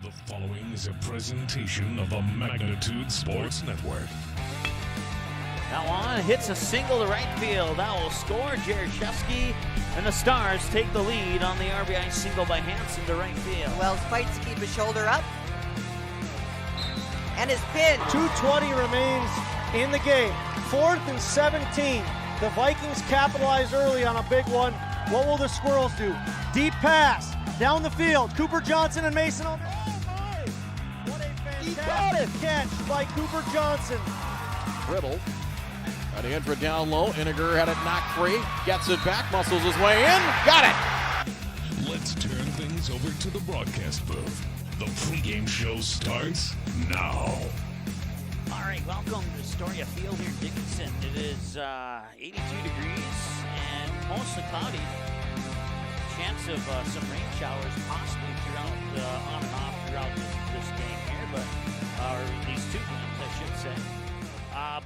The following is a presentation of the Magnitude Sports Network. Now on, hits a single to right field. That will score. Jaroszewski and the Stars take the lead on the RBI single by Hansen to right field. Wells fights to keep his shoulder up. And his pin. 2:20 remains in the game. 4th and 17. The Vikings capitalized early on a big one. What will the Squirrels do? Deep pass down the field. Cooper Johnson and Mason. Oh my! What a fantastic catch by Cooper Johnson. Dribble. Got in for down low. Iniger had it knocked free. Gets it back. Muscles his way in. Got it. Let's turn things over to the broadcast booth. The pregame show starts now. All right, welcome to Astoria Field here in Dickinson. It is 82 degrees and mostly cloudy. Chance of some rain showers possibly throughout, on and off throughout this game here, but or these two games, I should say.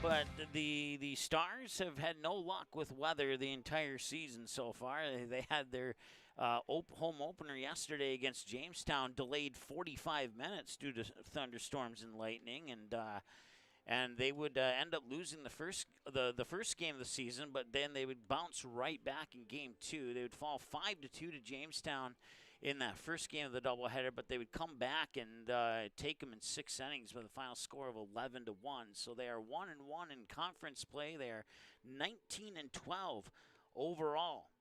But the Stars have had no luck with weather the entire season so far. They had their home opener yesterday against Jamestown delayed 45 minutes due to thunderstorms and lightning, and they would end up losing the first game of the season, but then they would bounce right back in game 2. They would fall 5-2 to Jamestown in that first game of the doubleheader, but they would come back and take them in 6 innings with a final score of 11-1. So they are 1-1 in conference play. They are 19-12 overall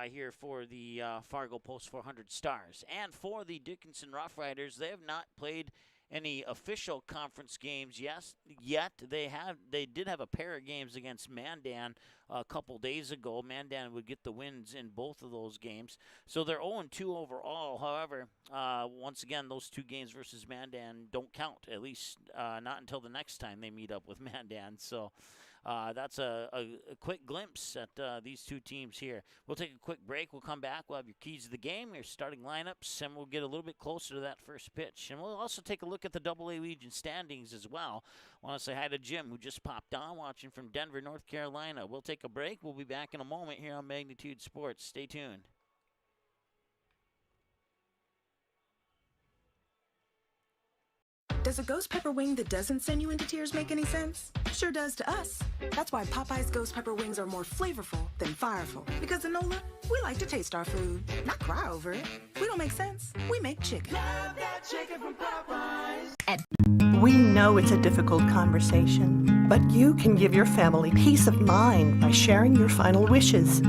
here for the Fargo Post 400 Stars. And for the Dickinson Rough Riders, they have not played any official conference games yet. They did have a pair of games against Mandan a couple days ago. Mandan would get the wins in both of those games. So they're 0-2 overall. However, once again, those two games versus Mandan don't count, at least not until the next time they meet up with Mandan. So that's a quick glimpse at these two teams here. We'll take a quick break. We'll come back. We'll have your keys to the game, your starting lineups, and we'll get a little bit closer to that first pitch. And we'll also take a look at the AA Legion standings as well. I want to say hi to Jim, who just popped on, watching from Denver, North Carolina. We'll take a break. We'll be back in a moment here on Magnitude Sports. Stay tuned. Does a ghost pepper wing that doesn't send you into tears make any sense? Sure does to us. That's why Popeye's ghost pepper wings are more flavorful than fireful. Because in NOLA, we like to taste our food, not cry over it. We don't make sense. We make chicken. Love that chicken from Popeyes. We know it's a difficult conversation, but you can give your family peace of mind by sharing your final wishes.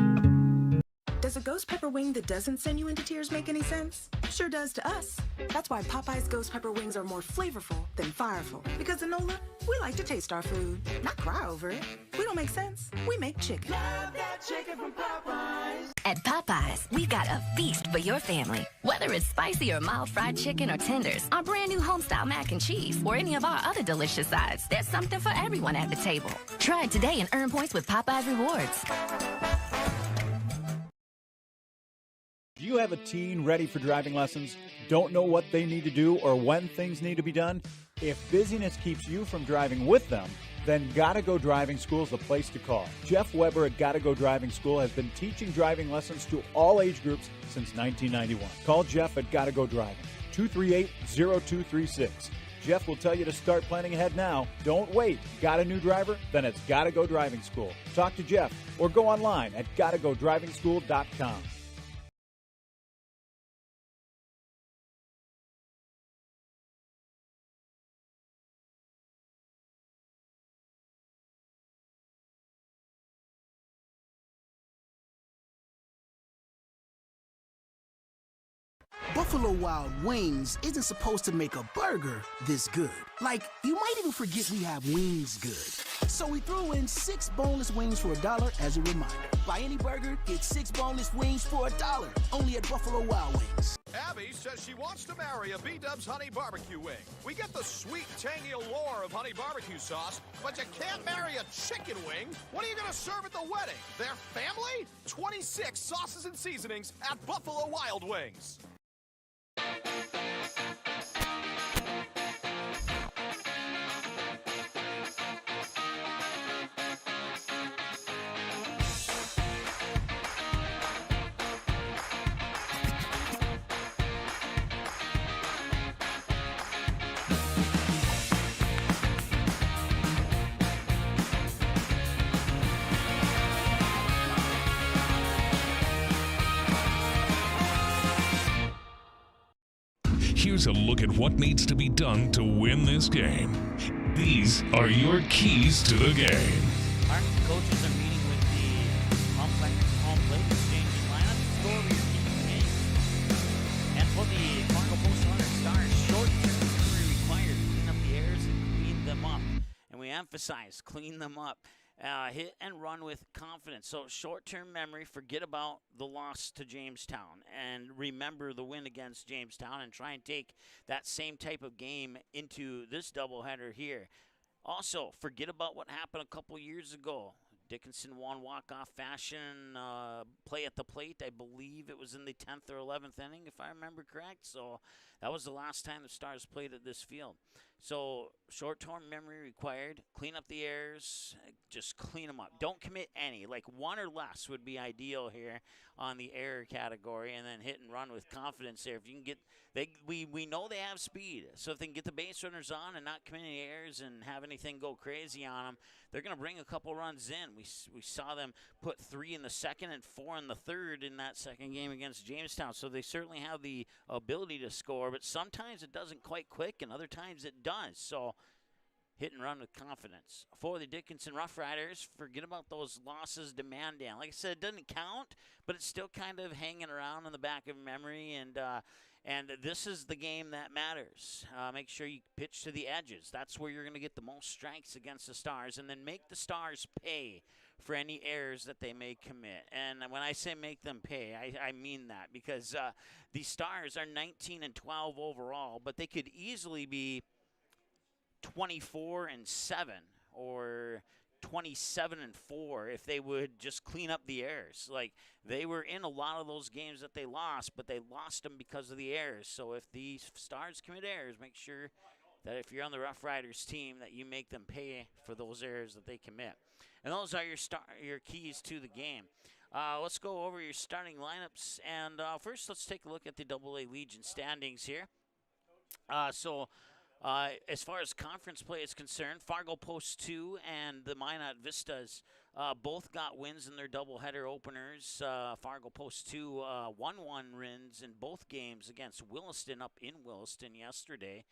Does a ghost pepper wing that doesn't send you into tears make any sense? Sure does to us. That's why Popeye's ghost pepper wings are more flavorful than fireful. Because in NOLA, we like to taste our food, not cry over it. We don't make sense. We make chicken. Love that chicken from Popeyes. At Popeyes, we've got a feast for your family. Whether it's spicy or mild fried chicken or tenders, our brand new homestyle mac and cheese, or any of our other delicious sides, there's something for everyone at the table. Try it today and earn points with Popeyes Rewards. Do you have a teen ready for driving lessons? Don't know what they need to do or when things need to be done? If busyness keeps you from driving with them, then Gotta Go Driving School is the place to call. Jeff Weber at Gotta Go Driving School has been teaching driving lessons to all age groups since 1991. Call Jeff at Gotta Go Driving, 238-0236. Jeff will tell you to start planning ahead now. Don't wait. Got a new driver? Then it's Gotta Go Driving School. Talk to Jeff or go online at gottagodrivingschool.com. Buffalo Wild Wings isn't supposed to make a burger this good. Like, you might even forget we have wings good. So we threw in 6 boneless wings for $1 as a reminder. Buy any burger, get 6 boneless wings for $1. Only at Buffalo Wild Wings. Abby says she wants to marry a B-Dubs Honey Barbecue wing. We get the sweet, tangy allure of honey barbecue sauce, but you can't marry a chicken wing. What are you going to serve at the wedding? Their family? 26 sauces and seasonings at Buffalo Wild Wings. Here's a look at what needs to be done to win this game. These are your keys to the game. Our coaches are meeting with the umpires, home plate, exchanging lineup, score over your key to the game. And for the Fargo Post 100 Stars, short-term memory required. Clean up the errors and clean them up. And we emphasize, clean them up. Hit and run with confidence. So short-term memory, forget about the loss to Jamestown and remember the win against Jamestown and try and take that same type of game into this doubleheader here. Also, forget about what happened a couple years ago. Dickinson won walk-off fashion, play at the plate. I believe it was in the 10th or 11th inning, if I remember correct. So that was the last time the Stars played at this field. So short-term memory required. Clean up the errors. Just clean them up. Don't commit any. Like one or less would be ideal here on the error category, and then hit and run with confidence there. If you can get, we know they have speed. So if they can get the base runners on and not commit any errors and have anything go crazy on them, they're going to bring a couple runs in. We saw them put 3 in the second and 4 in the third in that second game against Jamestown. So they certainly have the ability to score, but sometimes it doesn't quite click, and other times it does. So hit and run with confidence. For the Dickinson Rough Riders, forget about those losses to Mandan. Like I said, it doesn't count, but it's still kind of hanging around in the back of memory, and this is the game that matters. Make sure you pitch to the edges. That's where you're going to get the most strikes against the Stars, and then make the Stars pay for any errors that they may commit. And when I say make them pay, I mean that, because the Stars are 19-12 overall, but they could easily be 24-7 or 27-4 if they would just clean up the errors. Like, they were in a lot of those games that they lost, but they lost them because of the errors. So if the Stars commit errors, make sure that if you're on the Rough Riders team, that you make them pay for those errors that they commit. And those are your keys to the game. Let's go over your starting lineups. And first, let's take a look at the AA Legion standings here. As far as conference play is concerned, Fargo Post 2 and the Minot Vistas both got wins in their doubleheader openers. Fargo Post 2 1-1 wins in both games against Williston up in Williston yesterday.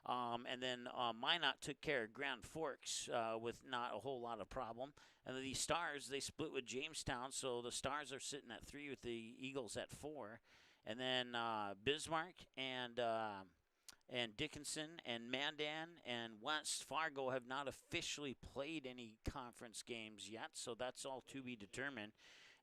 And then Minot took care of Grand Forks with not a whole lot of problem. And the Stars, they split with Jamestown, so the Stars are sitting at 3 with the Eagles at 4. And then Bismarck and Dickinson and Mandan and West Fargo have not officially played any conference games yet, so that's all to be determined.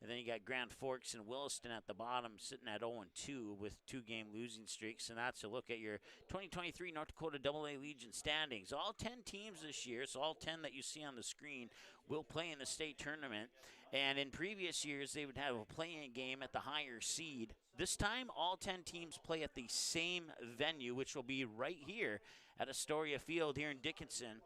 And then you got Grand Forks and Williston at the bottom sitting at 0-2 with 2-game losing streaks. And that's a look at your 2023 North Dakota AA Legion standings. All 10 teams this year, so all 10 that you see on the screen, will play in the state tournament. And in previous years, they would have a play-in game at the higher seed. This time, all 10 teams play at the same venue, which will be right here at Astoria Field here in Dickinson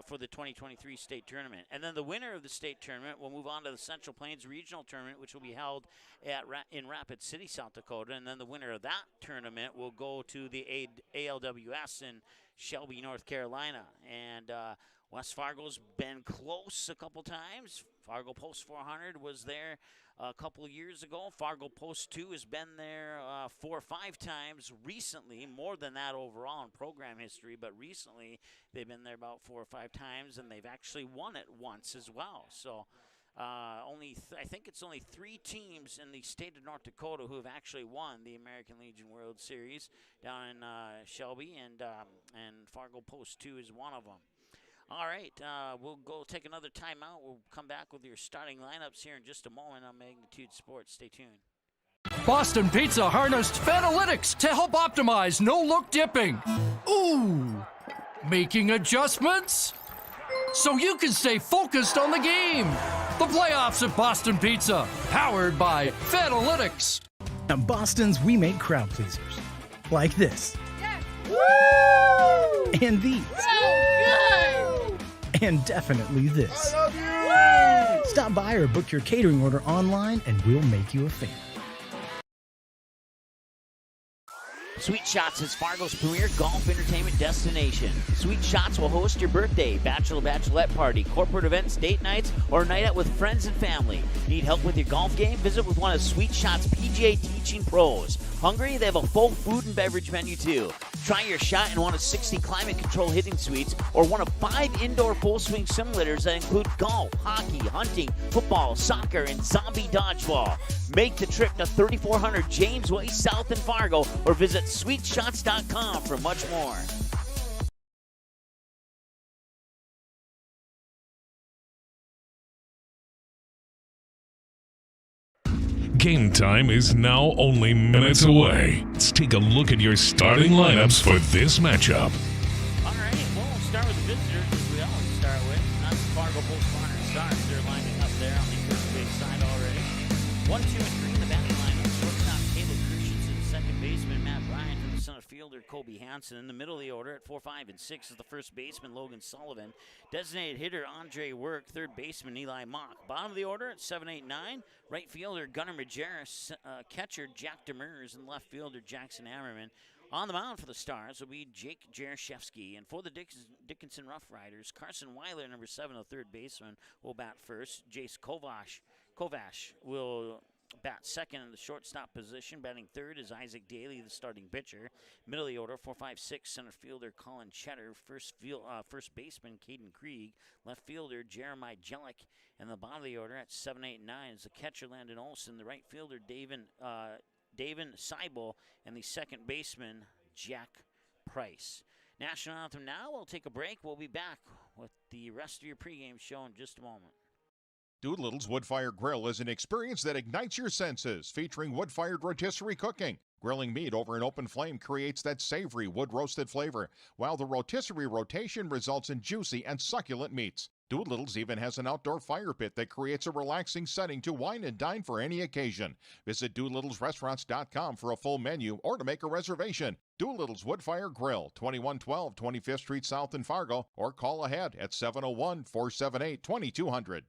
for the 2023 state tournament. And then the winner of the state tournament will move on to the Central Plains Regional Tournament, which will be held in Rapid City, South Dakota. And then the winner of that tournament will go to the ALWS in Shelby, North Carolina. And West Fargo's been close a couple times. Fargo Post 400 was there a couple of years ago. Fargo Post 2 has been there 4 or 5 times recently, more than that overall in program history, but recently they've been there about 4 or 5 times, and they've actually won it once as well. So I think it's only 3 teams in the state of North Dakota who have actually won the American Legion World Series down in Shelby, and Fargo Post 2 is one of them. All right, we'll go take another timeout. We'll come back with your starting lineups here in just a moment on Magnitude Sports. Stay tuned. Boston Pizza harnessed Fanalytics to help optimize no-look dipping. Ooh, making adjustments so you can stay focused on the game. The playoffs at Boston Pizza, powered by Fanalytics. At Boston's, we make crowd pleasers like this. Yes. Woo! And these. So good! And definitely this. I love you! Woo! Stop by or book your catering order online and we'll make you a fan. Sweet Shots is Fargo's premier golf entertainment destination. Sweet Shots will host your birthday, bachelorette party, corporate events, date nights, or a night out with friends and family. Need help with your golf game? Visit with one of Sweet Shots' PGA teaching pros. Hungry? They have a full food and beverage menu too. Try your shot in one of 60 climate-controlled hitting suites or one of 5 indoor full-swing simulators that include golf, hockey, hunting, football, soccer, and zombie dodgeball. Make the trip to 3400 James Way South in Fargo or visit sweetshots.com for much more. Game time is now only minutes away. Let's take a look at your starting lineups for this matchup. All right, well, we'll start with the visitors, as we always start with. That's the Fargo Post Modern Stars. They're lining up there on the first base side already. 1, 2, and 3 in the batting lineup. Shortstop Caleb Christensen, second baseman Matt Bryant, and the center fielder Kobe Hansen. In the middle of the order at 4, 5, and 6 is the first baseman Logan Sullivan. Designated hitter Andre Work, third baseman Eli Mock. Bottom of the order at 7, 8, 9. Right fielder Gunnar Majerus, catcher Jack Demers, and left fielder Jackson Ammerman. On the mound for the Stars will be Jake Jaroszewski. And for the Dickinson Rough Riders, Carson Weiler, number 7, the third baseman, will bat first. Jace Kovash will bat second in the shortstop position. Batting third is Isaac Daly, the starting pitcher. Middle of the order, 4, 5, 6, center fielder Colin Cheddar. First baseman Caden Krieg. Left fielder Jeremiah Jellick. And the bottom of the order at 7, 8, 9 is the catcher Landon Olson. The right fielder Davin Seibel. And the second baseman Jack Price. National anthem now. We'll take a break. We'll be back with the rest of your pregame show in just a moment. Doolittle's Wood-Fired Grill is an experience that ignites your senses, featuring wood-fired rotisserie cooking. Grilling meat over an open flame creates that savory wood-roasted flavor, while the rotisserie rotation results in juicy and succulent meats. Doolittle's even has an outdoor fire pit that creates a relaxing setting to wine and dine for any occasion. Visit DoolittlesRestaurants.com for a full menu or to make a reservation. Doolittle's Wood-Fired Grill, 2112 25th Street South in Fargo, or call ahead at 701-478-2200.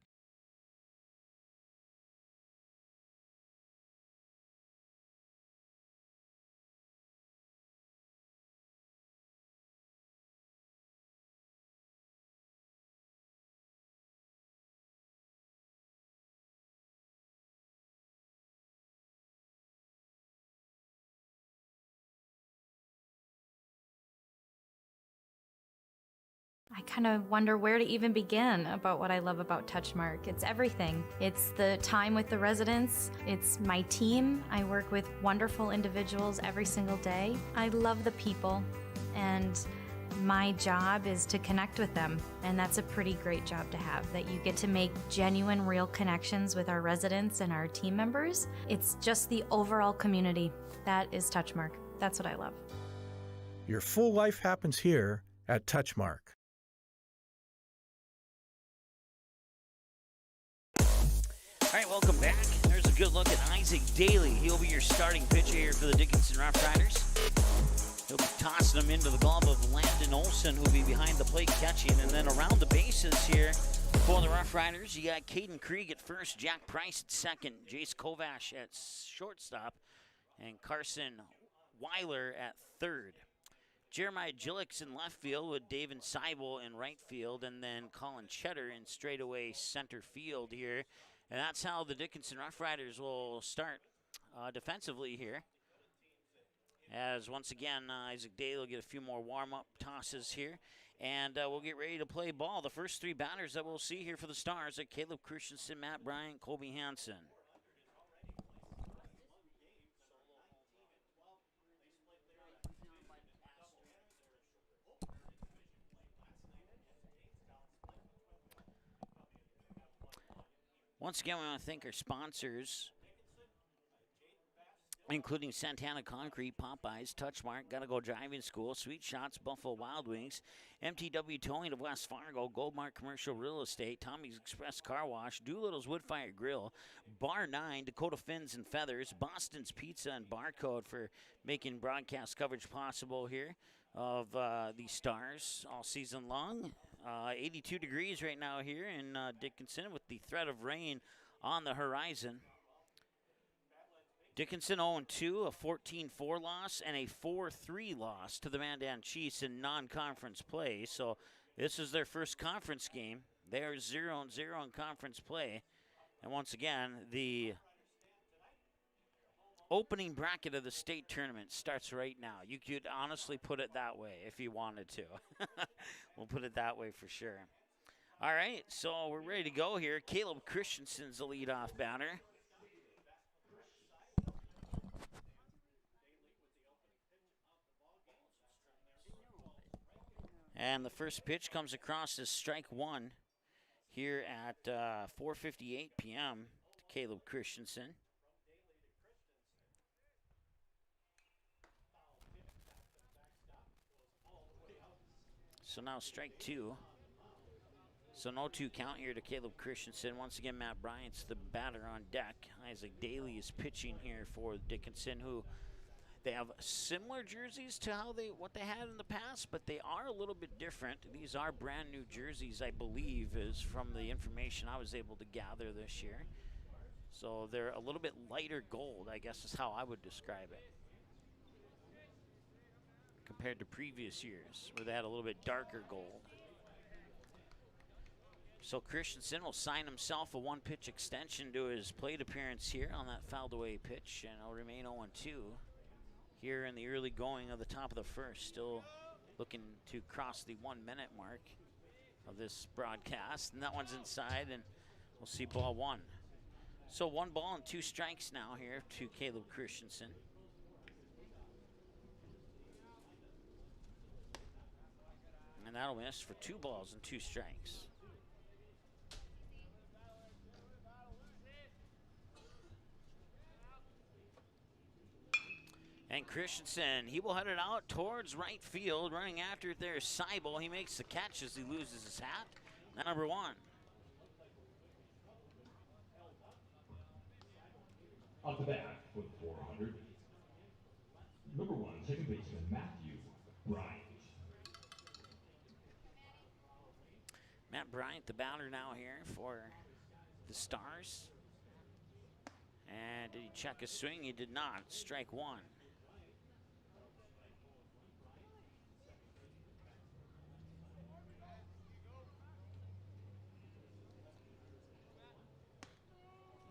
I kind of wonder where to even begin about what I love about Touchmark. It's everything. It's the time with the residents. It's my team. I work with wonderful individuals every single day. I love the people, and my job is to connect with them. And that's a pretty great job to have, that you get to make genuine, real connections with our residents and our team members. It's just the overall community. That is Touchmark. That's what I love. Your full life happens here at Touchmark. All right, welcome back. There's a good look at Isaac Daly. He'll be your starting pitcher here for the Dickinson Rough Riders. He'll be tossing them into the glove of Landon Olson, who'll be behind the plate catching. And then around the bases here for the Rough Riders, you got Caden Krieg at first, Jack Price at second, Jace Kovash at shortstop, and Carson Weiler at third. Jeremiah Jillicks in left field with David Seibel in right field, and then Colin Cheddar in straightaway center field here. And that's how the Dickinson Rough Riders will start defensively here. As once again, Isaac Daly will get a few more warm-up tosses here. And we'll get ready to play ball. The first 3 batters that we'll see here for the Stars are Caleb Christensen, Matt Bryant, Kobe Hansen. Once again, we want to thank our sponsors, including Santana Concrete, Popeyes, Touchmark, Gotta Go Driving School, Sweet Shots, Buffalo Wild Wings, MTW Towing of West Fargo, Goldmark Commercial Real Estate, Tommy's Express Car Wash, Doolittle's Wood-Fired Grill, Bar 9, Dakota Fins and Feathers, Boston's Pizza and Barcode for making broadcast coverage possible here of the Stars all season long. 82 degrees right now here in Dickinson with the threat of rain on the horizon. Dickinson 0-2, a 14-4 loss, and a 4-3 loss to the Mandan Chiefs in non-conference play. So this is their first conference game. They are 0-0 in conference play. And once again, the opening bracket of the state tournament starts right now. You could honestly put it that way if you wanted to. We'll put it that way for sure. All right, so we're ready to go here. Caleb Christensen's the leadoff batter. And the first pitch comes across as strike one here at 4:58 p.m. to Caleb Christensen. So now strike two. So no 2 count here to Caleb Christensen. Once again, Matt Bryant's the batter on deck. Isaac Daly is pitching here for Dickinson, who they have similar jerseys to what they had in the past, but they are a little bit different. These are brand new jerseys, I believe, is from the information I was able to gather this year. So they're a little bit lighter gold, I guess is how I would describe it, compared to previous years where they had a little bit darker gold. So Christensen will sign himself a 1-pitch extension to his plate appearance here on that fouled away pitch, and he'll remain 0-2 here in the early going of the top of the first. Still looking to cross the 1-minute mark of this broadcast, and that one's inside, and we'll see ball one. So 1 ball and 2 strikes now here to Caleb Christensen. And that'll miss for 2 balls and 2 strikes. And Christensen, he will head it out towards right field. Running after it there is Seibel. He makes the catch as he loses his hat. Now number 1. Off the bat for the 400, number 1, second baseman Matthew Bryant. Matt Bryant, the batter now here for the Stars. And did he check his swing? He did not. Strike 1.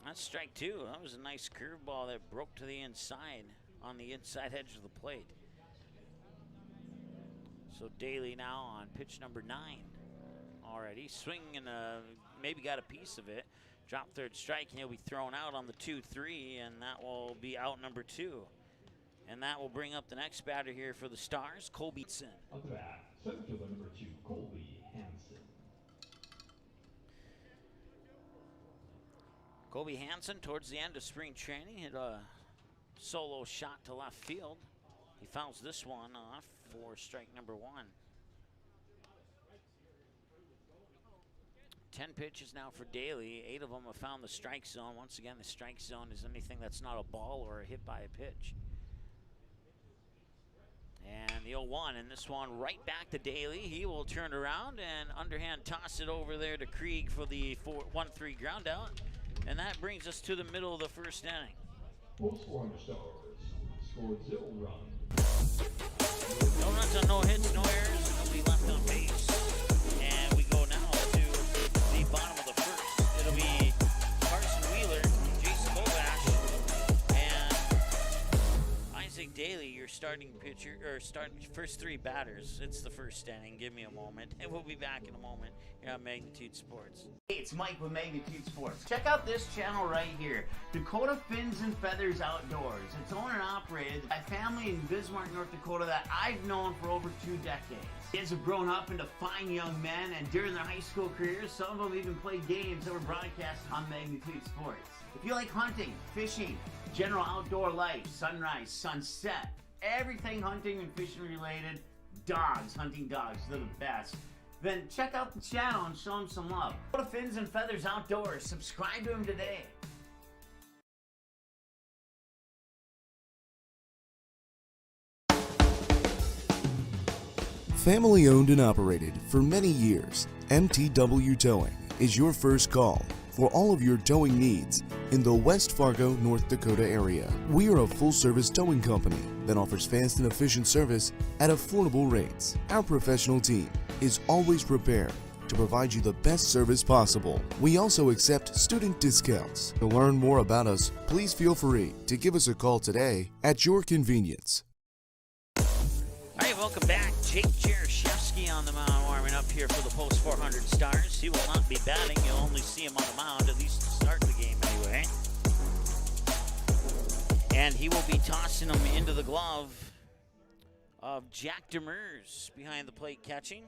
That's strike 2. That was a nice curveball that broke to the inside on the inside edge of the plate. So Daly now on pitch number 9 already. Swinging and maybe got a piece of it. Drop third strike, and he'll be thrown out on the 2-3, and that will be out number 2. And that will bring up the next batter here for the Stars, Colby Hansen. Off the bat, center fielder number 2, Colby Hansen. Colby Hansen, towards the end of spring training, hit a solo shot to left field. He fouls this one off for strike number 1. 10 pitches now for Daly. 8 of them have found the strike zone. Once again, the strike zone is anything that's not a ball or a hit by a pitch. And the 0-1, and this one right back to Daly. He will turn around and underhand toss it over there to Krieg for the 1-3 ground out. And that brings us to the middle of the first inning. Most score on the Stars scored 0 runs. No runs on no hits, no errors, nobody left on base. And we go now to the bottom of the first. It'll be Carson Wheeler, Jason Bobash, and Isaac Daly, your starting pitcher, or first 3 batters. It's the first inning. Give me a moment, and we'll be back in a moment here on Magnitude Sports. Hey, it's Mike with Magnitude Sports. Check out this channel right here, Dakota Fins and Feathers Outdoors. It's owned and operated by a family in Bismarck, North Dakota that I've known for over 2 decades. Kids have grown up into fine young men, and during their high school careers, some of them even played games that were broadcast on Magnitude Sports. If you like hunting, fishing, general outdoor life, sunrise, sunset, everything hunting and fishing related, dogs, hunting dogs, they're the best. Then check out the channel and show them some love. Go to Fins and Feathers Outdoors. Subscribe to them today. Family owned and operated for many years, MTW Towing is your first call for all of your towing needs in the West Fargo, North Dakota area. We are a full-service towing company that offers fast and efficient service at affordable rates. Our professional team is always prepared to provide you the best service possible. We also accept student discounts. To learn more about us, please feel free to give us a call today at your convenience. All right, welcome back. Jake Jaroszewski on the mound warming up here for the Post 400 Stars. He will not be batting. You'll only see him on the mound, at least to start the game anyway. And he will be tossing him into the glove of Jack Demers behind the plate catching.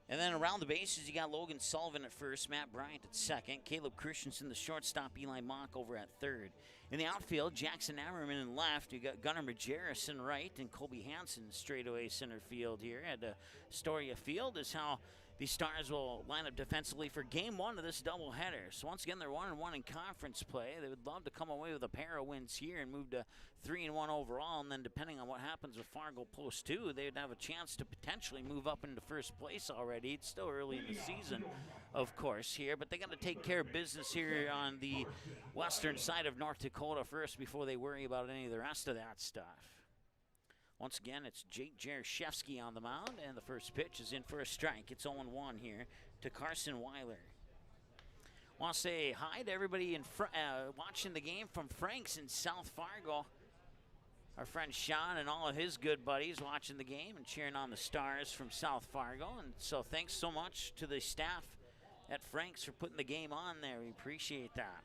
And then around the bases, you got Logan Sullivan at first, Matt Bryant at second, Caleb Christensen, the shortstop, Eli Mock over at third. In the outfield, Jackson Ammerman in left. You got Gunnar Majerus in right, and Colby Hansen straightaway center field here at Astoria Field is how the Stars will line up defensively for Game 1 of this doubleheader. So once again, they're 1-1 in conference play. They would love to come away with a pair of wins here and move to 3-1 overall. And then depending on what happens with Fargo Post 2, they would have a chance to potentially move up into first place already. It's still early in the season, of course, here. But they got to take care of business here on the western side of North Dakota first before they worry about any of the rest of that stuff. Once again, it's Jake Jaroszewski on the mound, and the first pitch is in for a strike. It's 0-1 here to Carson Weiler. Want to say hi to everybody watching the game from Frank's in South Fargo. Our friend Sean and all of his good buddies watching the game and cheering on the Stars from South Fargo. And so thanks so much to the staff at Frank's for putting the game on there. We appreciate that.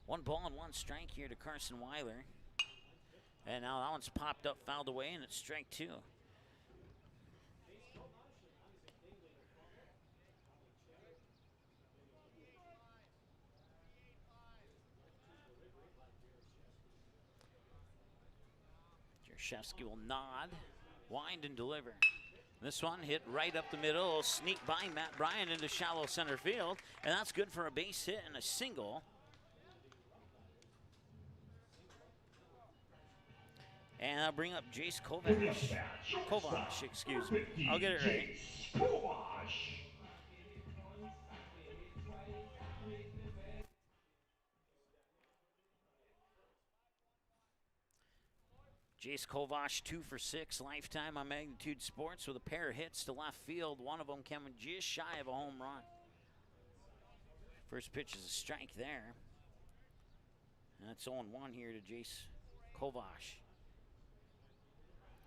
1 ball and 1 strike here to Carson Weiler. And now that one's popped up, fouled away, and it's strike 2. Jaroszewski will nod, wind, and deliver. This one hit right up the middle, sneak by Matt Bryant into shallow center field, and that's good for a base hit and a single. And I'll bring up Jace Kovash, excuse me. I'll get it right. Jace Kovash, 2 for 6 lifetime on Magnitude Sports with a pair of hits to left field. One of them coming just shy of a home run. First pitch is a strike there. And it's 0-1 here to Jace Kovash.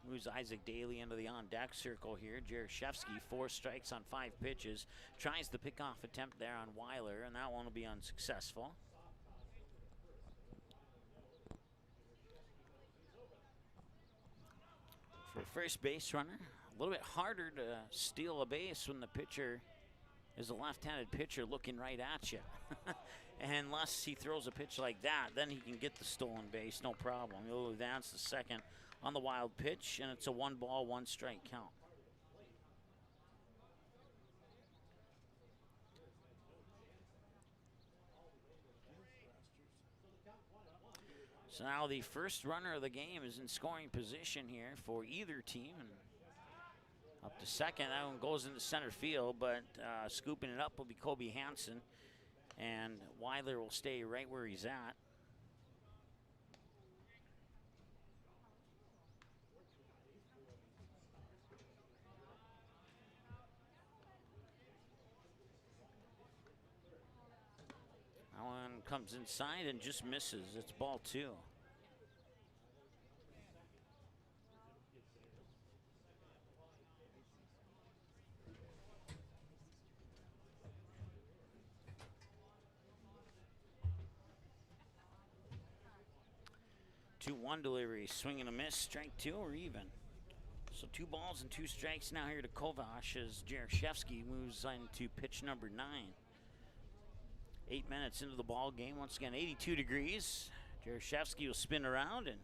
Moves Isaac Daly into the on-deck circle here. Jaroszewski, 4 strikes on 5 pitches. Tries the pickoff attempt there on Weiler, and that one will be unsuccessful. For a first base runner, a little bit harder to steal a base when the pitcher is a left-handed pitcher looking right at you. Unless he throws a pitch like that, then he can get the stolen base, no problem. He'll advance the second on the wild pitch, and it's a 1 ball, 1 strike count. So now the first runner of the game is in scoring position here for either team. And up to second, that one goes into center field, but scooping it up will be Colby Hansen, and Weiler will stay right where he's at. That one comes inside and just misses. It's ball 2. Two-1 delivery, swing and a miss, strike 2 or even. So 2 balls and 2 strikes now here to Kovash as Jaroszewski moves into pitch number 9. 8 minutes into the ball game. Once again, 82 degrees. Jaroszewski will spin around, and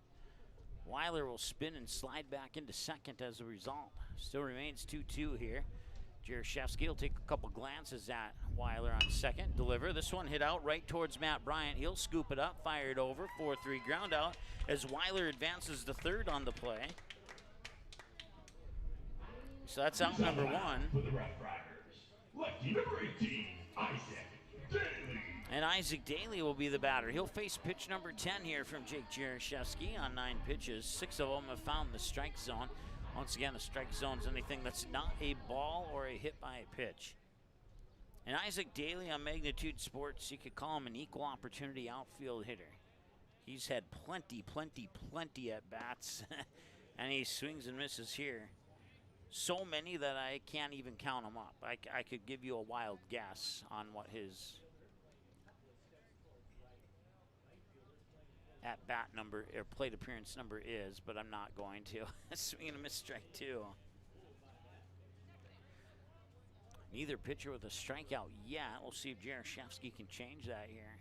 Weiler will spin and slide back into second as a result. Still remains 2-2 here. Jaroszewski will take a couple glances at Weiler on second. Deliver. This one hit out right towards Matt Bryant. He'll scoop it up, fire it over. 4-3 ground out as Weiler advances to third on the play. So that's out number 1. For the Rough Riders, lucky number 18, And Isaac Daly will be the batter. He'll face pitch number 10 here from Jake Jaroszewski on 9 pitches. 6 of them have found the strike zone. Once again, the strike zone is anything that's not a ball or a hit by a pitch. And Isaac Daly on Magnitude Sports, you could call him an equal opportunity outfield hitter. He's had plenty at bats, and he swings and misses here. So many that I can't even count them up. I could give you a wild guess on what his at-bat number or plate appearance number is, but I'm not going to. Swing and a miss, strike 2. Neither pitcher with a strikeout yet. We'll see if Jaroszewski can change that here.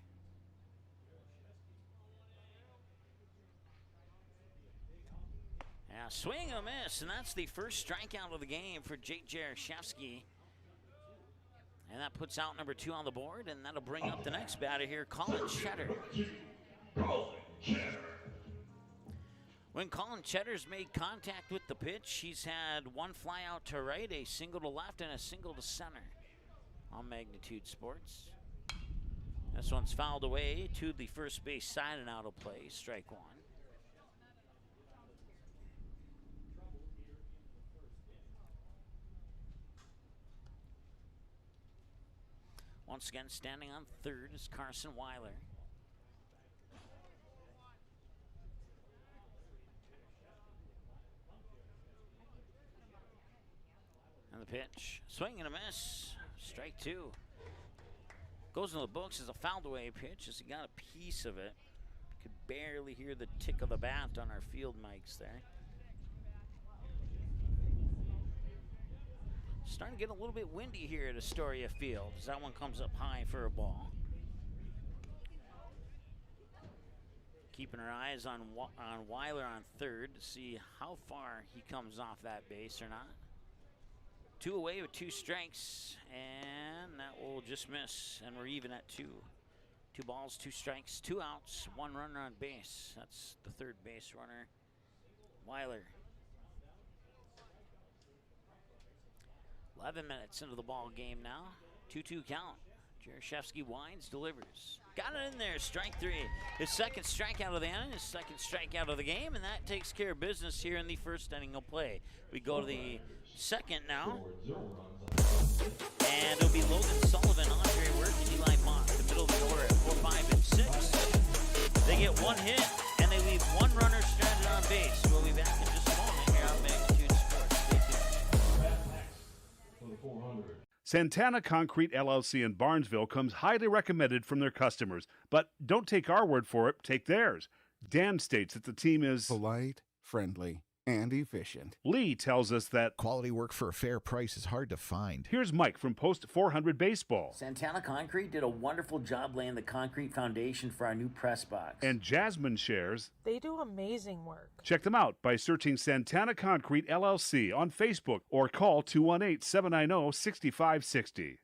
Yeah, swing and a miss, and that's the first strikeout of the game for Jake Jaroszewski. And that puts out number 2 on the board, and that'll bring up the next batter here, Colin Cheddar. When Colin Cheddar's made contact with the pitch, he's had 1 fly out to right, a single to left, and a single to center on Magnitude Sports. This one's fouled away to the first base side and out of play, strike 1. Once again, standing on third is Carson Weiler. And the pitch, swing and a miss, strike 2. Goes into the books as a fouled away pitch as he got a piece of it. Could barely hear the tick of the bat on our field mics there. Starting to get a little bit windy here at Astoria Field as that one comes up high for a ball. Keeping our eyes on Weiler on third to see how far he comes off that base or not. 2 away with 2 strikes, and that will just miss, and we're even at 2. 2 balls, 2 strikes, 2 outs, 1 runner on base. That's the third base runner, Weiler. 11 minutes into the ball game now. 2-2 count. Jaroszewski winds, delivers. Got it in there, strike 3. His second strikeout of the inning, his second strikeout of the game, and that takes care of business here in the first inning of play. We go to the second now. And it'll be Logan Sullivan, Andre Work, and Eli Mott. The middle of the order at 4, 5, and 6. They get 1 hit, and they leave 1 runner stranded on base. We'll be back in just a moment here on Magnitude Sports. Stay tuned. Santana Concrete LLC in Barnesville comes highly recommended from their customers. But don't take our word for it, take theirs. Dan states that the team is polite, friendly, and efficient. Lee tells us that quality work for a fair price is hard to find. Here's Mike from Post 400 Baseball. Santana Concrete did a wonderful job laying the concrete foundation for our new press box. And Jasmine shares they do amazing work. Check them out by searching Santana Concrete LLC on Facebook or call 218-790-6560.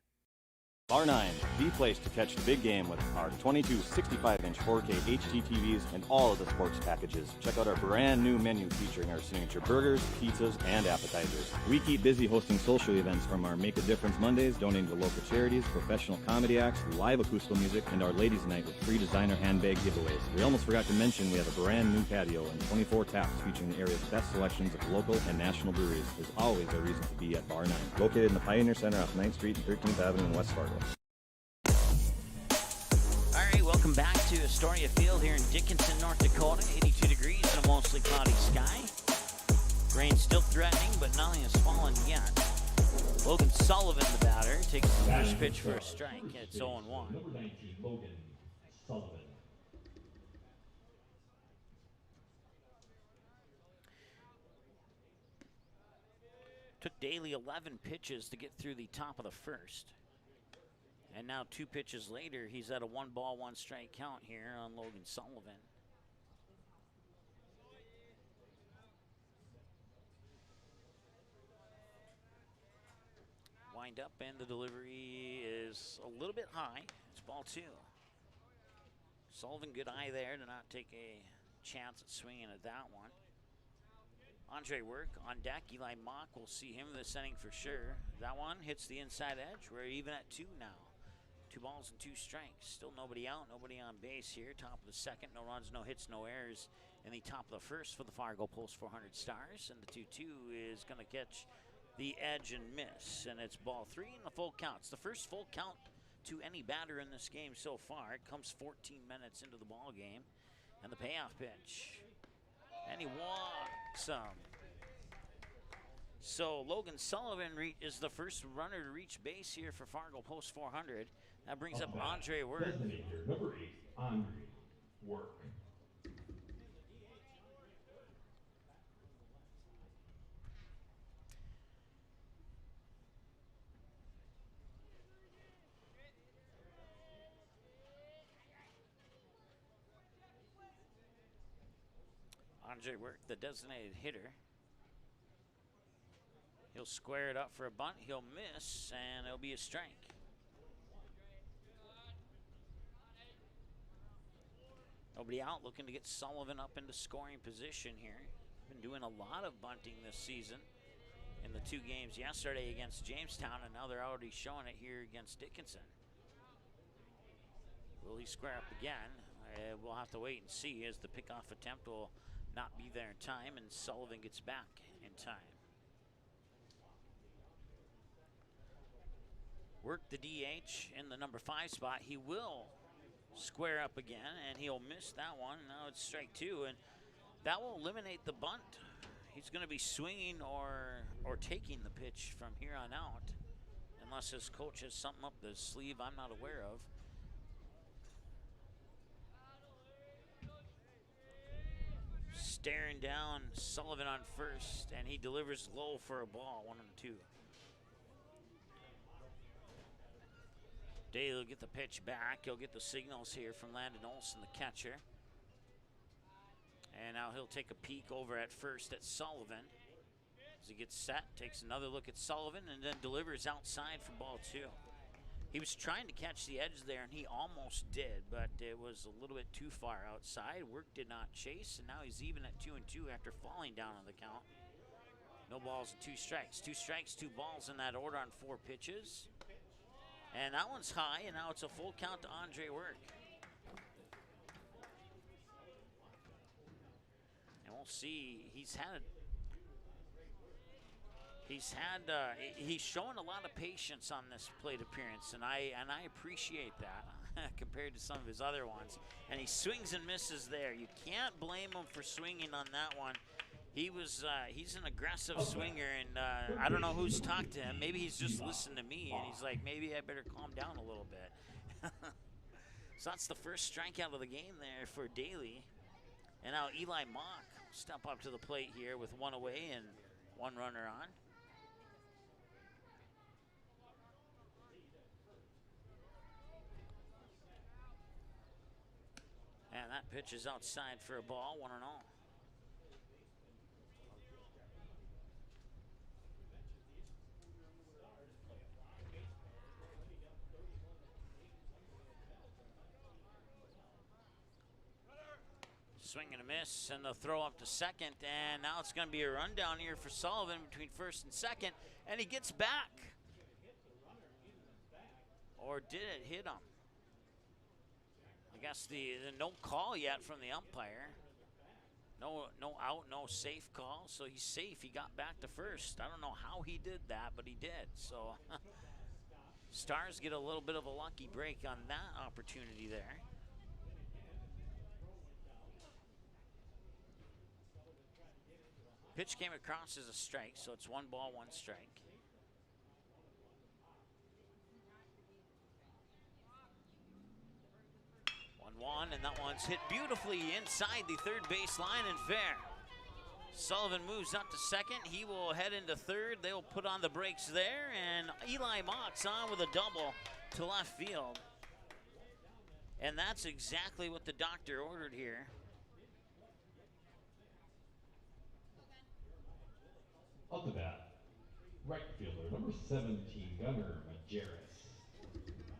R9, the place to catch the big game with our 22 65-inch 4K HD TVs and all of the sports packages. Check out our brand new menu featuring our signature burgers, pizzas, and appetizers. We keep busy hosting social events from our Make a Difference Mondays, donating to local charities, professional comedy acts, live acoustical music, and our ladies' night with free designer handbag giveaways. We almost forgot to mention we have a brand new patio and 24 taps featuring the area's best selections of local and national breweries. There's always a reason to be at Bar 9, located in the Pioneer Center off 9th Street and 13th Avenue in West Fargo. Welcome back to Astoria Field here in Dickinson, North Dakota. 82 degrees and a mostly cloudy sky. Rain still threatening, but nothing has fallen yet. Logan Sullivan, the batter, takes the first pitch for a strike. It's 0-1. Number 19, Logan Sullivan. Took Daly 11 pitches to get through the top of the first. And now 2 pitches later, he's at a 1-ball, 1-strike count here on Logan Sullivan. Wind up, and the delivery is a little bit high. It's ball 2. Sullivan, good eye there to not take a chance at swinging at that one. Andre Work on deck. Eli Mock, we'll see him this inning for sure. That one hits the inside edge. We're even at 2 now. 2 balls and 2 strikes. Still nobody out, nobody on base here. Top of the second, no runs, no hits, no errors in the top of the first for the Fargo Post 400 Stars. And the 2-2 is going to catch the edge and miss. And it's ball 3 and the full count. It's the first full count to any batter in this game so far. It comes 14 minutes into the ball game. And the payoff pitch. And he walks some. So Logan Sullivan is the first runner to reach base here for Fargo Post 400. That brings up Andre Work. Designator number 8, Andre Work. Andre Work, the designated hitter. He'll square it up for a bunt. He'll miss, and it'll be a strike. Nobody out, looking to get Sullivan up into scoring position here. Been doing a lot of bunting this season in the 2 games yesterday against Jamestown, and now they're already showing it here against Dickinson. Will he square up again? We'll have to wait and see, as the pickoff attempt will not be there in time, and Sullivan gets back in time. Work the DH in the number 5 spot. He will square up again, and he'll miss that one. Now it's strike 2, and that will eliminate the bunt. He's going to be swinging or taking the pitch from here on out, unless his coach has something up the sleeve I'm not aware of. Staring down Sullivan on first, and he delivers low for a ball, 1-2. Daly will get the pitch back. He'll get the signals here from Landon Olson, the catcher. And now he'll take a peek over at first at Sullivan. As he gets set, takes another look at Sullivan, and then delivers outside for ball 2. He was trying to catch the edge there, and he almost did, but it was a little bit too far outside. Work did not chase, and now he's even at 2-2 after falling down on the count. No balls and 2 strikes. 2 strikes, 2 balls in that order on 4 pitches. And that one's high, and now it's a full count to Andre Work. And we'll see. He's showing a lot of patience on this plate appearance, and I appreciate that compared to some of his other ones. And he swings and misses there. You can't blame him for swinging on that one. He's an aggressive swinger, and I don't know who's talked to him. Maybe he's just listened to me, and he's like, maybe I better calm down a little bit. So that's the first strikeout of the game there for Daly. And now Eli Mock will step up to the plate here with 1 away and 1 runner on. And that pitch is outside for a ball, 1-0. Swing and a miss, and they'll throw up to second, and now it's going to be a run down here for Sullivan between first and second, and he gets back. Or did it hit him? I guess the no call yet from the umpire. No out, no safe call, so he's safe. He got back to first. I don't know how he did that, but he did. So Stars get a little bit of a lucky break on that opportunity there. Pitch came across as a strike, so it's 1 ball, 1 strike. One, and that one's hit beautifully inside the third base line and fair. Sullivan moves up to second. He will head into third. They'll put on the brakes there, and Eli Mock's on with a double to left field. And that's exactly what the doctor ordered here. Up the bat, right fielder, number 17, Gunnar Majerus.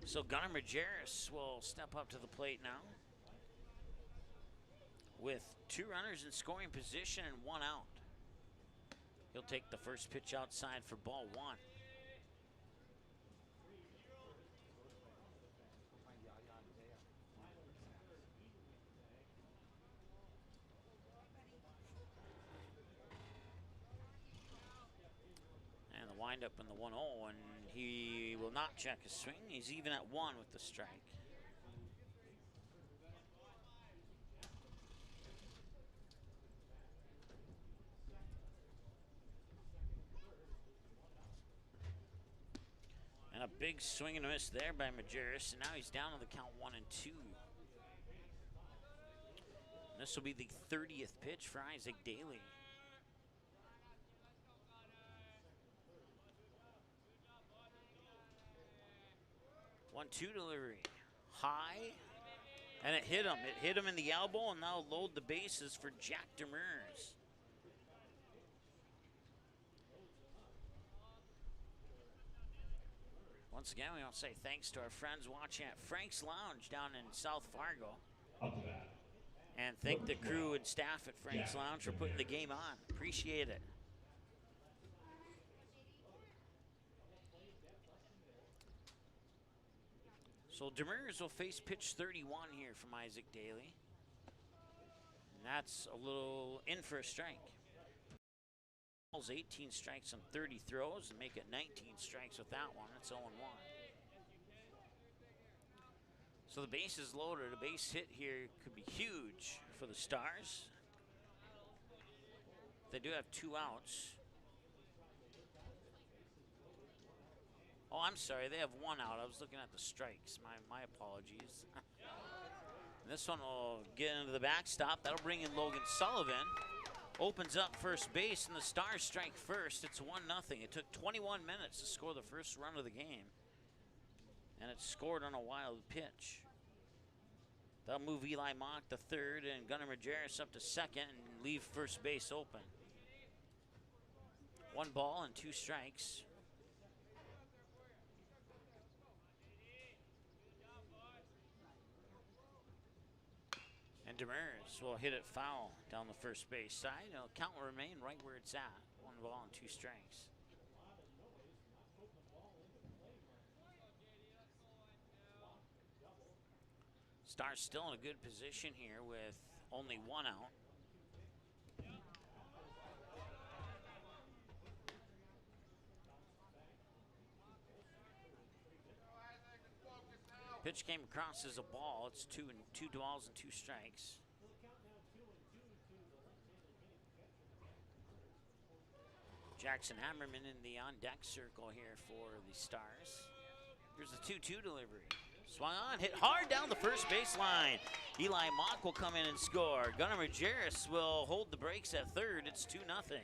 So Gunnar Majerus will step up to the plate now with 2 runners in scoring position and 1 out. He'll take the first pitch outside for ball 1. windup in the 1-0, and he will not check his swing. He's even at 1 with the strike. And a big swing and a miss there by Majerus, and now he's down on the count 1-2. And this will be the 30th pitch for Isaac Daly. 1-2 delivery. High, and it hit him. It hit him in the elbow, and now load the bases for Jack Demers. Once again, we want to say thanks to our friends watching at Frank's Lounge down in South Fargo. Up to bat. And thank the crew and staff at Frank's Lounge for putting the game on. Appreciate it. So Demers will face pitch 31 here from Isaac Daly. And that's a little in for a strike. 18 strikes on 30 throws and make it 19 strikes with that one. That's 0-1. So the base is loaded. A base hit here could be huge for the Stars. They do have 2 outs. Oh, I'm sorry. They have 1 out. I was looking at the strikes. My apologies. This one will get into the backstop. That'll bring in Logan Sullivan. Opens up first base, and the Stars strike first. It's 1-0. It took 21 minutes to score the first run of the game. And it's scored on a wild pitch. They'll move Eli Mock to third and Gunnar Majerus up to second and leave first base open. 1 ball and 2 strikes. And Demers will hit it foul down the first base side. The count will remain right where it's at. 1 ball and 2 strikes. Stars still in a good position here with only 1 out. Pitch came across as a ball. It's 2 balls and 2 strikes. Jackson Hammerman in the on-deck circle here for the Stars. Here's the 2-2 delivery. Swung on, hit hard down the first base line. Eli Mock will come in and score. Gunnar Majerus will hold the brakes at third. It's 2-0.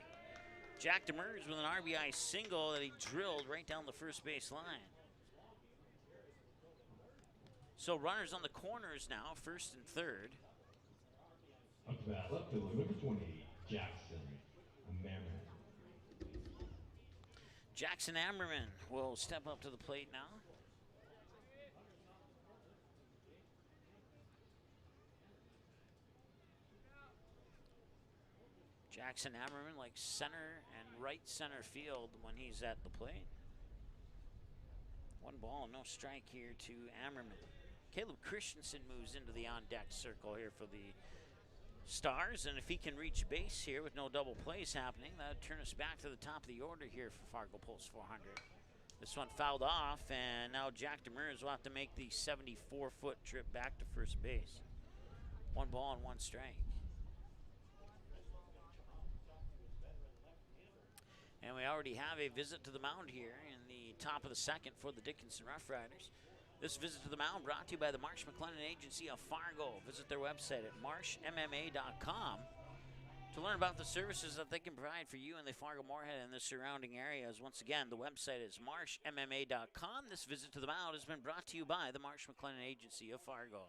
Jack Demers with an RBI single that he drilled right down the first base line. So runners on the corners now, first and third. Up to bat, left fielder, number 20, Jackson Ammerman. Jackson Ammerman will step up to the plate now. Jackson Ammerman like center and right center field when he's at the plate. 1 ball, no strike here to Ammerman. Caleb Christensen moves into the on-deck circle here for the Stars, and if he can reach base here with no double plays happening, that would turn us back to the top of the order here for Fargo Pulse 400. This one fouled off, and now Jack Demers will have to make the 74-foot trip back to first base. 1 ball and 1 strike. And we already have a visit to the mound here in the top of the second for the Dickinson Rough Riders. This visit to the mound brought to you by the Marsh McLennan Agency of Fargo. Visit their website at marshmma.com to learn about the services that they can provide for you in the Fargo-Moorhead and the surrounding areas. Once again, the website is marshmma.com. This visit to the mound has been brought to you by the Marsh McLennan Agency of Fargo.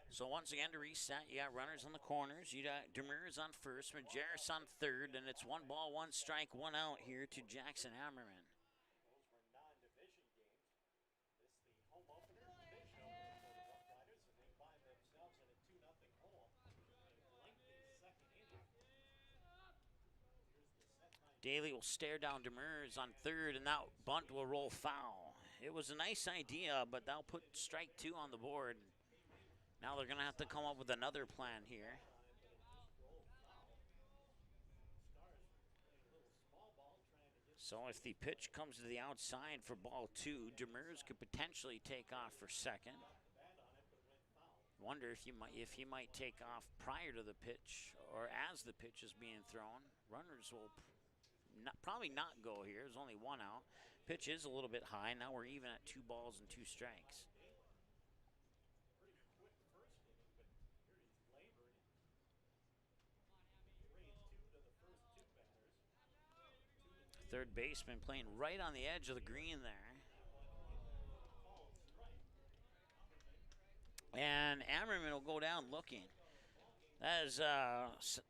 So once again, to reset, you got runners on the corners. You got Demers on first, Majerus on third, and it's 1 ball, 1 strike, 1 out here to Jackson Ammerman. Daly will stare down Demers on third, and that bunt will roll foul. It was a nice idea, but they'll put strike 2 on the board. Now they're going to have to come up with another plan here. So if the pitch comes to the outside for ball 2, Demers could potentially take off for second. Wonder if he might take off prior to the pitch or as the pitch is being thrown. Runners will probably not go here. There's only 1 out. Pitch is a little bit high. Now we're even at 2 balls and 2 strikes. Third baseman playing right on the edge of the green there. And Ammerman will go down looking. That is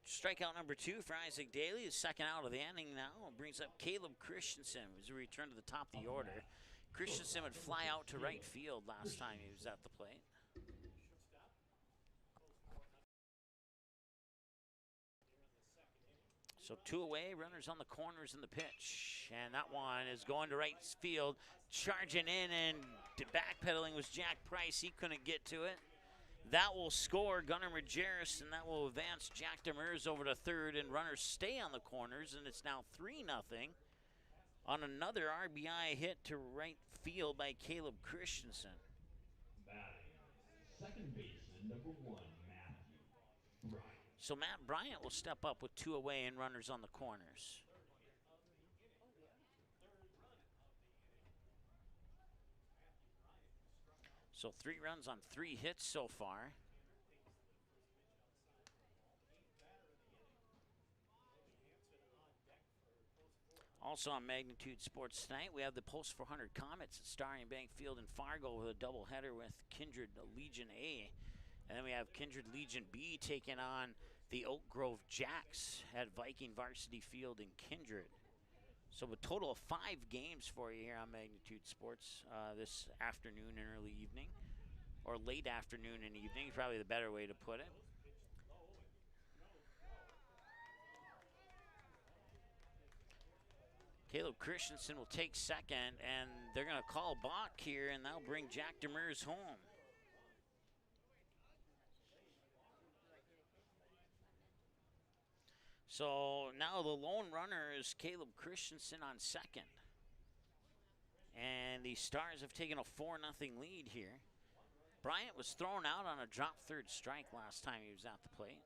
strikeout number 2 for Isaac Daly, the second out of the inning now. Brings up Caleb Christensen as we return to the top of the order. Christensen would fly out to right field last time he was at the plate. So 2 away, runners on the corners in the pitch. And that one is going to right field, charging in, and backpedaling was Jack Price. He couldn't get to it. That will score Gunnar Majerus, and that will advance Jack Demers over to third, and runners stay on the corners, and it's now 3-0 on another RBI hit to right field by Caleb Christensen. Second baseman, number 1, Matthew Bryant. So Matt Bryant will step up with 2 away and runners on the corners. So 3 runs on 3 hits so far. Also on Magnitude Sports tonight, we have the Post 400 Comets at Starry Bank Field in Fargo with a doubleheader with Kindred Legion A. And then we have Kindred Legion B taking on the Oak Grove Jacks at Viking Varsity Field in Kindred. So a total of 5 games for you here on Magnitude Sports this afternoon and early evening. Or late afternoon and evening, probably the better way to put it. Caleb Christensen will take second, and they're going to call balk here, and that'll bring Jack Demers home. So now the lone runner is Caleb Christensen on second. And the Stars have taken a 4-0 lead here. Bryant was thrown out on a drop third strike last time he was at the plate.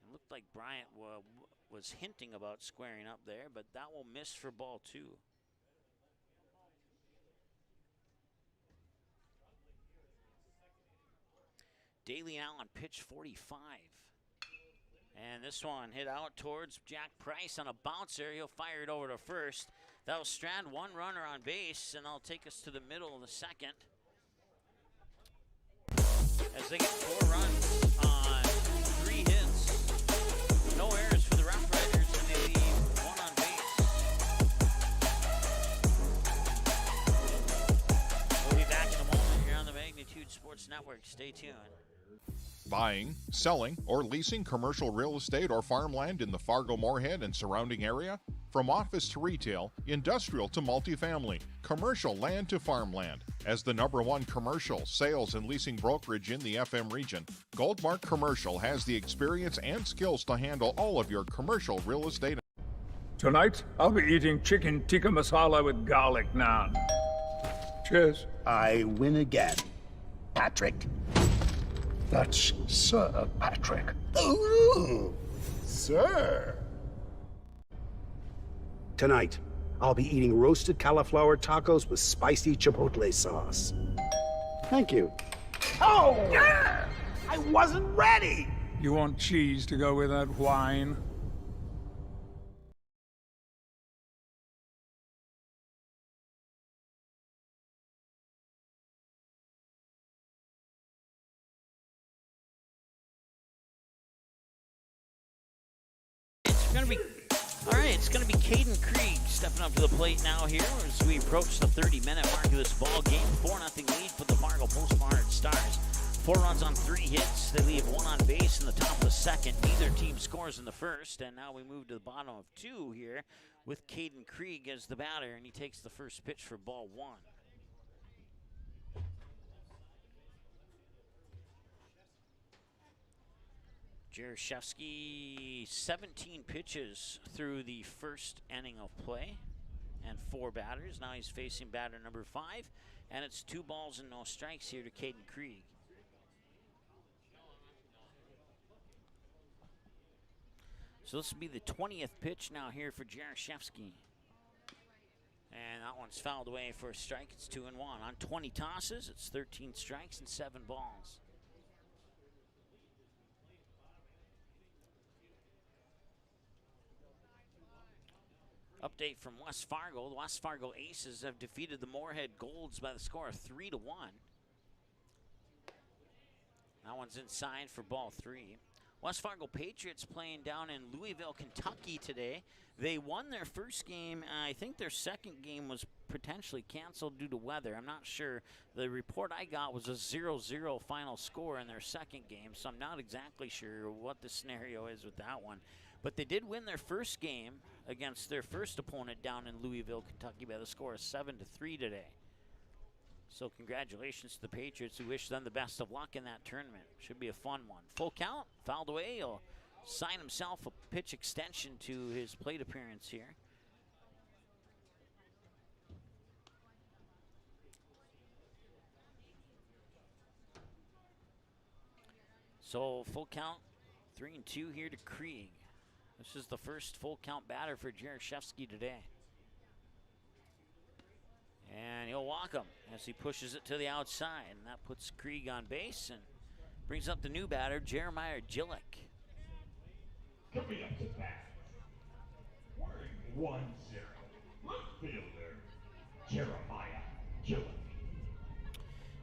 It looked like Bryant was hinting about squaring up there, but that will miss for ball 2. Daly now on pitch 45. And this one hit out towards Jack Price on a bouncer. He'll fire it over to first. That'll strand 1 runner on base, and that'll take us to the middle of the second. As they get 4 runs on 3 hits. No errors for the Rough Riders, and they leave 1 on base. We'll be back in a moment here on the Magnitude Sports Network. Stay tuned. Buying, selling, or leasing commercial real estate or farmland in the Fargo-Moorhead and surrounding area? From office to retail, industrial to multifamily, commercial land to farmland. As the #1 commercial, sales, and leasing brokerage in the FM region, Goldmark Commercial has the experience and skills to handle all of your commercial real estate. Tonight, I'll be eating chicken tikka masala with garlic naan. Cheers. I win again, Patrick. That's Sir Patrick. Ooh, sir. Tonight, I'll be eating roasted cauliflower tacos with spicy chipotle sauce. Thank you. Oh! Yeah! I wasn't ready! You want cheese to go with that wine? It's going to be Caden Krieg stepping up to the plate now here as we approach the 30-minute mark of this ball game. 4-0 lead for the Fargo Post 400 Stars. 4 runs on 3 hits. They leave 1 on base in the top of the second. Neither team scores in the first, and now we move to the bottom of 2 here with Caden Krieg as the batter, and he takes the first pitch for ball 1. Jaroszewski, 17 pitches through the first inning of play and 4 batters. Now he's facing batter number 5, and it's 2 balls and no strikes here to Caden Krieg. So this will be the 20th pitch now here for Jaroszewski. And that one's fouled away for a strike. It's 2-1. On 20 tosses, it's 13 strikes and 7 balls. Update from West Fargo. The West Fargo Aces have defeated the Moorhead Golds by the score of 3-1. That one's inside for ball 3. West Fargo Patriots playing down in Louisville, Kentucky today. They won their first game. I think their second game was potentially canceled due to weather. I'm not sure. The report I got was a 0-0 final score in their second game, so I'm not exactly sure what the scenario is with that one. But they did win their first game against their first opponent down in Louisville, Kentucky by the score of 7-3 today. So congratulations to the Patriots. We wish them the best of luck in that tournament. Should be a fun one. Full count, fouled away. He'll sign himself a pitch extension to his plate appearance here. So full count, 3-2 here to Krieg. This is the first full count batter for Jaroszewski today. And he'll walk him as he pushes it to the outside. And that puts Krieg on base and brings up the new batter, Jeremiah Gillick. Coming up to bat, wearing 1-0, left fielder, Jeremiah Gillick.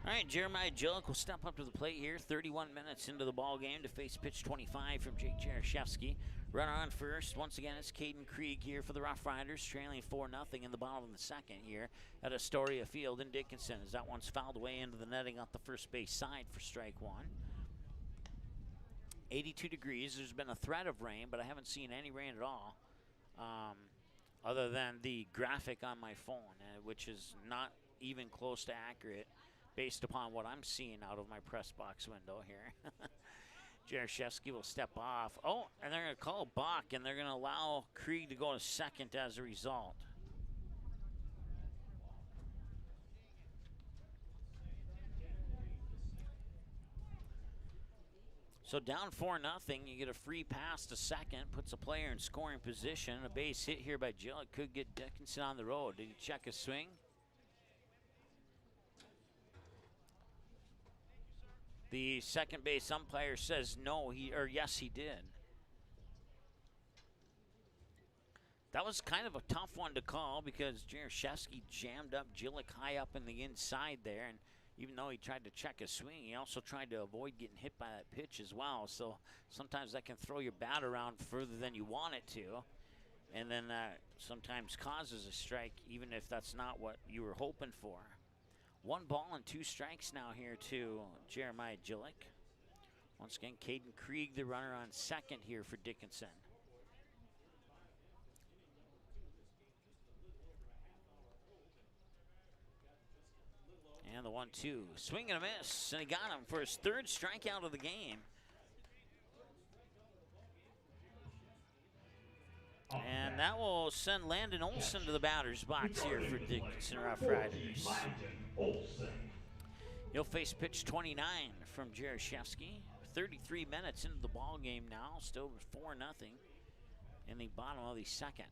All right, Jeremiah Gillick will step up to the plate here. 31 minutes into the ball game to face pitch 25 from Jake Jaroszewski. Runner on first. Once again, it's Caden Krieg here for the Rough Riders, trailing 4-0 in the bottom of the second here at Astoria Field in Dickinson, as that one's fouled away into the netting off the first base side for strike 1. 82 degrees. There's been a threat of rain, but I haven't seen any rain at all, other than the graphic on my phone, which is not even close to accurate based upon what I'm seeing out of my press box window here. Jaroszewski will step off. Oh, and they're going to call balk, and they're going to allow Krieg to go to second as a result. So down 4-0, you get a free pass to second, puts a player in scoring position. A base hit here by Gillick could get Dickinson on the road. Did he check his swing? The second base umpire says no, yes, he did. That was kind of a tough one to call because Jaroszewski jammed up Gillick high up in the inside there, and even though he tried to check his swing, he also tried to avoid getting hit by that pitch as well. So sometimes that can throw your bat around further than you want it to, and then that sometimes causes a strike even if that's not what you were hoping for. 1 ball and 2 strikes now here to Jeremiah Gillick. Once again, Caden Krieg, the runner on second here for Dickinson. And the 1-2. Swing and a miss, and he got him for his 3rd strikeout of the game. And that will send Landon Olson to the batter's box here for Dickinson Rough Riders. He'll face pitch 29 from Jaroszewski. 33 minutes into the ball game now, still 4-0 in the bottom of the second.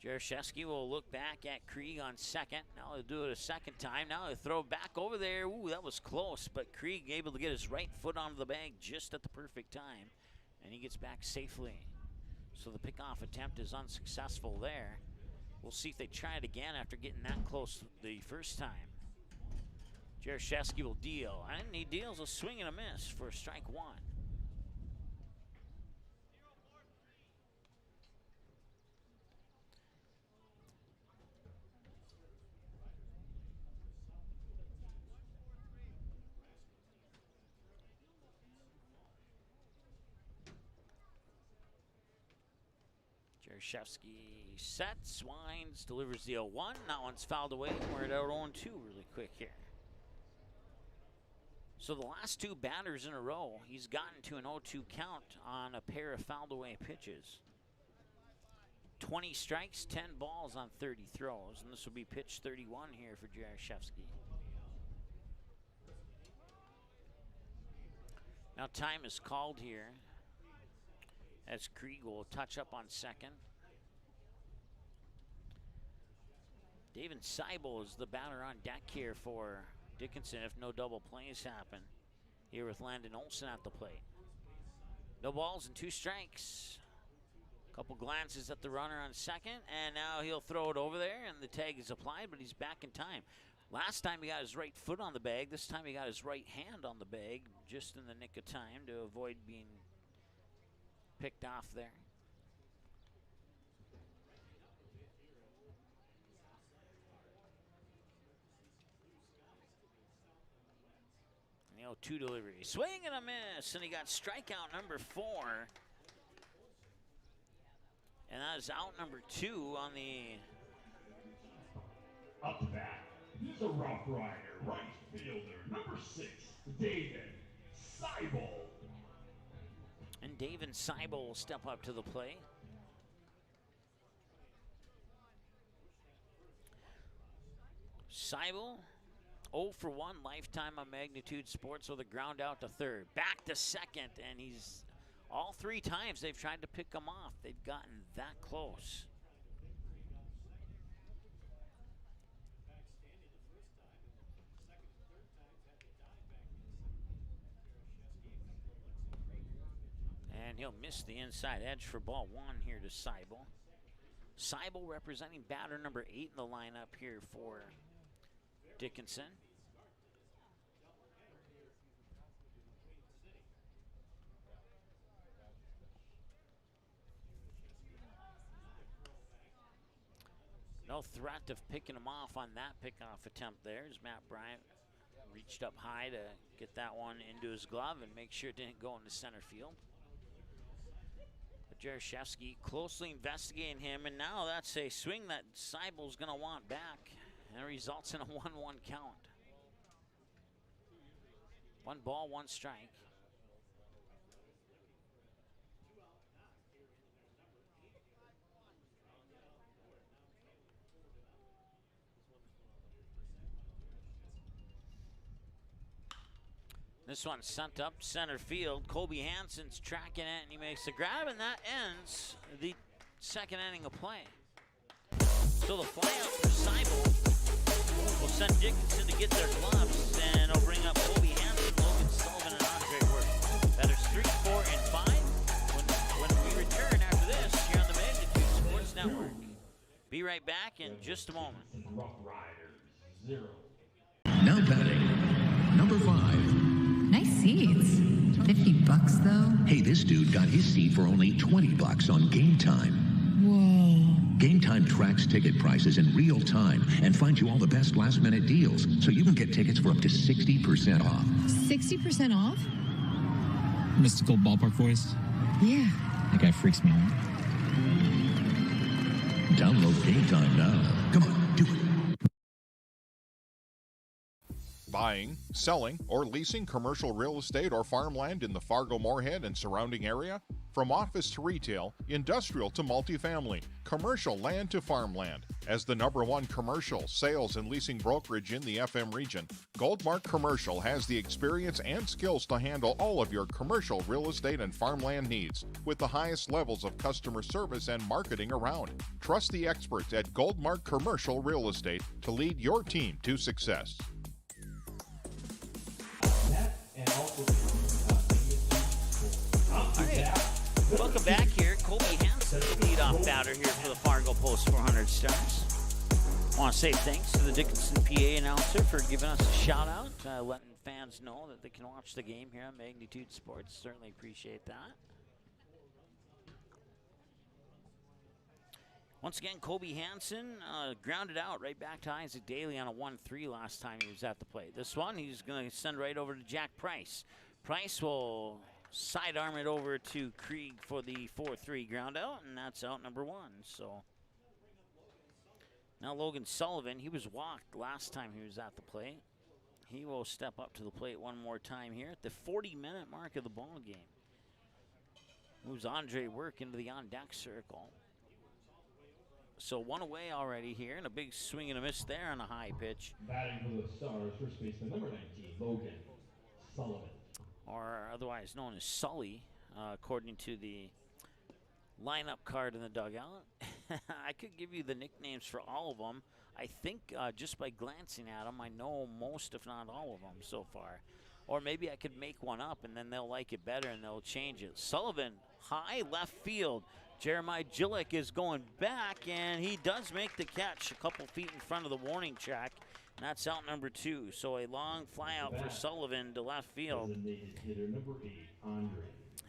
Jaroszewski will look back at Krieg on second. Now he'll do it a second time. Now he'll throw back over there. Ooh, that was close, but Krieg able to get his right foot onto the bag just at the perfect time. And he gets back safely. So the pickoff attempt is unsuccessful there. We'll see if they try it again after getting that close the first time. Jaroszewski will deal. And he deals a swing and a miss for strike 1. Jaroszewski sets, winds, delivers the 0-1. That one's fouled away. We're at 0-2 really quick here. So the last 2 batters in a row, he's gotten to an 0-2 count on a pair of fouled away pitches. 20 strikes, 10 balls on 30 throws, and this will be pitch 31 here for Jaroszewski. Now time is called here as Krieg will touch up on second. David Seibel is the batter on deck here for Dickinson if no double plays happen here with Landon Olsen at the plate. No balls and 2 strikes. Couple glances at the runner on second, and now he'll throw it over there, and the tag is applied, but he's back in time. Last time he got his right foot on the bag. This time he got his right hand on the bag just in the nick of time to avoid being picked off there. And the 0-2 delivery. Swing and a miss, and he got strikeout number 4. And that is out number 2 on the... Up to bat, he's a Rough Rider, right fielder, number 6, David Seibel. And David Seibel will step up to the plate. Seibel, 0 for 1 lifetime on Magnitude Sports with a ground out to third. Back to second, and he's... All 3 times they've tried to pick him off. They've gotten that close. And he'll miss the inside edge for ball 1 here to Seibel. Seibel representing batter number 8 in the lineup here for Dickinson. No threat of picking him off on that pickoff attempt there as Matt Bryant reached up high to get that one into his glove and make sure it didn't go into center field. But Jaroszewski closely investigating him, and now that's a swing that Seibel's going to want back, and it results in a 1-1 count. 1 ball, 1 strike. This one's sent up center field. Kobe Hansen's tracking it, and he makes the grab, and that ends the 2nd inning of play. So the flyout for Seibel will send Dickinson to get their gloves, and it'll bring up Kobe Hansen, Logan Sullivan, and Andre Worth. Batters 3, 4, and 5. When we return after this here on the Magnitude Sports Network. Be right back in just a moment. Rough Riders, 0. Now batting, number 5. Nice seats. $50 though? Hey, this dude got his seat for only $20 on Game Time. Whoa. Game Time tracks ticket prices in real time and finds you all the best last-minute deals, so you can get tickets for up to 60% off. 60% off? Mystical ballpark voice? Yeah. That guy freaks me out. Download Game Time now. Come on, do it. Buying, selling, or leasing commercial real estate or farmland in the Fargo-Moorhead and surrounding area? From office to retail, industrial to multifamily, commercial land to farmland. As the #1 commercial, sales, and leasing brokerage in the FM region, Goldmark Commercial has the experience and skills to handle all of your commercial real estate and farmland needs with the highest levels of customer service and marketing around. Trust the experts at Goldmark Commercial Real Estate to lead your team to success. Welcome back here. Kobe Hansen, the leadoff batter here for the Fargo Post 400 Stars. I want to say thanks to the Dickinson PA announcer for giving us a shout out, letting fans know that they can watch the game here on Magnitude Sports. Certainly appreciate that. Once again, Kobe Hansen grounded out right back to Isaac Daly on a 1-3 last time he was at the plate. This one, he's going to send right over to Jack Price. Price will sidearm it over to Krieg for the 4-3 ground out, and that's out number 1. So now Logan Sullivan, he was walked last time he was at the plate. He will step up to the plate one more time here at the 40-minute mark of the ball game. Moves Andre Work into the on-deck circle. So one away already here, and a big swing and a miss there on a high pitch. Batting for the Stars, first baseman number 19, Logan Sullivan. Or otherwise known as Sully, according to the lineup card in the dugout. I could give you the nicknames for all of them. I think just by glancing at them, I know most, if not all of them so far. Or maybe I could make one up, and then they'll like it better, and they'll change it. Sullivan, high left field. Jeremiah Gillick is going back, and he does make the catch a couple feet in front of the warning track. And that's out number 2. So a long fly out for Sullivan to left field. Hitter number 8, Andre.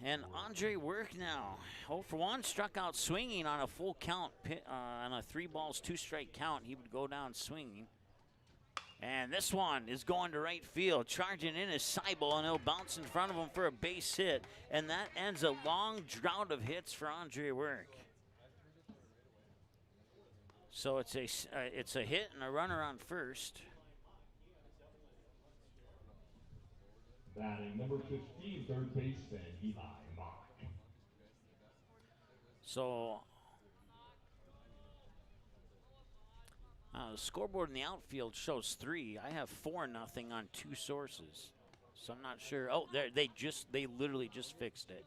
And Andre Work now, 0 for 1, struck out swinging on a full count, on a 3 balls, 2 strike count. He would go down swinging. And this one is going to right field. Charging in is Seibel, and he'll bounce in front of him for a base hit. And that ends a long drought of hits for Andre Work. So it's a hit and a runner on first. Batting number 15, third baseman Eli Mock. So the scoreboard in the outfield shows 3. I have 4-0 on 2 sources, so I'm not sure. Oh, they literally just fixed it.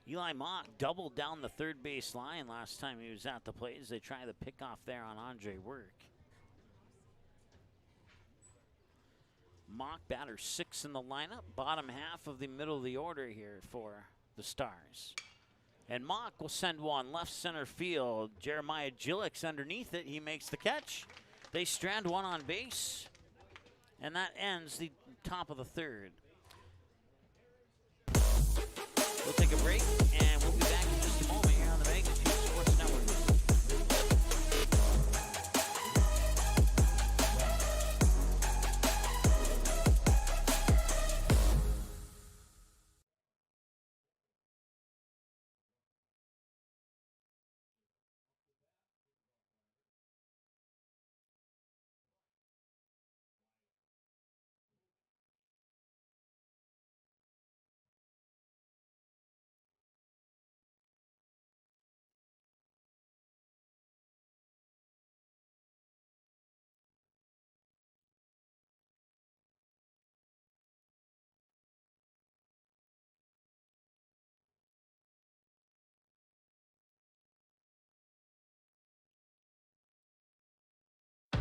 Eli Mock doubled down the third base line last time he was at the plate as they try the pickoff there on Andre Work. Mock, batter 6 in the lineup, bottom half of the middle of the order here for the Stars. And Mock will send one left center field. Jeremiah Gillick's underneath it. He makes the catch. They strand one on base, and that ends the top of the third. We'll take a break, and we'll be back in just a moment here on the Magnitude Sports Network.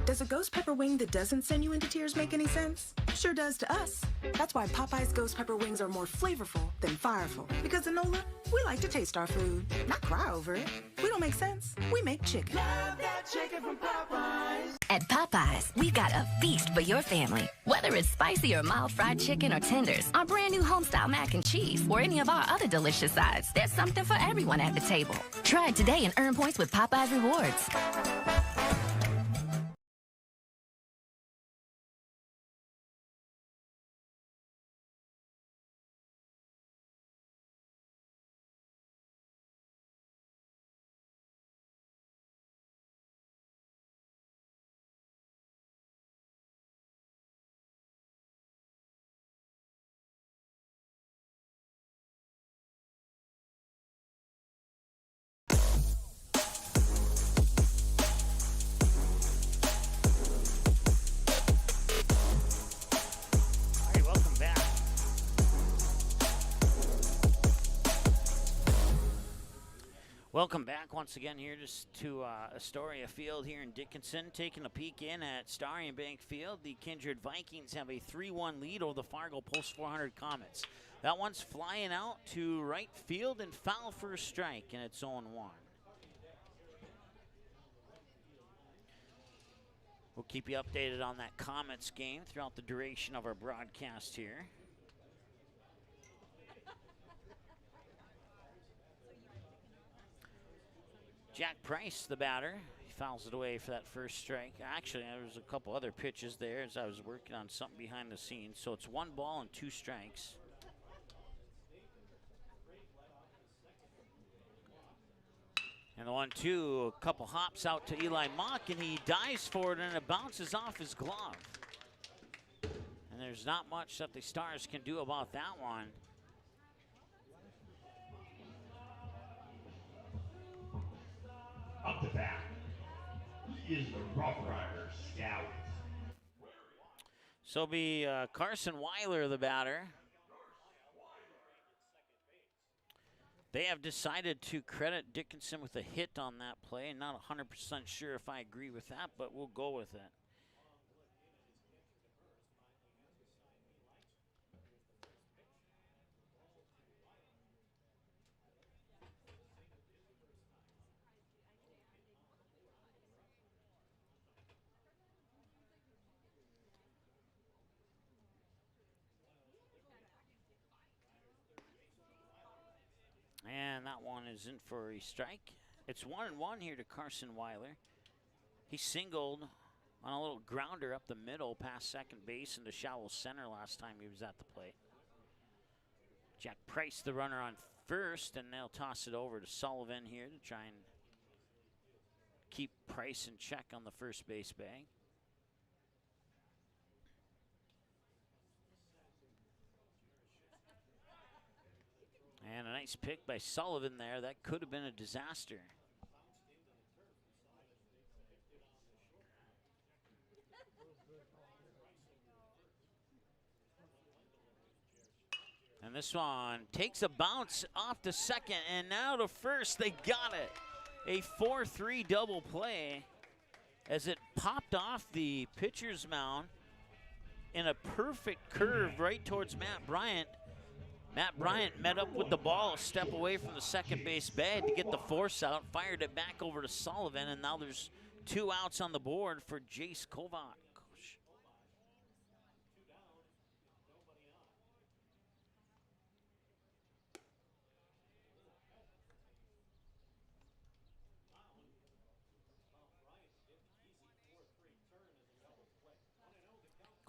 Does a ghost pepper wing that doesn't send you into tears make any sense? Sure does to us. That's why Popeye's ghost pepper wings are more flavorful than fireful. Because in NOLA, we like to taste our food, not cry over it. We don't make sense. We make chicken. Love that chicken from Popeyes. At Popeyes, we've got a feast for your family. Whether it's spicy or mild fried chicken or tenders, our brand new homestyle mac and cheese, or any of our other delicious sides, there's something for everyone at the table. Try it today and earn points with Popeyes Rewards. Welcome back once again here just to Astoria Field here in Dickinson. Taking a peek in at Starry and Bank Field. The Kindred Vikings have a 3-1 lead over the Fargo Post 400 Comets. That one's flying out to right field and foul for a strike, and it's 0-1. We'll keep you updated on that Comets game throughout the duration of our broadcast here. Jack Price, the batter, he fouls it away for that first strike. Actually, there was a couple other pitches there as I was working on something behind the scenes. So it's 1 ball and 2 strikes. And the 1-2, a couple hops out to Eli Mock, and he dives for it, and it bounces off his glove. And there's not much that the Stars can do about that one. Up to bat, he is the Rough Rider Scout. So it'll be Carson Weiler, the batter. They have decided to credit Dickinson with a hit on that play. Not 100% sure if I agree with that, but we'll go with it. And that one is in for a strike. It's 1-1 here to Carson Weiler. He singled on a little grounder up the middle past second base into shallow center last time he was at the plate. Jack Price, the runner on first, and they'll toss it over to Sullivan here to try and keep Price in check on the first base bag. And a nice pick by Sullivan there. That could have been a disaster. And this one takes a bounce off to second, and now to first. They got it. A 4-3 double play as it popped off the pitcher's mound in a perfect curve right towards Matt Bryant. Matt Bryant met up with the ball a step away from the second base bag to get the force out, fired it back over to Sullivan, and now there's 2 outs on the board for Jace Kovac.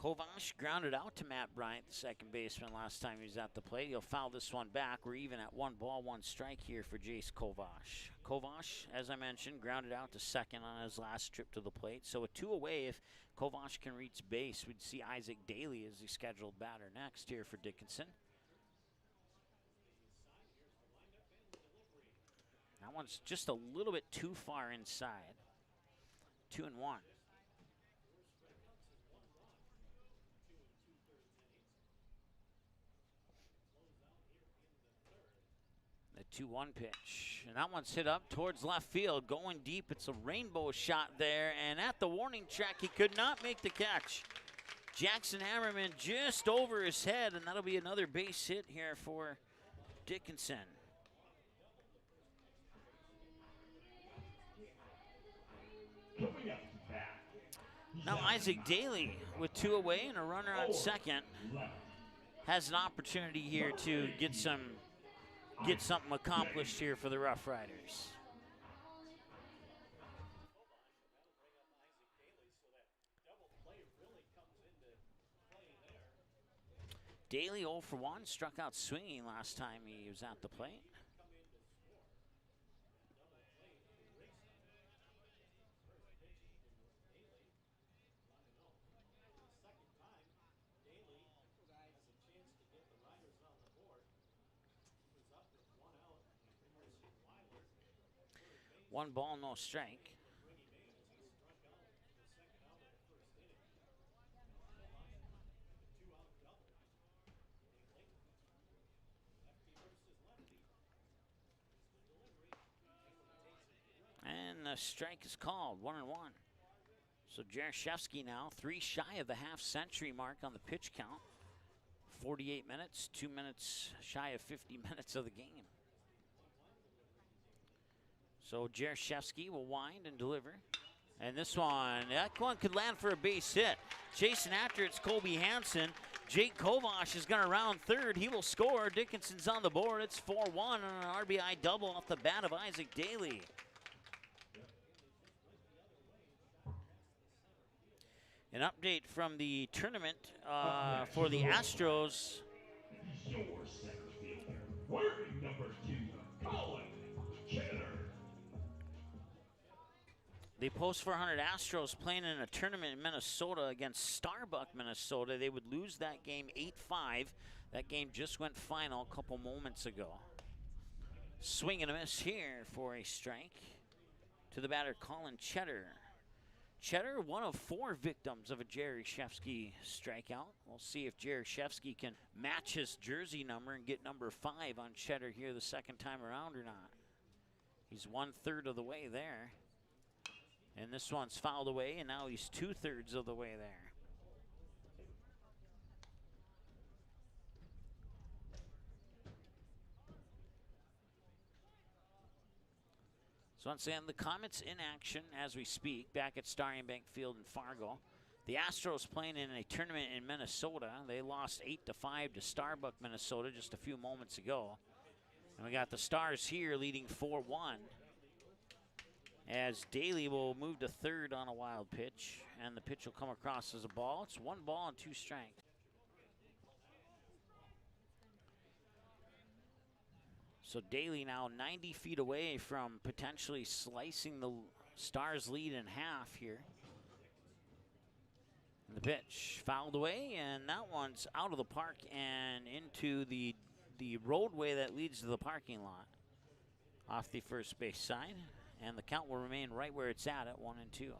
Kovac grounded out to Matt Bryant, the second baseman, last time he was at the plate. He'll foul this one back. We're even at 1 ball, 1 strike here for Jace Kovac. Kovac, as I mentioned, grounded out to second on his last trip to the plate. So a 2 away. If Kovac can reach base, we'd see Isaac Daly as the scheduled batter next here for Dickinson. That one's just a little bit too far inside. 2-1. The 2-1 pitch. And that one's hit up towards left field, going deep. It's a rainbow shot there. And at the warning track, he could not make the catch. Jackson Hammerman just over his head, and that'll be another base hit here for Dickinson. Now Isaac Daly with 2 away and a runner on second has an opportunity here to get something accomplished here for the Rough Riders. Daly 0 for 1, struck out swinging last time he was at the plate. One ball, no strike. And the strike is called, 1-1. So Jaroszewski now 3 shy of the half-century mark on the pitch count. 48 minutes, 2 minutes shy of 50 minutes of the game. So Jaroszewski will wind and deliver. And this one, that one could land for a base hit. Chasing after it's Colby Hansen. Jake Kovac is going to round third. He will score. Dickinson's on the board. It's 4-1 on an RBI double off the bat of Isaac Daly. An update from the tournament for the Astros. Your center fielder, wearing number 2, Colin Kenner. The post 400 Astros playing in a tournament in Minnesota against Starbuck, Minnesota. They would lose that game 8-5. That game just went final a couple moments ago. Swing and a miss here for a strike to the batter, Colin Cheddar. Cheddar, one of 4 victims of a Jerry Shefsky strikeout. We'll see if Jerry Shefsky can match his jersey number and get number 5 on Cheddar here the second time around or not. He's 1/3 of the way there. And this one's fouled away, and now he's 2/3 of the way there. So once again, the Comets in action as we speak, back at Starry Bank Field in Fargo. The Astros playing in a tournament in Minnesota. They lost 8-5 to Starbuck, Minnesota just a few moments ago. And we got the Stars here leading 4-1. As Daly will move to third on a wild pitch, and the pitch will come across as a ball. It's 1 ball and 2 strikes. So Daly now 90 feet away from potentially slicing the Stars' lead in half here. And the pitch fouled away, and that one's out of the park and into the roadway that leads to the parking lot off the first base side. And the count will remain right where it's at 1-2.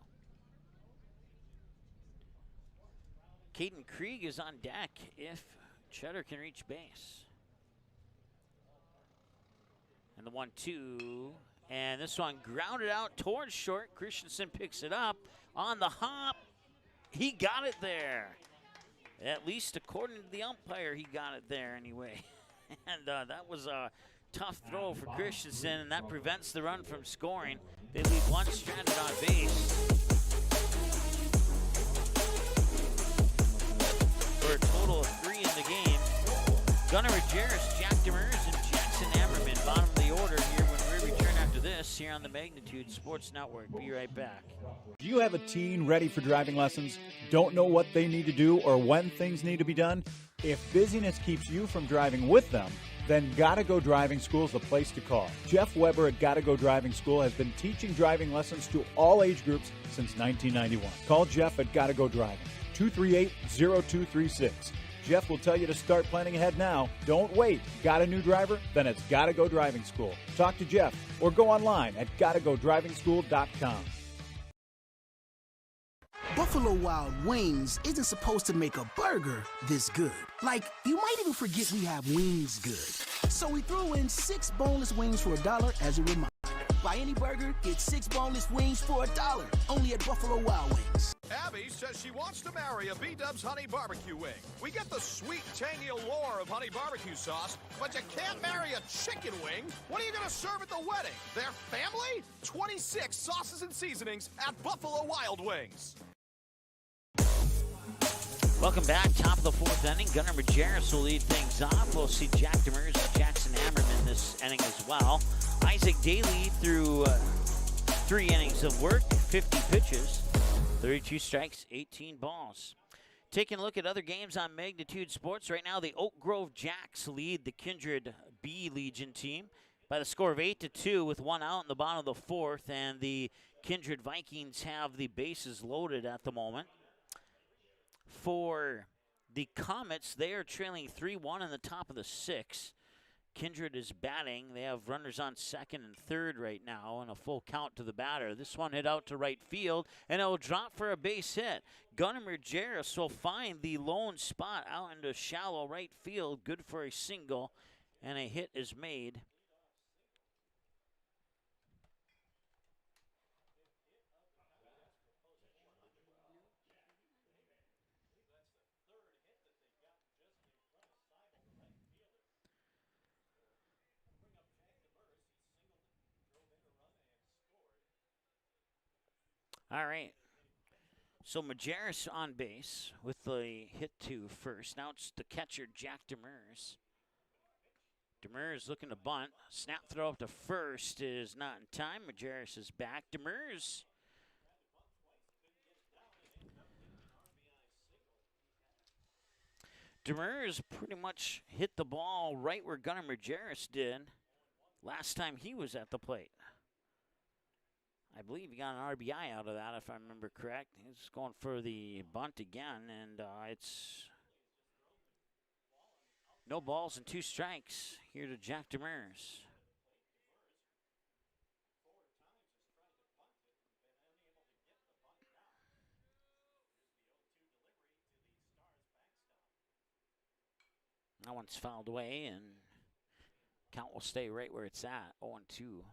Caden Krieg is on deck if Cheddar can reach base. And the 1-2. And this one grounded out towards short. Christensen picks it up on the hop. He got it there. At least according to the umpire, he got it there anyway. And that was a tough throw for Christensen, and that prevents the run from scoring. They leave one stranded on base. For a total of 3 in the game. Gunnar Majerus, Jack Demers, and Jackson Ammerman, bottom of the order here when we return after this here on the Magnitude Sports Network. Be right back. Do you have a teen ready for driving lessons? Don't know what they need to do or when things need to be done? If busyness keeps you from driving with them, then Gotta Go Driving School is the place to call. Jeff Weber at Gotta Go Driving School has been teaching driving lessons to all age groups since 1991. Call Jeff at Gotta Go Driving, 238-0236. Jeff will tell you to start planning ahead now. Don't wait. Got a new driver? Then it's Gotta Go Driving School. Talk to Jeff or go online at gottagodrivingschool.com. Buffalo Wild Wings isn't supposed to make a burger this good. Like, you might even forget we have wings good. So we threw in 6 boneless wings for $1 as a reminder. Buy any burger, get 6 boneless wings for $1. Only at Buffalo Wild Wings. Abby says she wants to marry a B-Dubs Honey Barbecue wing. We get the sweet, tangy allure of honey barbecue sauce, but you can't marry a chicken wing. What are you going to serve at the wedding? Their family? 26 sauces and seasonings at Buffalo Wild Wings. Welcome back. Top of the 4th inning. Gunnar Majerus will lead things off. We'll see Jack Demers and Jackson Ammerman this inning as well. Isaac Daly through 3 innings of work, 50 pitches, 32 strikes, 18 balls. Taking a look at other games on Magnitude Sports. Right now, the Oak Grove Jacks lead the Kindred B Legion team by the score of 8-2 with 1 out in the bottom of the 4th, and the Kindred Vikings have the bases loaded at the moment. For the Comets, they are trailing 3-1 in the top of the 6th. Kindred is batting. They have runners on 2nd and 3rd right now and a full count to the batter. This one hit out to right field, and it will drop for a base hit. Gunnar Majerus will find the lone spot out into shallow right field. Good for a single, and a hit is made. All right. So Majerus on base with the hit to first. Now it's the catcher, Jack Demers. Demers looking to bunt. Snap throw up to first is not in time. Majerus is back. Demers. Demers pretty much hit the ball right where Gunnar Majerus did last time he was at the plate. I believe he got an RBI out of that, if I remember correct. He's going for the bunt again, and it's no balls and 2 strikes here to Jack Demers. That one's fouled away, and count will stay right where it's at, 0-2.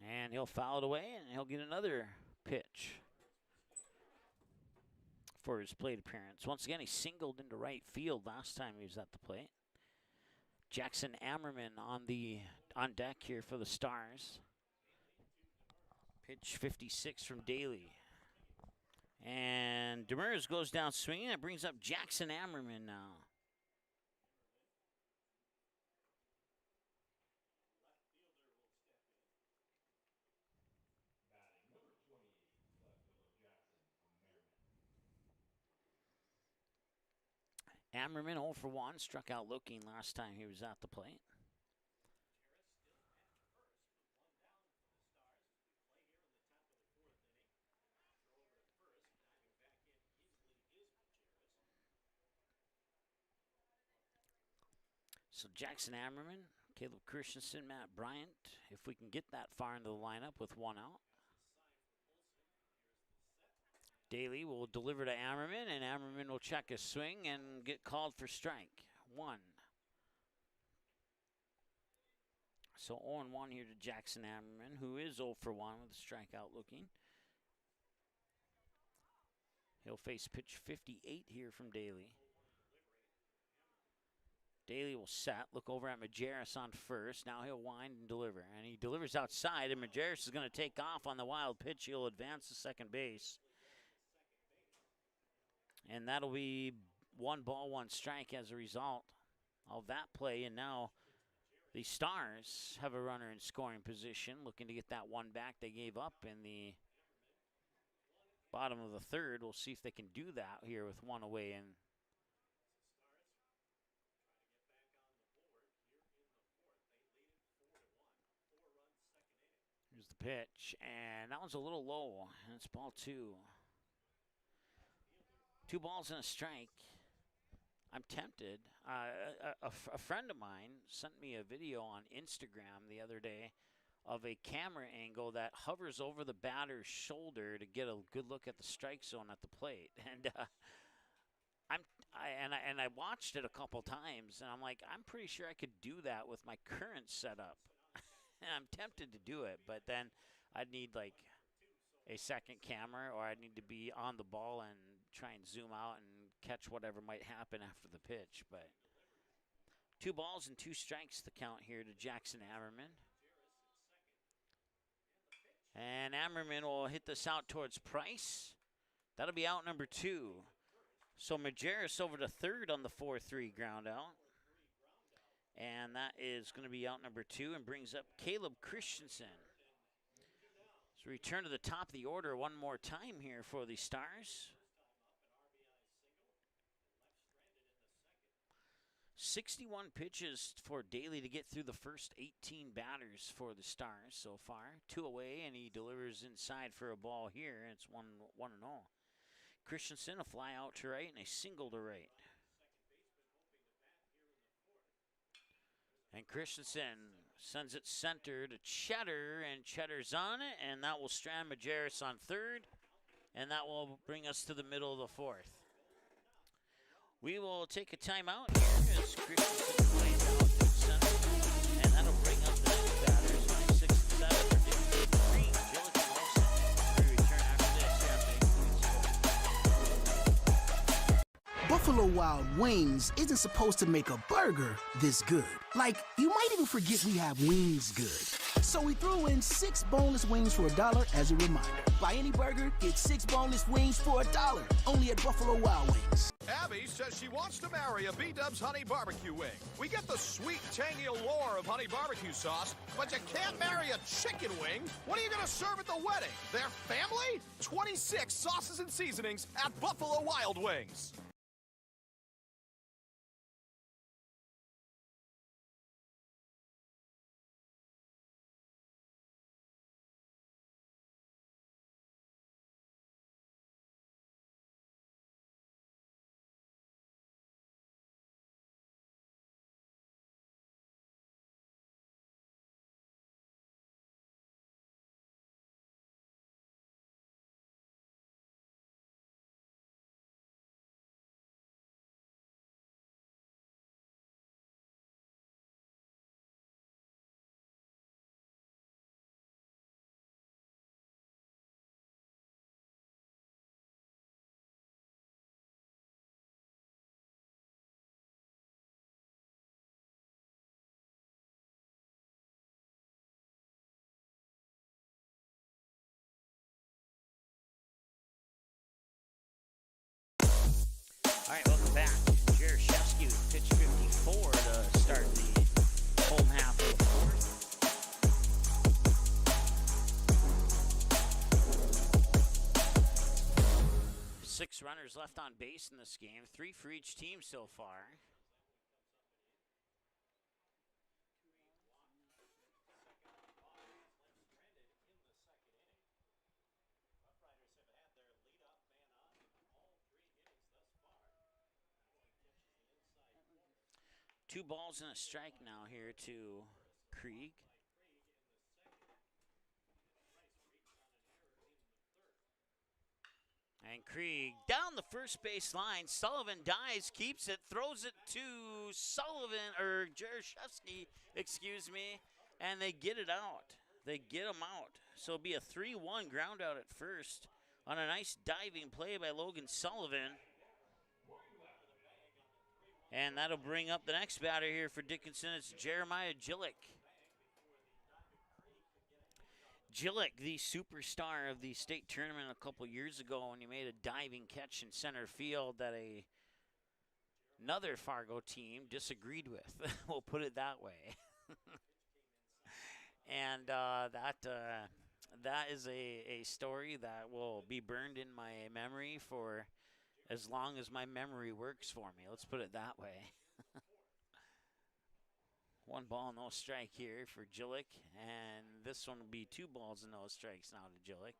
And he'll foul it away, and he'll get another pitch for his plate appearance. Once again, he singled into right field last time he was at the plate. Jackson Ammerman on deck here for the Stars. Pitch 56 from Daly. And Demers goes down swinging. That brings up Jackson Ammerman now. Ammerman 0 for 1, struck out looking last time he was at the plate. So Jackson Ammerman, Caleb Christensen, Matt Bryant, if we can get that far into the lineup with 1 out. Daly will deliver to Ammerman, and Ammerman will check a swing and get called for strike 1. So 0-1 here to Jackson Ammerman, who is 0 for 1 with a strikeout looking. He'll face pitch 58 here from Daly. Daly will set, look over at Majerus on first. Now he'll wind and deliver. And he delivers outside, and Majerus is going to take off on the wild pitch. He'll advance to second base. And that'll be 1 ball, 1 strike as a result of that play. And now the Stars have a runner in scoring position, looking to get that one back they gave up in the bottom of the third. We'll see if they can do that here with 1 away. And here's the pitch, and that one's a little low, and it's ball 2. 2 balls and a strike. I'm tempted. A friend of mine sent me a video on Instagram the other day of a camera angle that hovers over the batter's shoulder to get a good look at the strike zone at the plate. And I watched it a couple times, and I'm like, I'm pretty sure I could do that with my current setup. And I'm tempted to do it, but then I'd need like a second camera, or I'd need to be on the ball and try and zoom out and catch whatever might happen after the pitch. But 2 balls and 2 strikes the count here to Jackson Ammerman. And Ammerman will hit this out towards Price. That'll be out number 2. So Majerus over to third on the 4-3 ground out. And that is going to be out number 2 and brings up Caleb Christensen. So return to the top of the order one more time here for the Stars. 61 pitches for Daly to get through the first 18 batters for the Stars so far. 2 away, and he delivers inside for a ball here. It's 1-0. Christensen, a fly out to right and a single to right. And Christensen sends it center to Cheddar, and Cheddar's on it, and that will strand Majerus on third, and that will bring us to the middle of the 4th. We will take a timeout here as Christensen plays out to center, and that'll bring up the next batters, 96 and 7 for Dickinson, Green, Gilligan, Wilson. We return after this. Buffalo Wild Wings isn't supposed to make a burger this good. Like, you might even forget we have wings good. So we threw in 6 boneless wings for $1 as a reminder. Buy any burger, get 6 boneless wings for $1. Only at Buffalo Wild Wings. Abby says she wants to marry a B-Dubs Honey Barbecue Wing. We get the sweet, tangy allure of honey barbecue sauce, but you can't marry a chicken wing. What are you going to serve at the wedding? Their family? 26 sauces and seasonings at Buffalo Wild Wings. All right, welcome back. Jaroszewski with pitch 54 to start the home half of the fourth. Six runners left on base in this game, 3 for each team so far. Two balls and a strike now here to Krieg. And Krieg down the first base line. Sullivan dives, keeps it, throws it to Sullivan, or Jaroszewski, excuse me, and they get it out. They get him out. So it'll be a 3-1 ground out at first on a nice diving play by Logan Sullivan. And that'll bring up the next batter here for Dickinson. It's Jeremiah Gillick. Gillick, the superstar of the state tournament a couple years ago when he made a diving catch in center field that another Fargo team disagreed with. We'll put it that way. And that is a story that will be burned in my memory for as long as my memory works for me. Let's put it that way. 1 ball, no strike here for Gillick. And this one will be 2 balls and no strikes now to Gillick.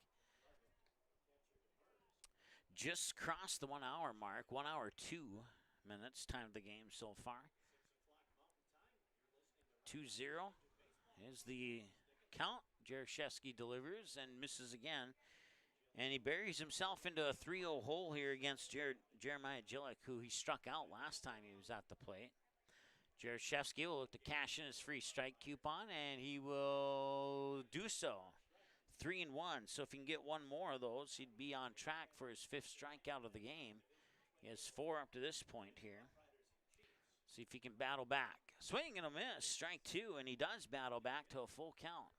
Just crossed the 1 hour mark. 1 hour, 2 minutes. Time of the game so far. 2-0 is the count. Jaroszewski delivers and misses again. And he buries himself into a 3-0 hole here against Jeremiah Gillick, who he struck out last time he was at the plate. Jaroszewski will look to cash in his free strike coupon, and he will do so. 3-1. So if he can get 1 more of those, he'd be on track for his 5th strikeout of the game. He has 4 up to this point here. See if he can battle back. Swing and a miss, strike 2, and he does battle back to a full count.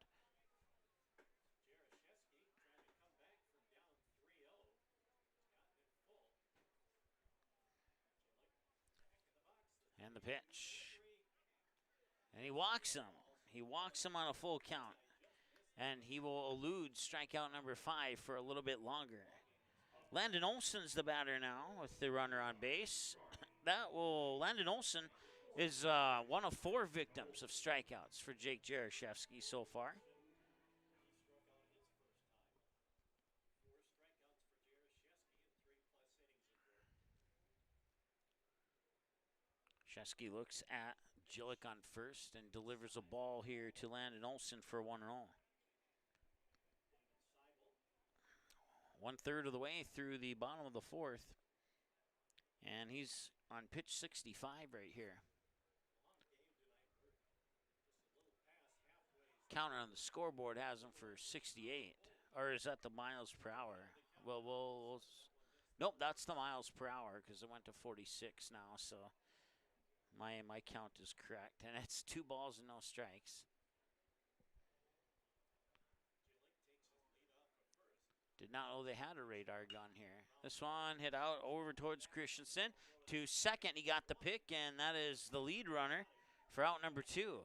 And the pitch. And he walks him. He walks him on a full count. And he will elude strikeout number 5 for a little bit longer. Landon Olson's the batter now with the runner on base. Landon Olson is one of 4 victims of strikeouts for Jake Jaroszewski so far. Jaroszewski looks at Gillick on first and delivers a ball here to Landon Olson for 1-0. 1/3 of the way through the bottom of the 4th. And he's on pitch 65 right here. Counter on the scoreboard has him for 68. Or is that the miles per hour? Well, nope, that's the miles per hour because it went to 46 now, so my count is correct. And it's 2 balls and no strikes. Did not know they had a radar gun here. This one hit out over towards Christensen. To second, he got the pick, and that is the lead runner for out number 2.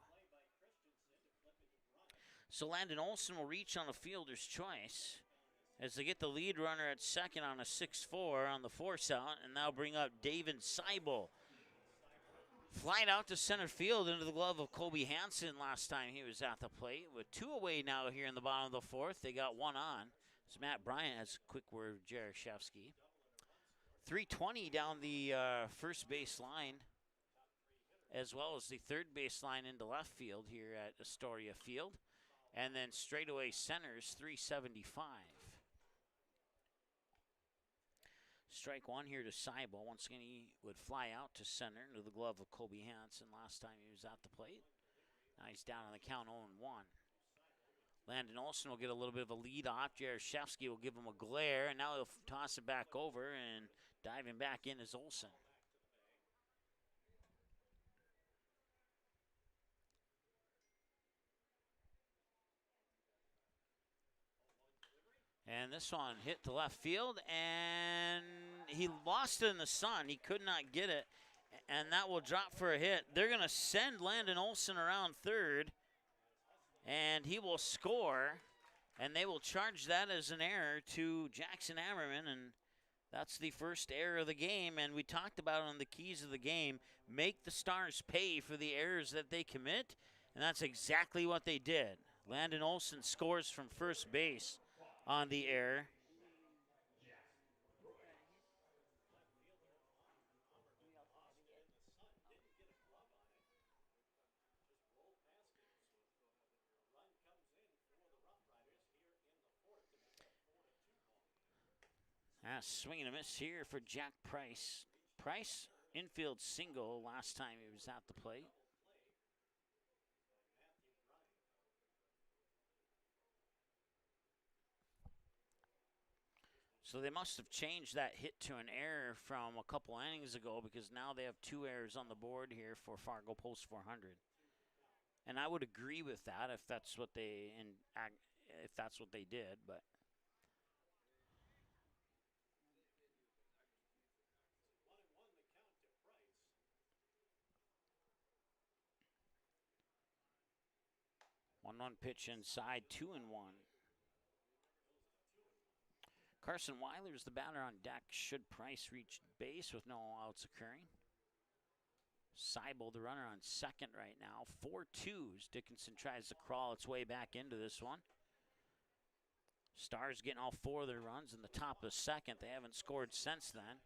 So Landon Olson will reach on the fielder's choice as they get the lead runner at second on a 6-4 on the force out, and now bring up David Seibel. Flied out to center field into the glove of Kobe Hansen last time he was at the plate. With 2 away now here in the bottom of the 4th, they got 1 on. So Matt Bryant has a quick word with Jaroszewski. 320 down the first base line, as well as the third base line into left field here at Astoria Field. And then straightaway centers, 375. Strike 1 here to Seibel. Once again, he would fly out to center into the glove of Kobe Hansen last time he was at the plate. Now he's down on the count 0-1. Landon Olson will get a little bit of a lead off. Jaroszewski will give him a glare, and now he'll toss it back over, and diving back in is Olson. And this one hit to left field, and he lost it in the sun. He could not get it, and that will drop for a hit. They're going to send Landon Olson around third, and he will score, and they will charge that as an error to Jackson Ammerman, and that's the first error of the game. And we talked about on the keys of the game, make the Stars pay for the errors that they commit, and that's exactly what they did. Landon Olson scores from first base on the error. Swing and a miss here for Jack Price. Price, infield single last time he was at the plate. So they must have changed that hit to an error from a couple innings ago, because now they have 2 errors on the board here for Fargo Post 400. And I would agree with that if that's what they did, but 1-1 pitch inside, 2-1. Carson Weiler's the batter on deck should Price reach base with no outs occurring. Seibel, the runner on second right now. 4-2s. Dickinson tries to crawl its way back into this one. Stars getting all 4 of their runs in the top of the second. They haven't scored since then.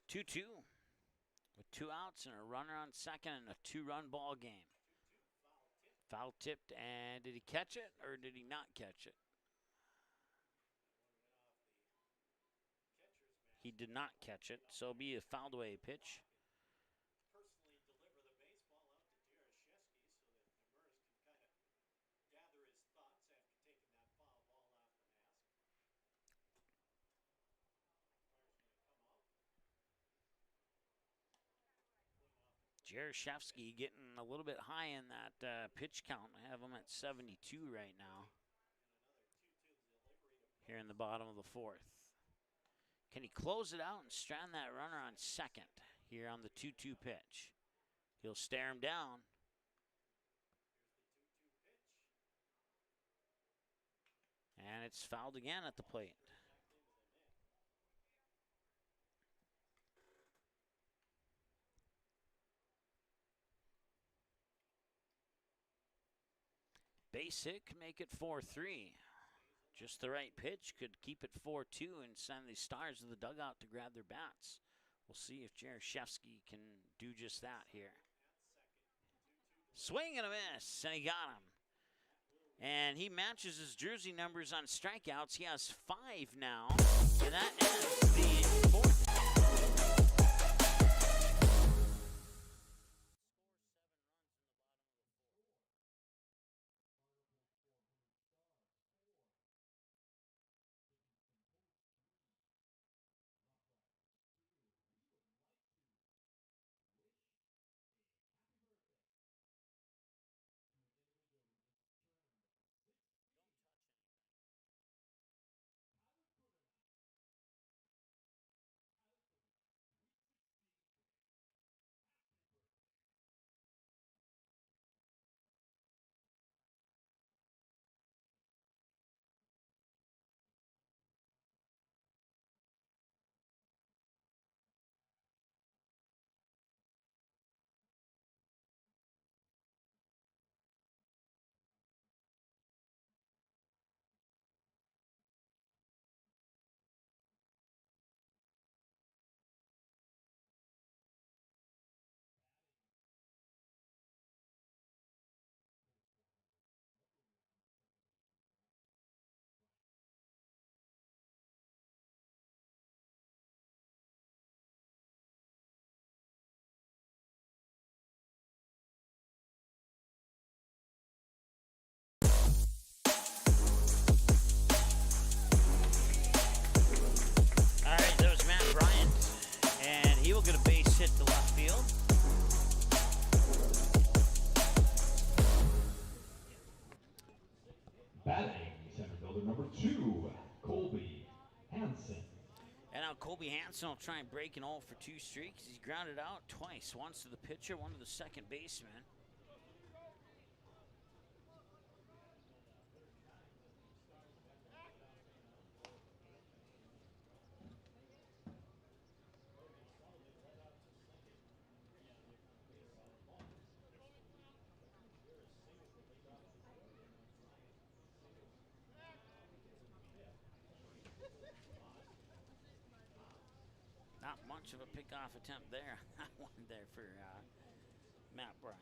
Two 2 with 2 outs and a runner on second and a 2-run ball game. Foul tipped, and did he catch it or did he not catch it? He did not catch it, so it'll be a fouled away pitch. Jaroszewski getting a little bit high in that pitch count. I have him at 72 right now here in the bottom of the 4th. Can he close it out and strand that runner on second here on the 2-2 pitch? He'll stare him down. And it's fouled again at the plate. Base hit could make it 4-3. Just the right pitch could keep it 4-2 and send the Stars to the dugout to grab their bats. We'll see if Jaroszewski can do just that here. Swing and a miss, and he got him. And he matches his jersey numbers on strikeouts. He has 5 now, and that ends the 4th. Dickinson will try and break an 0 for 2 streak. He's grounded out twice, once to the pitcher, one to the second baseman. Not much of a pickoff attempt there. That one there for Matt Bryant.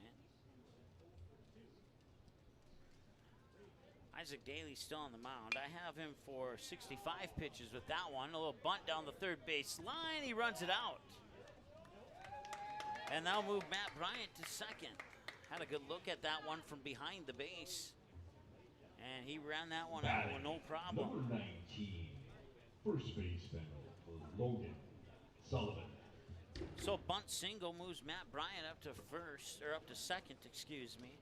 Isaac Daly's still on the mound. I have him for 65 pitches with that one. A little bunt down the third base line. He runs it out. And that'll move Matt Bryant to second. Had a good look at that one from behind the base. And he ran that one out with no problem. Number 19, first baseman, Logan Sullivan. So bunt single moves Matt Bryant up to first, or up to second, excuse me.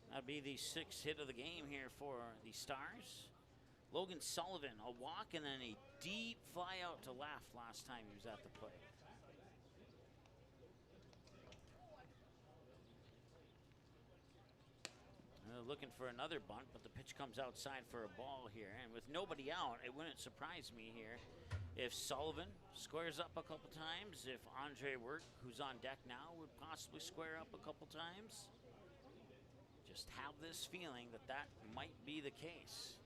That'll be the 6th hit of the game here for the Stars. Logan Sullivan, a walk and then a deep fly out to left last time he was at the plate. Looking for another bunt, but the pitch comes outside for a ball here. And with nobody out, it wouldn't surprise me here if Sullivan squares up a couple times, if Andre Work, who's on deck now, would possibly square up a couple times. Just have this feeling that that might be the case.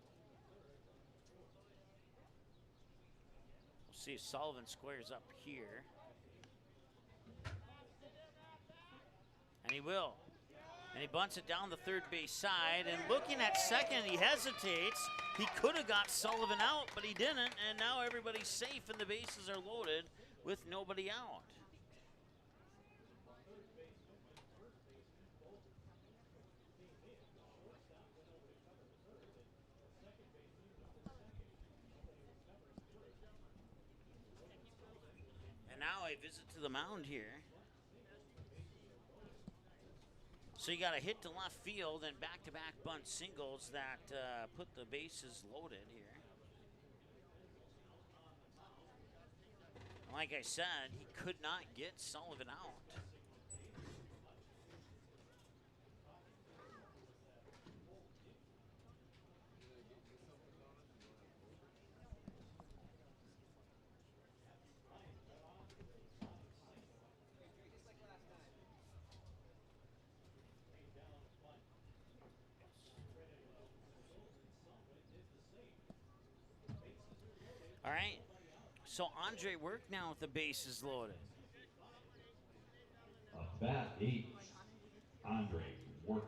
We'll see if Sullivan squares up here. And he will. And he bunts it down the third base side. And looking at second, he hesitates. He could have got Sullivan out, but he didn't. And now everybody's safe and the bases are loaded with nobody out. And now a visit to the mound here. So you got a hit to left field and back-to-back bunt singles that put the bases loaded here. Like I said, he could not get Sullivan out. All right, so Andre Work now with the bases loaded. Bat 8, Andre Work.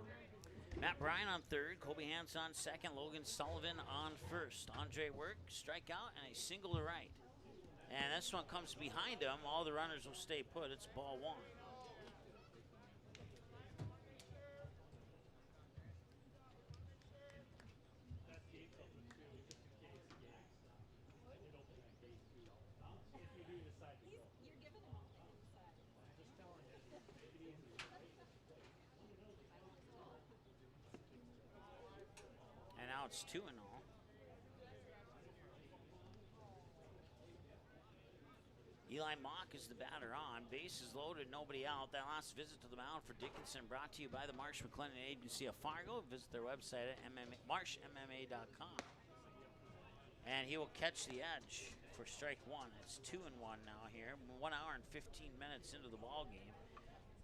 Matt Bryant on third, Colby Hans on second, Logan Sullivan on first. Andre Work, strikeout, and a single to right. And this one comes behind him. All the runners will stay put. It's ball one. And now it's 2-0. Eli Mock is the batter on. Bases loaded, nobody out. That last visit to the mound for Dickinson brought to you by the Marsh McLennan Agency of Fargo. Visit their website at marshmma.com. And he will catch the edge for strike one. It's 2-1 now here. 1 hour and 15 minutes into the ball game.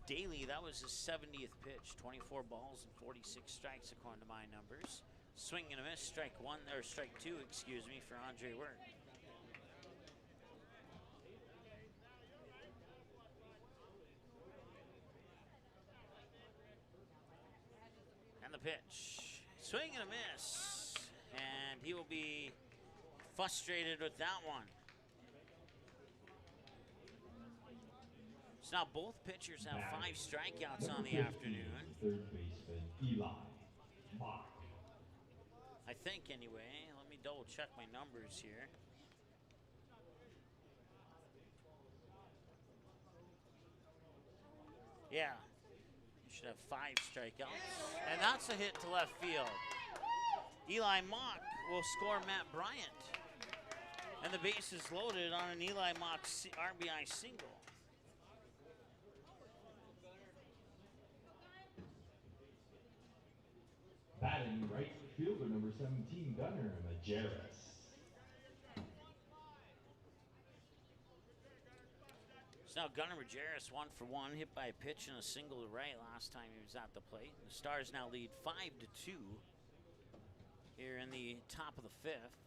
Daly, that was his 70th pitch. 24 balls and 46 strikes according to my numbers. Swing and a miss, strike two, excuse me, for Andre Work. And the pitch. Swing and a miss. And he will be frustrated with that one. So now both pitchers have 5 strikeouts on the afternoon. Third baseman Eli Mock. I think anyway. Let me double check my numbers here. Yeah, you should have 5 strikeouts. And that's a hit to left field. Eli Mock will score Matt Bryant. And the base is loaded on an Eli Mock RBI single. Batting right fielder number 17, Gunnar Majerus. So now Gunnar Majerus 1-for-1, hit by a pitch and a single to right last time he was at the plate. The Stars now lead 5-2 here in the top of the fifth.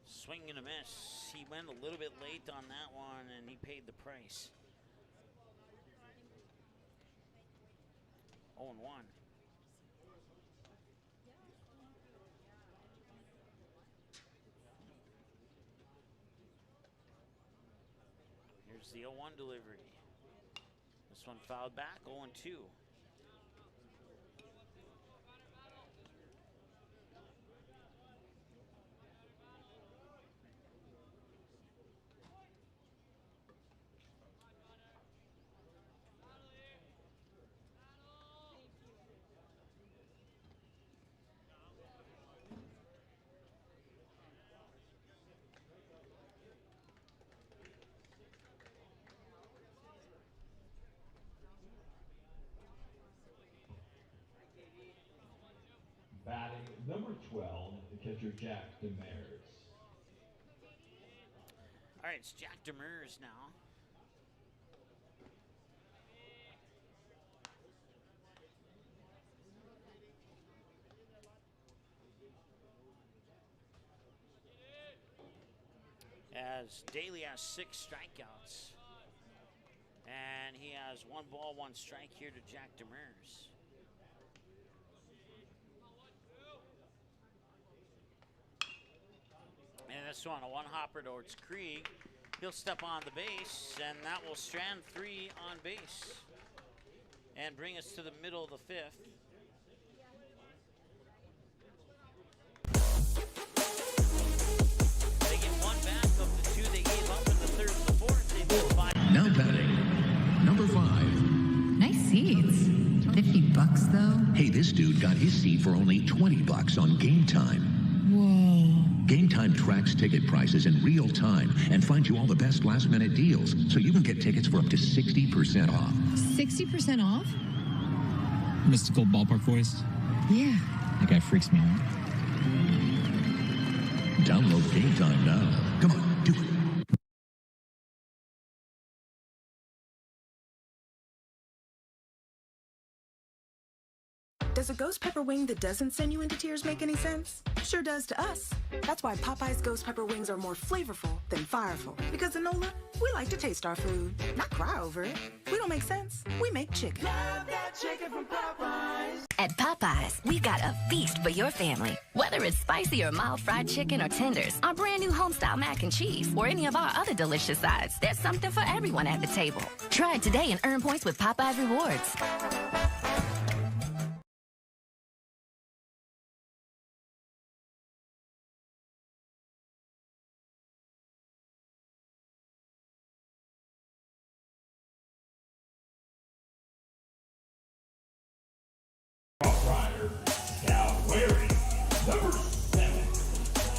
Swing and a miss. He went a little bit late on that one, and he paid the price. 0-1. Here's the 0-1 delivery. This one fouled back, 0-2. Batting number 12, the catcher Jack Demers. All right, it's Jack Demers now. As Daly has 6 strikeouts. And he has 1 ball, 1 strike here to Jack Demers. And this one, a 1-hopper towards Krieg. He'll step on the base, and that will strand 3 on base. And bring us to the middle of the fifth. They get 1 back of the 2 they gave up in the third and the fourth. They built 5. Now batting, number 5. Nice seats. $50 though. Hey, this dude got his seat for only $20 on Game Time. Whoa. Game Time tracks ticket prices in real time and finds you all the best last-minute deals, so you can get tickets for up to 60% off. 60% off? Mystical ballpark voice. Yeah. That guy freaks me out. Download Game Time now. Come on, do it. Does a ghost pepper wing that doesn't send you into tears make any sense? Sure does to us. That's why Popeye's ghost pepper wings are more flavorful than fireful. Because in NOLA, we like to taste our food, not cry over it. We don't make sense. We make chicken. Love that chicken from Popeyes. At Popeyes, we've got a feast for your family. Whether it's spicy or mild fried chicken or tenders, our brand new homestyle mac and cheese, or any of our other delicious sides, there's something for everyone at the table. Try it today and earn points with Popeyes Rewards.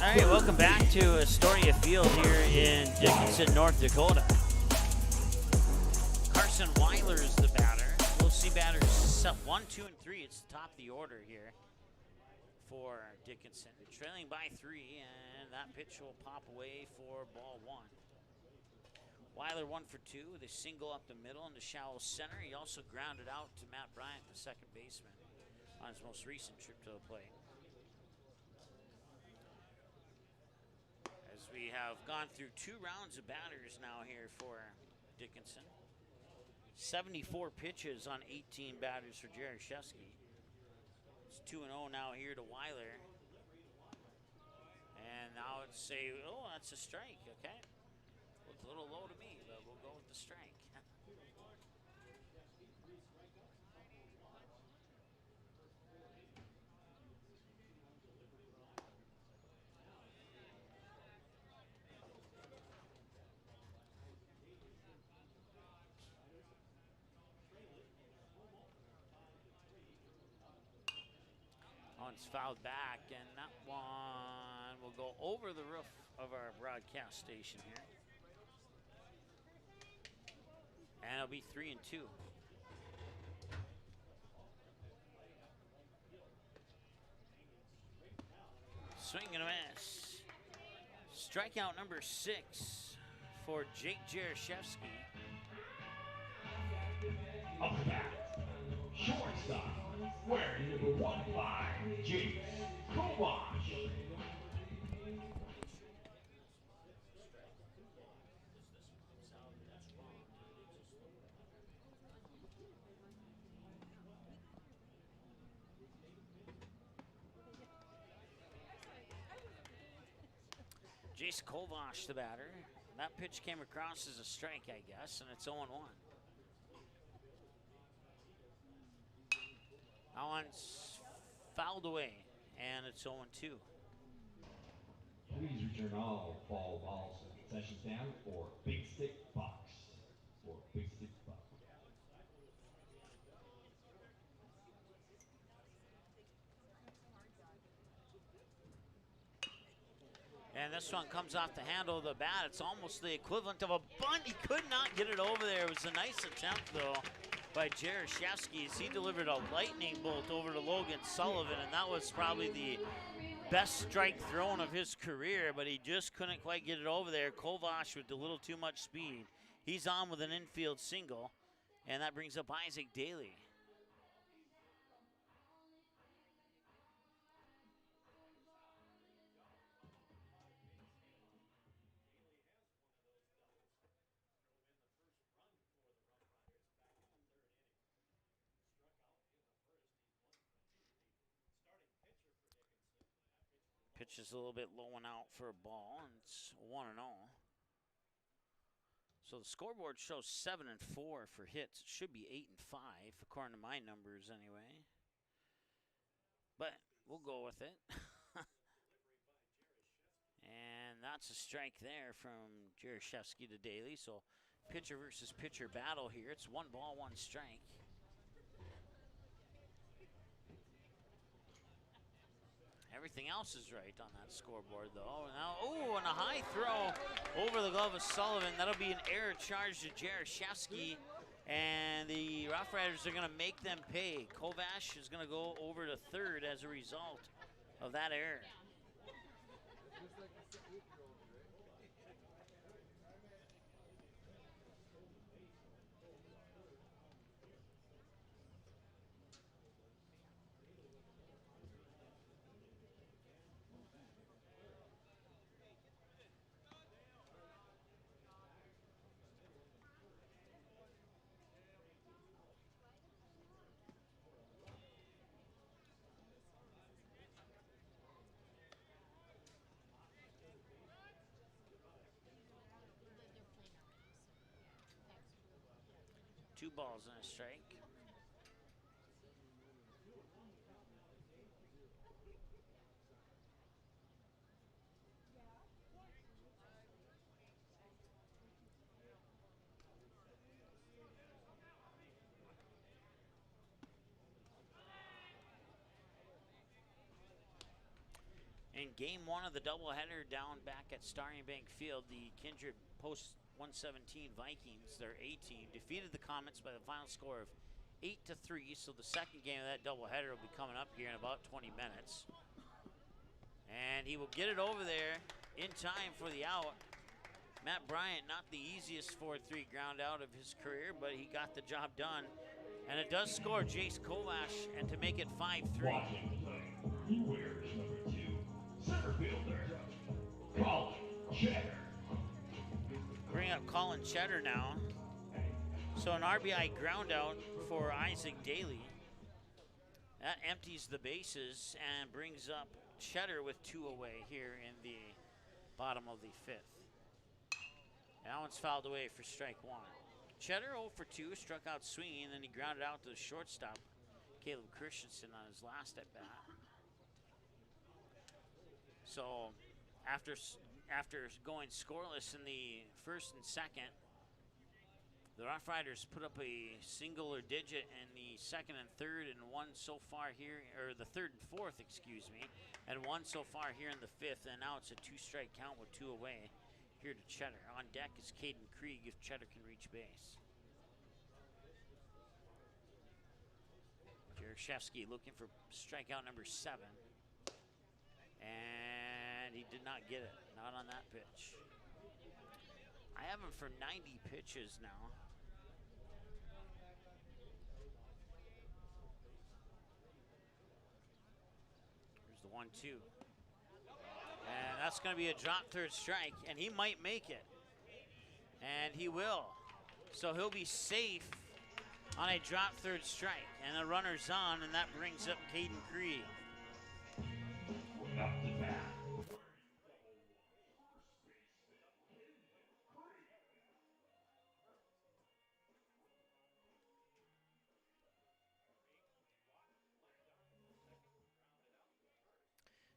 All right, welcome back to Astoria Field here in Dickinson, North Dakota. Carson Weiler is the batter. We'll see batters 1, 2, and 3. It's the top of the order here for Dickinson. Trailing by 3, and that pitch will pop away for ball 1. Weiler 1 for 2 with a single up the middle into shallow center. He also grounded out to Matt Bryant, the second baseman, on his most recent trip to the plate. As we have gone through 2 rounds of batters now here for Dickinson. 74 pitches on 18 batters for Jaroszewski. It's 2-0 now here to Weiler. And now it's that's a strike, okay? Looked a little low to me, but we'll go with the strike. one's fouled back, and that one will go over the roof of our broadcast station here. And it'll be 3-2. Swing and a miss. Strikeout number 6 for Jake Jaroszewski. Up the bat, shortstop, wearing number 15, Jake Kovash. Jace Kovash, the batter. That pitch came across as a strike, I guess, and it's 0-1. That one's fouled away, and it's 0-2. Please return all ball balls and concessions down for Big Stick Box. For Big Stick Box. And this one comes off the handle of the bat. It's almost the equivalent of a bunt. He could not get it over there. It was a nice attempt, though, by Jaroszewski as he delivered a lightning bolt over to Logan Sullivan, and that was probably the best strike thrown of his career, but he just couldn't quite get it over there. Kovash with a little too much speed. He's on with an infield single, and that brings up Isaac Daly. Pitch is a little bit low and out for a ball, and it's 1-0. So the scoreboard shows 7-4 for hits. It should be 8-5, according to my numbers anyway. But we'll go with it. And that's a strike there from Jaroszewski to Daly. So pitcher versus pitcher battle here. It's 1 ball, 1 strike. Everything else is right on that scoreboard, though. Now, and a high throw over the glove of Sullivan. That'll be an error charge to Jaroszewski, and the Rough Riders are going to make them pay. Kovash is going to go over to third as a result of that error. Two balls and a strike. In game 1 of the doubleheader down back at Starring Bank Field, the Kindred Post 117 Vikings, their A team, defeated the Comets by the final score of 8-3. So the second game of that doubleheader will be coming up here in about 20 minutes. And he will get it over there in time for the out. Matt Bryant, not the easiest 4-3 ground out of his career, but he got the job done. And it does score Jace Kovash, and to make it 5-3. He wears number 2, center fielder, Colin Cheddar. Bring up Colin Cheddar now. So an RBI ground out for Isaac Daly. That empties the bases and brings up Cheddar with 2 away here in the bottom of the 5th. That one's fouled away for strike 1. Cheddar 0 for 2, struck out swinging, and then he grounded out to the shortstop, Caleb Christensen, on his last at bat. So after going scoreless in the first and second, The Rough Riders put up a single or digit in the second and third, and one so far here, or the third and fourth, excuse me, and one so far here in the fifth, and now it's a 2-strike count with 2 away here to Cheddar. On deck is Caden Krieg if Cheddar can reach base. Jaroszewski looking for strikeout number 7, and he did not get it, not on that pitch. I have him for 90 pitches now. Here's the 1-2. And that's going to be a drop third strike, and he might make it. And he will. So he'll be safe on a drop third strike. And the runner's on, and that brings up Caden Krieg. Up the bat.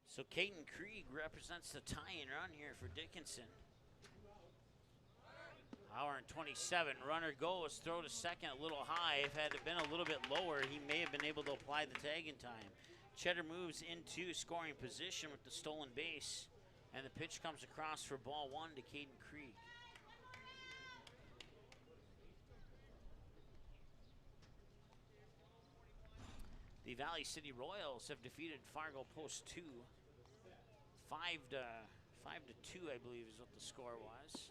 So Caden Krieg represents the tying run here for Dickinson. Hour and 27, runner goes, throw to second a little high. If it had been a little bit lower, he may have been able to apply the tag in time. Cheddar moves into scoring position with the stolen base, and the pitch comes across for ball 1 to Caden Krieg. The Valley City Royals have defeated Fargo Post 2. 5-2, I believe, is what the score was.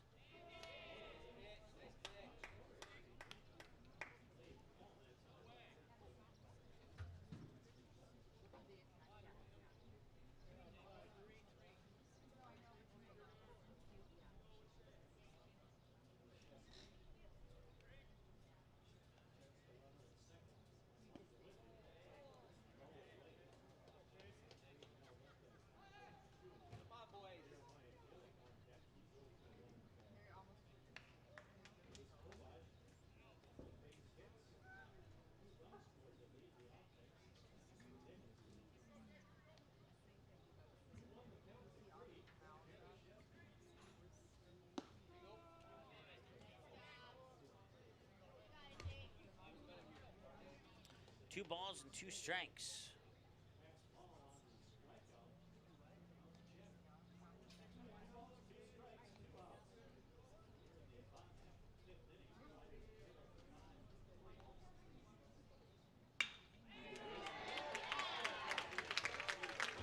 Two balls and 2 strikes.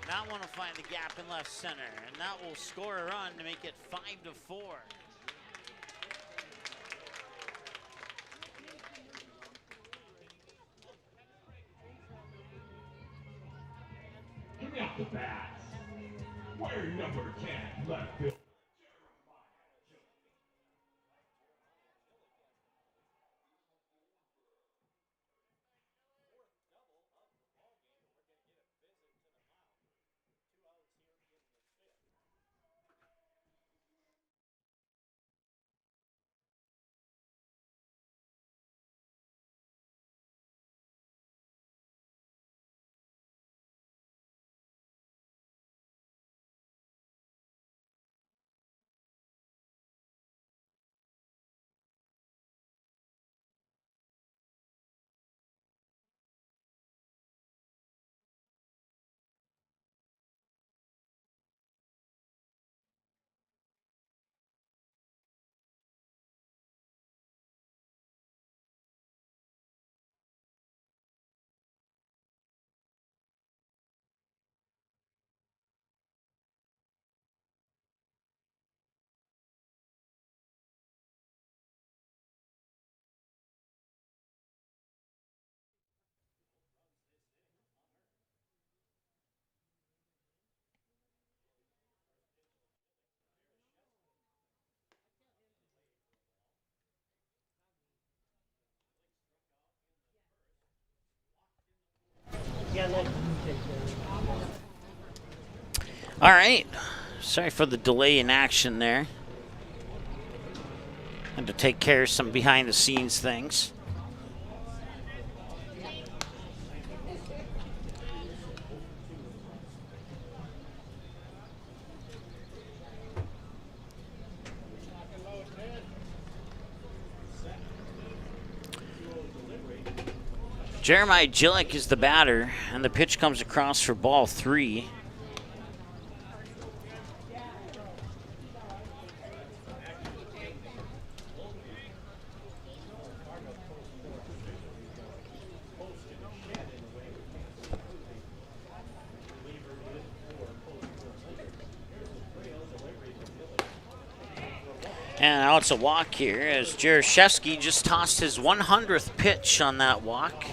That one will find the gap in left center, and that will score a run to make it 5-4. Give me off the bat. Wire number 10, left field. All right. Sorry for the delay in action there. Had to take care of some behind the scenes things. Jeremiah Jillick is the batter, and the pitch comes across for ball 3. And now it's a walk here as Jaroszewski just tossed his 100th pitch on that walk.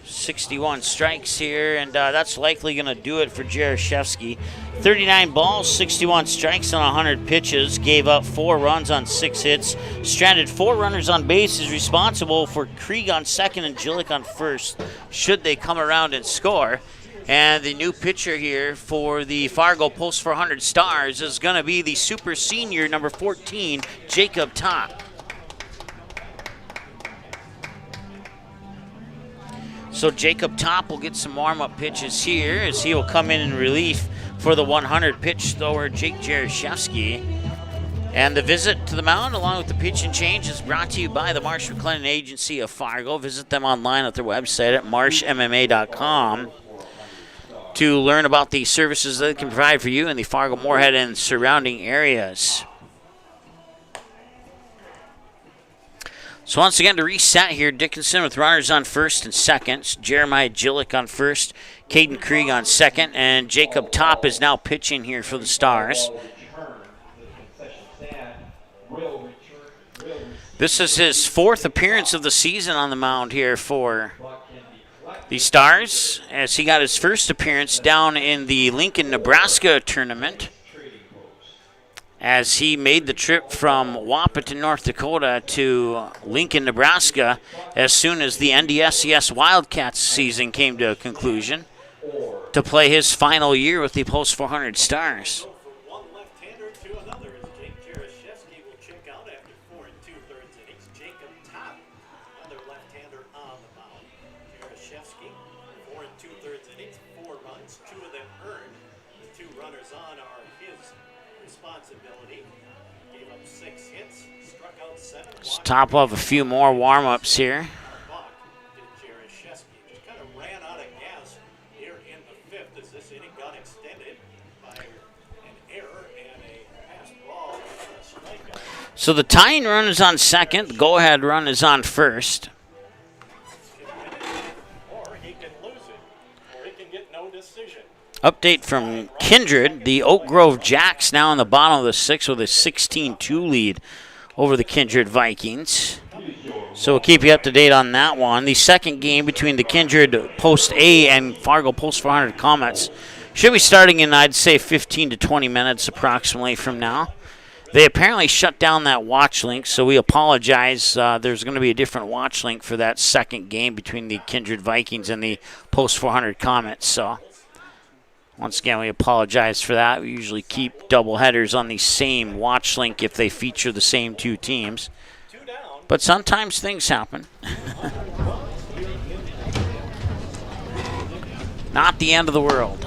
61 strikes here, and that's likely going to do it for Jaroszewski. 39 balls, 61 strikes on 100 pitches, gave up 4 runs on 6 hits, stranded 4 runners on base, is responsible for Krieg on second and Jillick on first, should they come around and score. And the new pitcher here for the Fargo Post 400 Stars is going to be the super senior, number 14, Jacob Topp. So Jacob Topp will get some warm-up pitches here as he will come in relief for the 100 pitch thrower, Jake Jaroszewski. And the visit to the mound, along with the pitch and change, is brought to you by the Marsh McLennan Agency of Fargo. Visit them online at their website at marshmma.com. to learn about the services that they can provide for you in the Fargo, Moorhead, and surrounding areas. So once again, to reset here, Dickinson with runners on first and second. Jeremiah Jillick on first, Caden Krieg on second, and Jacob Topp is now pitching here for the Stars. This is his 4th appearance of the season on the mound here for the Stars, as he got his first appearance down in the Lincoln, Nebraska tournament, as he made the trip from Wapaton, North Dakota to Lincoln, Nebraska, as soon as the NDSCS Wildcats season came to a conclusion, to play his final year with the Post 400 Stars. Top of a few more warm-ups here. So the tying run is on second. The go-ahead run is on first. Update from Kindred. The Oak Grove Jacks now in the bottom of the 6th with a 16-2 lead over the Kindred Vikings. So we'll keep you up to date on that one. The second game between the Kindred Post A and Fargo Post 400 Comets should be starting in, I'd say, 15 to 20 minutes approximately from now. They apparently shut down that watch link, so we apologize. There's going to be a different watch link for that second game between the Kindred Vikings and the Post 400 Comets. So once again, we apologize for that. We usually keep doubleheaders on the same watch link if they feature the same 2 teams. But sometimes things happen. Not the end of the world.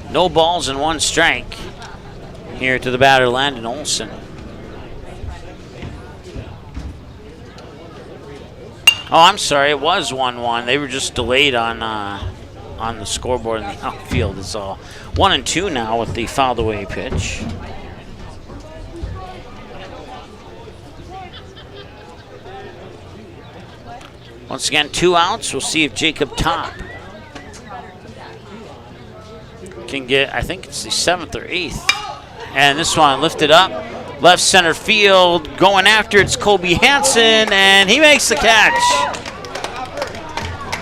No balls and 1 strike here to the batter, Landon Olson. Oh, I'm sorry. It was 1-1. They were just delayed on the scoreboard in the outfield is all. 1-2 now with the fouled away pitch. Once again, 2 outs. We'll see if Jacob Topp can get, I think it's the 7th or 8th. And this one lifted up. Left center field, going after it's Colby Hansen, and he makes the catch.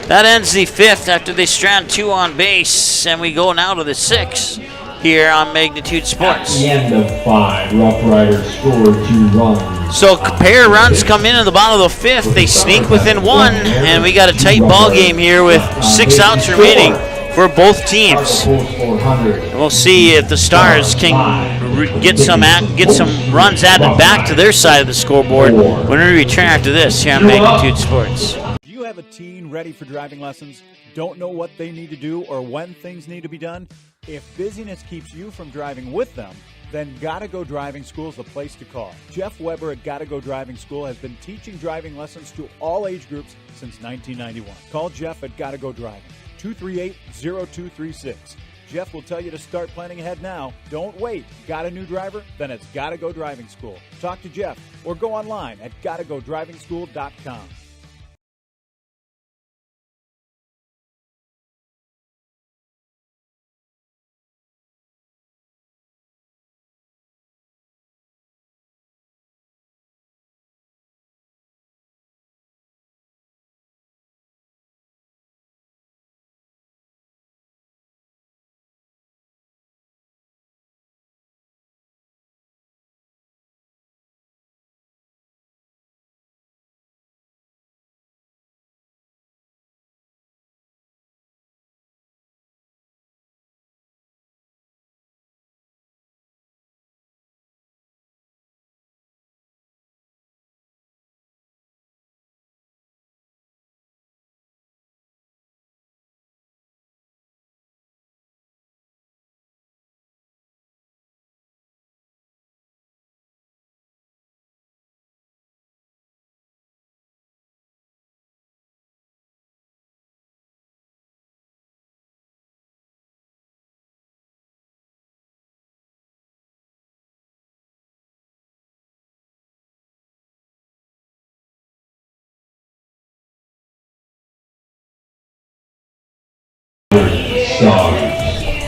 That ends the 5th after they strand 2 on base, and we go now to the 6th here on Magnitude Sports. At the end of 5, Rough Riders scored 2 runs. So pair runs come in the bottom of the 5th. They sneak within 1, and we got a tight ball game here with 6 outs remaining for both teams. And we'll see if the Stars can get some runs added back to their side of the scoreboard when we return after this here on Magnitude Sports. Do you have a teen ready for driving lessons? Don't know what they need to do or when things need to be done? If busyness keeps you from driving with them, then Gotta Go Driving School is the place to call. Jeff Weber at Gotta Go Driving School has been teaching driving lessons to all age groups since 1991. Call Jeff at Gotta Go Driving, 238-0236. Jeff will tell you to start planning ahead now. Don't wait. Got a new driver? Then it's Gotta Go Driving School. Talk to Jeff or go online at gottagodrivingschool.com.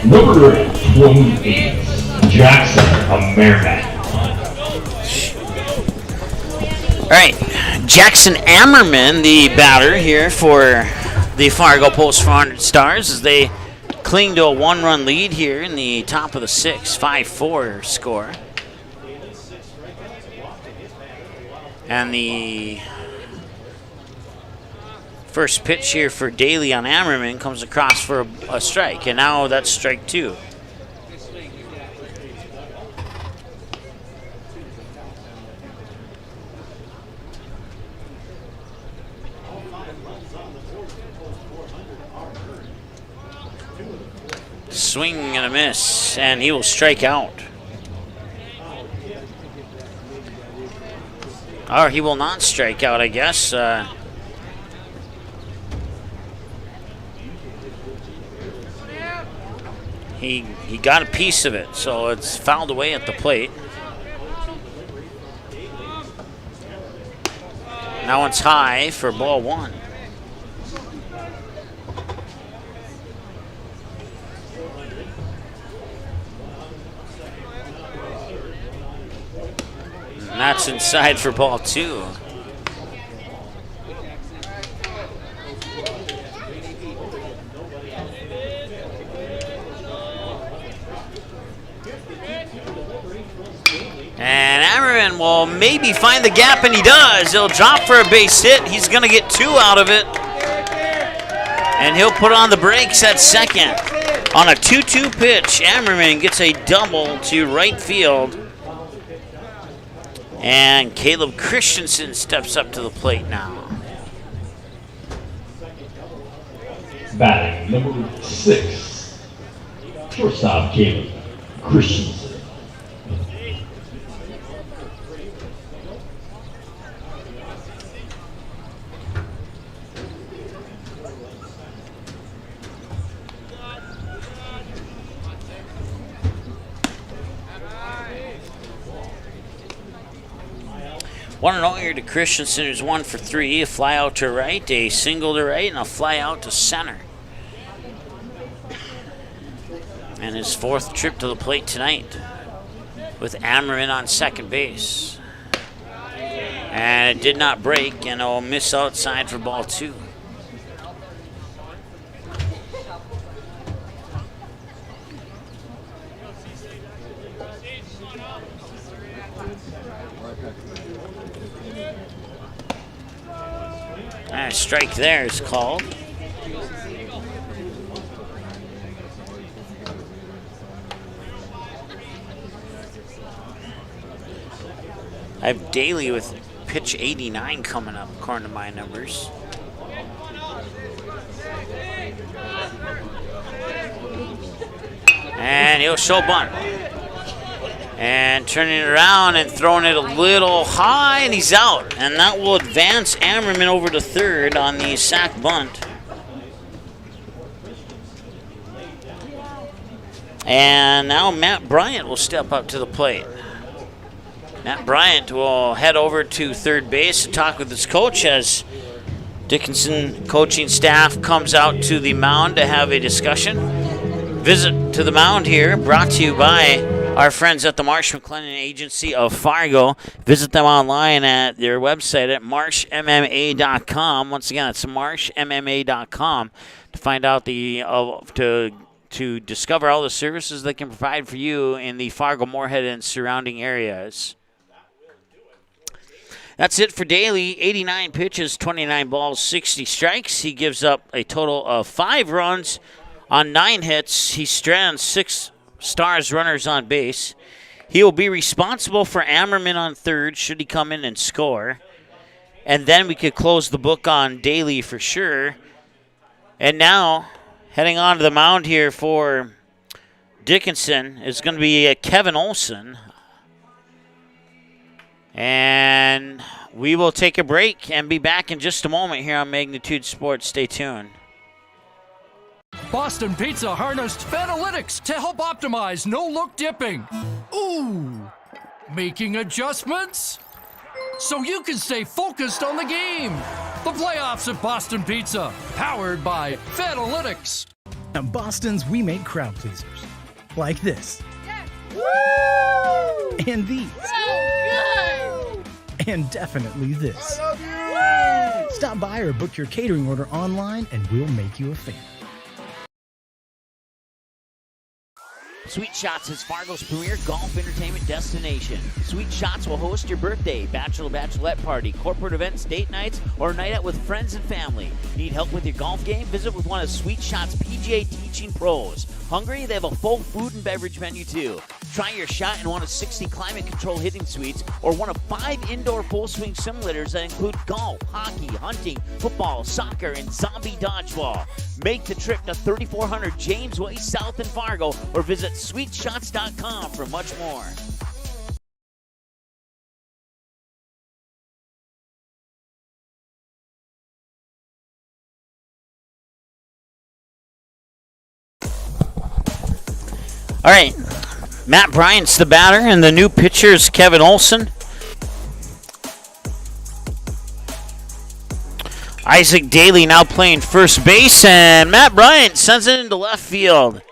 Number 28, Jackson Ameriman. All right, Jackson Ammerman, the batter here for the Fargo Post 400 Stars, as they cling to a one-run lead here in the top of the sixth, 5-4 score. And the first pitch here for Daly on Ammerman comes across for a strike, and now that's strike two. Swing and a miss, and he will strike out. Or he will not strike out, I guess. He got a piece of it, so it's fouled away at the plate. Now it's high for ball one. And that's inside for ball two. And Ammerman will maybe find the gap, and he does. He'll drop for a base hit. He's going to get two out of it. And he'll put on the brakes at second. On a 2-2 pitch, Ammerman gets a double to right field. And Caleb Christensen steps up to the plate now. Batting number 6, shortstop Caleb Christensen. One and 0 here to Christensen, who's 1 for 3. A fly out to right, a single to right, and a fly out to center. And his fourth trip to the plate tonight with Ammerman on second base. And it did not break, and a miss outside for ball two. A strike there is called. I have Daly with pitch 89 coming up, according to my numbers. And he'll show bunt. And turning it around and throwing it a little high, and he's out. And that will advance Ammerman over to third on the sack bunt. And now Matt Bryant will step up to the plate. Matt Bryant will head over to third base to talk with his coach as Dickinson coaching staff comes out to the mound to have a discussion. Visit to the mound here brought to you by our friends at the Marsh McLennan Agency of Fargo. Visit them online at their website at marshmma.com. Once again, it's marshmma.com to find out to discover all the services they can provide for you in the Fargo, Moorhead, and surrounding areas. That's it for Daly. 89 pitches, 29 balls, 60 strikes. He gives up a total of 5 runs on 9 hits. He strands 6 Stars runners on base. He will be responsible for Ammerman on third should he come in and score. And then we could close the book on Daly for sure. And now, heading on to the mound here for Dickinson is going to be Kevin Olson. And we will take a break and be back in just a moment here on Magnitude Sports. Stay tuned. Boston Pizza harnessed Fanalytics to help optimize no-look dipping. Ooh, making adjustments so you can stay focused on the game. The playoffs at Boston Pizza, powered by Fanalytics. At Boston's, we make crowd pleasers. Like this. Woo! And these. So good! And definitely this. I love you! Stop by or book your catering order online and we'll make you a fan. Sweet Shots is Fargo's premier golf entertainment destination. Sweet Shots will host your birthday, bachelorette party, corporate events, date nights, or a night out with friends and family. Need help with your golf game? Visit with one of Sweet Shots' PGA teaching pros. Hungry? They have a full food and beverage menu too. Try your shot in one of 60 climate control hitting suites or one of 5 indoor full swing simulators that include golf, hockey, hunting, football, soccer, and zombie dodgeball. Make the trip to 3400 James Way South in Fargo or visit sweetshots.com for much more. All right, Matt Bryant's the batter, and the new pitcher is Kevin Olson. Isaac Daly now playing first base, and Matt Bryant sends it into left field.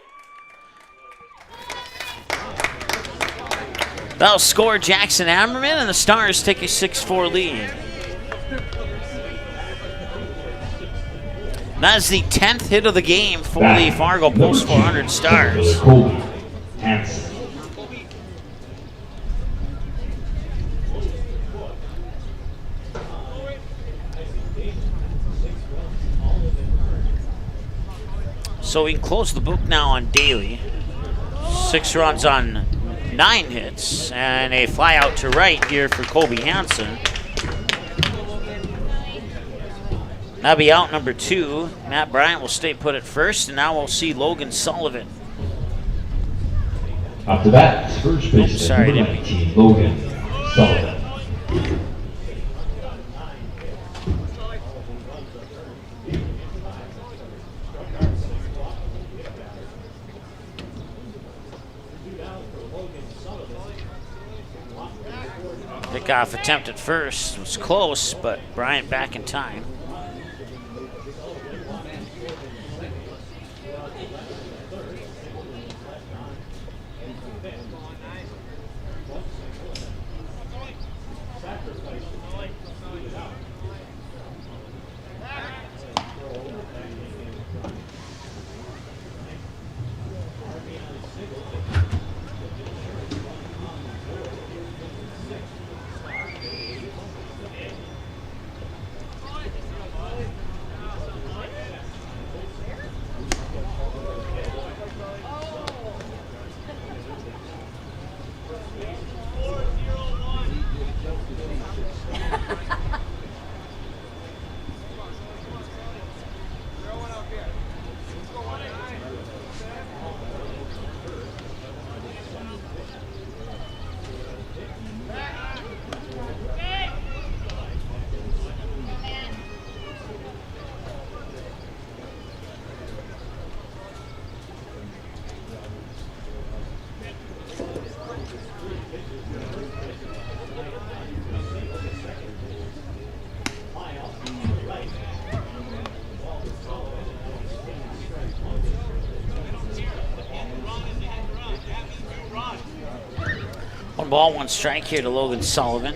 That'll score Jackson Ammerman, and the Stars take a 6-4 lead. That is the 10th hit of the game for the Fargo Post 400 Stars. So we can close the book now on Daly. 6 runs on 9 hits, and a fly out to right here for Colby Hansen. That'll be out number 2. Matt Bryant will stay put at first, and now we'll see Logan Sullivan. After that, first baseman number 19, Logan Sullivan. Pickoff attempt at first was close, but Bryant back in time. One ball, one strike here to Logan Sullivan.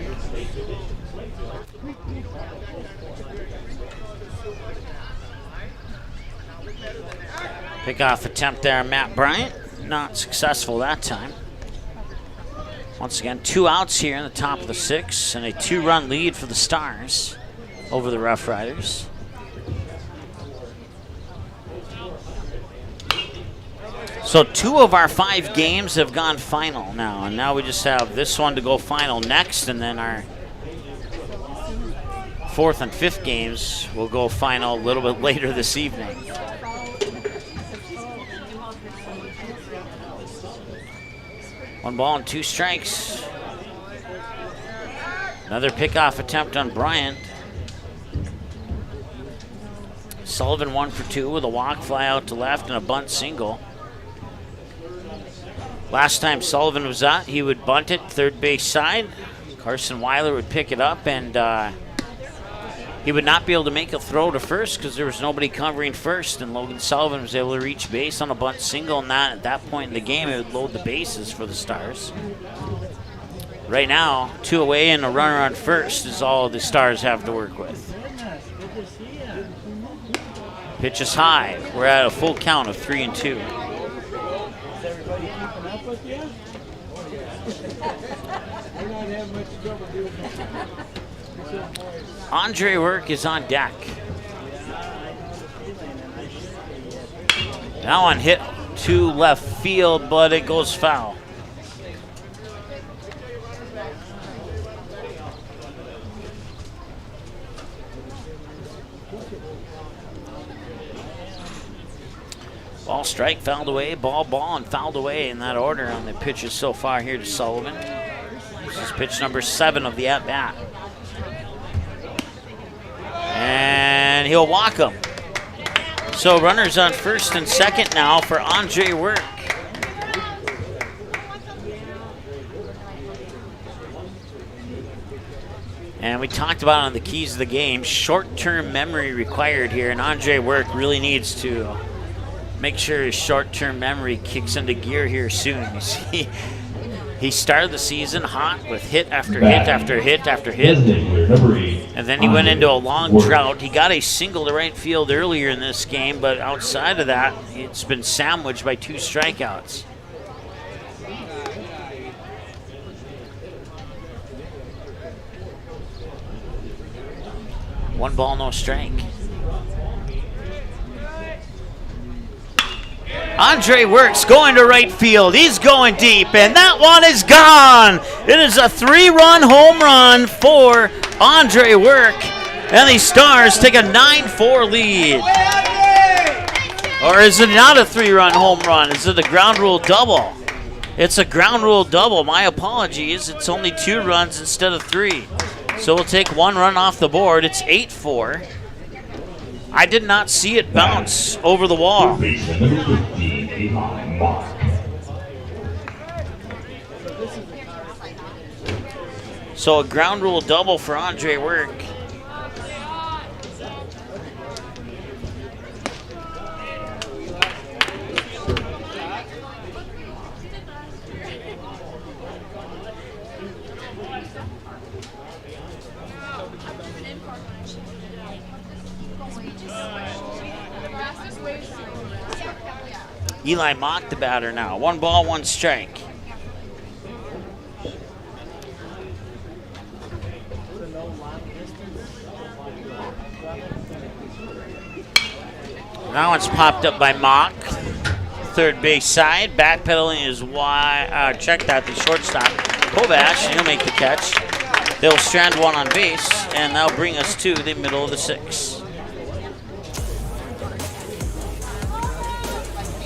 Pickoff attempt there, Matt Bryant. Not successful that time. Once again, 2 outs here in the top of the 6th, and a 2-run lead for the Stars over the Rough Riders. So 2 of our 5 games have gone final now, and now we just have this one to go final next, and then our 4th and 5th games will go final a little bit later this evening. One ball and 2 strikes. Another pickoff attempt on Bryant. Sullivan 1 for 2 with a walk, fly out to left, and a bunt single. Last time Sullivan was out, he would bunt it third base side. Carson Weiler would pick it up, and he would not be able to make a throw to first because there was nobody covering first, and Logan Sullivan was able to reach base on a bunt single, and at that point in the game, it would load the bases for the Stars. Right now, 2 away and a runner on first is all the Stars have to work with. Pitch is high. We're at a full count of 3-2. Andre Work is on deck. That one hit to left field, but it goes foul. Ball, strike, fouled away, ball, and fouled away in that order on the pitches so far here to Sullivan. This is pitch number 7 of the at-bat. And he'll walk him. So runners on first and second now for Andre Work. And we talked about on the keys of the game, short-term memory required here, and Andre Work really needs to make sure his short-term memory kicks into gear here soon. You see, he started the season hot with hit after hit after hit after hit. And then he went into a long drought. He got a single to right field earlier in this game, but outside of that, it's been sandwiched by 2 strikeouts. One ball, no strike. Andre Works going to right field. He's going deep, and that one is gone. It is a 3-run home run for Andre Work, and the Stars take a 9-4 lead. Or is it not a 3-run home run? Is it a ground rule double? It's a ground rule double. My apologies. It's only 2 runs instead of 3. So we'll take 1 run off the board. It's 8-4. I did not see it bounce over the wall. So a ground rule double for Andre Work. Eli Mock the batter now. 1 ball, 1 strike. That one's popped up by Mock. Third base side. Backpedaling is wide. Checked out the shortstop. Kovash, and he'll make the catch. They'll strand 1 on base, and that'll bring us to the middle of the 6th.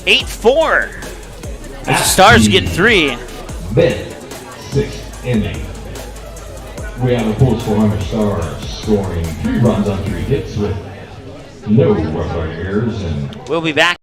8-4. The Stars get 3. Mid-6th inning. We have a post 400 Stars scoring 3 runs on 3 hits with no rough errors. And we'll be back.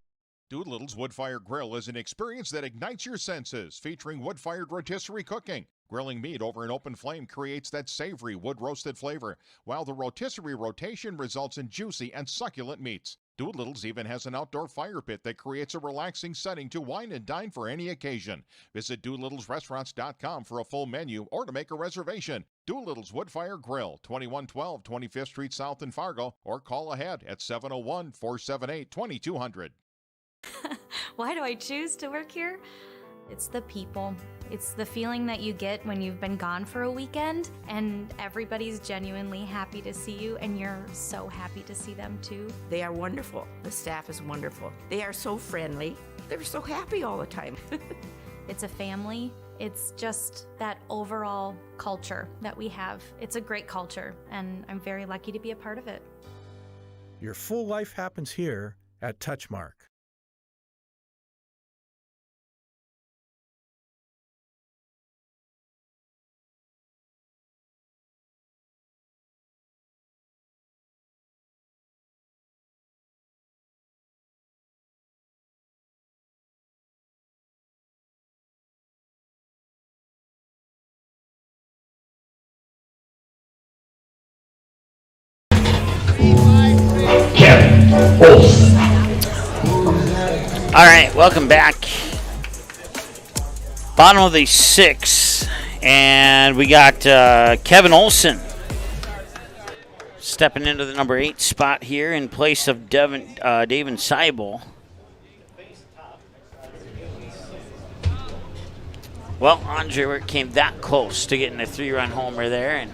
Doolittle's Wood-Fired Grill is an experience that ignites your senses, featuring wood-fired rotisserie cooking. Grilling meat over an open flame creates that savory wood-roasted flavor, while the rotisserie rotation results in juicy and succulent meats. Doolittle's even has an outdoor fire pit that creates a relaxing setting to wine and dine for any occasion. Visit DoolittlesRestaurants.com for a full menu or to make a reservation. Doolittle's Woodfire Grill, 2112 25th Street South in Fargo, or call ahead at 701-478-2200. Why do I choose to work here? It's the people. It's the feeling that you get when you've been gone for a weekend and everybody's genuinely happy to see you and you're so happy to see them too. They are wonderful. The staff is wonderful. They are so friendly. They're so happy all the time. It's a family. It's just that overall culture that we have. It's a great culture and I'm very lucky to be a part of it. Your full life happens here at Touchmark. All right, welcome back. Bottom of the 6th, and we got Kevin Olson stepping into the number 8 spot here in place of David Seibel. Well, Andre came that close to getting a 3-run homer there, and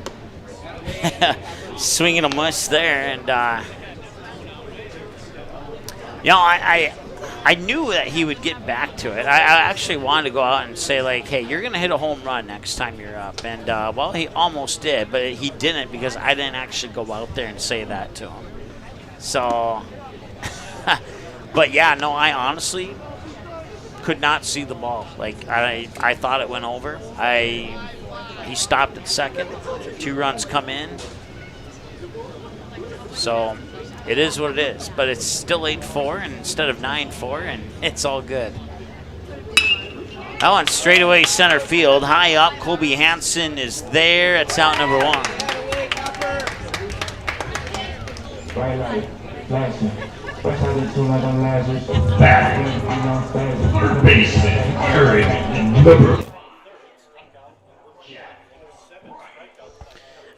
swinging a miss there, and I knew that he would get back to it. I actually wanted to go out and say, like, hey, you're going to hit a home run next time you're up. And, well, he almost did, but he didn't because I didn't actually go out there and say that to him. So, but, yeah, no, I honestly could not see the ball. Like, I thought it went over. He stopped at second. 2 runs come in. So it is what it is, but it's still 8-4 and instead of 9-4, and it's all good. That one straight away center field. High up, Colby Hansen is there. It's out number 1.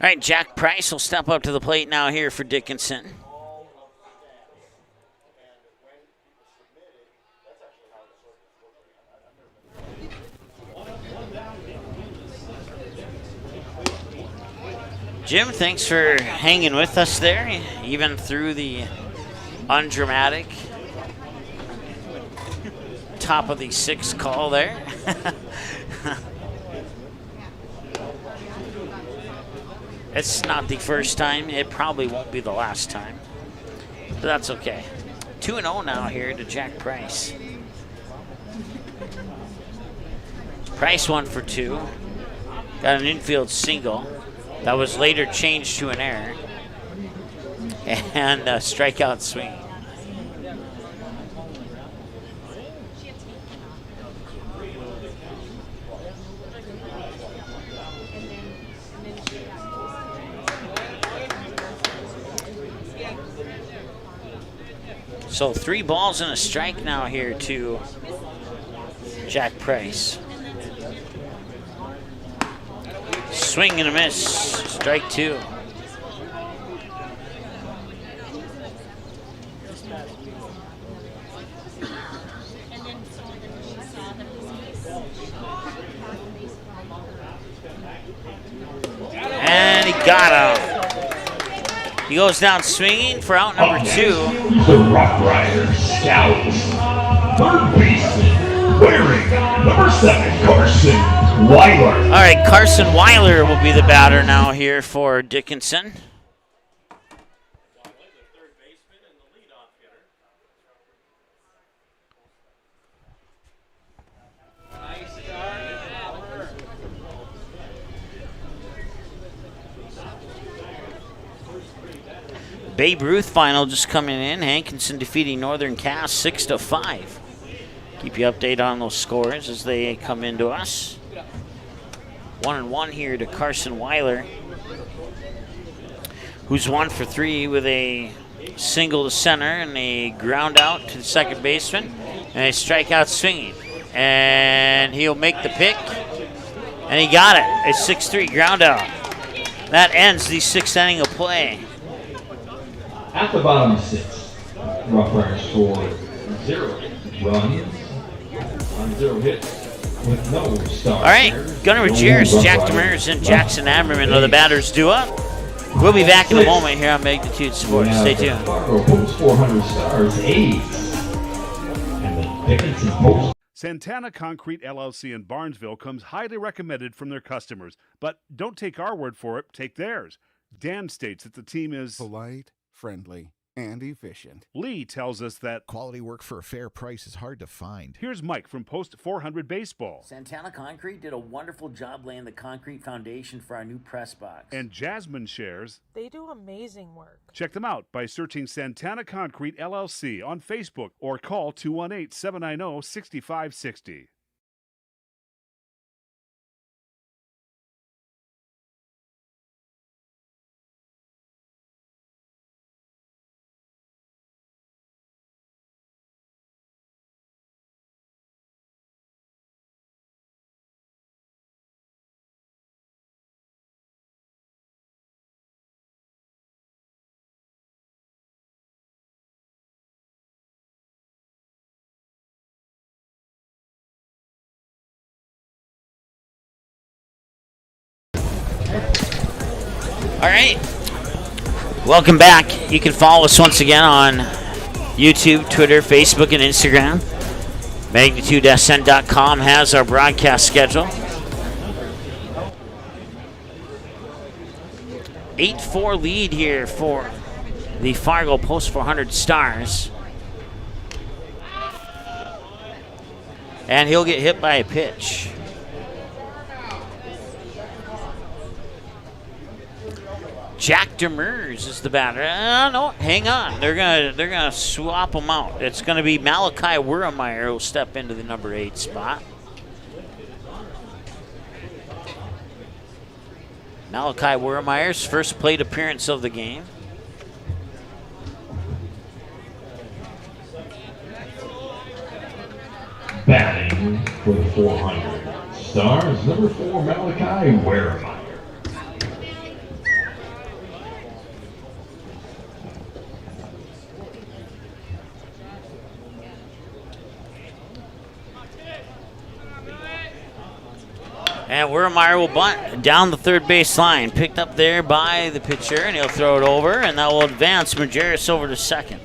All right, Jack Price will step up to the plate now here for Dickinson. Jim, thanks for hanging with us there, even through the undramatic top of the 6th call there. It's not the first time. It probably won't be the last time, but that's okay. 2-0 now here to Jack Price. Price 1 for 2. Got an infield single. That was later changed to an error. And a strikeout swing. So 3 balls and a strike now here to Jack Price. Swing and a miss. Strike 2. And he got him. He goes down swinging for out number 2. The Rough Rider Scouts. Third baseman, wearing number 7, Carson Weiler. All right, Carson Weiler will be the batter now here for Dickinson. Babe Ruth final just coming in. Hankinson defeating Northern Cass 6-5. Keep you updated on those scores as they come into us. 1-1 here to Carson Weiler, who's 1 for 3 with a single to center, and a ground out to the second baseman, and a strikeout swinging. And he'll make the pick, and he got it. A 6-3 ground out. That ends the 6th inning of play. At the bottom of 6, Rough Riders scored 0 runs on 0 hits with no stars. All right, Gunnar Majerus, Jack Demers, and Jackson Ammerman are the batters due up. We'll be back in a moment here on Magnitude Sports. Stay tuned. Fargo Post 400 Stars 8. And the Dickinson Post. Santana Concrete LLC in Barnesville comes highly recommended from their customers. But don't take our word for it, take theirs. Dan states that the team is polite, friendly, and efficient. Lee tells us that quality work for a fair price is hard to find. Here's Mike from Post 400 Baseball. Santana Concrete did a wonderful job laying the concrete foundation for our new press box. And Jasmine shares they do amazing work. Check them out by searching Santana Concrete LLC on Facebook or call 218-790-6560. All right, welcome back. You can follow us once again on YouTube, Twitter, Facebook, and Instagram. MagnitudeSN.com has our broadcast schedule. 8-4 lead here for the Fargo Post 400 Stars. And he'll get hit by a pitch. Jack Demers is the batter. No, hang on. They're gonna swap him out. It's gonna be Malachi Wurmeyer who'll step into the number 8 spot. Malachi Wurmeyer's first plate appearance of the game. Batting for the 400 Stars, number 4, Malachi Wurmeyer. And Wurmeyer will bunt down the third base line. Picked up there by the pitcher, and he'll throw it over, and that will advance Majerus over to second.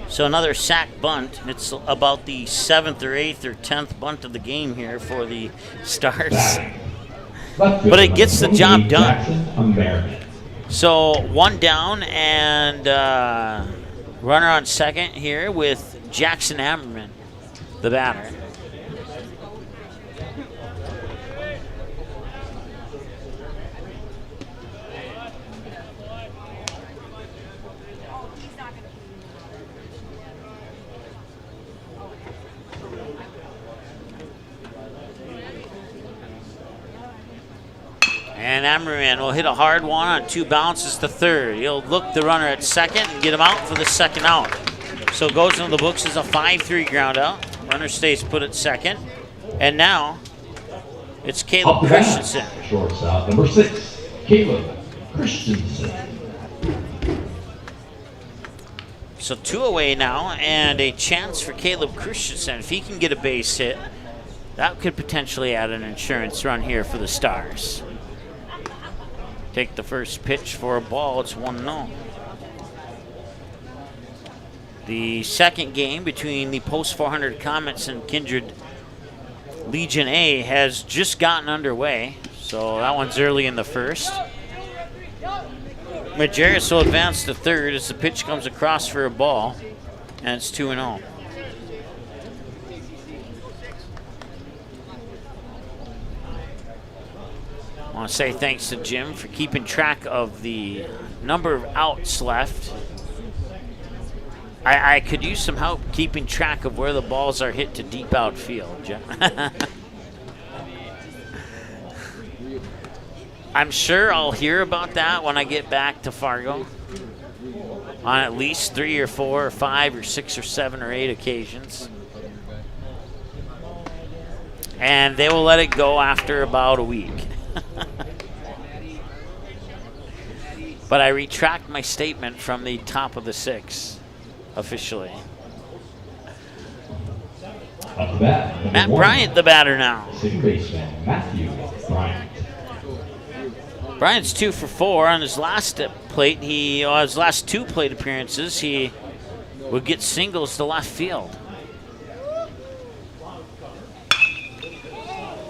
So another sack bunt. It's about the 7th or 8th or 10th bunt of the game here for the Stars. But it gets the job done. So one down and runner on second here with Jackson Ammerman, the batter. And Ammerman will hit a hard one on 2 bounces to third. He'll look the runner at second and get him out for the second out. So it goes into the books as a 5-3 ground out. Runner stays put at second. And now it's Caleb Christensen. Shortstop, number 6, Caleb Christensen. So 2 away now, and a chance for Caleb Christensen. If he can get a base hit, that could potentially add an insurance run here for the Stars. Take the first pitch for a ball. It's 1-0. The second game between the Post 400 Comets and Kindred Legion A has just gotten underway. So that one's early in the first. Majerus will advance to third as the pitch comes across for a ball, and it's 2-0. I want to say thanks to Jim for keeping track of the number of outs left. I could use some help keeping track of where the balls are hit to deep outfield, Jim. I'm sure I'll hear about that when I get back to Fargo. on at least 3 or 4 or 5 or 6 or 7 or 8 occasions. And they will let it go after about a week. But I retract my statement from the top of the 6 officially. Up the bat, Matt Bryant, the batter now. Second baseman, Matthew Bryant. Bryant's 2 for 4 on his last plate. His last 2 plate appearances, he would get singles to left field.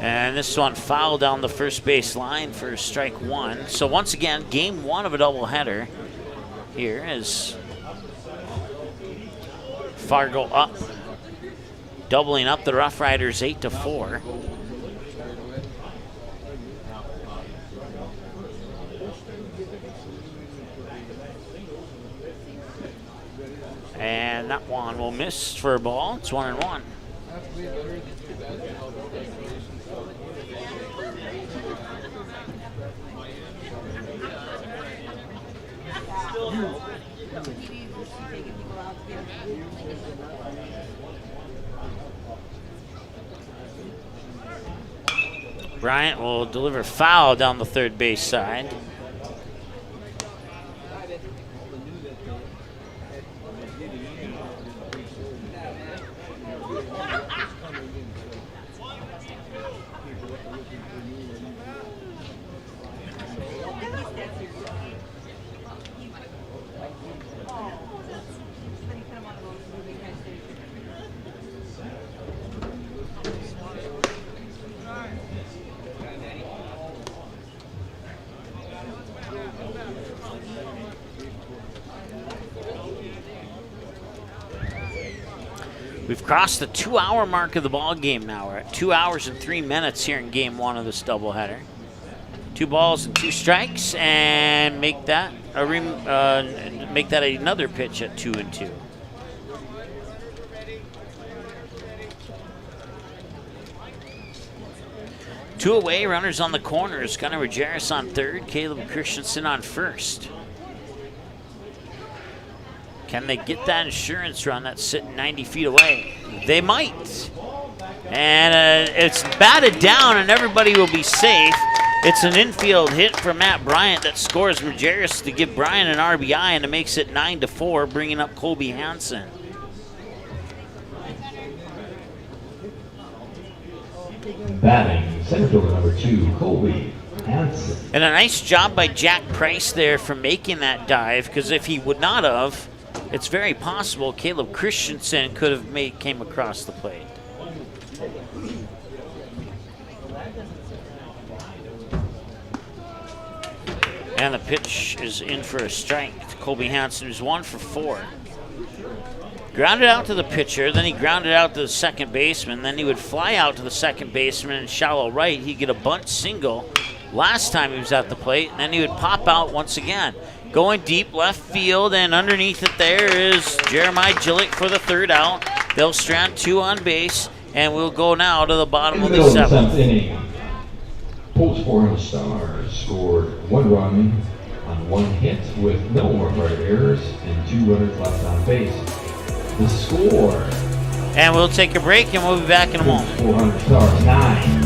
And this one fouled down the first base line for strike 1. So once again, game 1 of a doubleheader here is Fargo up, doubling up the Rough Riders 8-4. And that one will miss for a ball. It's 1-1. Bryant will deliver foul down the third base side. We've crossed the 2-hour mark of the ball game now. We're at 2 hours and 3 minutes here in game 1 of this doubleheader. 2 balls and 2 strikes, and make that another pitch at 2-2. Two away, runners on the corners. Gunnar Rajaris on third, Caleb Christensen on first. Can they get that insurance run that's sitting 90 feet away? They might. And it's batted down and everybody will be safe. It's an infield hit from Matt Bryant that scores Majerus to give Bryant an RBI, and it makes it 9-4, bringing up Colby Hansen. Batting, center fielder number 2, Colby Hansen. And a nice job by Jack Price there for making that dive, because if he would not have, it's very possible Caleb Christensen could have came across the plate. And the pitch is in for a strike. Colby Hansen is 1 for 4. Grounded out to the pitcher, then he grounded out to the second baseman, then he would fly out to the second baseman in shallow right. He'd get a bunt single last time he was at the plate, and then he would pop out once again. Going deep left field, and underneath it there is Jeremiah Gillick for the third out. They'll strand 2 on base, and we'll go now to the bottom of the 7th inning. Post-4 Stars scored 1 run on 1 hit with no required errors and 2 runners left on base. The score. And we'll take a break, and we'll be back in a moment. 400 Stars 9.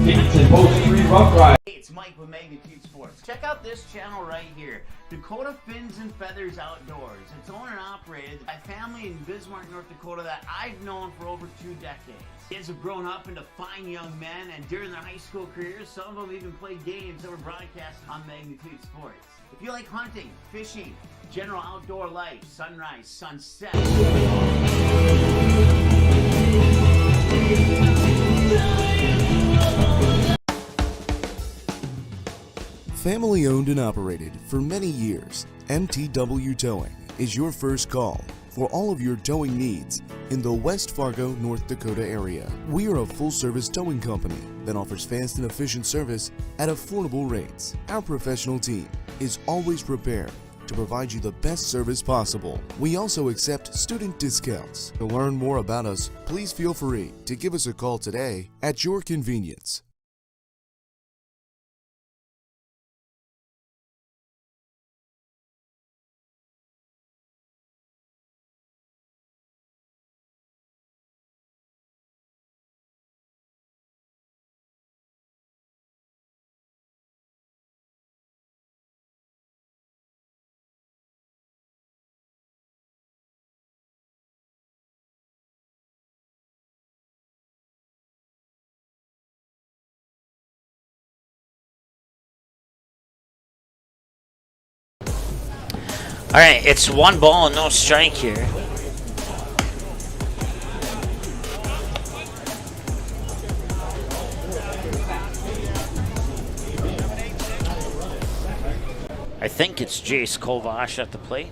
Dickinson Post 3 Rough Riders. Hey, it's Mike with Magnitude Sports. Check out this channel right here, Dakota Fins and Feathers Outdoors. It's owned and operated by a family in Bismarck, North Dakota that I've known for over 2 decades. Kids have grown up into fine young men, and during their high school careers, some of them even played games that were broadcasted on Magnitude Sports. If you like hunting, fishing, general outdoor life, sunrise, sunset. Family owned and operated for many years, MTW Towing is your first call for all of your towing needs in the West Fargo, North Dakota area. We are a full-service towing company that offers fast and efficient service at affordable rates. Our professional team is always prepared to provide you the best service possible. We also accept student discounts. To learn more about us, please feel free to give us a call today at your convenience. All right, it's 1 ball and no strike here. I think it's Jace Kovash at the plate.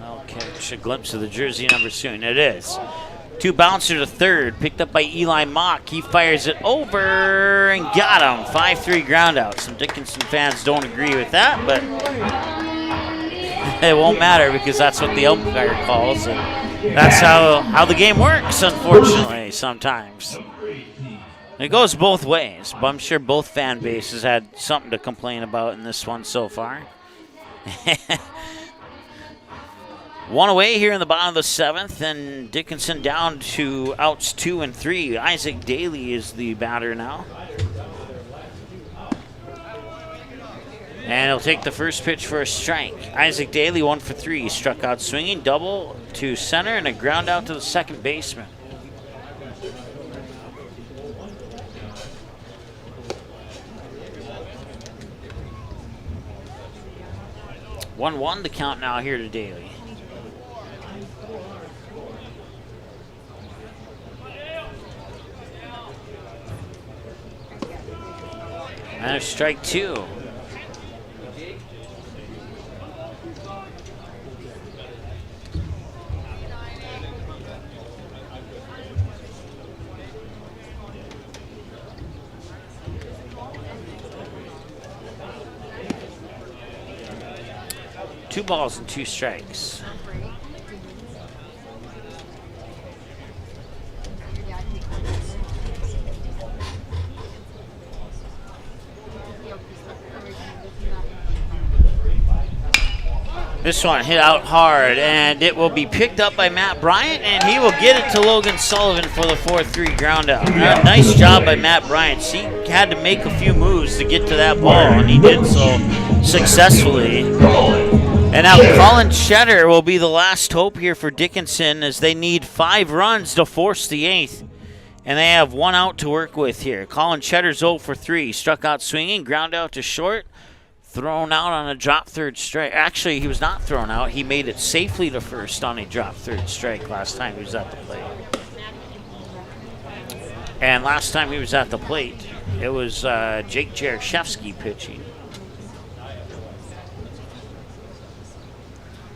I'll catch a glimpse of the jersey number soon. It is. 2 bouncer to third, picked up by Eli Mock. He fires it over and got him. 5-3 ground out. Some Dickinson fans don't agree with that, but it won't matter because that's what the umpire calls, and that's how the game works, unfortunately, sometimes. It goes both ways, but I'm sure both fan bases had something to complain about in this one so far. 1 away here in the bottom of the 7th, and Dickinson down to outs 2 and 3. Isaac Daly is the batter now. And he'll take the first pitch for a strike. Isaac Daly 1 for 3. Struck out swinging, double to center, and a ground out to the second baseman. One to count now here to Daly. And a strike 2. Two balls and 2 strikes. This one hit out hard, and it will be picked up by Matt Bryant, and he will get it to Logan Sullivan for the 4-3 ground out. Nice job by Matt Bryant. He had to make a few moves to get to that ball, and he did so successfully. And now Colin Cheddar will be the last hope here for Dickinson as they need 5 runs to force the 8th. And they have 1 out to work with here. Colin Cheddar's 0 for 3. Struck out swinging, ground out to short. Thrown out on a drop third strike. Actually, he was not thrown out. He made it safely to first on a drop third strike last time he was at the plate. And last time he was at the plate, it was Jake Jaroszewski pitching.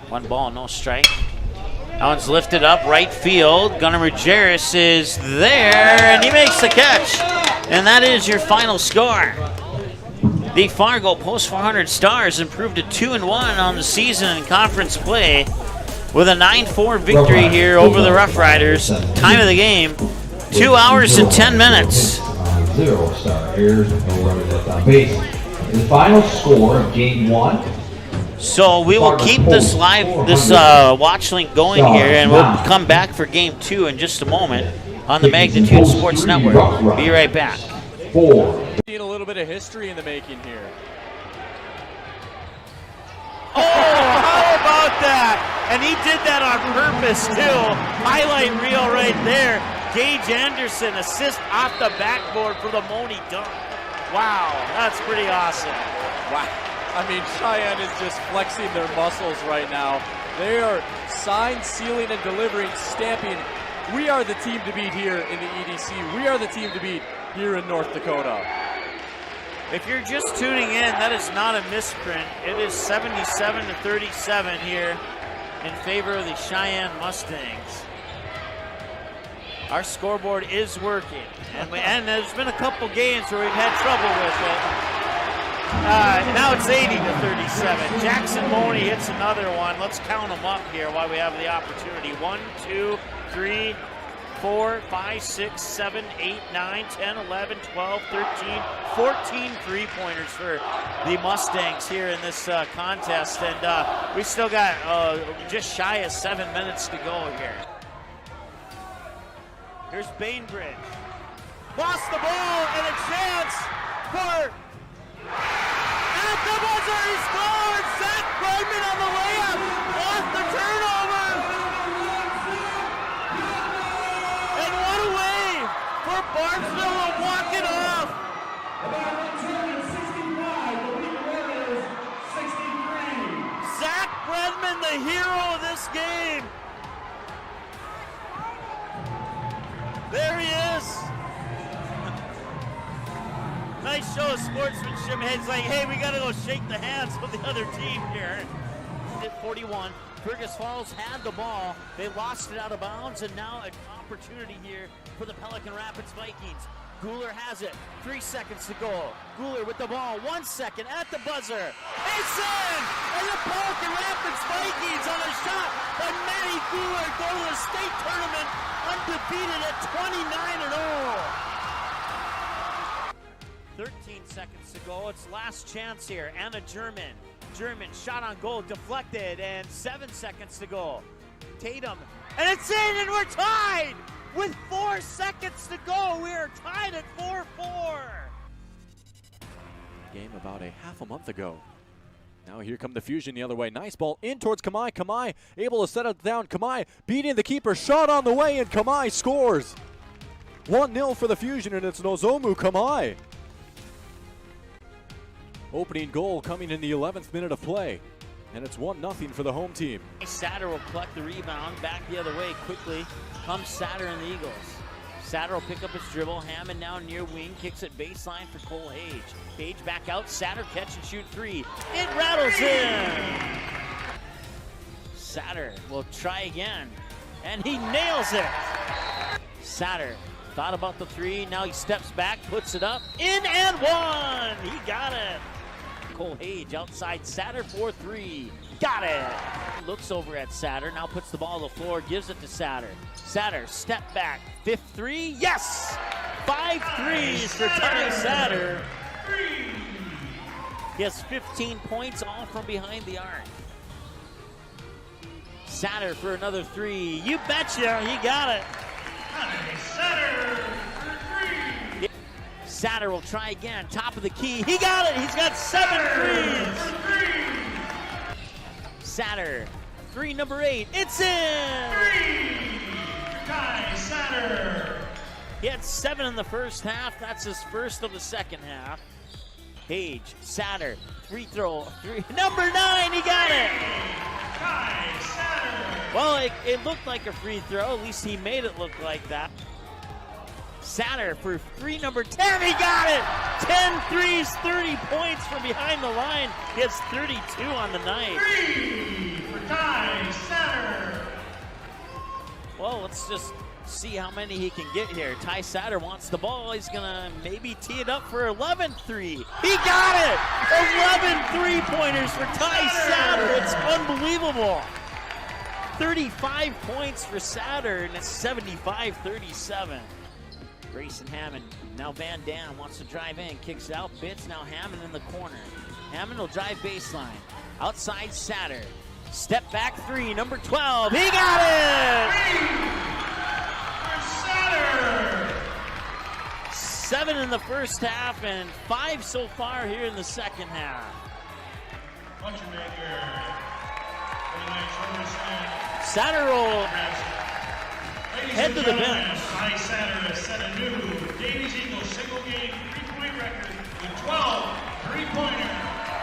1 ball, no strike. That one's lifted up right field. Gunnar Majerus is there, and he makes the catch. And that is your final score. The Fargo Post 400 Stars improved to 2-1 on the season in conference play with a 9-4 victory here over the Rough Riders. Time of the game, 2 hours and 10 minutes. 0 star errors, no runners left on base. The final score of Game 1. So we will keep this watch link going here, and we'll come back for Game 2 in just a moment on the Magnitude Sports Network. Be right back. 4. Seeing a little bit of history in the making here. Oh, how about that? And he did that on purpose, too. Highlight reel right there. Gage Anderson, assist off the backboard for the Moni dunk. Wow, that's pretty awesome. Wow. I mean, Cheyenne is just flexing their muscles right now. They are sign, sealing, and delivering, stamping. We are the team to beat here in the EDC. We are the team to beat here in North Dakota. If you're just tuning in, that is not a misprint. It is 77-37 here in favor of the Cheyenne Mustangs. Our scoreboard is working, and there's been a couple games where we've had trouble with it. Now it's 80-37. Jackson Moni hits another one. Let's count them up here while we have the opportunity. 1, 2, 3, 4, 5, 6, 7, 8, 9, 10, 11, 12, 13, 14 three-pointers for the Mustangs here in this contest. And we still got just shy of 7 minutes to go here. Here's Bainbridge. Lost the ball and a chance for... At the buzzer, he scored! Zach Bregman on the layup off the turnover! And what a way for Barnesville to walk it off! Zach Bregman, the the hero of this game. There he is. Nice show of sportsmanship. It's like, hey, we got to go shake the hands with the other team here. At 41, Fergus Falls had the ball. They lost it out of bounds, and now an opportunity here for the Pelican Rapids Vikings. Guler has it. 3 seconds to go. Guler with the ball. 1 second at the buzzer. It's in! And the Pelican Rapids Vikings on a shot by Matty Guler go to the state tournament undefeated at 29-0. 13 seconds to go. It's last chance here. Anna German. German shot on goal deflected, and 7 seconds to go. Tatum, and it's in, and we're tied! With 4 seconds to go, we are tied at 4-4. Game about a half a month ago. Now here come the Fusion the other way. Nice ball in towards Kamai. Kamai able to set it down. Kamai beating the keeper. Shot on the way, and Kamai scores. 1-0 for the Fusion, and it's Nozomu Kamai. Opening goal coming in the 11th minute of play. And it's 1-0 for the home team. Satter will collect the rebound. Back the other way quickly. Comes Satter and the Eagles. Satter will pick up his dribble. Hammond now near wing. Kicks it baseline for Cole Hage. Hage back out. Satter catch and shoot 3. It rattles in. Satter will try again. And he nails it. Satter thought about the 3. Now he steps back. Puts it up. In and 1. He got it. Cole Hage outside Satter 4-3. Got it. Looks over at Satter. Now puts the ball on the floor. Gives it to Satter. Satter step back. 5th 3. Yes. 5 threes for Ty Satter. He has 15 points, all from behind the arc. Satter for another 3. You betcha. He got it. Satter for 3. Satter will try again. Top of the key. He got it. He's got 7 threes. Satter. 3, number 8. It's in. 3. Ty Satter. He had 7 in the first half. That's his first of the second half. Hage. Satter. Free throw. 3. Number 9. He got it. Ty Satter. Well, it looked like a free throw. At least he made it look like that. Satter for 3, number 10. He got it! 10 threes, 30 points from behind the line. He has 32 on the night. 3 for Ty Satter. Well, let's just see how many he can get here. Ty Satter wants the ball. He's going to maybe tee it up for 11 3. He got it! 11 3-pointers for Ty Satter. It's unbelievable. 35 points for Satter, and it's 75-37. Grayson Hammond, now Van Dam wants to drive in, kicks it out, Bitts, now Hammond in the corner. Hammond will drive baseline. Outside Satter. Step back 3, number 12. He got it! 7 in the first half and 5 so far here in the second half. Satter will head to the bench. Ty Satter has set a new Davies Eagles single-game three-point record with 12 three-pointers.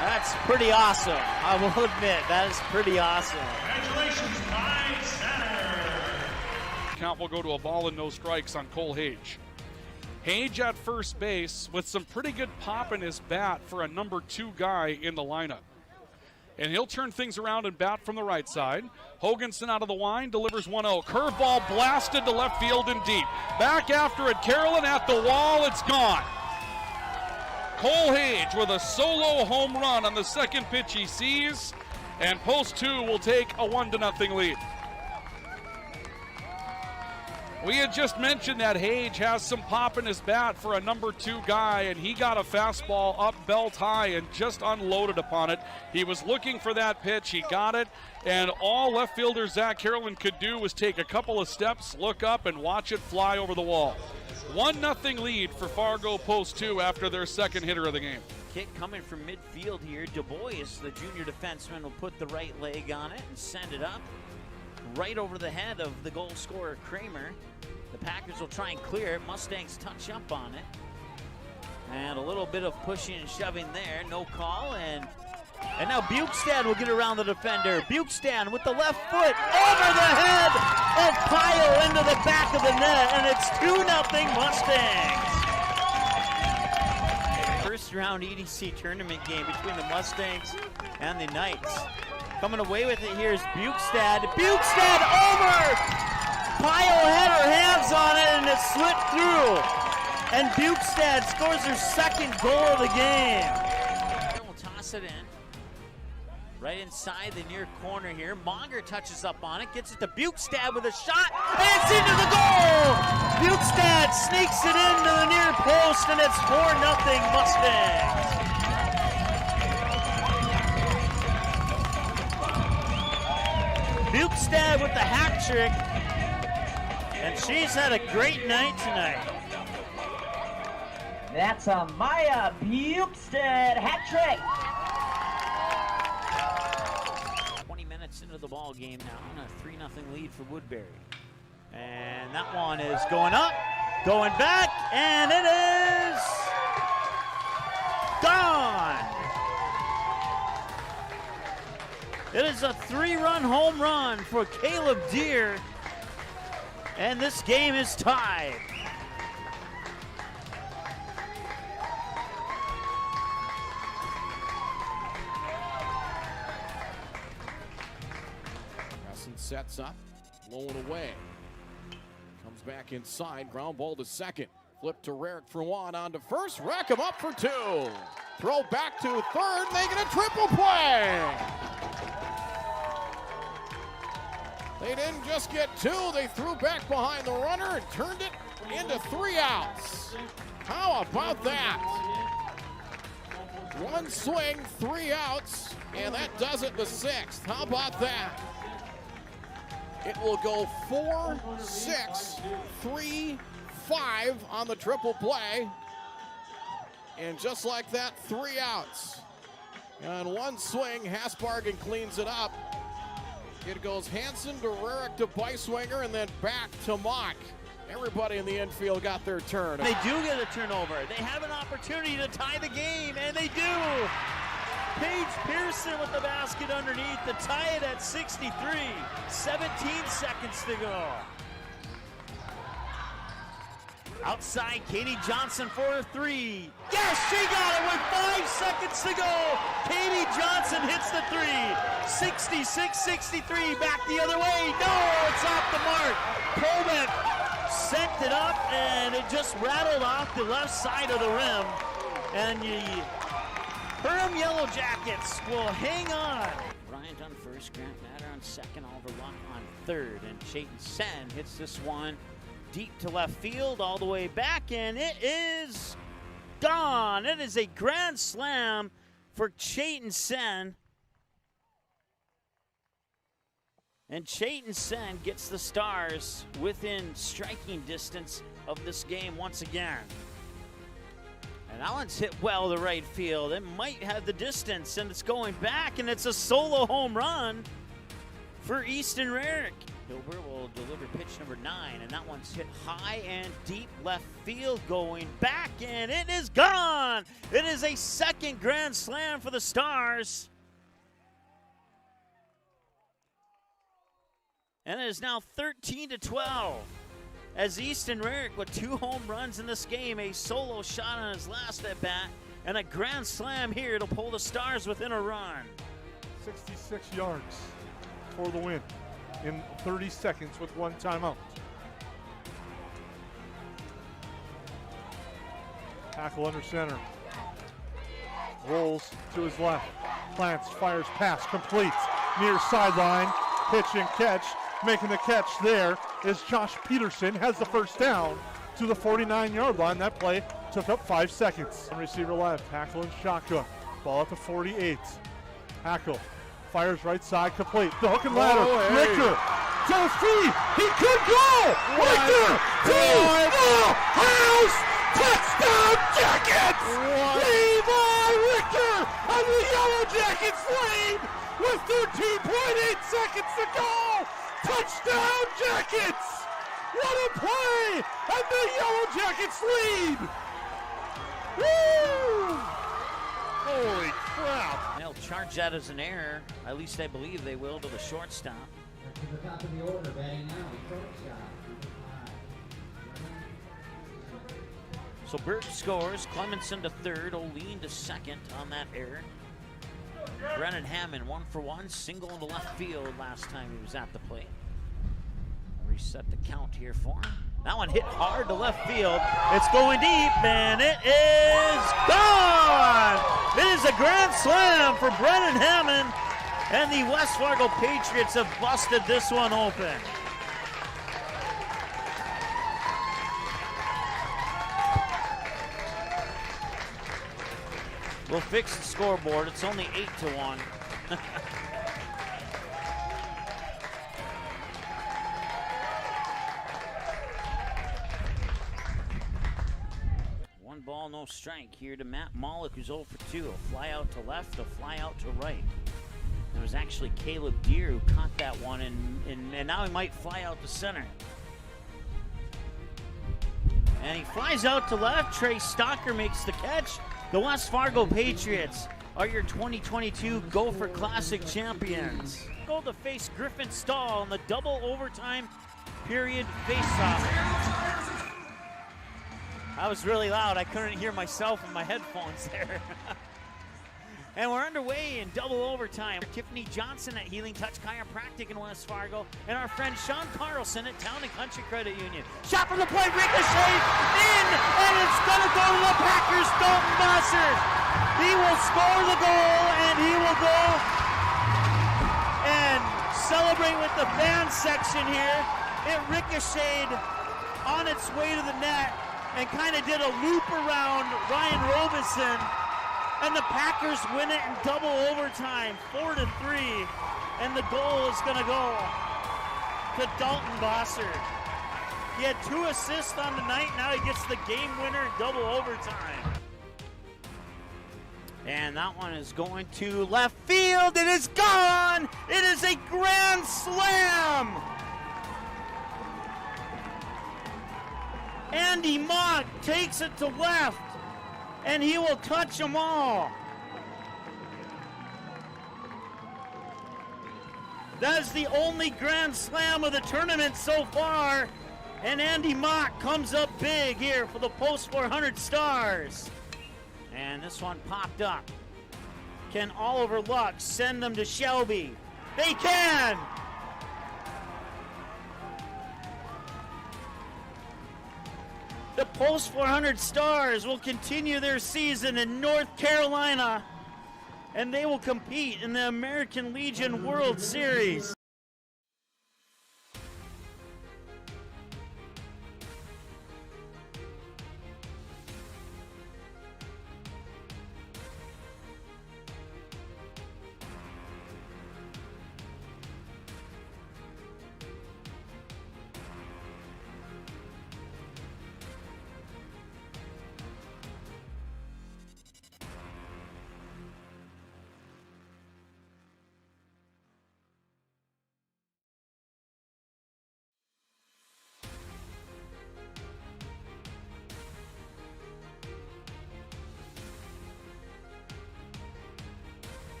That's pretty awesome. I will admit, that is pretty awesome. Congratulations, Ty Satter. Count will go to a ball and no strikes on Cole Hage. Hage at first base with some pretty good pop in his bat for a number 2 guy in the lineup. And he'll turn things around and bat from the right side. Hoganson out of the line, delivers 1-0. Curveball blasted to left field and deep. Back after it, Carolyn at the wall, it's gone. Cole Hage with a solo home run on the second pitch he sees, and Post 2 will take a 1-0 lead. We had just mentioned that Hage has some pop in his bat for a number 2 guy, and he got a fastball up belt high and just unloaded upon it. He was looking for that pitch. He got it, and all left fielder Zach Carolyn could do was take a couple of steps, look up, and watch it fly over the wall. 1-0 lead for Fargo Post 2 after their second hitter of the game. Kick coming from midfield here. Du Bois, the junior defenseman, will put the right leg on it and send it up right over the head of the goal scorer Kramer. The Packers will try and clear it. Mustangs touch up on it. And a little bit of pushing and shoving there. No call, and And now Bukestad will get around the defender. Bukestad with the left foot over the head of Pyle into the back of the net, and it's 2-0 Mustangs. First round EDC tournament game between the Mustangs and the Knights. Coming away with it here is Bukestad. Bukestad over! Pyle had her hands on it and it slipped through. And Bukestad scores her second goal of the game. We'll toss it in. Right inside the near corner here. Monger touches up on it, gets it to Bukestad with a shot, and it's into the goal! Bukestad sneaks it into the near post, and it's 4-0 Mustangs. Bukestad with the hat trick, and she's had a great night tonight. That's a Maya Bukestad hat trick. Into the ball game now, and a 3-0 lead for Woodbury. And that one is going up, going back, and it is gone. It is a 3-run home run for Caleb Deere, and this game is tied. Sets up, blown away. Comes back inside, ground ball to second. Flip to Rarick for one, on to first, rack him up for two. Throw back to third, they get a triple play. They didn't just get two, they threw back behind the runner and turned it into 3 outs. How about that? One swing, 3 outs, and that does it the 6th. How about that? It will go 4, 6, 3, 5 on the triple play. And just like that, 3 outs. And one swing, Hasbargen cleans it up. It goes Hansen to Rarick to Beiswinger and then back to Mock. Everybody in the infield got their turn. They do get a turnover. They have an opportunity to tie the game, and they do. Paige Pearson with the basket underneath to tie it at 63. 17 seconds to go. Outside, Katie Johnson for a 3. Yes, she got it with 5 seconds to go. Katie Johnson hits the 3. 66-63, back the other way. No, it's off the mark. Pullman sent it up, and it just rattled off the left side of the rim. And Perham Yellow Jackets will hang on. Bryant on first, Grant Matter on second, Oliver Luck on third, and Chayton Sen hits this one deep to left field, all the way back, and it is gone. It is a grand slam for Chayton Sen. And Chayton Sen gets the Stars within striking distance of this game once again. And Allen's hit well to right field. It might have the distance, and it's going back, and it's a solo home run for Easton Rarick. Hilbert will deliver pitch number 9, and that one's hit high and deep left field, going back, and it is gone. It is a second grand slam for the Stars. And it is now 13-12. As Easton Rarick with 2 home runs in this game, a solo shot on his last at-bat, and a grand slam here to pull the Stars within a run. 66 yards for the win in 30 seconds with 1 timeout. Tackle under center. Rolls to his left. Plants, fires, pass, completes. Near sideline, pitch and catch. Making the catch there is Josh Peterson, has the first down to the 49-yard line. That play took up 5 seconds. Receiver left, Hackle and shotgun. Ball at the 48. Hackle fires right side, complete. The hook and ladder. Richter to his feet. He could go. Richter to the house. Touchdown Jackets. Levi Richter and the Yellow Jackets lead with 13.8 seconds to go. Touchdown Jackets! What a play! And the Yellow Jackets lead! Woo! Holy crap! They'll charge that as an error. At least I believe they will, to the shortstop. To the top of the order, batting now, shortstop. So Burke scores, Clemenson to third, O'Lean to second on that error. Brennan Hammond 1 for 1, single into left field last time he was at the plate. Reset the count here for him. That one hit hard to left field. It's going deep, and it is gone! It is a grand slam for Brennan Hammond, and the West Fargo Patriots have busted this one open. We'll fix the scoreboard. It's only 8-1. One ball, no strike here to Matt Mollick, who's 0 for 2. A fly out to left, a fly out to right. It was actually Caleb Deere who caught that one, and now he might fly out to center. And he flies out to left. Trey Stalker makes the catch. The West Fargo Patriots are your 2022 Gopher Classic champions. Go to face Griffin Stahl in the double overtime period faceoff. I was really loud. I couldn't hear myself in my headphones there. And we're underway in double overtime. Tiffany Johnson at Healing Touch Chiropractic in West Fargo, and our friend Sean Carlson at Town and Country Credit Union. Shot from the plate, ricochet, in, and it's gonna go to the Packers, Dalton Bosser. He will score the goal, and he will go and celebrate with the fan section here. It ricocheted on its way to the net and kind of did a loop around Ryan Robinson. And the Packers win it in double overtime, 4-3. And the goal is going to go to Dalton Bosser. He had 2 assists on the night. Now he gets the game winner in double overtime. And that one is going to left field. It is gone. It is a grand slam. Andy Mott takes it to left, and he will touch them all. That is the only grand slam of the tournament so far, and Andy Mott comes up big here for the Post 400 Stars. And this one popped up. Can Oliver Luck send them to Shelby? They can! The Post 400 Stars will continue their season in North Carolina, and they will compete in the American Legion World Series.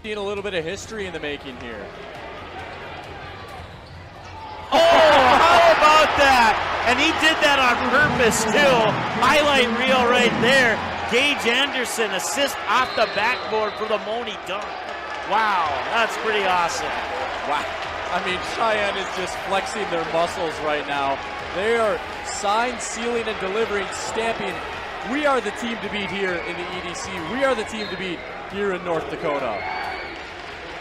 A little bit of history in the making here. Oh, how about that? And he did that on purpose too. Highlight reel right there. Gage Anderson assist off the backboard for the Moni dunk. Wow, that's pretty awesome. Wow. I mean, Cheyenne is just flexing their muscles right now. They are sign, sealing, and delivering, stamping. We are the team to beat here in the EDC. We are the team to beat here in North Dakota.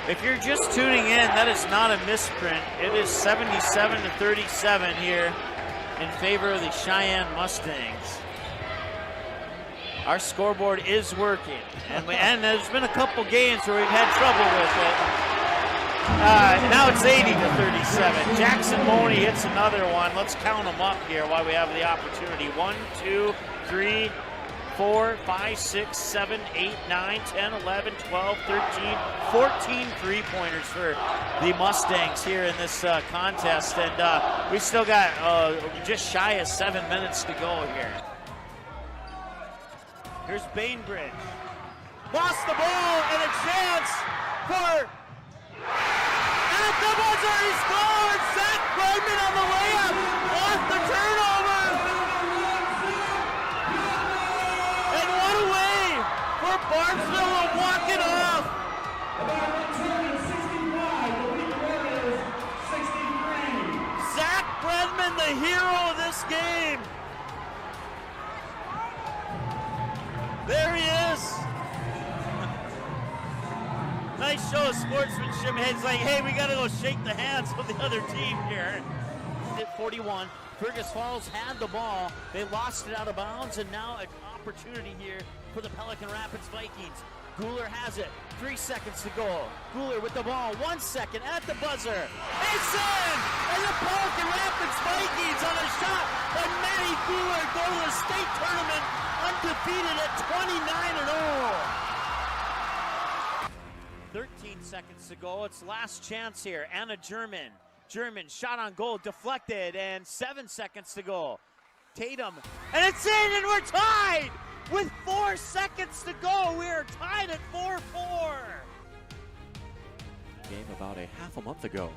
If you're just tuning in, that is not a misprint. It is 77-37 here in favor of the Cheyenne Mustangs. Our scoreboard is working, and there's been a couple games where we've had trouble with it. Now it's 80-37. Jackson Money hits another one. Let's count them up here while we have the opportunity. 1, 2, 3, 4, 5, 6, 7, 8, 9, 10, 11, 12, 13, 14 three-pointers for the Mustangs here in this contest. And we still got just shy of 7 minutes to go here. Here's Bainbridge. Lost the ball and a chance for... At the buzzer, he scored! Zach Bregman on the layup off the turnover! And what a way for Barnesville to walk it off! Zach Bregman, the hero of this game! There he is. Nice show of sportsmanship. It's like, hey, we got to go shake the hands of the other team here. At 41, Fergus Falls had the ball. They lost it out of bounds, and now an opportunity here for the Pelican Rapids Vikings. Guler has it. 3 seconds to go. Guler with the ball. 1 second at the buzzer. It's in! And the Pelican Rapids Vikings on a shot by Matty Guler go to the state tournament undefeated at 29-0. 13 seconds to go. It's last chance here. Anna German. German shot on goal, deflected, and 7 seconds to go. Tatum, and it's in, and we're tied! With 4 seconds to go, we are tied at 4-4. Game about a half a month ago.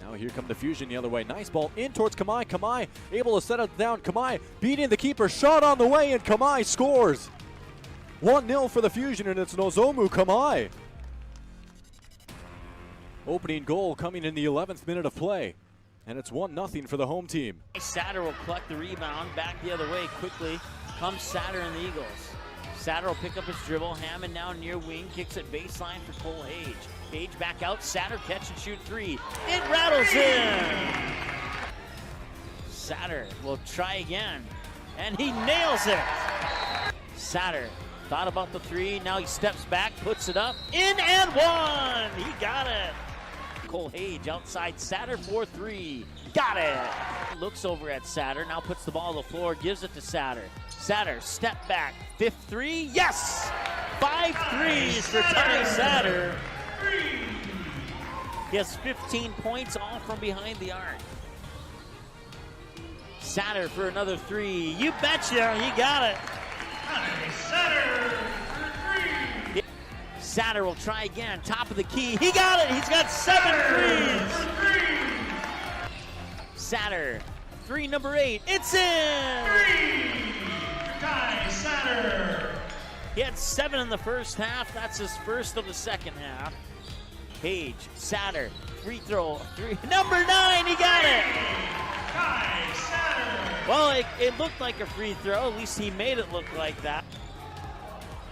Now here come the Fusion the other way. Nice ball in towards Kamai. Kamai able to set it down. Kamai beating the keeper. Shot on the way, and Kamai scores. 1-0 for the Fusion, and it's Nozomu Kamai. Opening goal coming in the 11th minute of play. And it's 1-0 for the home team. Satter will collect the rebound. Back the other way quickly. Comes Satter and the Eagles. Satter will pick up his dribble. Hammond now near wing. Kicks it baseline for Cole Hage. Hage back out. Satter catch and shoot 3. It rattles in. Satter will try again. And he nails it. Satter thought about the 3. Now he steps back. Puts it up. In and 1. He got it. Cole Hage outside Satter for 3. Got it. Looks over at Satter. Now puts the ball on the floor. Gives it to Satter. Satter, step back. 5th 3. Yes! 5 threes for Ty Satter. He has 15 points, all from behind the arc. Satter for another 3. You betcha. He got it. Satter for 3. Satter will try again. Top of the key. He got it. He's got 7 threes. Satter. 3, number 8. It's in. 3. Ty Satter. He had 7 in the first half. That's his first of the second half. Page, Satter, free throw. 3. Number 9. He got it. Ty Satter. Well, it looked like a free throw. At least he made it look like that.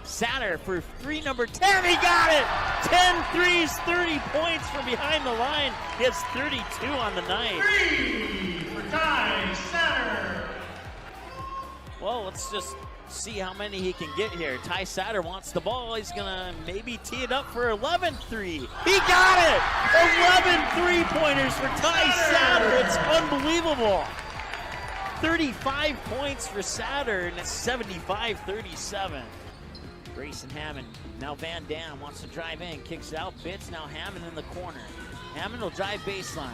Satter for 3, number 10. He got it. 10 threes, 30 points from behind the line. He has 32 on the night. 3 for Ty Satter. Well, let's just see how many he can get here. Ty Satter wants the ball. He's going to maybe tee it up for 11 3. He got it! 11 three-pointers for Ty Satter. It's unbelievable. 35 points for Satter, and it's 75-37. Grayson Hammond. Now Van Dam wants to drive in. Kicks it out. Bitts. Now Hammond in the corner. Hammond will drive baseline.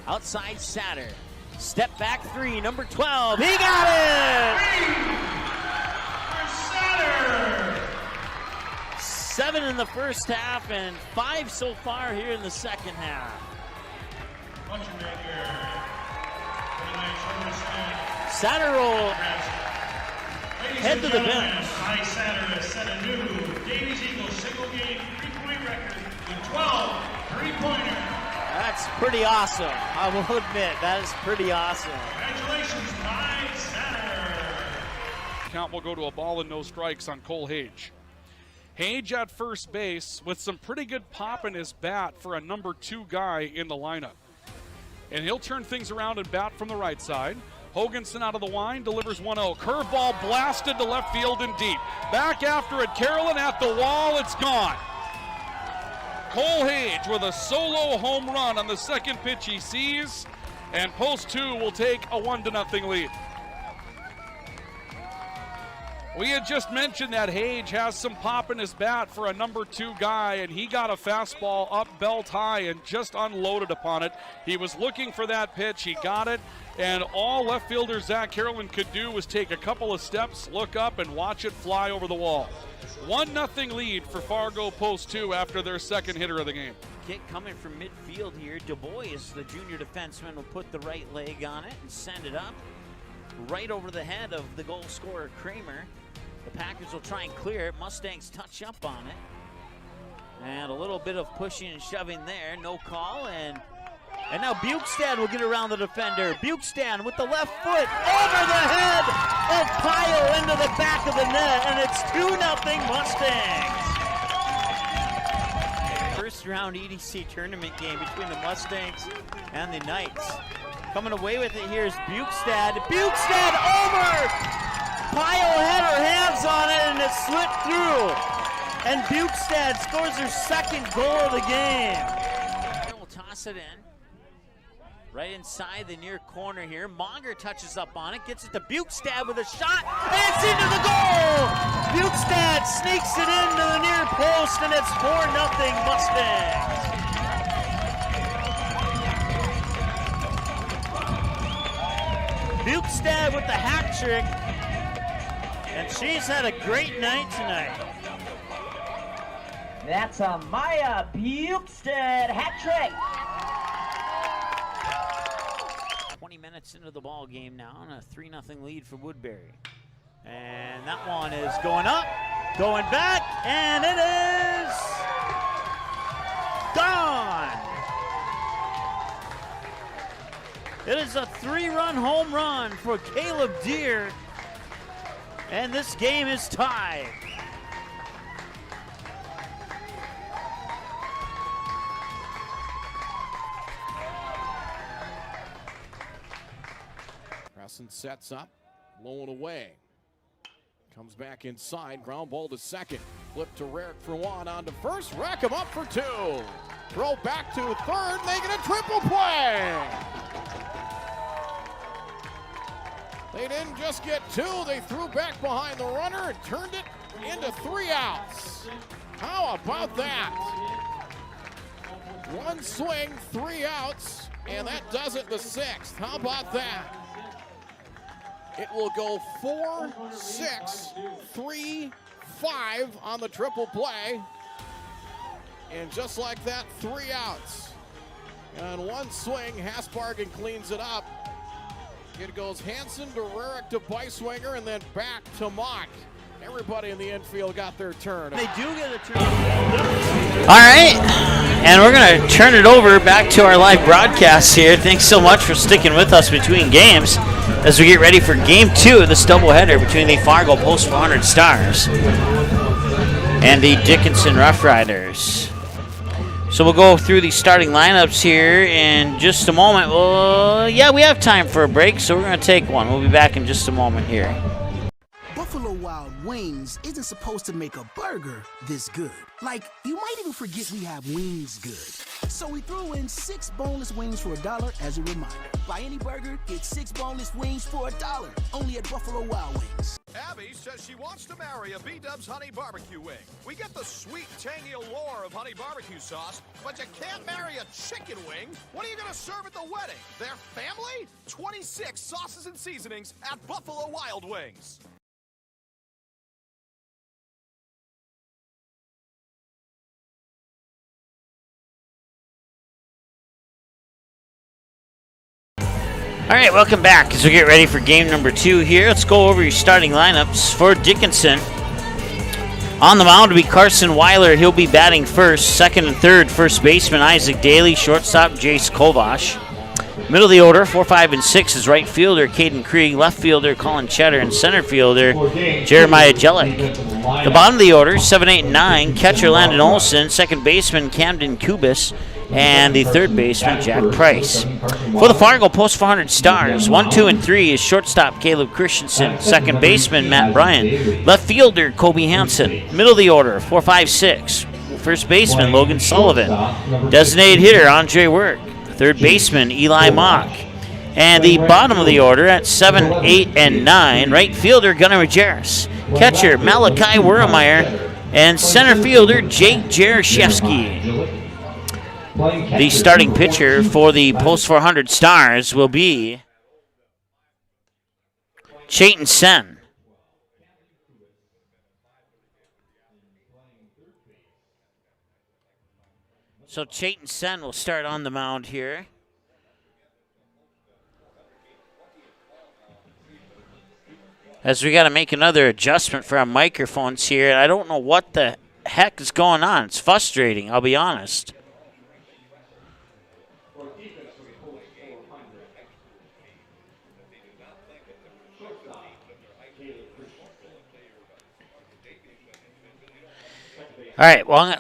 Outside Satter. Step back 3. Number 12. He got it! 7 in the first half and 5 so far here in the second half. Satter will head to the bench. Ty Satter has set a new Davies Eagles single game 3-point record with 12 3-pointers. That's pretty awesome. I will admit, that is pretty awesome. Congratulations, Ty Satter. Count will go to a ball and no strikes on Cole Hage. Hage at first base with some pretty good pop in his bat for a number 2 guy in the lineup. And he'll turn things around and bat from the right side. Hoganson out of the line, delivers 1-0. Curveball blasted to left field and deep. Back after it, Carolyn at the wall, it's gone. Cole Hage with a solo home run on the second pitch he sees, and Post 2 will take a 1-0 lead. We had just mentioned that Hage has some pop in his bat for a number 2 guy, and he got a fastball up belt high and just unloaded upon it. He was looking for that pitch, he got it, and all left fielder Zach Carolyn could do was take a couple of steps, look up, and watch it fly over the wall. 1-0 lead for Fargo Post 2 after their second hitter of the game. Kick coming from midfield here. Du Bois, the junior defenseman, will put the right leg on it and send it up right over the head of the goal scorer Kramer. The Packers will try and clear it. Mustangs touch up on it. And a little bit of pushing and shoving there. No call. And now Bukestad will get around the defender. Bukestad with the left foot over the head of Pyle into the back of the net. And it's 2-0 Mustangs. First round EDC tournament game between the Mustangs and the Knights. Coming away with it here is Bukestad. Bukestad over! Pyle had her hands on it and it slipped through. And Bukestad scores her second goal of the game. We'll toss it in. Right inside the near corner here. Monger touches up on it, gets it to Bukestad with a shot, and it's into the goal! Bukestad sneaks it into the near post, and it's 4-0 Mustangs. Bukestad with the hat trick. And she's had a great night tonight. That's a Maya Bukestad hat trick. 20 minutes into the ball game now, and a 3-0 lead for Woodbury. And that one is going up, going back, and it is gone. It is a 3-run home run for Caleb Deere. And this game is tied. Crescent sets up, blown away. Comes back inside, ground ball to second. Flip to Rarick for one, on to first, rack him up for 2. Throw back to third, making a triple play. They didn't just get 2, they threw back behind the runner and turned it into 3 outs. How about that? 1 swing, 3 outs, and that does it the 6th. How about that? It will go 4, 6, 3, 5 on the triple play. And just like that, 3 outs. And 1 swing, Hasbargen cleans it up. It goes Hansen to Rarick to Beiswinger and then back to Mock. Everybody in the infield got their turn. They do get a turn. All right, and we're going to turn it over back to our live broadcast here. Thanks so much for sticking with us between games as we get ready for Game 2 of this doubleheader between the Fargo Post 400 Stars and the Dickinson Rough Riders. So we'll go through the starting lineups here in just a moment. Well, yeah, we have time for a break, so we're going to take one. We'll be back in just a moment here. Buffalo Wild Wings isn't supposed to make a burger this good. Like, you might even forget we have wings good. So we threw in 6 boneless wings for $1 as a reminder. Buy any burger, get 6 boneless wings for $1. Only at Buffalo Wild Wings. Abby says she wants to marry a B-Dubs honey barbecue wing. We get the sweet, tangy allure of honey barbecue sauce, but you can't marry a chicken wing. What are you going to serve at the wedding? Their family? 26 sauces and seasonings at Buffalo Wild Wings. All right, welcome back as we get ready for game number 2 here. Let's go over your starting lineups for Dickinson. On the mound will be Carson Weiler. He'll be batting first. Second and third, first baseman Isaac Daly. Shortstop, Jace Kovash. Middle of the order, 4, 5, and 6 is right fielder Caden Krieg. Left fielder Colin Cheddar. And center fielder Jeremiah Jellick. The bottom of the order, 7, 8, and 9, catcher Landon Olson. Second baseman Camden Kubis. and the third baseman, Jack Price. For the Fargo Post 400 Stars, 1, 2, and 3 is shortstop Caleb Christensen, second baseman Matt Bryan, left fielder Kobe Hansen, middle of the order 4, 5, 6, first baseman Logan Sullivan, designated hitter Andre Work, third baseman Eli Mock, and the bottom of the order at 7, 8, and 9, right fielder Gunnar Majerus, catcher Malachi Wermeyer, and center fielder Jake Jaroszewski. The starting pitcher for the Post 400 Stars will be Chayton Sen. So Chayton Sen will start on the mound here. As we got to make another adjustment for our microphones here. And I don't know what the heck is going on. It's frustrating, I'll be honest. All right, well,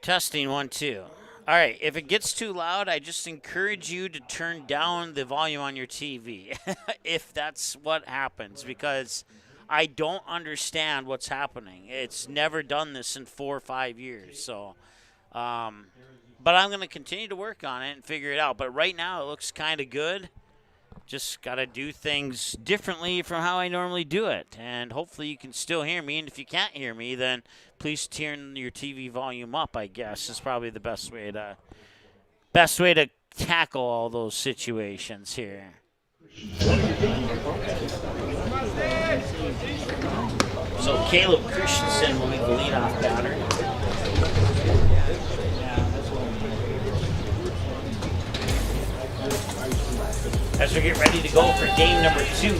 testing 1, 2. All right, if it gets too loud, I just encourage you to turn down the volume on your TV if that's what happens, because I don't understand what's happening. It's never done this in 4 or 5 years. So, but I'm going to continue to work on it and figure it out. But right now it looks kind of good. Just got to do things differently from how I normally do it. And hopefully you can still hear me. And if you can't hear me, then please turn your TV volume up, I guess, is probably the best way to tackle all those situations here. So Caleb Christensen will be the leadoff batter. As we get ready to go for game number 2.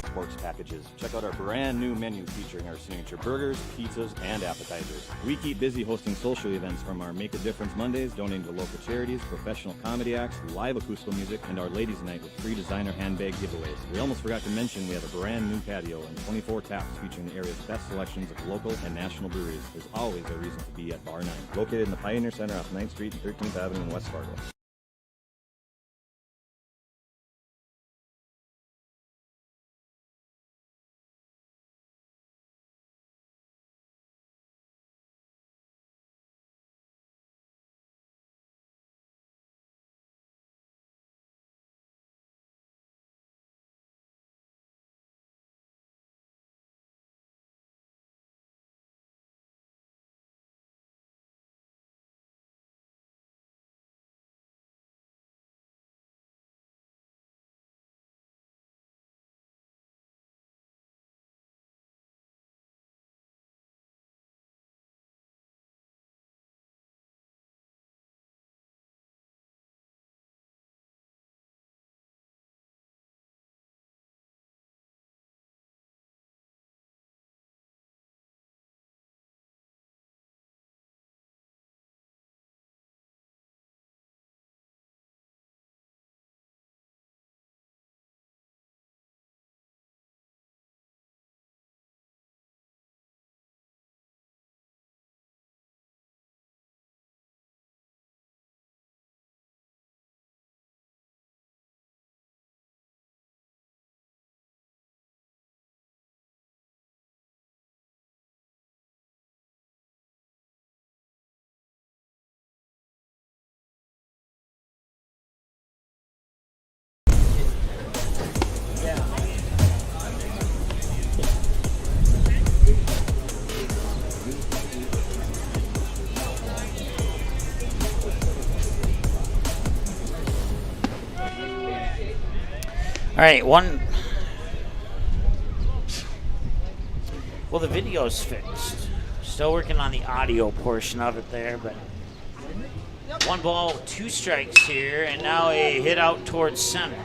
Sports packages. Check out our brand new menu featuring our signature burgers, pizzas, and appetizers. We keep busy hosting social events from our Make a Difference Mondays, donating to local charities, professional comedy acts, live acoustical music, and our Ladies' Night with free designer handbag giveaways. We almost forgot to mention we have a brand new patio and 24 taps featuring the area's best selections of local and national breweries. There's always a reason to be at Bar 9, located in the Pioneer Center off 9th Street and 13th Avenue in West Fargo. All right, one. Well, the video's fixed. Still working on the audio portion of it there, but 1 ball, 2 strikes here, and now a hit out towards center.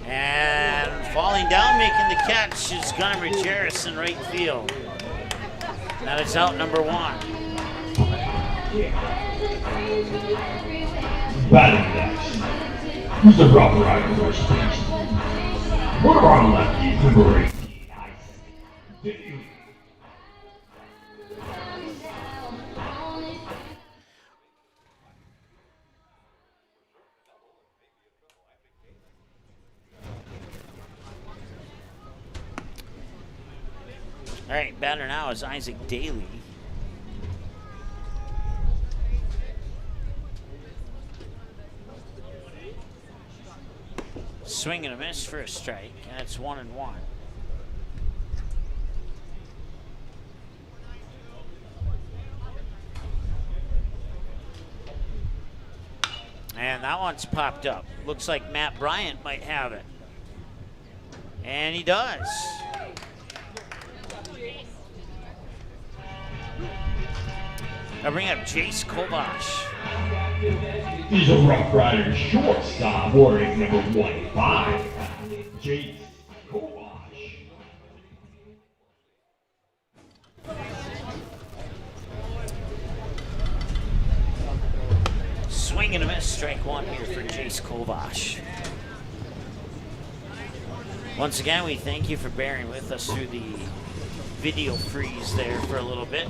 And falling down, making the catch is Gunnar Majerus in right field. That is out number 1. Batting next, who's the Rough Riders station? One of our lefties, number 18. All right, batter now is Isaac Daly. Swing and a miss for a strike, and it's 1-1. And that one's popped up. Looks like Matt Bryant might have it. And he does. I'll bring up Jace Kovash. He's a Rough Riders shortstop, wearing number 25. Jace Kovash. Swing and a miss, strike one here for Jace Kovash. Once again, we thank you for bearing with us through the video freeze there for a little bit.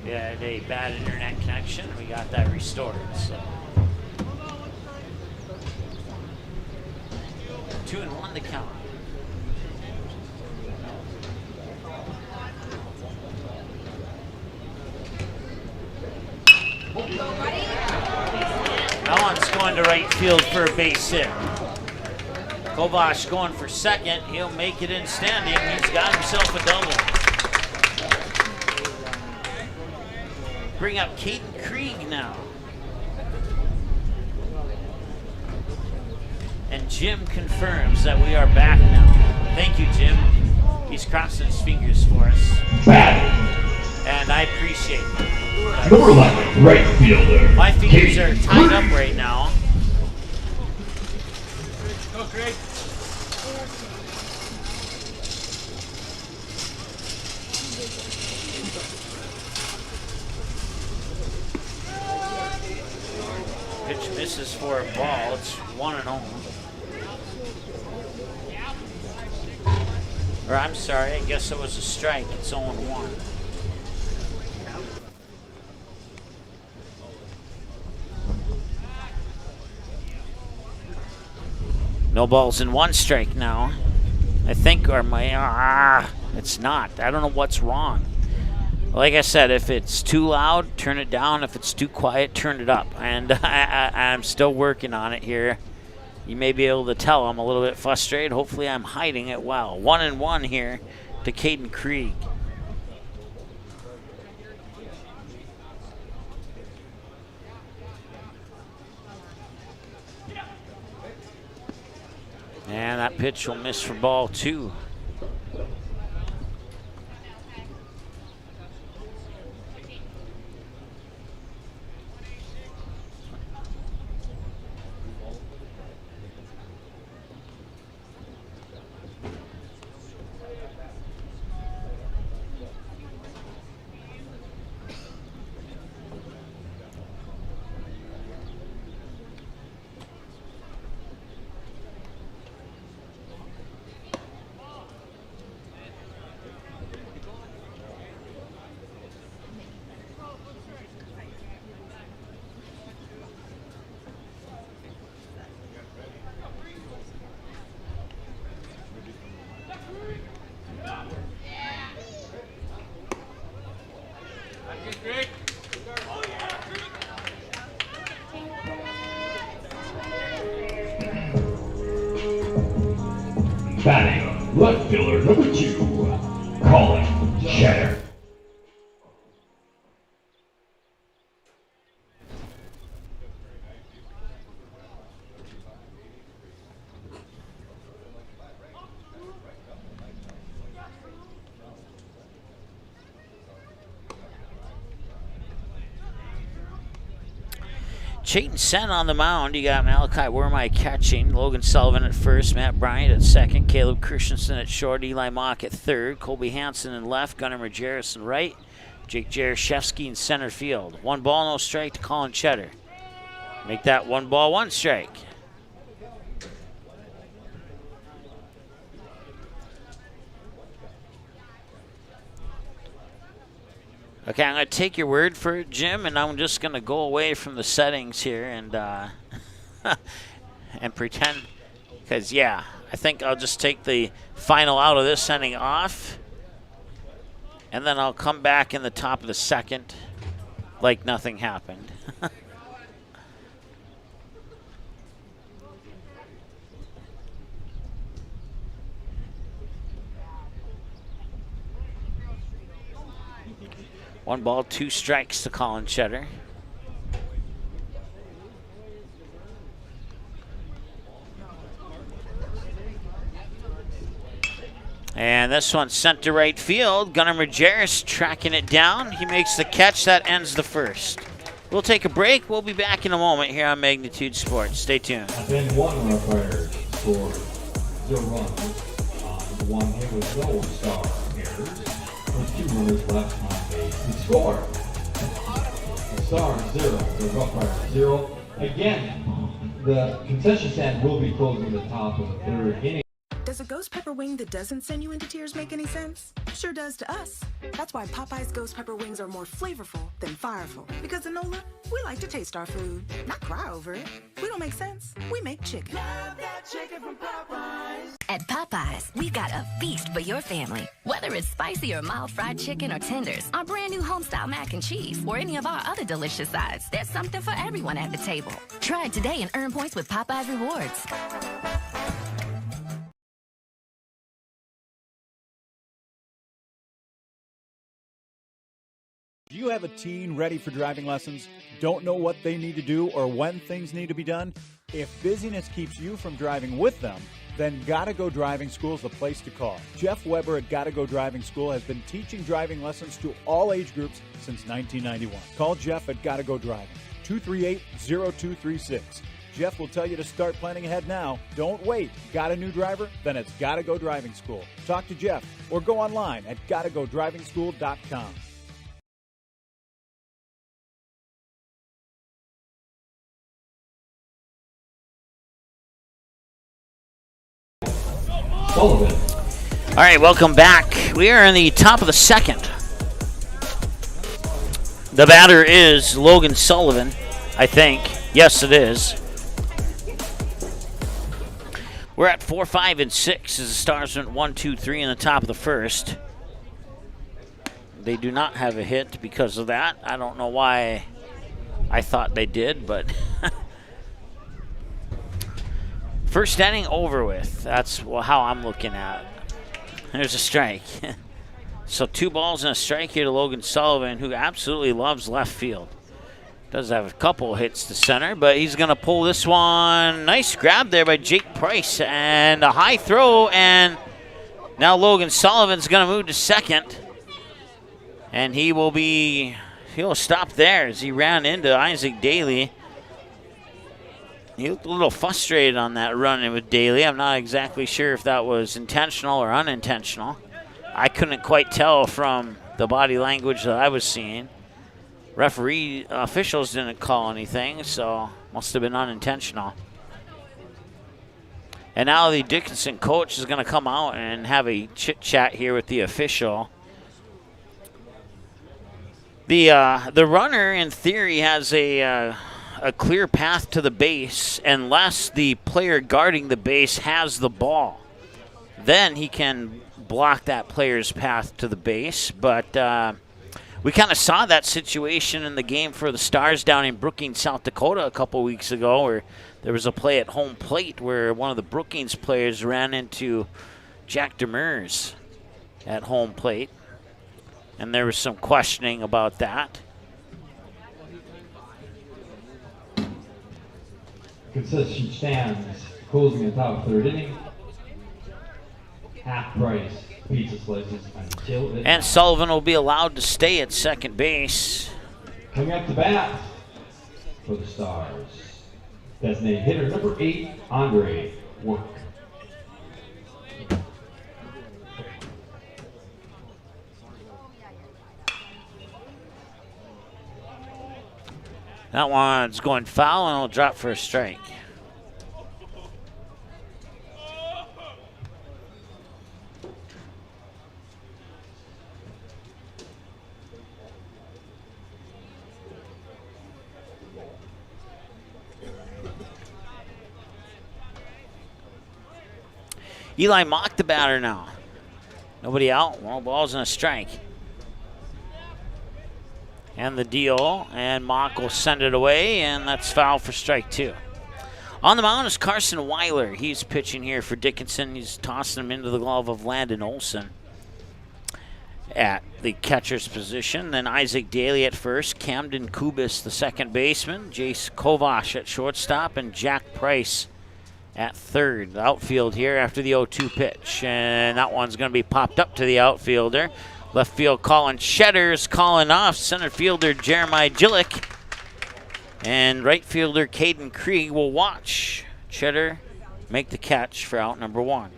We had a bad internet connection, and we got that restored. So 2-1 to count. That one's going to right field for a base hit. Kovash going for second. He'll make it in standing. He's got himself a double. Bring up Caden Krieg now. And Jim confirms that we are back now. Thank you, Jim. He's crossing his fingers for us. And I appreciate it. Number 11, right fielder. My fingers are tied up right now. Go, Craig. Pitch misses for a ball. It's 1-0. Or I'm sorry, I guess it was a strike. It's 0-1. No balls and one strike now. I think, or it's not. I don't know what's wrong. Like I said, if it's too loud, turn it down. If it's too quiet, turn it up. And I'm still working on it here. You may be able to tell I'm a little bit frustrated. Hopefully I'm hiding it well. 1-1 here to Caden Krieg. And that pitch will miss for ball 2. Batting, left fielder number 2, Colin Cheddar. Chayton Sen on the mound. You got Malachi Wormai catching, Logan Sullivan at first, Matt Bryant at second, Caleb Christensen at short, Eli Mock at third, Colby Hansen in left, Gunnar Majerus in right, Jake Jaroszewski in center field. 1 ball, no strike to Colin Cheddar. Make that 1 ball, 1 strike. Okay, I'm going to take your word for it, Jim, and I'm just going to go away from the settings here and and pretend, because, yeah, I think I'll just take the final out of this inning off, and then I'll come back in the top of the second like nothing happened. One ball, 2 strikes to Colin Cheddar. And this one's sent to right field. Gunnar Majerus tracking it down. He makes the catch. That ends the first. We'll take a break. We'll be back in a moment here on Magnitude Sports. Stay tuned. Then 1 required for 0 runs on 1 hit with no star errors. With 2 runners left on base and score. The Star 0, the Rough Rider 0. Again, the concession stand will be closing the top of the 3rd inning. Does a ghost pepper wing that doesn't send you into tears make any sense? Sure does to us. That's why Popeye's ghost pepper wings are more flavorful than fireful. Because in NOLA, we like to taste our food, not cry over it. We don't make sense. We make chicken. Love that chicken from Popeyes. At Popeyes, we've got a feast for your family. Whether it's spicy or mild fried chicken or tenders, our brand new homestyle mac and cheese, or any of our other delicious sides, there's something for everyone at the table. Try it today and earn points with Popeyes Rewards. Do you have a teen ready for driving lessons? Don't know what they need to do or when things need to be done? If busyness keeps you from driving with them, then Gotta Go Driving School is the place to call. Jeff Weber at Gotta Go Driving School has been teaching driving lessons to all age groups since 1991. Call Jeff at Gotta Go Driving, 238-0236. Jeff will tell you to start planning ahead now. Don't wait. Got a new driver? Then it's Gotta Go Driving School. Talk to Jeff or go online at gottagodrivingschool.com. Sullivan. All right, welcome back. We are in the top of the second. The batter is Logan Sullivan, I think. Yes, it is. We're at 4, 5, and 6 as the Stars went 1, 2, 3 in the top of the first. They do not have a hit because of that. I don't know why I thought they did, but first inning over with. That's how I'm looking at it. There's a strike. So 2 balls and a strike here to Logan Sullivan, who absolutely loves left field. Does have a couple hits to center, but he's going to pull this one. Nice grab there by Jake Price, and a high throw, and now Logan Sullivan's going to move to second. And he'll stop there as he ran into Isaac Daly. He looked a little frustrated on that run with Daly. I'm not exactly sure if that was intentional or unintentional. I couldn't quite tell from the body language that I was seeing. Referee officials didn't call anything, so must have been unintentional. And now the Dickinson coach is going to come out and have a chit-chat here with the official. The runner, in theory, has a clear path to the base unless the player guarding the base has the ball. Then he can block that player's path to the base. But we kind of saw that situation in the game for the Stars down in Brookings, South Dakota a couple weeks ago, where there was a play at home plate where one of the Brookings players ran into Jack Demers at home plate. And there was some questioning about that. Concession stands closing the top 3rd inning. Half price pizza slices until and Sullivan will be allowed to stay at second base. Coming up to bat for the Stars, designated hitter number 8, Andre Work. That one's going foul, and it'll drop for a strike. Eli Mock the batter now. Nobody out. Well, balls and a strike. And the deal, and Mock will send it away, and that's foul for strike 2. On the mound is Carson Weiler. He's pitching here for Dickinson. He's tossing him into the glove of Landon Olson at the catcher's position. Then Isaac Daly at first, Camden Kubis, the second baseman, Jace Kovash at shortstop, and Jack Price at third. The outfield here after the 0-2 pitch, and that one's going to be popped up to the outfielder. Left field Colin Cheddar's calling off center fielder Jeremiah Gillick. And right fielder Caden Krieg will watch Cheddar make the catch for out number 1.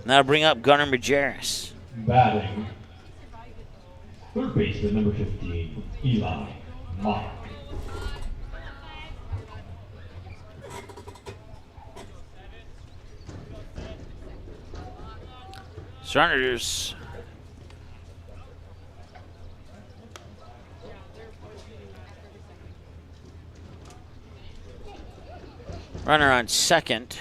And that'll bring up Gunnar Majerus. Batting, third baseman number 15, Eli Mock. Runners runner on second.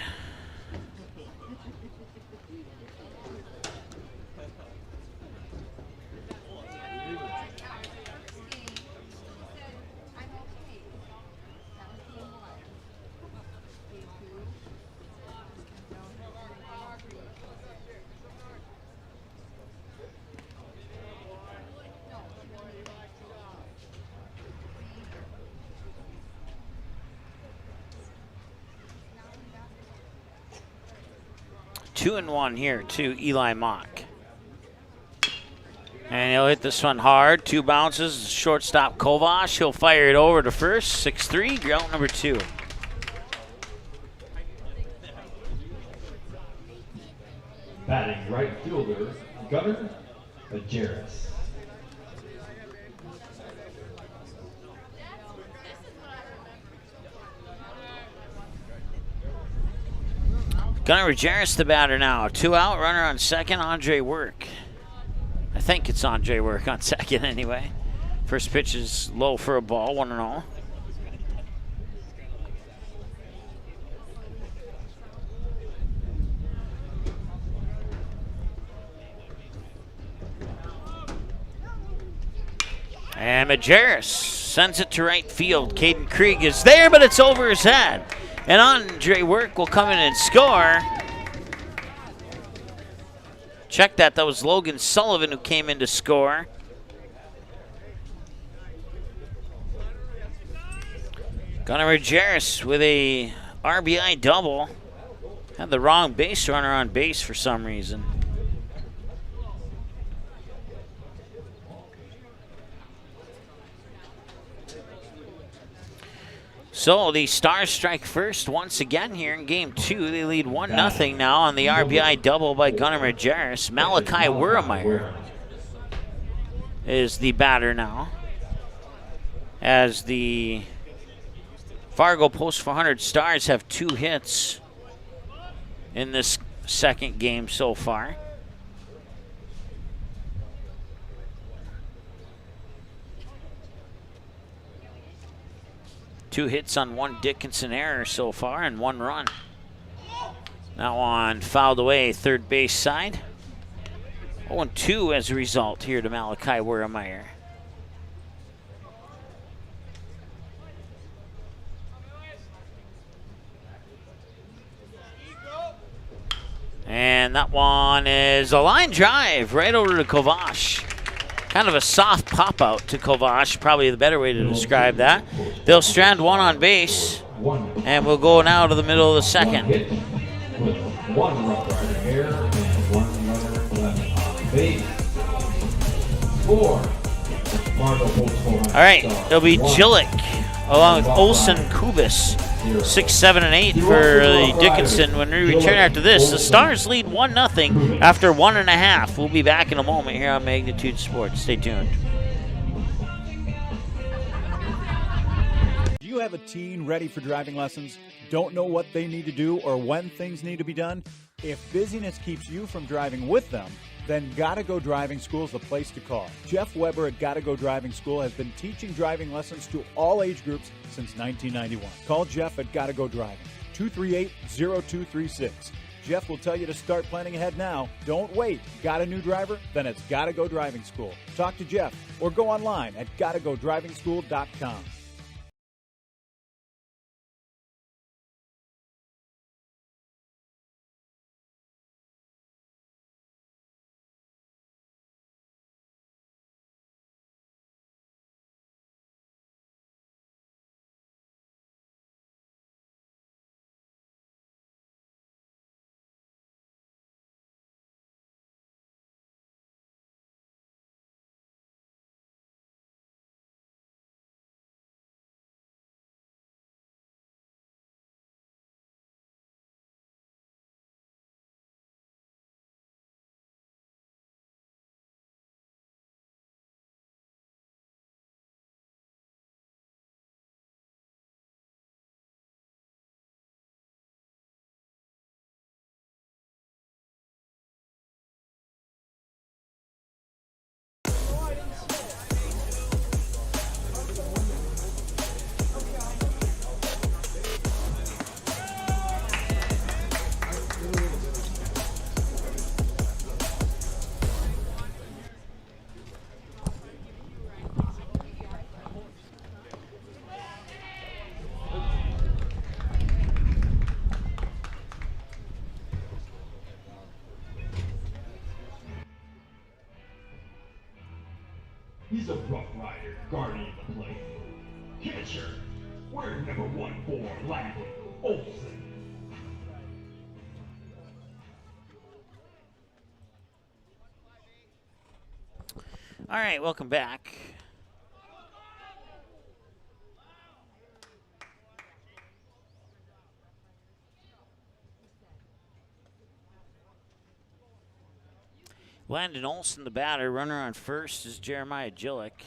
Two and one here to Eli Mock. And he'll hit this one hard. 2 bounces. Shortstop Kovash. He'll fire it over to first. 6-3. Ground number 2. Batting right fielder, Gunnar Majerus. Gunnar Majerus the batter now. 2 out, runner on second, Andre Work. I think it's Andre Work on second anyway. First pitch is low for a ball, 1-0. And Majerus sends it to right field. Caden Krieg is there, but it's over his head. And Andre Work will come in and score. Check that. That was Logan Sullivan who came in to score. Gunnar Majerus with a RBI double. Had the wrong base runner on base for some reason. So the Stars strike first once again here in Game 2. They lead 1-0 now on the RBI double by Gunnar Majerus. Malachi Wurmeyer is the batter now, as the Fargo Post 400 Stars have 2 hits in this second game so far. Two hits on 1 Dickinson error so far and 1 run. That one fouled away third base side. 0-2 as a result here to Malachi Wurmeyer. And that one is a line drive right over to Kovash. Kind of a soft pop out to Kovash, probably the better way to describe that. They'll strand 1 on base, and we'll go now to the middle of the second. 1 rough rider here and 1 runner left on base. Score. Fargo Post 400. All right, it'll be Gillick along with Olson Kubis. 6, 7, and 8 for the Dickinson. When we return after this, the Stars lead 1-0 after 1.5. We'll be back in a moment here on Magnitude Sports. Stay tuned. you have a teen ready for driving lessons? Don't know what they need to do or when things need to be done? If busyness keeps you from driving with them, then Gotta Go Driving School is the place to call. Jeff Weber at Gotta Go Driving School has been teaching driving lessons to all age groups since 1991. Call Jeff at Gotta Go Driving, 238-0236. Jeff will tell you to start planning ahead now. Don't wait. Got a new driver? Then it's Gotta Go Driving School. Talk to Jeff or go online at gottagodrivingschool.com. He's a rough rider, guarding the plate. Catcher, we're number 1 for Landon Olson. All right, welcome back. Landon Olson, the batter. Runner on first is Jeremiah Gillick.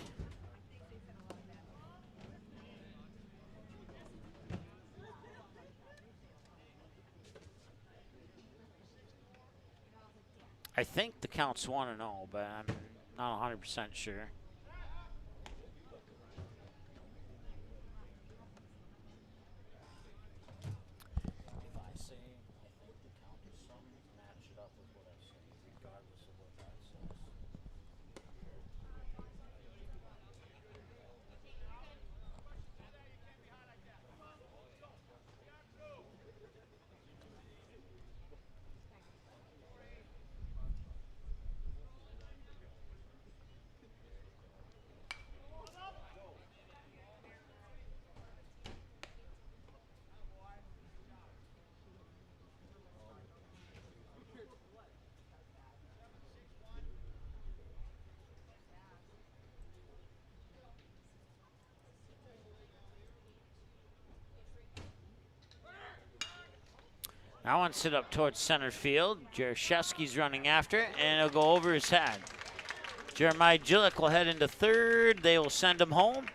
I think the count's 1-0, but I'm not 100% sure. If I say I think the count is something, match it up with what I say, regardless of what that says. That one's hit up towards center field. Jaroszewski's running after, and it'll go over his head. Jeremiah Gillick will head into third. They will send him home.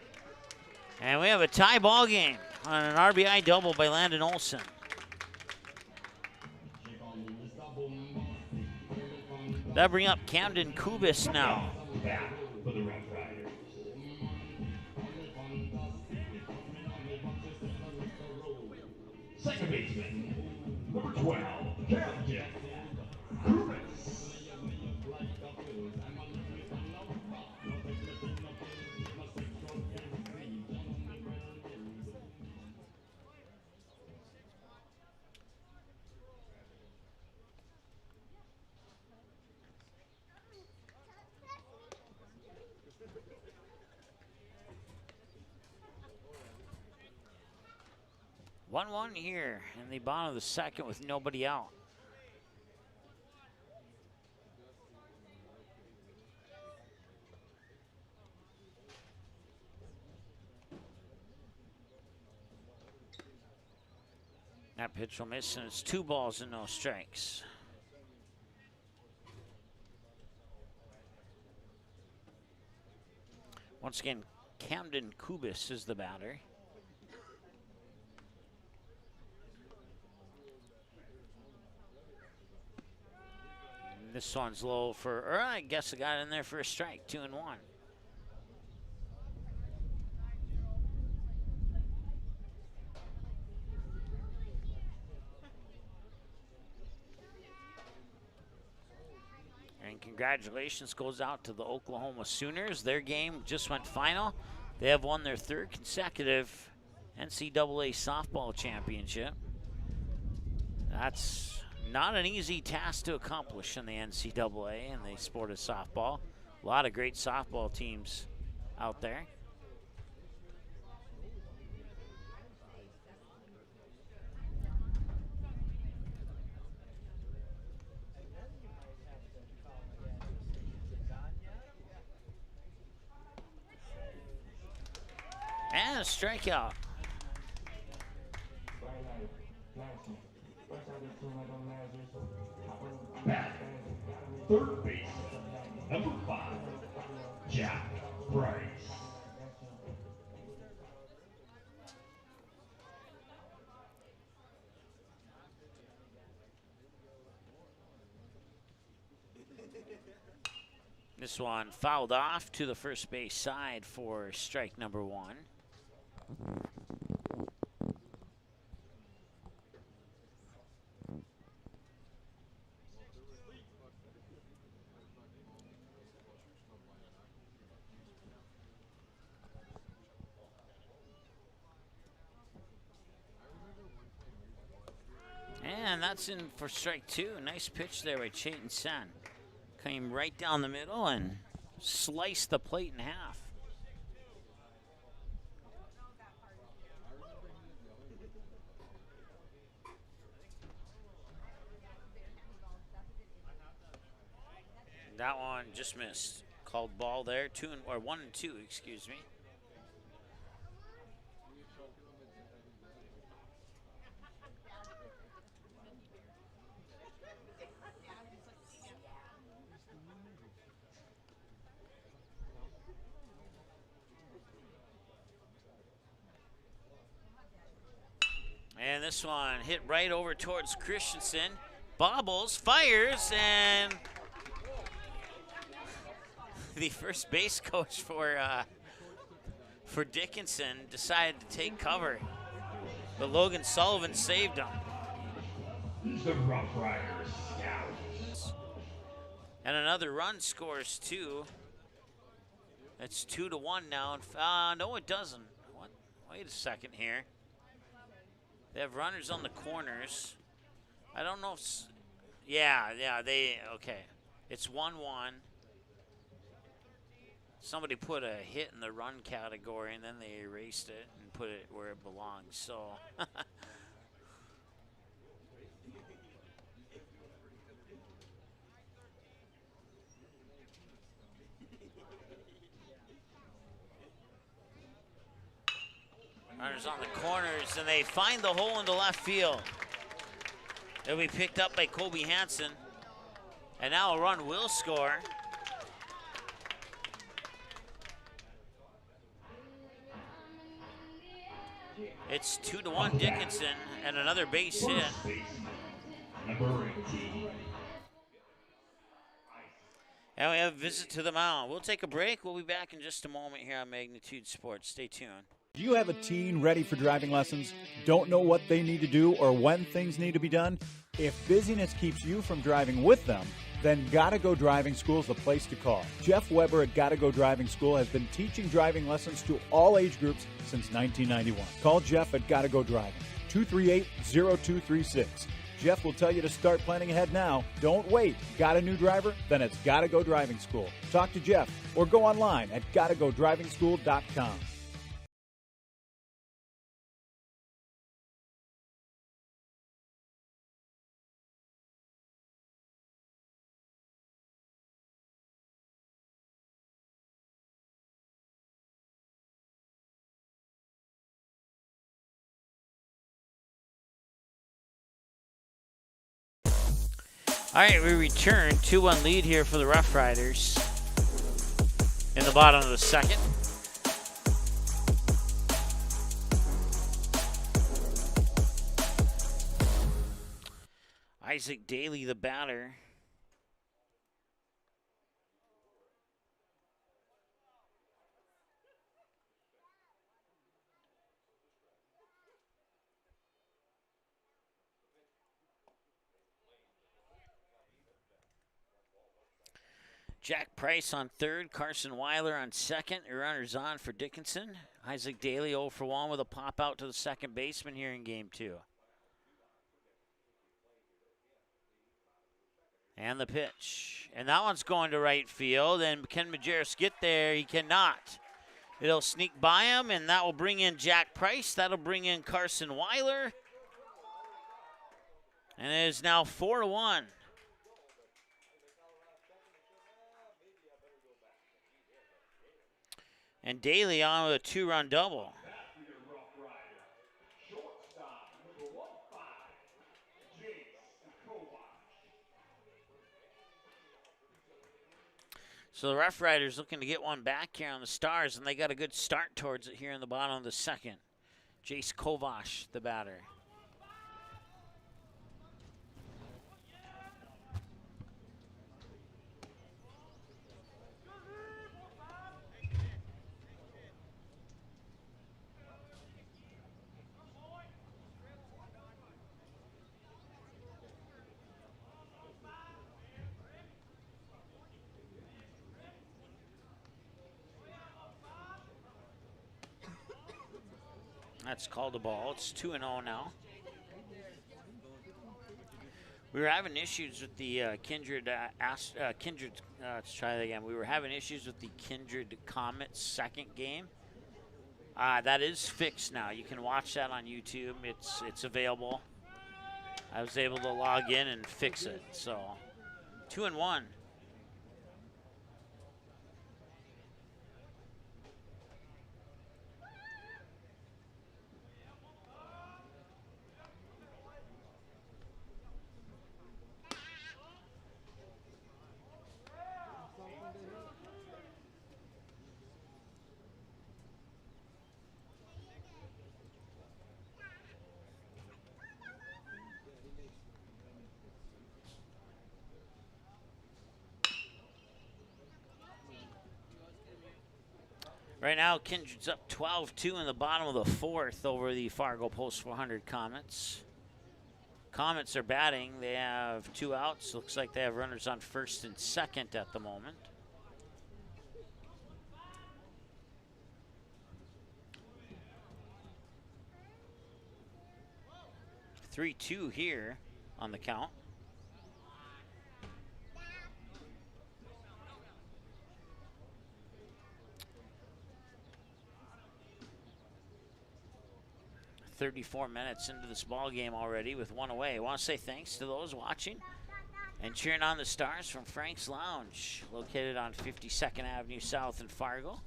And we have a tie ball game on an RBI double by Landon Olson. That'll bring up Camden Kubis now. For the Rough Riders. Second baseman, number 12, Camden Kubis. One here in the bottom of the second with nobody out. That pitch will miss, and it's 2 balls and no strikes. Once again, Camden Kubis is the batter. This one's low or I guess I got in there for a strike, 2-1. And congratulations goes out to the Oklahoma Sooners. Their game just went final. They have won their 3rd consecutive NCAA softball championship. That's not an easy task to accomplish in the NCAA in the sport of softball. A lot of great softball teams out there. And a strikeout. Back, third base, number 5, Jack Bryce. This one fouled off to the first base side for strike number 1. And that's in for strike 2. Nice pitch there by Chayton Sen. Came right down the middle and sliced the plate in half. That one just missed. Called ball there. 1 and 2, excuse me. And this one hit right over towards Christensen. Bobbles, fires, and the first base coach for Dickinson decided to take cover. But Logan Sullivan saved him. The Rough Riders scout. And another run scores 2. It's 2-1 now. No, it doesn't. What? Wait a second here. They have runners on the corners. I don't know if... Yeah, okay. It's 1-1. Somebody put a hit in the run category, and then they erased it and put it where it belongs, so... Runners on the corners, and they find the hole into left field. It'll be picked up by Kobe Hansen. And now a run will score. It's 2-1 Dickinson, and another base hit. Number 18. And we have a visit to the mound. We'll take a break. We'll be back in just a moment here on Magnitude Sports. Stay tuned. Do you have a teen ready for driving lessons? Don't know what they need to do or when things need to be done? If busyness keeps you from driving with them, then Gotta Go Driving School is the place to call. Jeff Weber at Gotta Go Driving School has been teaching driving lessons to all age groups since 1991. Call Jeff at Gotta Go Driving, 238-0236. Jeff will tell you to start planning ahead now. Don't wait. Got a new driver? Then it's Gotta Go Driving School. Talk to Jeff or go online at gottagodrivingschool.com. All right, we return. 2-1 lead here for the Rough Riders in the bottom of the second. Isaac Daly, the batter. Jack Price on third, Carson Weiler on second. The runners on for Dickinson. Isaac Daly 0 for 1 with a pop out to the second baseman here in game 2. And the pitch. And that one's going to right field. And can Majerus get there? He cannot. It'll sneak by him, and that will bring in Jack Price. That'll bring in Carson Weiler. And it is now 4-1. And Daly on with a 2-run double. So the Rough Riders looking to get one back here on the Stars, and they got a good start towards it here in the bottom of the second. Jace Kovash, the batter. That's called a ball. It's 2-0 now. We were having issues with the Kindred. Let's try that again. We were having issues with the Kindred Comets second game. That is fixed now. You can watch that on YouTube. It's available. I was able to log in and fix it. So 2-1. Right now, Kindred's up 12-2 in the bottom of the fourth over the Fargo Post 400 Comets. Comets are batting. They have 2 outs. Looks like they have runners on first and second at the moment. (3-2) here on the count. .34 minutes into this ball game already with 1 away. I want to say thanks to those watching and cheering on the Stars from Frank's Lounge, located on 52nd Avenue South in Fargo.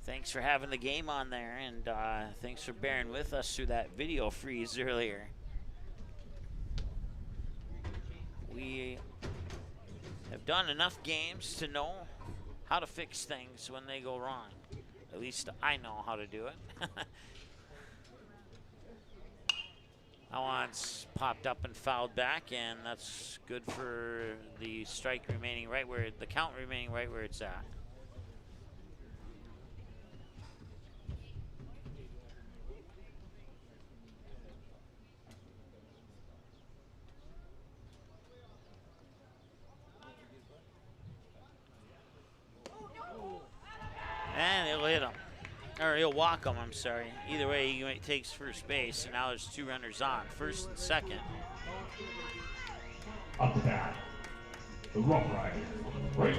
Thanks for having the game on there, and thanks for bearing with us through that video freeze earlier. We have done enough games to know how to fix things when they go wrong. At least I know how to do it. That one's popped up and fouled back, and that's good for the strike remaining right where, the count remaining right where it's at. And he'll hit him. Or he'll walk him, I'm sorry. Either way, he takes first base, and now there's 2 runners on, first and second. Up to bat, the Rough Rider, right.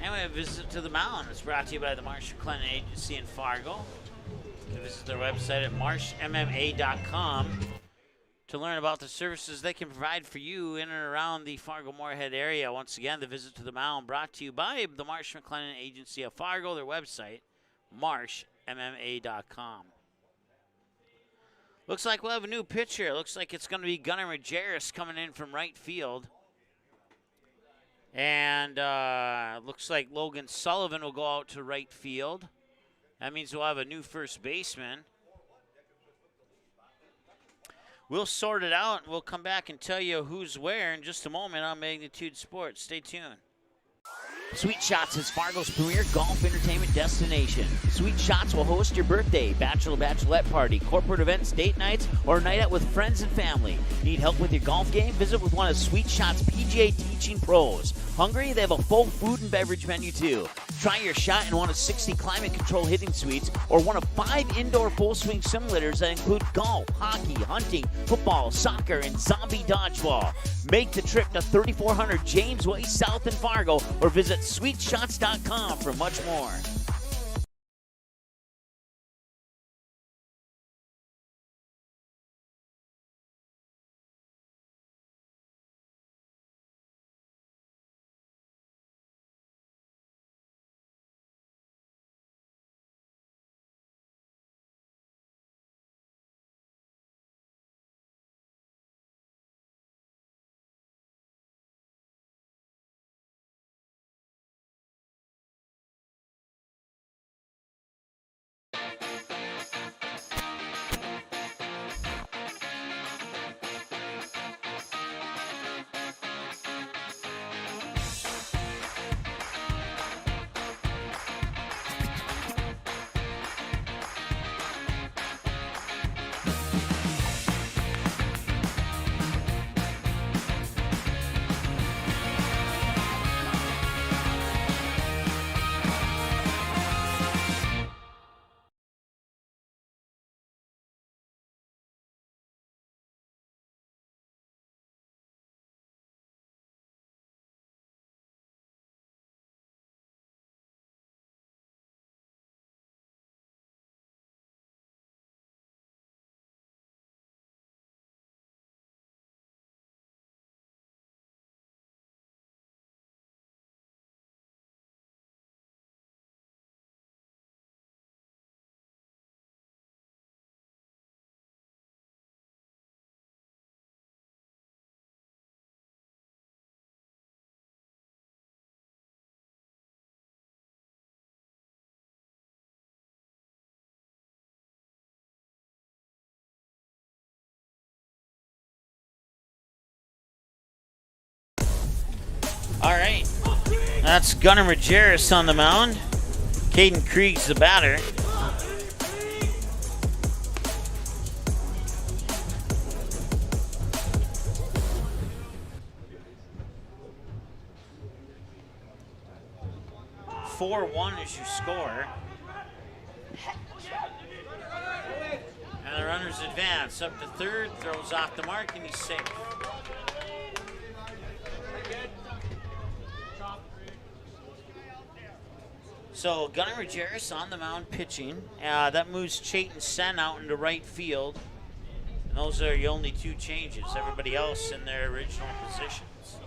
And we have a visit to the mound. It's brought to you by the Marsh McLennan Agency in Fargo. You can visit their website at marshmma.com to learn about the services they can provide for you in and around the Fargo-Moorhead area. Once again, the visit to the mound brought to you by the Marsh McLennan Agency of Fargo, their website, marshmma.com. Looks like we'll have a new pitcher. Looks like it's going to be Gunnar Majerus coming in from right field. And looks like Logan Sullivan will go out to right field. That means we'll have a new first baseman. We'll sort it out, and we'll come back and tell you who's where in just a moment on Magnitude Sports. Stay tuned. Sweet Shots is Fargo's premier golf entertainment destination. Sweet Shots will host your birthday, bachelorette party, corporate events, date nights, or a night out with friends and family. Need help with your golf game? Visit with one of Sweet Shots' PGA teaching pros. Hungry? They have a full food and beverage menu too. Try your shot in one of 60 climate-controlled hitting suites or one of 5 indoor full-swing simulators that include golf, hockey, hunting, football, soccer, and zombie dodgeball. Make the trip to 3400 James Way South in Fargo or visit sweetshots.com for much more. All right, that's Gunnar Majerus on the mound. Caden Krieg's the batter. (4-1) is your score. And the runners advance up to third, throws off the mark, and he's safe. So Gunnar Majerus on the mound pitching. That moves Chayton Sen out into right field. And those are your only 2 changes. Everybody else in their original positions.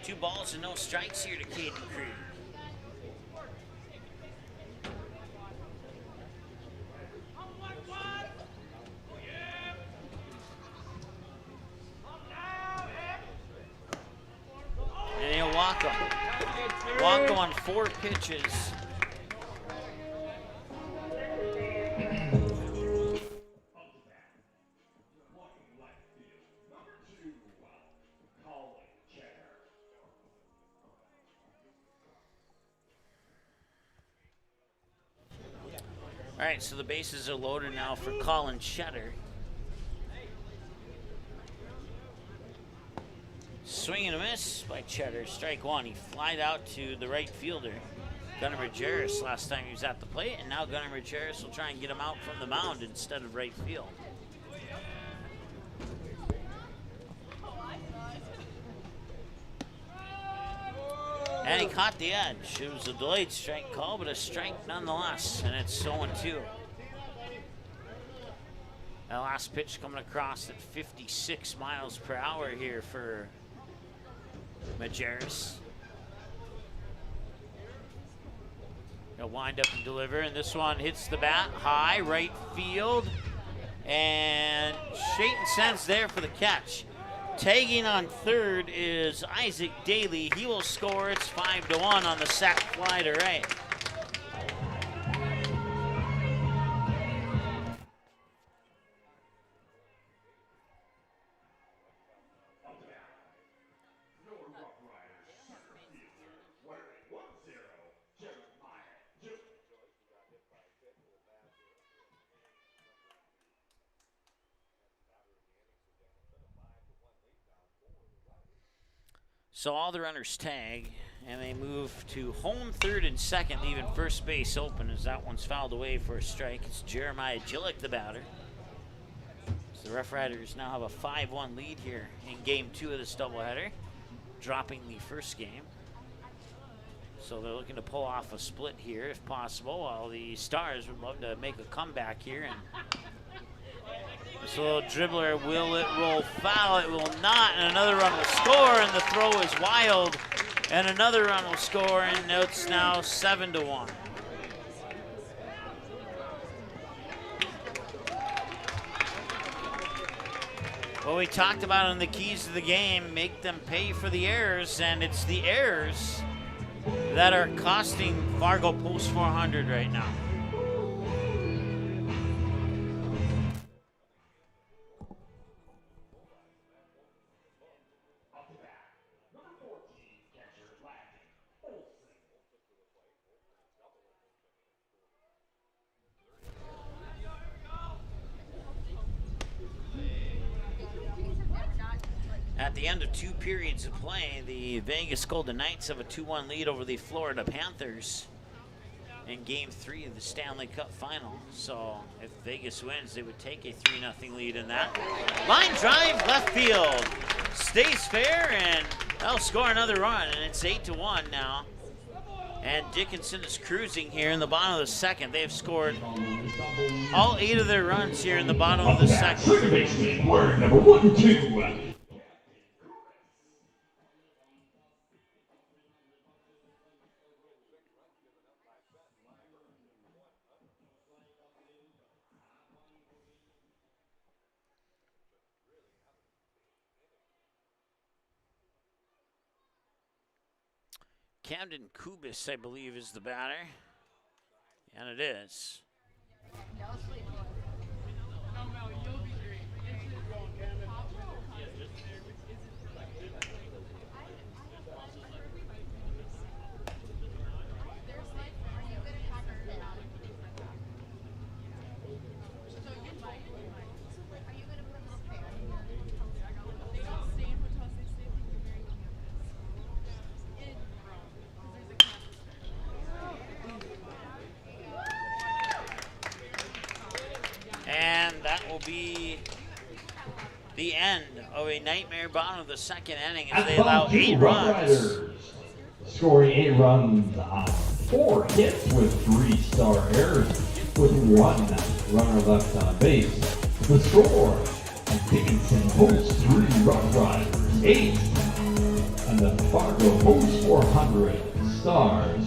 Two balls and no strikes here to Caden Krieg. And he'll walk him. Walk him on 4 pitches. All right, so the bases are loaded now for Colin Cheddar. Swing and a miss by Cheddar. Strike 1. He flied out to the right fielder, Gunnar Majerus, last time he was at the plate, and now Gunnar Majerus will try and get him out from the mound instead of right field. And he caught the edge. It was a delayed strike call, but a strike nonetheless, and it's 0-2. That last pitch coming across at 56 miles per hour here for Majerus. He'll wind up and deliver, and this one hits the bat high, right field. And Chayton Sen's there for the catch. Tagging on third is Isaac Daly. He will score. It's 5-1 on the sac fly to right. So all the runners tag, and they move to home third and second, leaving first base open as that one's fouled away for a strike. It's Jeremiah Gillick, the batter. So the Rough Riders now have a 5-1 lead here in game 2 of this doubleheader, dropping the first game. So they're looking to pull off a split here if possible, while the Stars would love to make a comeback here. And this little dribbler, will it roll foul? It will not, and another run will score, and the throw is wild, and another run will score, and it's now 7-1. Well, we talked about in the keys to the game, make them pay for the errors, and it's the errors that are costing Fargo Post 400 right now. At the end of 2 periods of play, the Vegas Golden Knights have a 2-1 lead over the Florida Panthers in Game 3 of the Stanley Cup Final. So if Vegas wins, they would take a 3-0 lead in that. Line drive, left field. Stays fair, and they'll score another run, and it's 8-1 now. And Dickinson is cruising here in the bottom of the second. They have scored all 8 of their runs here in the bottom of the second. Word number 1 2. Camden Kubis, I believe, is the batter. And it is. And that will be the end of a nightmare bottom of the second inning as they allow 8 runs. Scoring 8 runs on 4 hits with 3-star errors with 1 runner left on base. The score, Dickinson Post 3 Rough Riders 8 and the Fargo Post 400 Stars.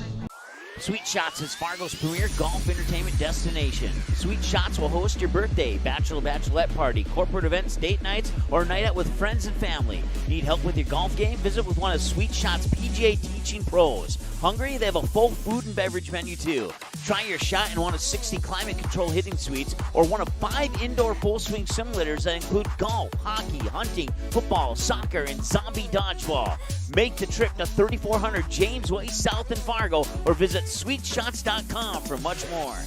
Sweet Shots is Fargo's premier golf entertainment destination. Sweet Shots will host your birthday, bachelorette party, corporate events, date nights, or night out with friends and family. Need help with your golf game? Visit with one of Sweet Shots' PGA teaching pros. Hungry? They have a full food and beverage menu too. Try your shot in one of 60 climate control hitting suites or one of 5 indoor full swing simulators that include golf, hockey, hunting, football, soccer, and zombie dodgeball. Make the trip to 3400 James Way South in Fargo or visit sweetshots.com for much more.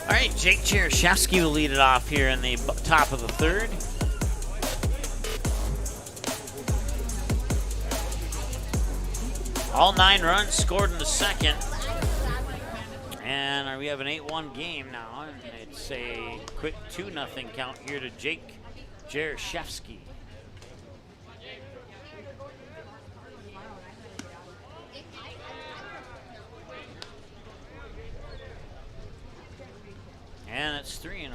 All right, Jake Cherishevsky will lead it off here in the top of the third. All 9 runs scored in the second. And we have an 8-1 game now. And it's a quick 2-0 count here to Jake Cherishevsky. And it's 3-0.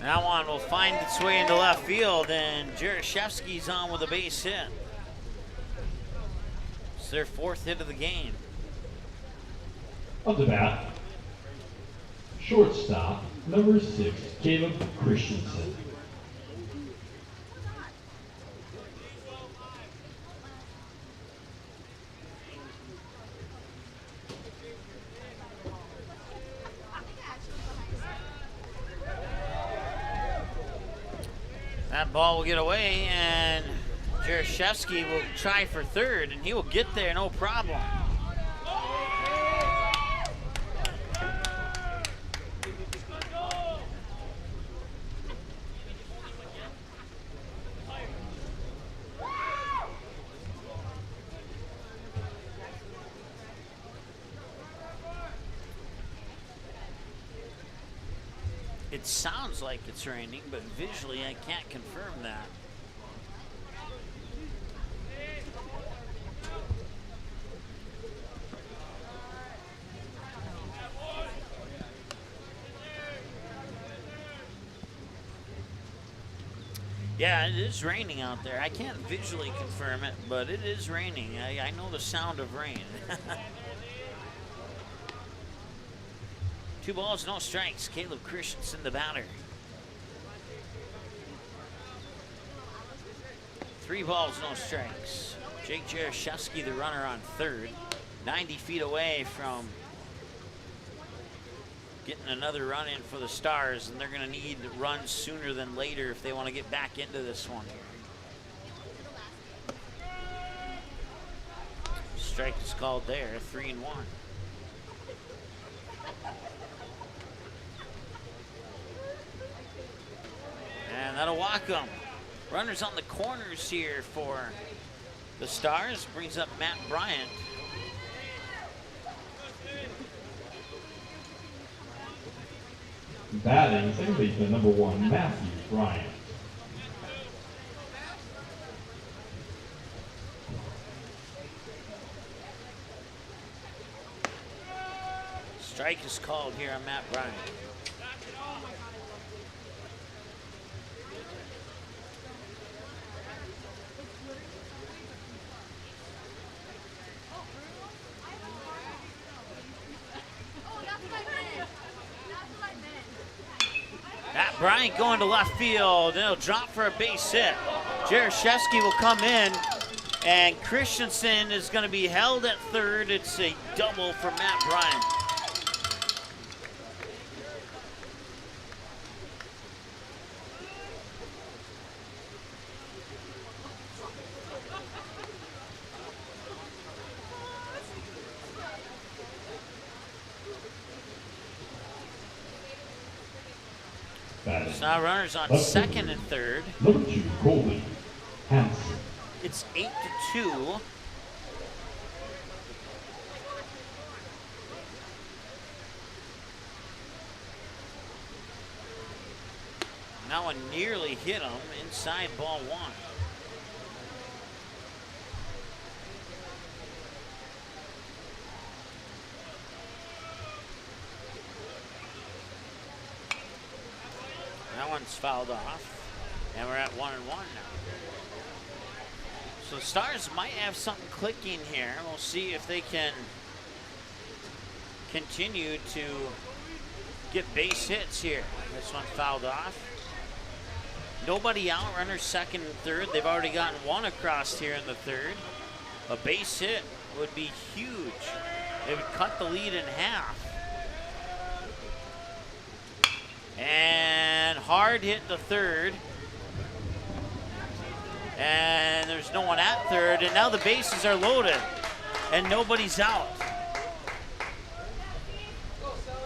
That one will find its way into left field, and Cherishevsky's on with a base hit. It's their 4th hit of the game. On the bat, shortstop, number 6, Caleb Christensen. That ball will get away, and Cherishevsky will try for third, and he will get there, no problem. It sounds like it's raining, but visually I can't confirm that. Yeah, it is raining out there. I can't visually confirm it, but it is raining. I know the sound of rain. 2 balls, no strikes. Caleb Christensen, the batter. 3 balls, no strikes. Jake Cherishevsky, the runner on third. 90 feet away from getting another run in for the Stars, and they're going to need runs sooner than later if they want to get back into this one here. Strike is called there, 3-1. And that'll walk them. Runners on the corners here for the Stars. Brings up Matt Bryant. Batting, second baseman, number 1, Matthew Bryant. Strike is called here on Matt Bryant. Bryant going to left field, and he'll drop for a base hit. Cherishevsky will come in, and Christensen is going to be held at third. It's a double for Matt Bryant. Now runners on second and third. Number 2, Colby Hansen. It's 8-2. That one nearly hit him inside ball 1. That one's fouled off, and we're at 1-1 now. So the Stars might have something clicking here. We'll see if they can continue to get base hits here. This one fouled off. Nobody out, runners second and third. They've already gotten one across here in the third. A base hit would be huge. It would cut the lead in half. And hard hit the third. And there's no one at third, and now the bases are loaded, and nobody's out.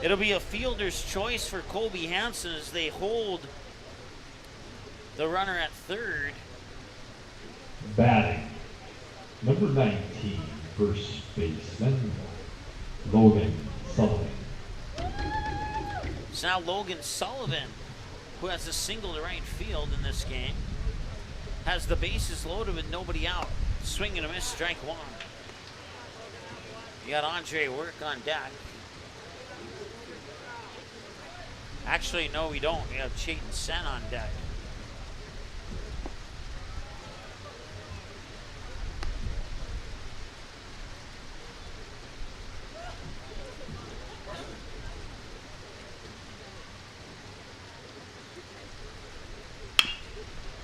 It'll be a fielder's choice for Colby Hansen as they hold the runner at third. Batting, number 19, first baseman, Logan Sullivan. It's now Logan Sullivan, who has a single to right field in this game. Has the bases loaded with nobody out. Swing and a miss, strike one. You got Andre Work on deck. Actually, no, we don't. We have Chayton Sen on deck.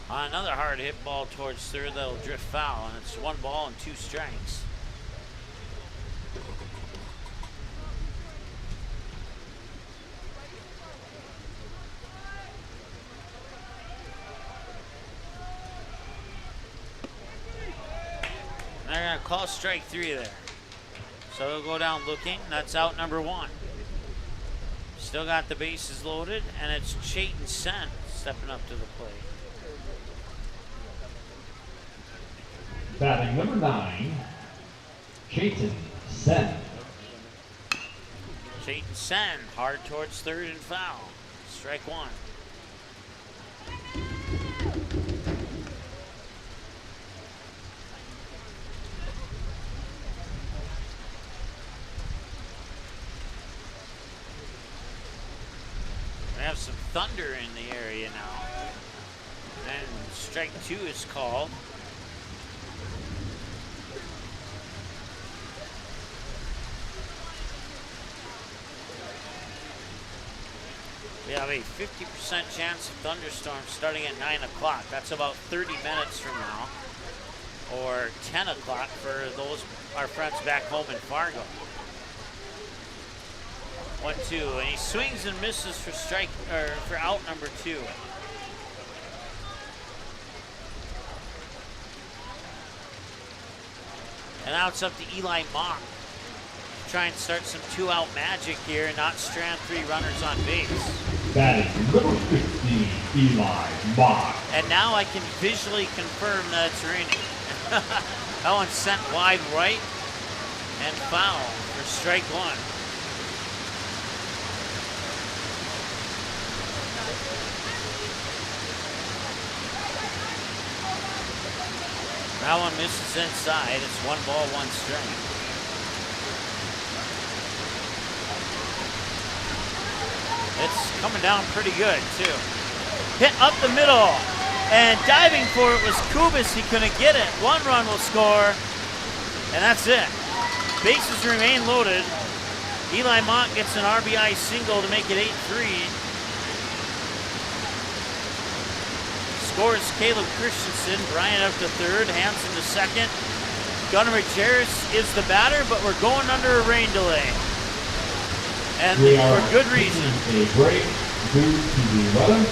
Another hard hit ball towards third that'll drift foul, and it's 1 ball and 2 strikes. And they're going to call strike 3 there. So they'll go down looking. That's out number 1. Still got the bases loaded, and it's Chayton Sen stepping up to the plate. Batting number 9, Chayton Sen. Chayton Sen, hard towards third and foul. Strike 1. We have some thunder in the area now. And strike 2 is called. We have a 50% chance of thunderstorms starting at 9 o'clock. That's about 30 minutes from now. Or 10 o'clock for those our friends back home in Fargo. 1-2, and he swings and misses for strike or for out number 2. And now it's up to Eli Mock. Try and start some 2-out magic here and not strand 3 runners on base. Batting number 15, Eli Mock. And now I can visually confirm that it's raining. That one sent wide right and foul for strike 1. That one misses inside. It's 1 ball, 1 strike. It's coming down pretty good, too. Hit up the middle, and diving for it was Kubis. He couldn't get it. 1 run will score, and that's it. Bases remain loaded. Eli Mott gets an RBI single to make it 8-3. Scores Caleb Christensen. Bryant up to third, Hansen to second. Gunnar Jarris is the batter, but we're going under a rain delay. And for good reason. A break due to the weather.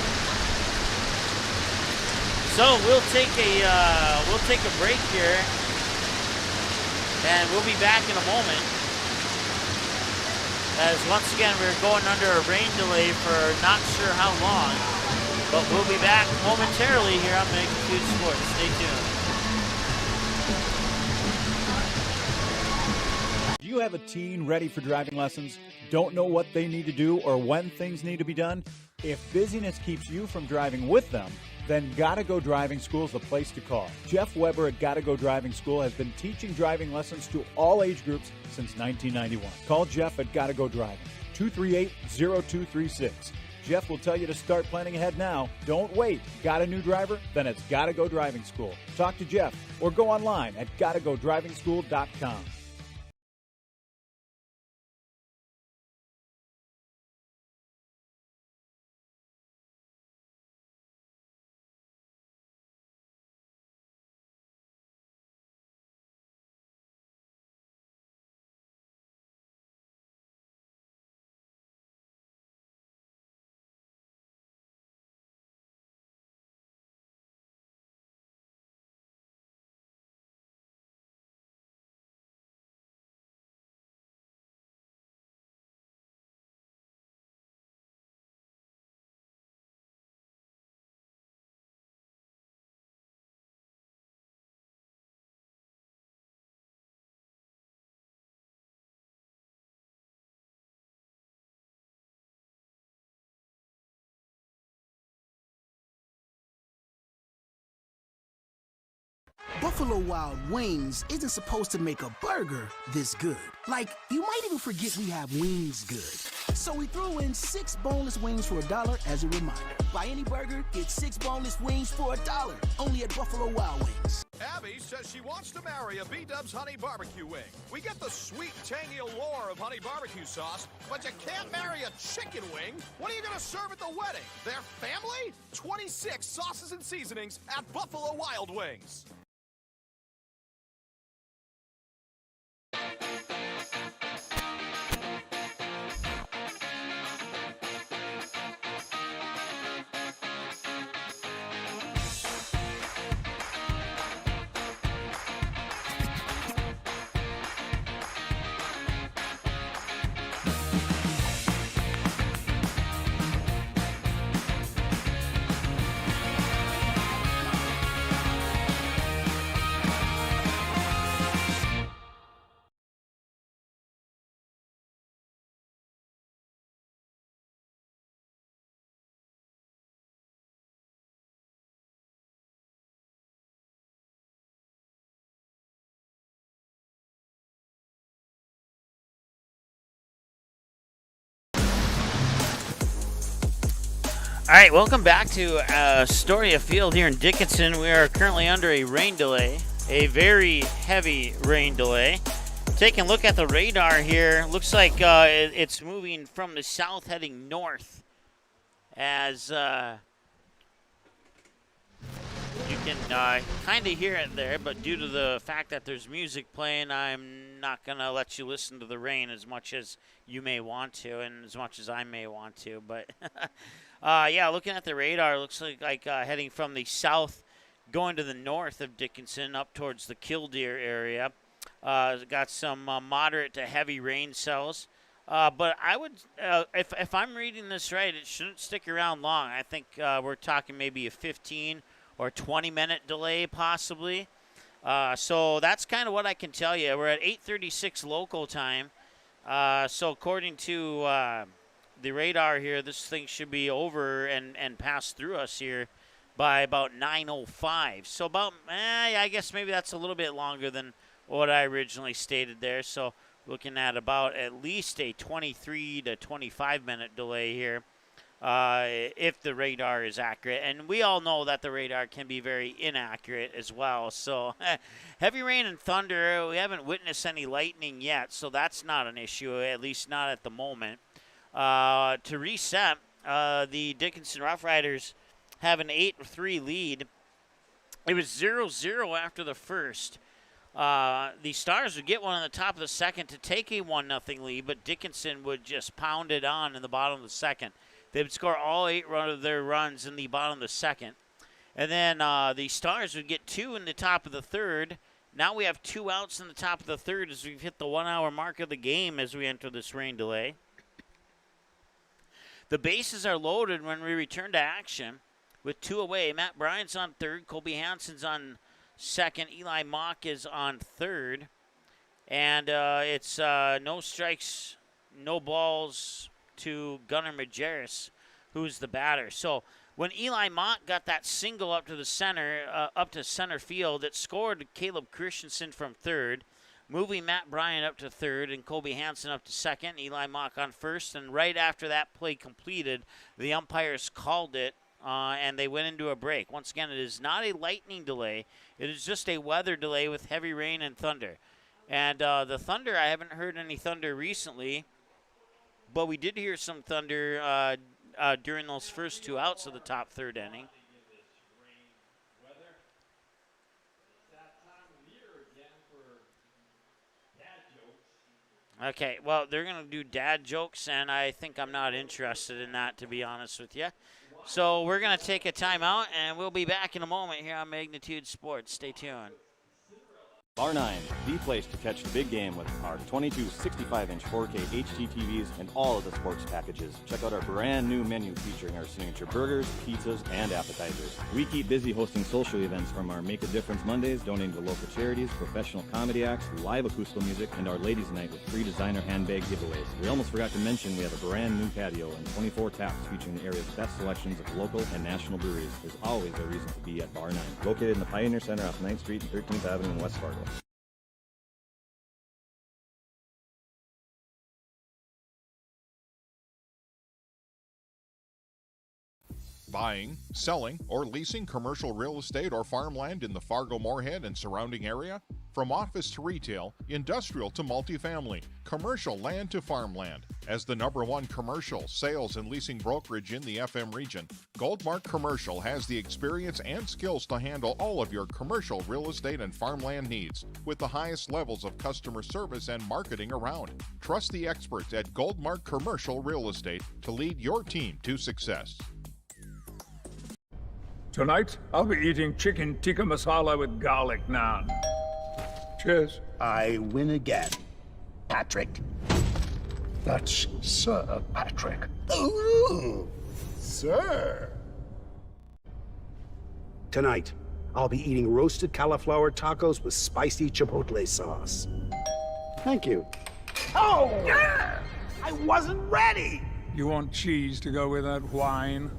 So we'll take a break here, and we'll be back in a moment. As once again we're going under a rain delay for not sure how long, but we'll be back momentarily here on Magnitude Sports. Stay tuned. Do you have a teen ready for driving lessons? Don't know what they need to do or when things need to be done? If busyness keeps you from driving with them, then Gotta Go Driving School is the place to call. Jeff Weber at Gotta Go Driving School has been teaching driving lessons to all age groups since 1991. Call Jeff at Gotta Go Driving, 238-0236. Jeff will tell you to start planning ahead now. Don't wait. Got a new driver? Then it's Gotta Go Driving School. Talk to Jeff or go online at gottagodrivingschool.com. Buffalo Wild Wings isn't supposed to make a burger this good. Like, you might even forget we have wings good. So we threw in 6 boneless wings for $1 as a reminder. Buy any burger, get 6 boneless wings for $1. Only at Buffalo Wild Wings. Abby says she wants to marry a B-Dubs honey barbecue wing. We get the sweet, tangy allure of honey barbecue sauce, but you can't marry a chicken wing. What are you going to serve at the wedding? Their family? 26 sauces and seasonings at Buffalo Wild Wings. All right, welcome back to Astoria Field here in Dickinson. We are currently under a rain delay, a very heavy rain delay. Taking a look at the radar here, looks like it's moving from the south heading north as you can kind of hear it there, but due to the fact that there's music playing, I'm not going to let you listen to the rain as much as you may want to and as much as I may want to, but... yeah, looking at the radar, looks like heading from the south, going to the north of Dickinson, up towards the Killdeer area. Got some moderate to heavy rain cells. But I would, if I'm reading this right, it shouldn't stick around long. I think we're talking maybe a 15 or 20-minute delay possibly. So that's kind of what I can tell you. We're at 8:36 local time. So according to... the radar here, this thing should be over and pass through us here by about 9:05. So about, I guess maybe that's a little bit longer than what I originally stated there. So looking at about at least a 23 to 25-minute delay here if the radar is accurate. And we all know that the radar can be very inaccurate as well. So heavy rain and thunder, we haven't witnessed any lightning yet, so that's not an issue, at least not at the moment. To reset, the Dickinson Rough Riders have an 8-3 lead. It was 0-0 after the first. The Stars would get one on the top of the second to take a 1-0 lead, but Dickinson would just pound it on in the bottom of the second. They would score all 8 of their runs in the bottom of the second. And then the Stars would get 2 in the top of the third. Now we have 2 outs in the top of the third as we've hit the 1-hour mark of the game as we enter this rain delay. The bases are loaded when we return to action with 2 away. Matt Bryant's on third. Colby Hansen's on second. Eli Mock is on third. And it's no strikes, no balls to Gunnar Majerus, who's the batter. So when Eli Mock got that single up to the center, up to center field, it scored Caleb Christensen from third, moving Matt Bryant up to third and Colby Hansen up to second, Eli Mock on first. And right after that play completed, the umpires called it, and they went into a break. Once again, it is not a lightning delay. It is just a weather delay with heavy rain and thunder. And the thunder, I haven't heard any thunder recently, but we did hear some thunder during those first 2 outs of the top third inning. Okay, well, they're going to do dad jokes, and I think I'm not interested in that, to be honest with you. So we're going to take a timeout, and we'll be back in a moment here on Magnitude Sports. Stay tuned. Bar 9, the place to catch the big game with our 22 65-inch 4K HD TVs and all of the sports packages. Check out our brand new menu featuring our signature burgers, pizzas, and appetizers. We keep busy hosting social events from our Make a Difference Mondays, donating to local charities, professional comedy acts, live acoustical music, and our ladies' night with free designer handbag giveaways. We almost forgot to mention we have a brand new patio and 24 taps featuring the area's best selections of local and national breweries. There's always a reason to be at Bar 9, located in the Pioneer Center off 9th Street and 13th Avenue in West Fargo. Buying, selling, or leasing commercial real estate or farmland in the Fargo-Moorhead and surrounding area? From office to retail, industrial to multifamily, commercial land to farmland. As the #1 commercial, sales, and leasing brokerage in the FM region, Goldmark Commercial has the experience and skills to handle all of your commercial real estate and farmland needs with the highest levels of customer service and marketing around. Trust the experts at Goldmark Commercial Real Estate to lead your team to success. Tonight, I'll be eating chicken tikka masala with garlic naan. Cheers. I win again. Patrick. That's Sir Patrick. Ooh, sir. Tonight, I'll be eating roasted cauliflower tacos with spicy chipotle sauce. Thank you. Oh! Yeah! I wasn't ready! You want cheese to go with that wine?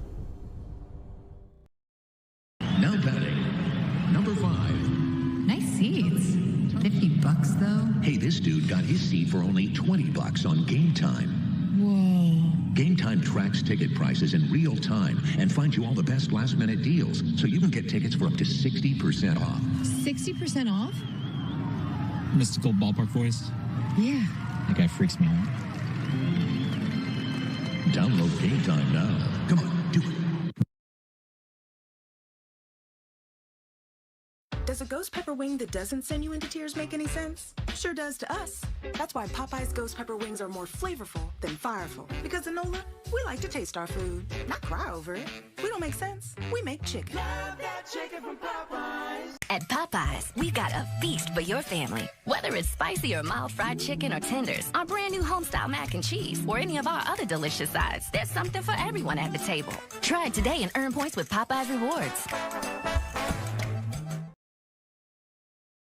Now batting, number 5. Nice seats. $50 though? Hey, this dude got his seat for only $20 on Game Time. Whoa. Game Time tracks ticket prices in real time and finds you all the best last-minute deals, so you can get tickets for up to 60% off. 60% off? Mystical ballpark voice? Yeah. That guy freaks me out. Download Game Time now. Come on, do it. Does a ghost pepper wing that doesn't send you into tears make any sense? Sure does to us. That's why Popeye's ghost pepper wings are more flavorful than fireful. Because in NOLA, we like to taste our food, not cry over it. We don't make sense. We make chicken. Love that chicken from Popeyes. At Popeyes, we got a feast for your family. Whether it's spicy or mild fried chicken or tenders, our brand new homestyle mac and cheese, or any of our other delicious sides, there's something for everyone at the table. Try it today and earn points with Popeyes Rewards.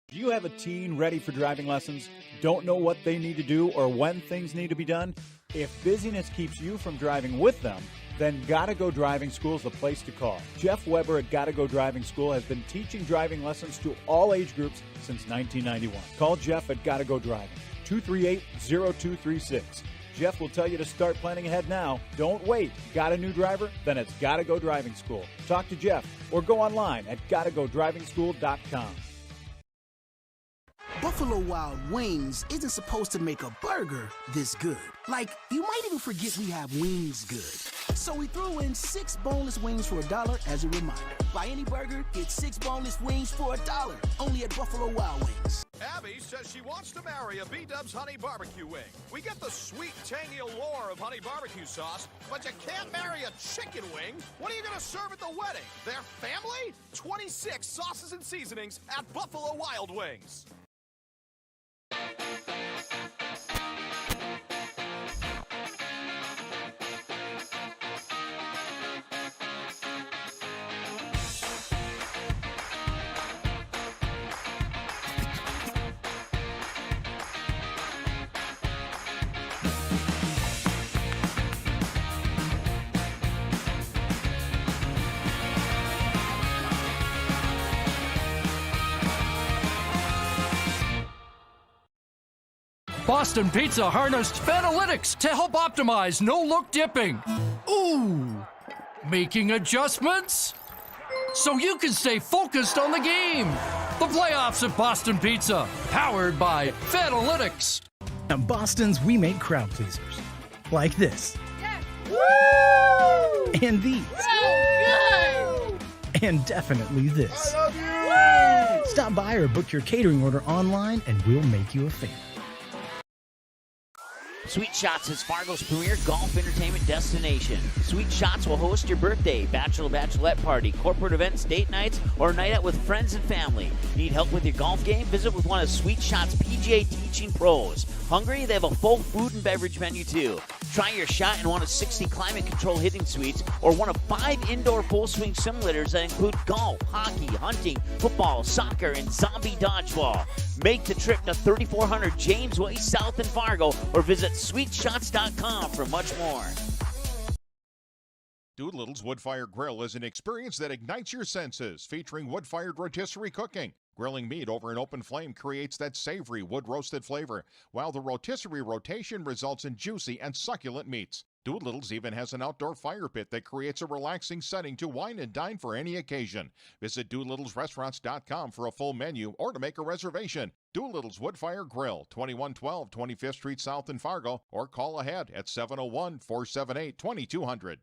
Do you have a teen ready for driving lessons? Don't know what they need to do or when things need to be done? If busyness keeps you from driving with them, then Gotta Go Driving School is the place to call. Jeff Weber at Gotta Go Driving School has been teaching driving lessons to all age groups since 1991. Call Jeff at Gotta Go Driving, 238-0236. Jeff will tell you to start planning ahead now. Don't wait. Got a new driver? Then it's Gotta Go Driving School. Talk to Jeff or go online at gottagodrivingschool.com. Buffalo Wild Wings isn't supposed to make a burger this good. Like, you might even forget we have wings good. So we threw in 6 boneless wings for $1 as a reminder. Buy any burger, get 6 boneless wings for $1. Only at Buffalo Wild Wings. Abby says she wants to marry a B-Dubs honey barbecue wing. We get the sweet, tangy allure of honey barbecue sauce, but you can't marry a chicken wing. What are you going to serve at the wedding? Their family? 26 sauces and seasonings at Buffalo Wild Wings. Boston Pizza harnessed Fanalytics to help optimize no-look dipping. Ooh! Making adjustments so you can stay focused on the game. The playoffs at Boston Pizza, powered by Fanalytics. At Boston's, we make crowd pleasers. Like this. Yes. Woo! And these. So good! And definitely this. I love you! Woo! Stop by or book your catering order online and we'll make you a fan. Sweet Shots is Fargo's premier golf entertainment destination. Sweet Shots will host your birthday, bachelorette party, corporate events, date nights, or a night out with friends and family. Need help with your golf game? Visit with one of Sweet Shots' PGA teaching pros. Hungry? They have a full food and beverage menu too. Try your shot in one of 60 climate control hitting suites or one of 5 indoor full swing simulators that include golf, hockey, hunting, football, soccer, and zombie dodgeball. Make the trip to 3400 James Way South in Fargo or visit sweetshots.com for much more. Doolittle's Wood-Fired Grill is an experience that ignites your senses, featuring wood-fired rotisserie cooking. Grilling meat over an open flame creates that savory wood-roasted flavor, while the rotisserie rotation results in juicy and succulent meats. Doolittle's even has an outdoor fire pit that creates a relaxing setting to wine and dine for any occasion. Visit DoolittlesRestaurants.com for a full menu or to make a reservation. Doolittle's Wood-Fire Grill, 2112 25th Street South in Fargo, or call ahead at 701-478-2200.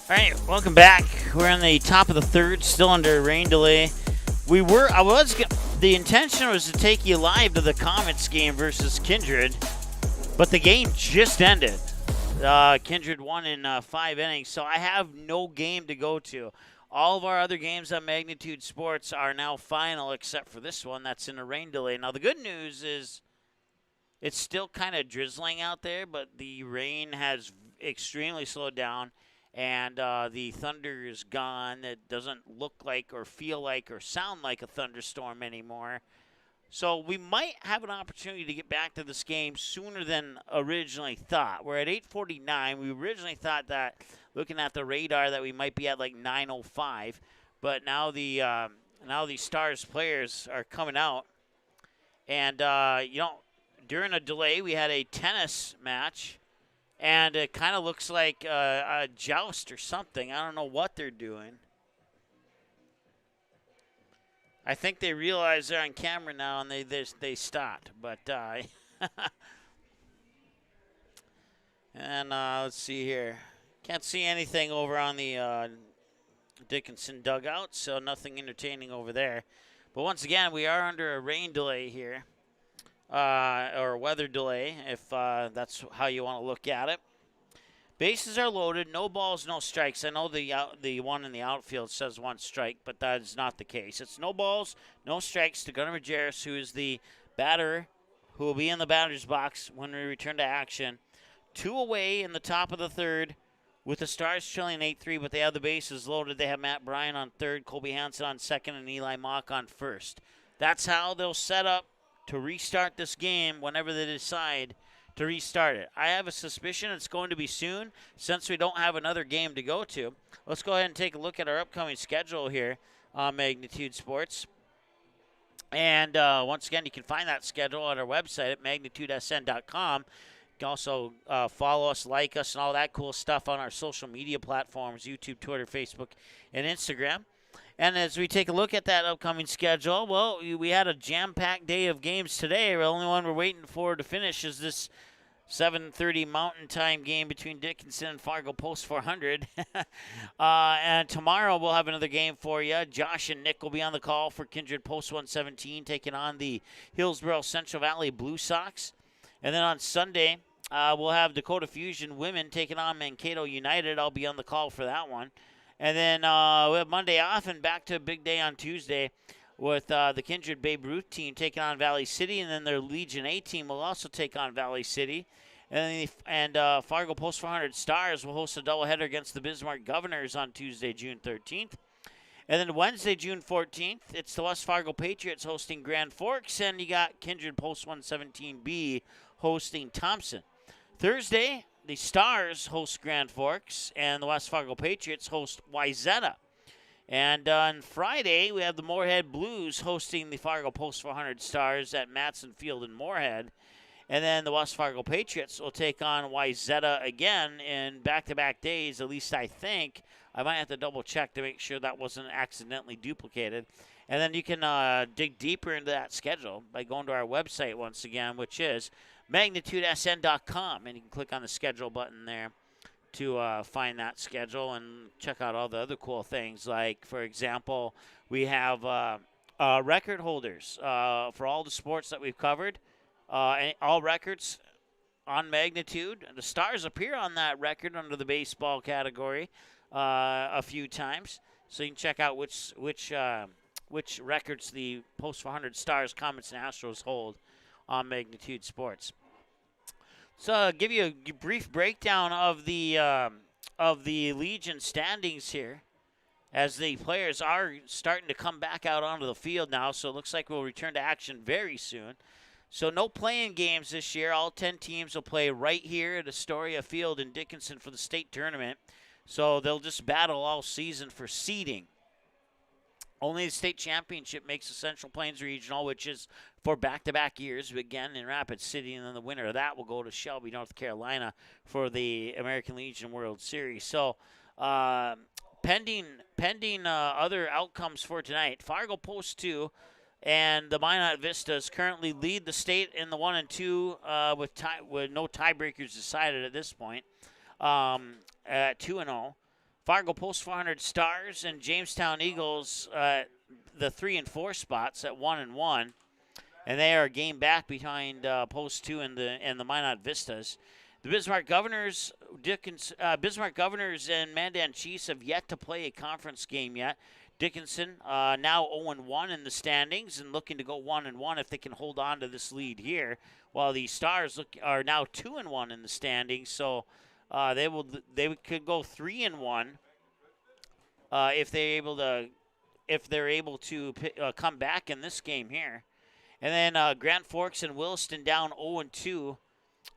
All right, welcome back. We're on the top of the third, still under rain delay. The intention was to take you live to the Comets game versus Kindred, but the game just ended. Kindred won in 5 innings, so I have no game to go to. All of our other games on Magnitude Sports are now final, except for this one that's in a rain delay. Now, the good news is it's still kind of drizzling out there, but the rain extremely slowed down, and the thunder is gone. It doesn't look like or feel like or sound like a thunderstorm anymore. So we might have an opportunity to get back to this game sooner than originally thought. We're at 8:49. We originally thought that, looking at the radar, that we might be at like 9:05. But now the Stars players are coming out. And, during a delay, we had a tennis match. And it kind of looks like a joust or something. I don't know what they're doing. I think they realize they're on camera now, and they stopped. But and let's see here. Can't see anything over on the Dickinson dugout, so nothing entertaining over there. But once again, we are under a rain delay here, or weather delay, if that's how you want to look at it. Bases are loaded, no balls, no strikes. I know the one in the outfield says 1 strike, but that is not the case. It's no balls, no strikes to Gunnar Majerus, who is the batter who will be in the batter's box when we return to action. 2 away in the top of the third with the Stars trailing 8-3, but they have the bases loaded. They have Matt Bryan on third, Colby Hansen on second, and Eli Mock on first. That's how they'll set up to restart this game whenever they decide to restart it. I have a suspicion it's going to be soon, since we don't have another game to go to. Let's go ahead and take a look at our upcoming schedule here on Magnitude Sports. And once again, you can find that schedule on our website at magnitudesn.com. You can also follow us, like us, and all that cool stuff on our social media platforms, YouTube, Twitter, Facebook, and Instagram. And as we take a look at that upcoming schedule, well, we had a jam-packed day of games today. The only one we're waiting for to finish is this 7:30 Mountain Time game between Dickinson and Fargo Post 400. And tomorrow we'll have another game for you. Josh and Nick will be on the call for Kindred Post 117, taking on the Hillsborough Central Valley Blue Sox. And then on Sunday, we'll have Dakota Fusion Women taking on Mankato United. I'll be on the call for that one. And then we have Monday off and back to a big day on Tuesday with the Kindred Babe Ruth team taking on Valley City. And then their Legion A team will also take on Valley City. And Fargo Post 400 Stars will host a doubleheader against the Bismarck Governors on Tuesday, June 13th. And then Wednesday, June 14th, it's the West Fargo Patriots hosting Grand Forks. And you got Kindred Post 117B hosting Thompson. Thursday, the Stars host Grand Forks, and the West Fargo Patriots host Wayzata. And on Friday, we have the Moorhead Blues hosting the Fargo Post 400 Stars at Matson Field in Moorhead. And then the West Fargo Patriots will take on Wayzata again in back-to-back days, at least I think. I might have to double-check to make sure that wasn't accidentally duplicated. And then you can dig deeper into that schedule by going to our website once again, which is magnitudesn.com, and you can click on the schedule button there to find that schedule and check out all the other cool things. Like, for example, we have record holders for all the sports that we've covered, and all records on Magnitude. The Stars appear on that record under the baseball category a few times, so you can check out which records the Post 400 Stars, Comets, and Astros hold on Magnitude Sports. So give you a brief breakdown of the Legion standings here, as the players are starting to come back out onto the field now. So it looks like we'll return to action very soon. So no playing games this year. All 10 teams will play right here at Astoria Field in Dickinson for the state tournament. So they'll just battle all season for seeding. Only the state championship makes the Central Plains Regional, which is for back-to-back years, again in Rapid City, and then the winner of that will go to Shelby, North Carolina for the American Legion World Series. So pending other outcomes for tonight, Fargo Post 2 and the Minot Vistas currently lead the state in the 1 and 2 with no tiebreakers decided at this point at 2-0. Fargo Post 400 Stars and Jamestown Eagles the 3 and 4 spots at 1 and 1, and they are a game back behind Post 2 and the Minot Vistas. The Bismarck Governors, and Mandan Chiefs have yet to play a conference game yet. Dickinson now 0-1 in the standings and looking to go 1-1 if they can hold on to this lead here, while the Stars are now 2-1 in the standings. So They could go 3-1 if they're able to come back in this game here. And then Grand Forks and Williston down 0-2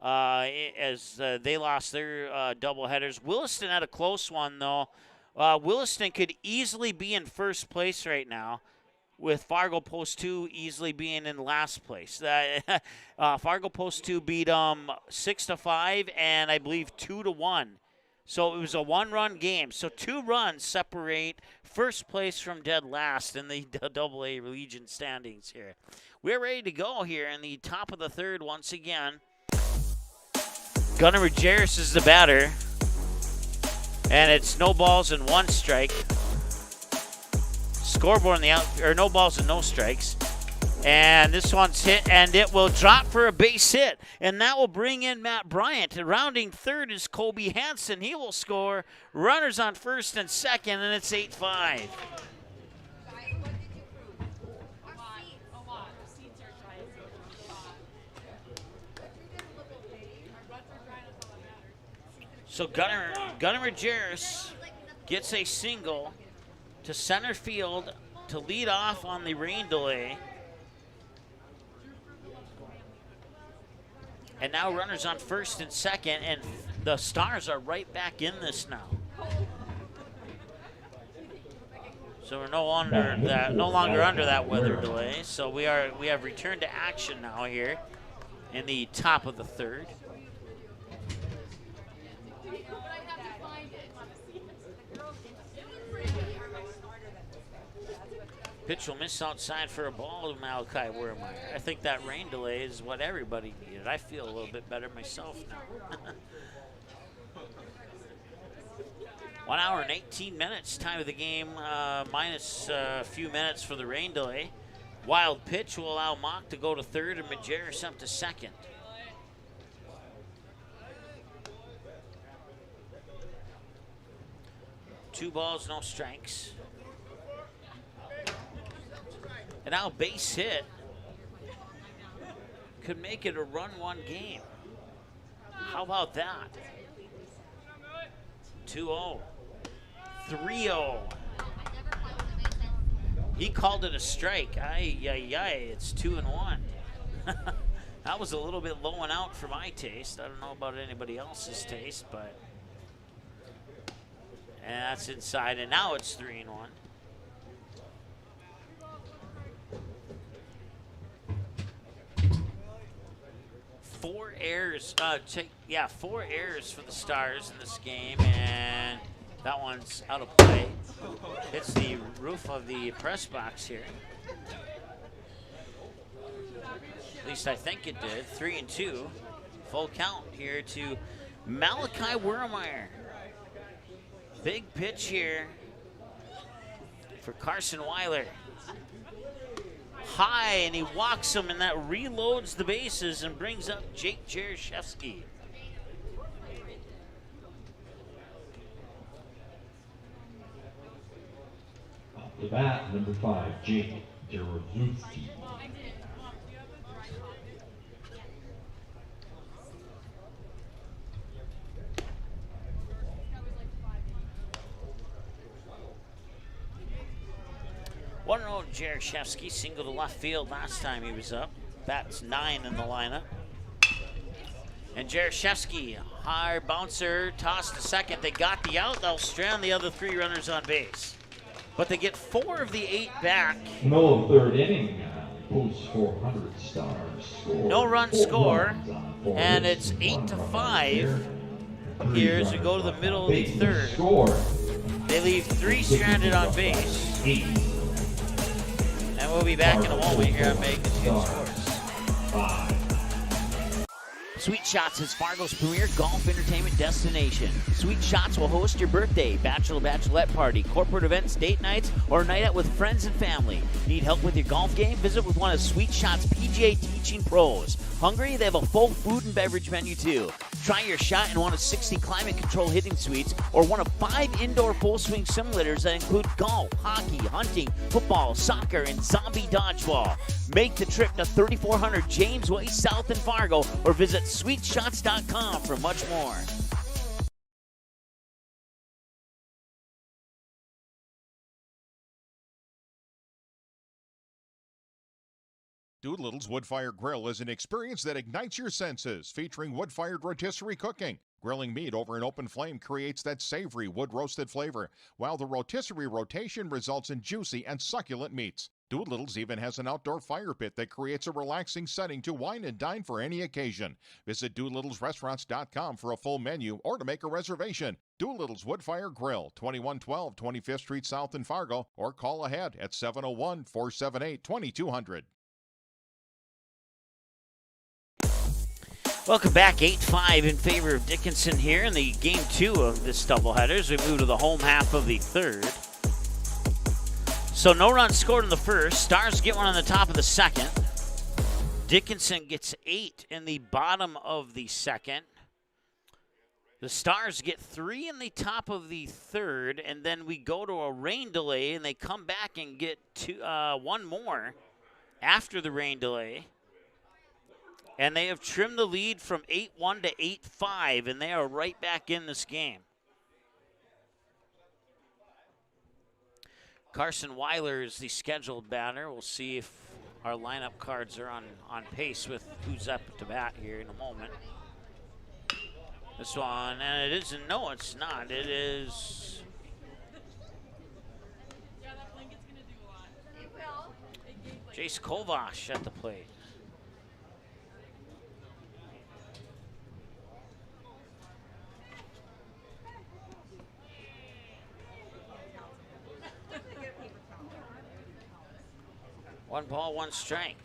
as they lost their doubleheaders. Williston had a close one, though. Williston could easily be in first place right now, with Fargo Post 2 easily being in last place. Fargo Post 2 beat them 6-5 and I believe 2-1. So it was a one-run game. So 2 runs separate first place from dead last in the AA Legion standings here. We're ready to go here in the top of the third once again. Gunnar Majerus is the batter. And it's no balls and 1 strike. Scoreboard on the out, or no balls and no strikes. And this one's hit, and it will drop for a base hit. And that will bring in Matt Bryant. Rounding third is Kobe Hansen. He will score. Runners on first and second, and it's 8-5. So Gunnar Majerus gets a single to center field to lead off on the rain delay. And now runners on first and second, and the Stars are right back in this now. So we're no longer under that weather delay. So we have returned to action now here in the top of the third. Pitch will miss outside for a ball to Malachi Wermeyer. I think that rain delay is what everybody needed. I feel a little bit better myself now. 1 hour and 18 minutes, time of the game, minus a few minutes for the rain delay. Wild pitch will allow Mock to go to third and Majerus up to second. Two balls, no strikes. And now base hit could make it a run-1 game. How about that? 2-0. 3-0. He called it a strike. It's 2-1. That was a little bit low and out for my taste. I don't know about anybody else's taste, but. And that's inside, and now it's 3-1. Four errors for the Stars in this game, and that one's out of play. Hits the roof of the press box here. At least I think it did. 3-2. Full count here to Malachi Wermeyer. Big pitch here for Carson Weiler. High, and he walks him, and that reloads the bases and brings up Jake Jaroszewski. Off the bat, number 5, Jake Jaroszewski. Jaroszewski single to left field last time he was up. That's 9 in the lineup. And Jaroszewski, high bouncer, toss to second. They got the out. They'll strand the other 3 runners on base. But they get 4 of the 8 back. No third inning. Post 400 Stars. No run score. And it's 8-5 here as we go to the middle of the third. They leave 3 stranded on base. And we'll be back in a moment here on Vegas Sports. Sweet Shots is Fargo's premier golf entertainment destination. Sweet Shots will host your birthday, bachelorette party, corporate events, date nights, or a night out with friends and family. Need help with your golf game? Visit with one of Sweet Shots' PGA teaching pros. Hungry? They have a full food and beverage menu too. Try your shot in one of 60 climate control hitting suites or one of 5 indoor full swing simulators that include golf, hockey, hunting, football, soccer, and zombie dodgeball. Make the trip to 3400 James Way South in Fargo or visit sweetshots.com for much more. Doolittle's Wood-Fired Grill is an experience that ignites your senses, featuring wood-fired rotisserie cooking. Grilling meat over an open flame creates that savory wood-roasted flavor, while the rotisserie rotation results in juicy and succulent meats. Doolittle's even has an outdoor fire pit that creates a relaxing setting to wine and dine for any occasion. Visit DoolittlesRestaurants.com for a full menu or to make a reservation. Doolittle's Wood-Fired Grill, 2112 25th Street South in Fargo, or call ahead at 701-478-2200. Welcome back, 8-5 in favor of Dickinson here in the game 2 of this doubleheader as we move to the home half of the third. So no runs scored in the first. Stars get one on the top of the second. Dickinson gets 8 in the bottom of the second. The Stars get 3 in the top of the third, and then we go to a rain delay, and they come back and get one more after the rain delay. And they have trimmed the lead from 8-1 to 8-5, and they are right back in this game. Carson Weiler is the scheduled batter. We'll see if our lineup cards are on pace with who's up to bat here in a moment. This one, and it isn't, no, it's not. It is Jace Kovash at the plate. One ball, one strike.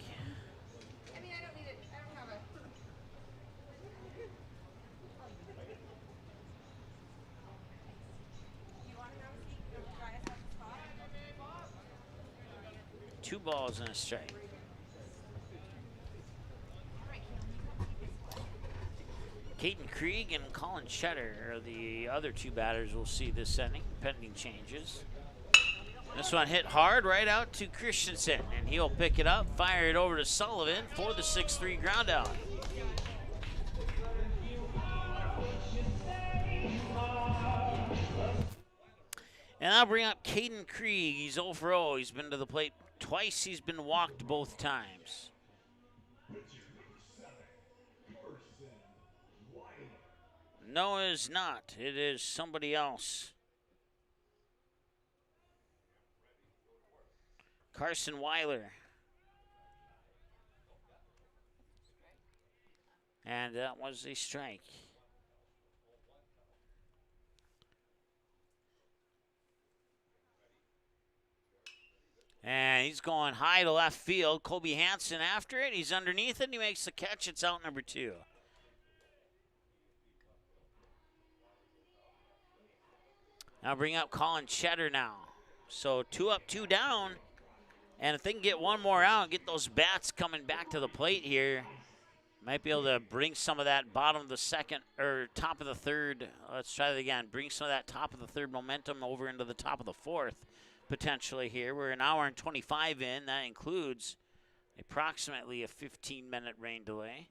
Two balls and a strike. Caden Krieg and Colin Cheddar are the other two batters we'll see this inning, pending changes. This one hit hard right out to Christensen, and he'll pick it up, fire it over to Sullivan for the 6-3 ground out. And I'll bring up Caden Krieg. He's 0 for 0. He's been to the plate twice. He's been walked both times. No, it is not. It is somebody else. Carson Weiler. And that was a strike. And he's going high to left field. Kobe Hansen after it. He's underneath it, and he makes the catch. It's out number 2. Now bring up Colin Cheddar now. So 2 up, 2 down. And if they can get one more out and get those bats coming back to the plate here, might be able to bring some of that bottom of the second or top of the third. Let's try that again. Bring some of that top of the third momentum over into the top of the fourth potentially here. We're an hour and 25 in. That includes approximately a 15-minute rain delay.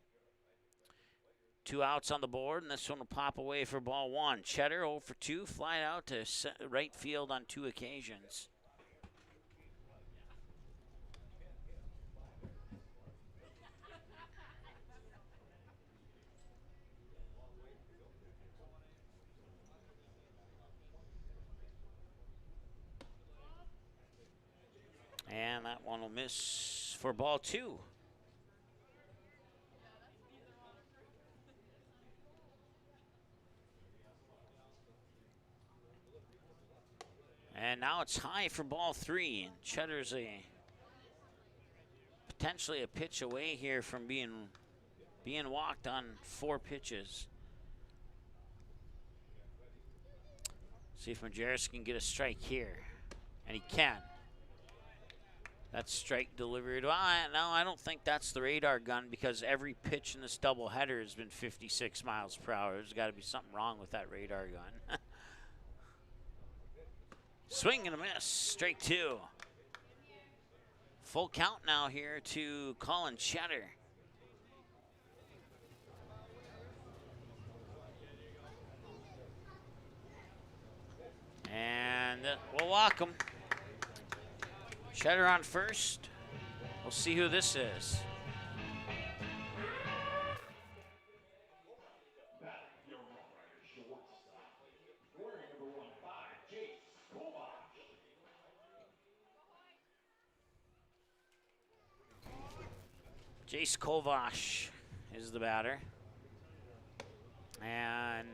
2 outs on the board, and this one will pop away for ball 1. Cheddar 0 for 2, fly out to right field on 2 occasions. And that one will miss for ball 2. And now it's high for ball 3. And Cheddar's potentially a pitch away here from being walked on 4 pitches. See if Majerus can get a strike here. And he can. That's strike delivered. Well, no, I don't think that's the radar gun because every pitch in this doubleheader has been 56 miles per hour. There's got to be something wrong with that radar gun. Swing and a miss, strike 2. Full count now here to Colin Cheddar. And we'll walk him. Cheddar on first. We'll see who this is. Jace Kovash is the batter. And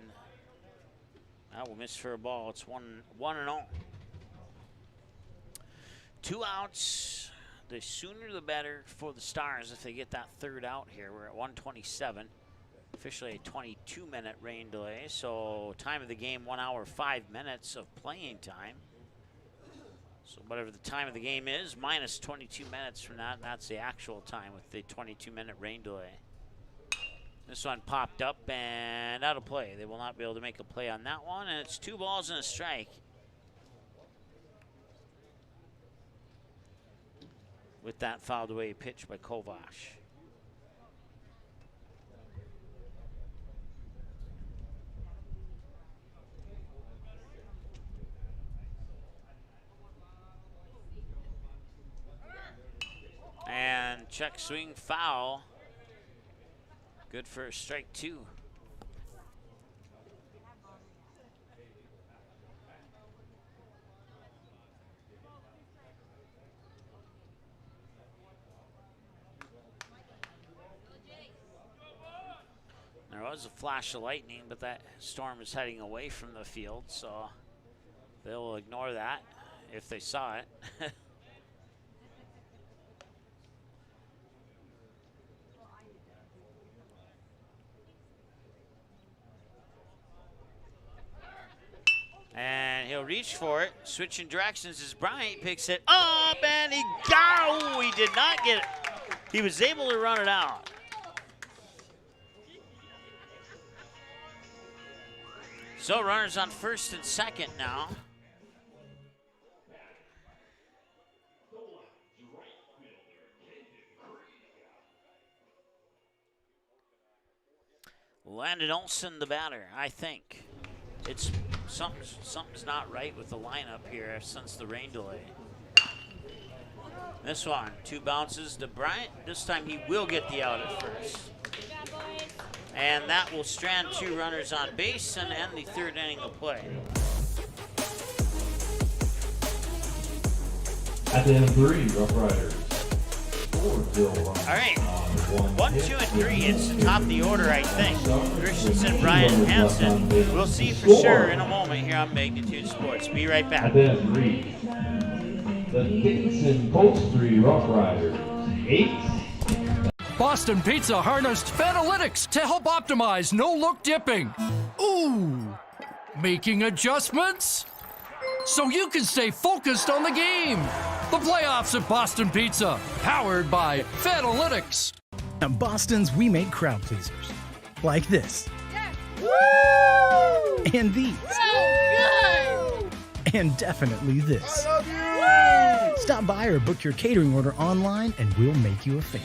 that will miss for a ball. It's 1-0. 2 outs. The sooner the better for the Stars if they get that third out here. We're at 1:27. Officially a 22-minute rain delay. So time of the game, 1 hour, 5 minutes of playing time. So whatever the time of the game is, minus 22 minutes from that, and that's the actual time with the 22-minute rain delay. This one popped up and out of play. They will not be able to make a play on that one, and it's 2 balls and a strike. With that fouled away pitch by Kovash. And check swing foul. Good for a strike 2. There was a flash of lightning, but that storm is heading away from the field, so they'll ignore that if they saw it. And he'll reach for it. Switching directions as Bryant picks it up, and he did not get it. He was able to run it out. So runners on first and second now. Landon Olson, the batter, I think. It's something's not right with the lineup here since the rain delay. This one, 2 bounces to Bryant. This time he will get the out at first. And that will strand 2 runners on base and end the 3rd inning of play. At the end of 3, Rough Riders. All right, 1, 2, and 3. It's the top of the order, I think. Christensen, Bryant, and Hansen. We'll see for sure in a moment here on Magnitude Sports. Be right back. At the end of 3, the Dickinson Colts 3 Rough Riders. 8. Boston Pizza harnessed Fanalytics to help optimize no-look dipping. Ooh, making adjustments so you can stay focused on the game. The playoffs at Boston Pizza, powered by Fanalytics. At Boston's, we make crowd pleasers. Like this. Woo! And these. So good! And definitely this. I love you! Woo! Stop by or book your catering order online and we'll make you a fan.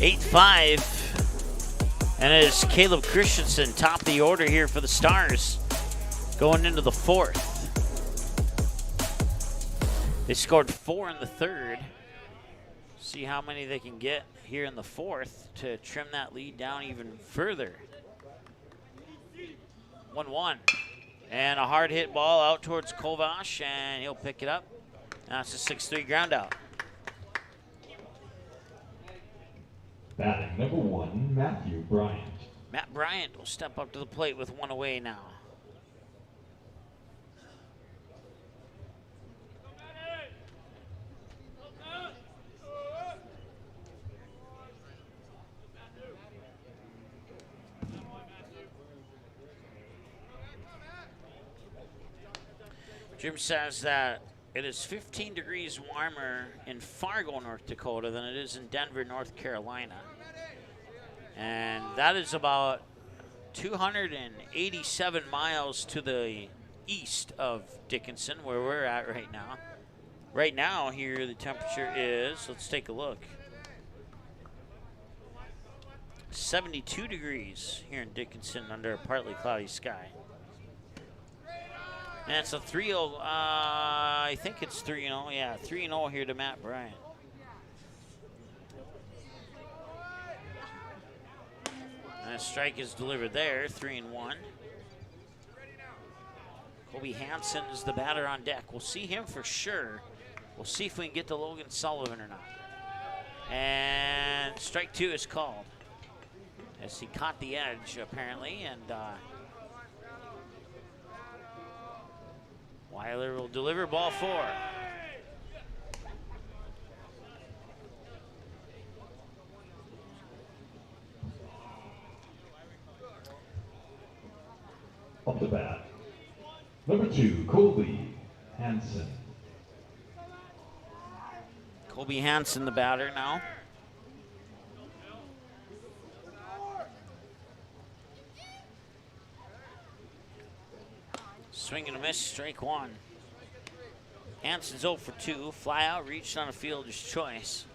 Eight 5, and it is Caleb Christensen, top of the order here for the Stars, going into the 4th. They scored 4 in the 3rd. See how many they can get here in the 4th to trim that lead down even further. 1-1, and a hard hit ball out towards Kovash, and he'll pick it up. Now it's a 6-3 ground out. Batting number 1, Matthew Bryant. Matt Bryant will step up to the plate with 1 away now. Jim says that it is 15 degrees warmer in Fargo, North Dakota than it is in Denver, North Carolina. And that is about 287 miles to the east of Dickinson, where we're at right now. Right now here the temperature is, let's take a look, 72 degrees here in Dickinson under a partly cloudy sky. And it's a 3-0, I think it's 3-0, yeah, 3-0 here to Matt Bryant. And a strike is delivered there, 3-1. Kobe Hansen is the batter on deck. We'll see him for sure. We'll see if we can get to Logan Sullivan or not. And strike 2 is called, as he caught the edge apparently, and Weiler will deliver ball 4. Up the bat, number 2, Colby Hansen. Kobe Hansen, the batter now. Swing and a miss, strike 1. Hansen's 0 for 2. Fly out, reached on a fielder's choice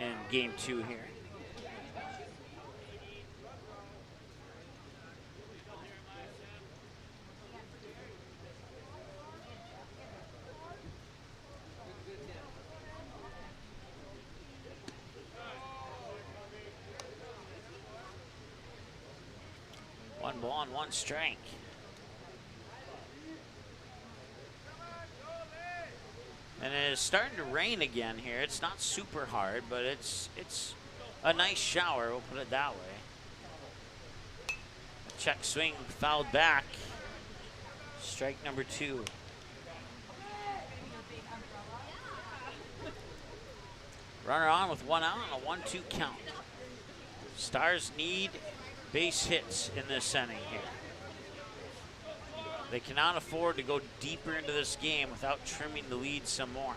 in game 2 here. One ball and 1 strike. And it is starting to rain again here. It's not super hard, but it's a nice shower, we'll put it that way. A check swing fouled back. Strike number 2. Runner on with 1 out on a 1-2 count. Stars need base hits in this inning here. They cannot afford to go deeper into this game without trimming the lead some more.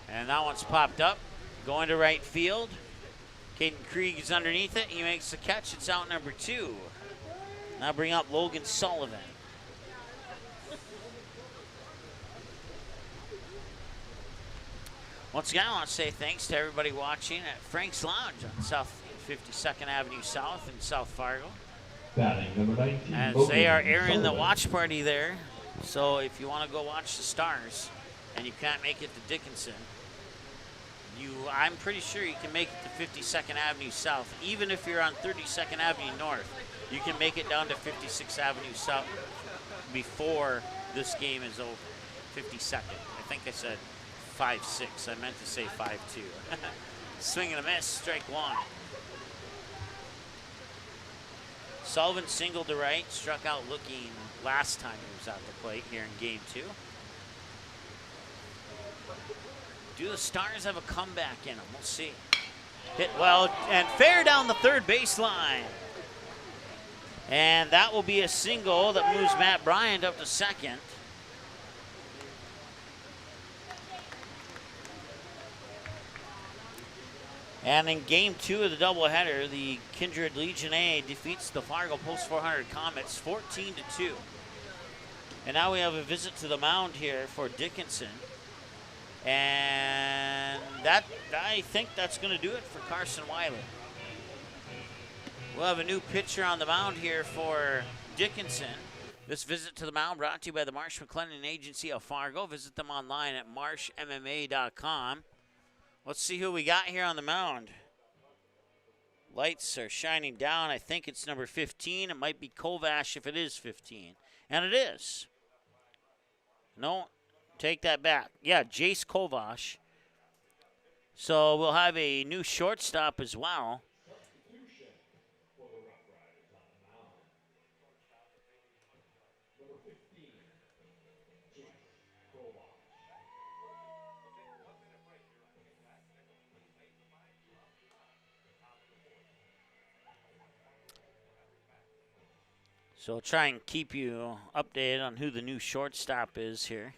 And that one's popped up, going to right field. Caden Krieg is underneath it. He makes the catch. It's out number 2. Now bring up Logan Sullivan. Once again, I want to say thanks to everybody watching at Frank's Lounge on South 52nd Avenue South in South Fargo. Batting number 19. As they are airing the watch party there. So if you want to go watch the Stars and you can't make it to Dickinson, I'm pretty sure you can make it to 52nd Avenue South. Even if you're on 32nd Avenue North, you can make it down to 56th Avenue South before this game is over. 52nd. I think I said 5-6. I meant to say 5-2. Swing and a miss, strike 1. Sullivan singled to right, struck out looking last time he was at the plate here in game 2. Do the Stars have a comeback in them? We'll see. Hit well and fair down the third baseline. And that will be a single that moves Matt Bryant up to second. And in game 2 of the doubleheader, the Kindred Legion A defeats the Fargo Post 400 Comets 14-2. And now we have a visit to the mound here for Dickinson. And I think that's going to do it for Carson Weiler. We'll have a new pitcher on the mound here for Dickinson. This visit to the mound brought to you by the Marsh McLennan Agency of Fargo. Visit them online at marshmma.com. Let's see who we got here on the mound. Lights are shining down. I think it's number 15. It might be Kovash if it is 15. And it is. No, take that back. Yeah, Jace Kovash. So we'll have a new shortstop as well. So I'll try and keep you updated on who the new shortstop is here.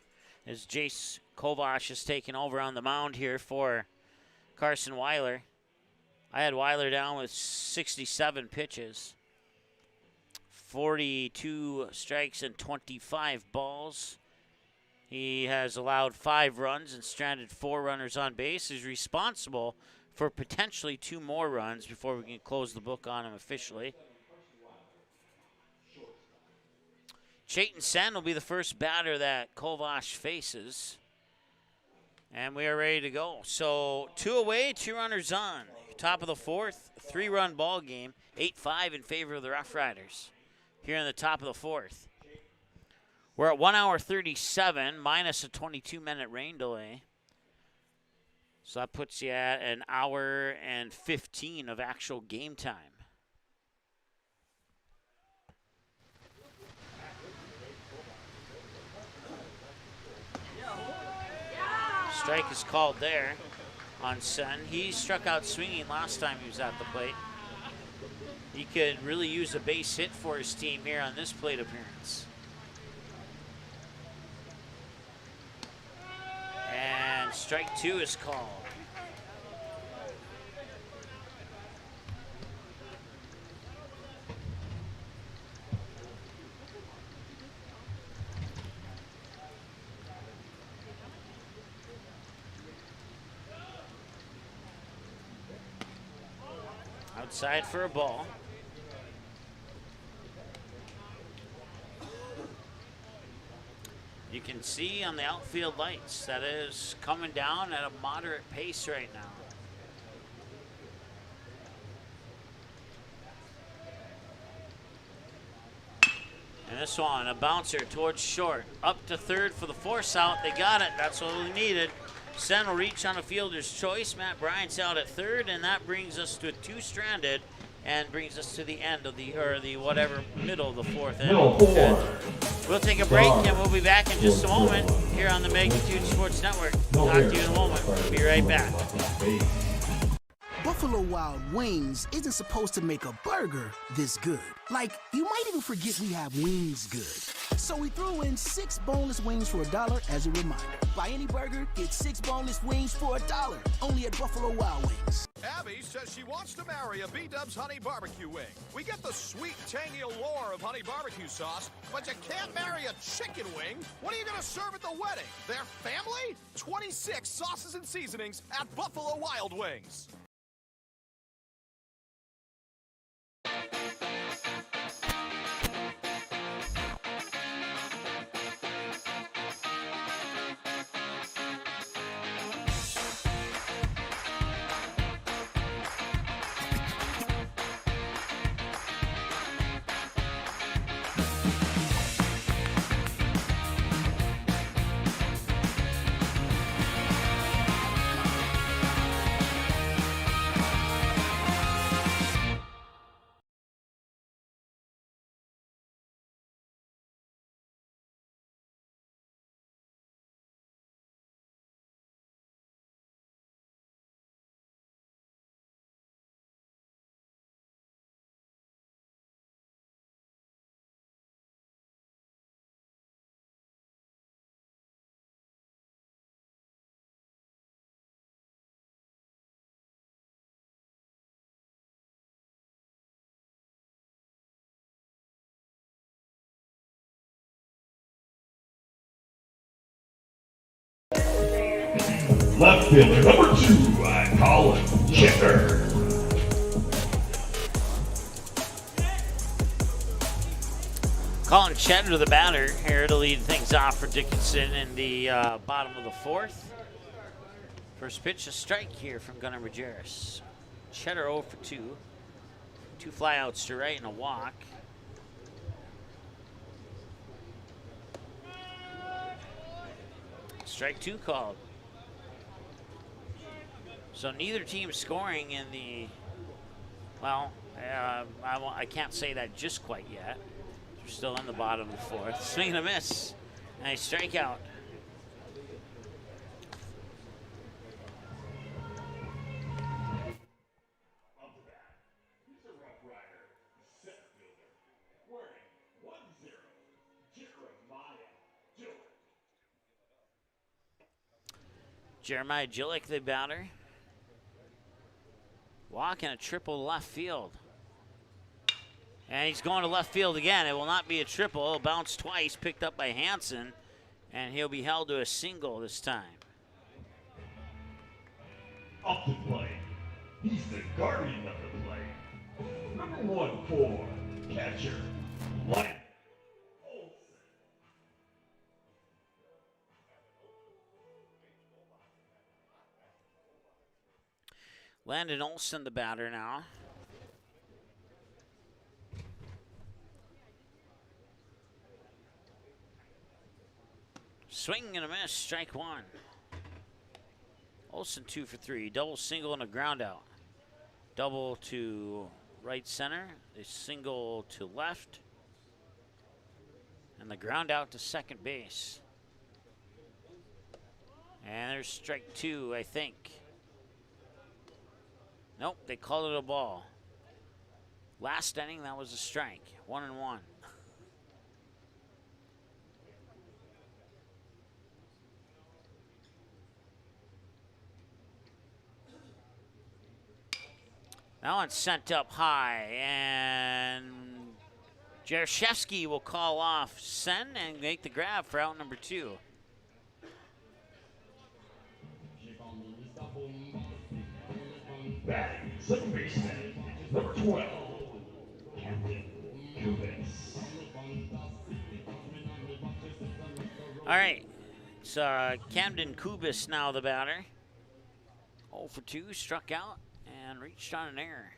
As Jace Kovash is taking over on the mound here for Carson Weiler. I had Weiler down with 67 pitches. 42 strikes and 25 balls. He has allowed 5 runs and stranded 4 runners on base. He's responsible for potentially 2 more runs before we can close the book on him officially. Chayton Sen will be the first batter that Kovash faces. And we are ready to go. So 2 away, 2 runners on. Top of the 4th, 3-run ball game, 8-5 in favor of the Rough Riders. Here in the top of the 4th. We're at 1 hour 37 minus a 22-minute rain delay. So that puts you at an hour and 15 of actual game time. Strike is called there on Sen. He struck out swinging last time he was at the plate. He could really use a base hit for his team here on this plate appearance. And strike 2 is called. Outside for a ball. You can see on the outfield lights that is coming down at a moderate pace right now. And this one, a bouncer towards short. Up to third for the force out. They got it. That's what we needed. Sen will reach on a fielder's choice. Matt Bryant's out at third, and that brings us to 2 stranded and brings us to the end of the middle of the 4th inning. We'll take a break and we'll be back in just a moment here on the Magnitude Sports Network. Talk to you in a moment. We'll be right back. Buffalo Wild Wings isn't supposed to make a burger this good. Like, you might even forget we have wings good. So we threw in 6 boneless wings for $1 as a reminder. Buy any burger, get 6 boneless wings for $1. Only at Buffalo Wild Wings. Abby says she wants to marry a B-Dubs Honey Barbecue wing. We get the sweet, tangy allure of honey barbecue sauce, but you can't marry a chicken wing. What are you going to serve at the wedding? Their family? 26 sauces and seasonings at Buffalo Wild Wings. Left fielder number 2, Colin Checker. Colin Cheddar, the batter, here to lead things off for Dickinson in the bottom of the 4th. First pitch, a strike here from Gunnar Majerus. Cheddar 0 for 2. 2 flyouts to right and a walk. Strike 2 called. So neither team scoring in the, well, I can't say that just quite yet. We're still in the bottom of the 4th. Swing and a miss. Nice strikeout. Jeremiah Jillick, the batter. Walk and a triple to left field. And he's going to left field again. It will not be a triple. It'll bounce twice, picked up by Hansen, and he'll be held to a single this time. Up to play. He's the guardian of the play. Number 1 for catcher, Landon Olson. Landon Olson, the batter now. Swing and a miss, strike one. Olson 2 for 3, double, single, and a ground out. Double to right center, a single to left, and the ground out to second base. And there's strike 2, I think. Nope, they called it a ball. Last inning, that was a strike. 1-1. That one's sent up high, and Jaroszewski will call off Sen and make the grab for out number 2. Batting, second baseman, number 12, Camden Kubis. All right, it's Camden Kubis now the batter. 0 for 2, struck out and reached on an error.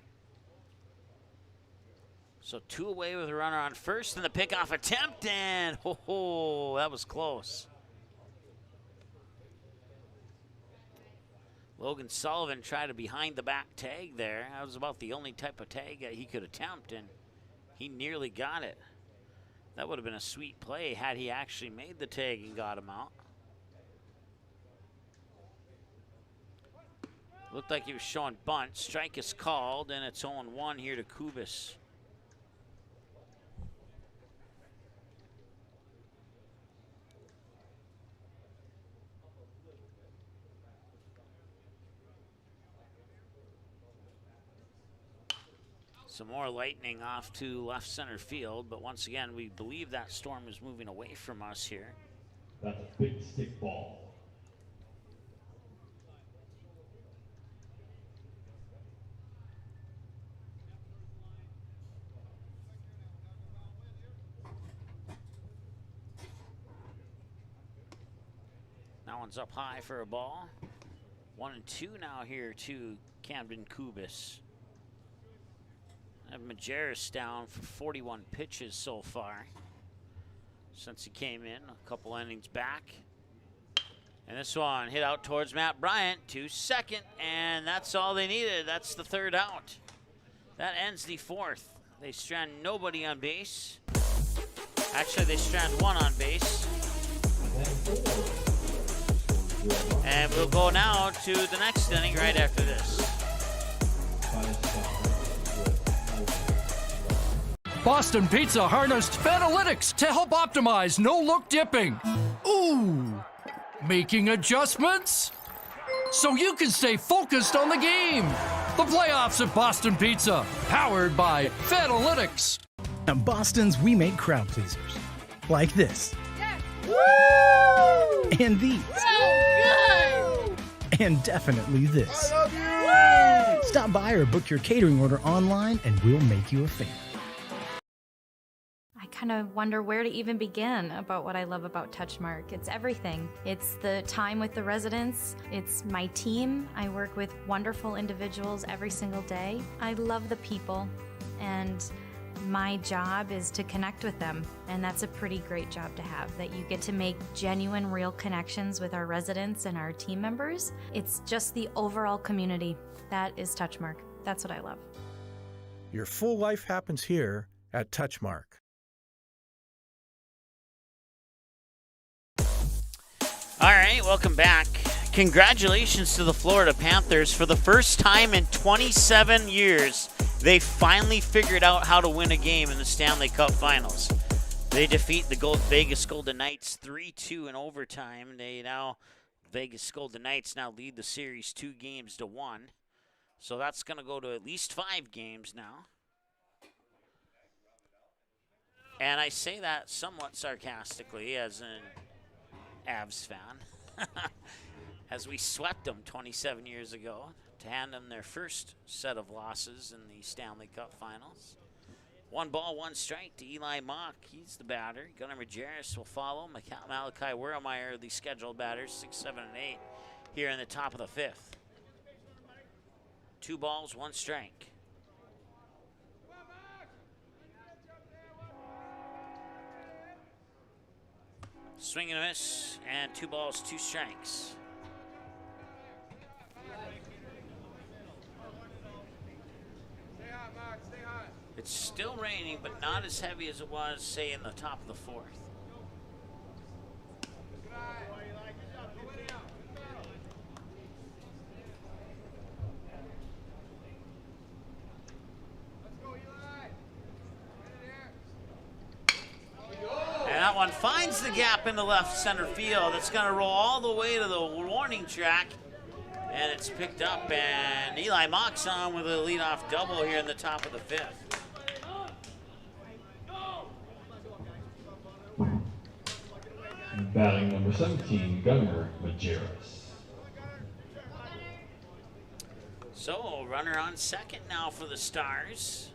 So 2 away with a runner on first, and the pickoff attempt, and that was close. Logan Sullivan tried a behind-the-back tag there. That was about the only type of tag that he could attempt, and he nearly got it. That would have been a sweet play had he actually made the tag and got him out. Looked like he was showing bunt. Strike is called, and it's 0-1 here to Kubis. Some more lightning off to left center field, but once again, we believe that storm is moving away from us here. That's a big stick ball. That one's up high for a ball. 1-2 now here to Camden Kubis. I have Majerus down for 41 pitches so far since he came in a couple innings back. And this one hit out towards Matt Bryant to second, and that's all they needed. That's the third out. That ends the fourth. They strand nobody on base. Actually, they strand one on base. And we'll go now to the next inning right after this. Boston Pizza harnessed Fanalytics to help optimize no-look dipping. Ooh, making adjustments so you can stay focused on the game. The playoffs at Boston Pizza, powered by Fanalytics. At Boston's, we make crowd pleasers. Like this. Woo! And these. So good! And definitely this. I love you! Woo! Stop by or book your catering order online and we'll make you a fan. I kind of wonder where to even begin about what I love about Touchmark. It's everything. It's the time with the residents. It's my team. I work with wonderful individuals every single day. I love the people, and my job is to connect with them, and that's a pretty great job to have, that you get to make genuine, real connections with our residents and our team members. It's just the overall community. That is Touchmark. That's what I love. Your full life happens here at Touchmark. All right, welcome back. Congratulations to the Florida Panthers. For the first time in 27 years, they finally figured out how to win a game in the Stanley Cup Finals. They defeat the Vegas Golden Knights 3-2 in overtime. They now Vegas Golden Knights now lead the series 2-1. So that's going to go to at least 5 games now. And I say that somewhat sarcastically as an Avs fan, as we swept them 27 years ago to hand them their first set of losses in the Stanley Cup Finals. 1 ball, 1 strike to Eli Mock. He's the batter. Gunnar Majerus will follow. Malachi Werlemeyer, the scheduled batters, 6, 7, and 8 here in the top of the 5th. 2 balls, 1 strike. Swing and a miss, and 2 balls, 2 strikes. It's still raining, but not as heavy as it was, say, in the top of the 4th. And that one finds the gap in the left center field. It's going to roll all the way to the warning track. And it's picked up, and Eli Mock's on with a leadoff double here in the top of the 5th. Batting number 17, Gunnar Majerus. So, runner on second now for the Stars.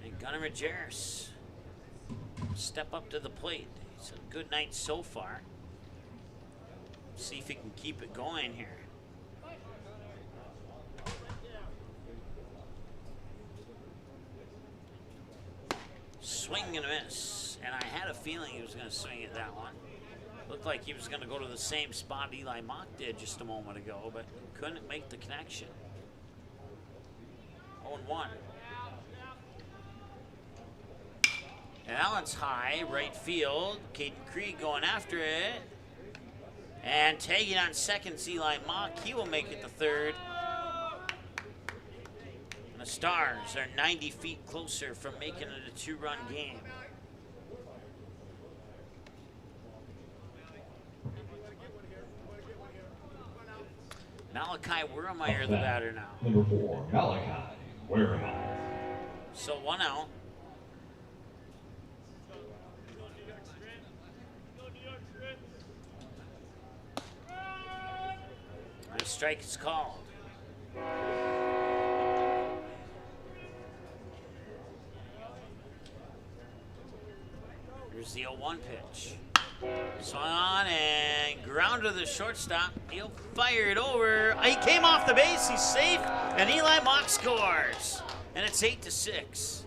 And Gunnar Majerus step up to the plate. It's a good night so far. See if he can keep it going here. Swing and a miss. And I had a feeling he was going to swing at that one. Looked like he was going to go to the same spot Eli Mock did just a moment ago, but couldn't make the connection. 0-1. And that one's high, right field. Caden Krieg going after it. And tagging on second, Eli Mock. He will make it to third. And the Stars are 90 feet closer from making it a 2-run game. Malachi Werlemeyer, the batter now. Number 4, Malachi Werlemeyer. So 1 out. And a strike is called. Here's the 0-1 pitch. Swung on and ground to the shortstop. He'll fire it over. He came off the base. He's safe. And Eli Mock scores. And it's 8-6.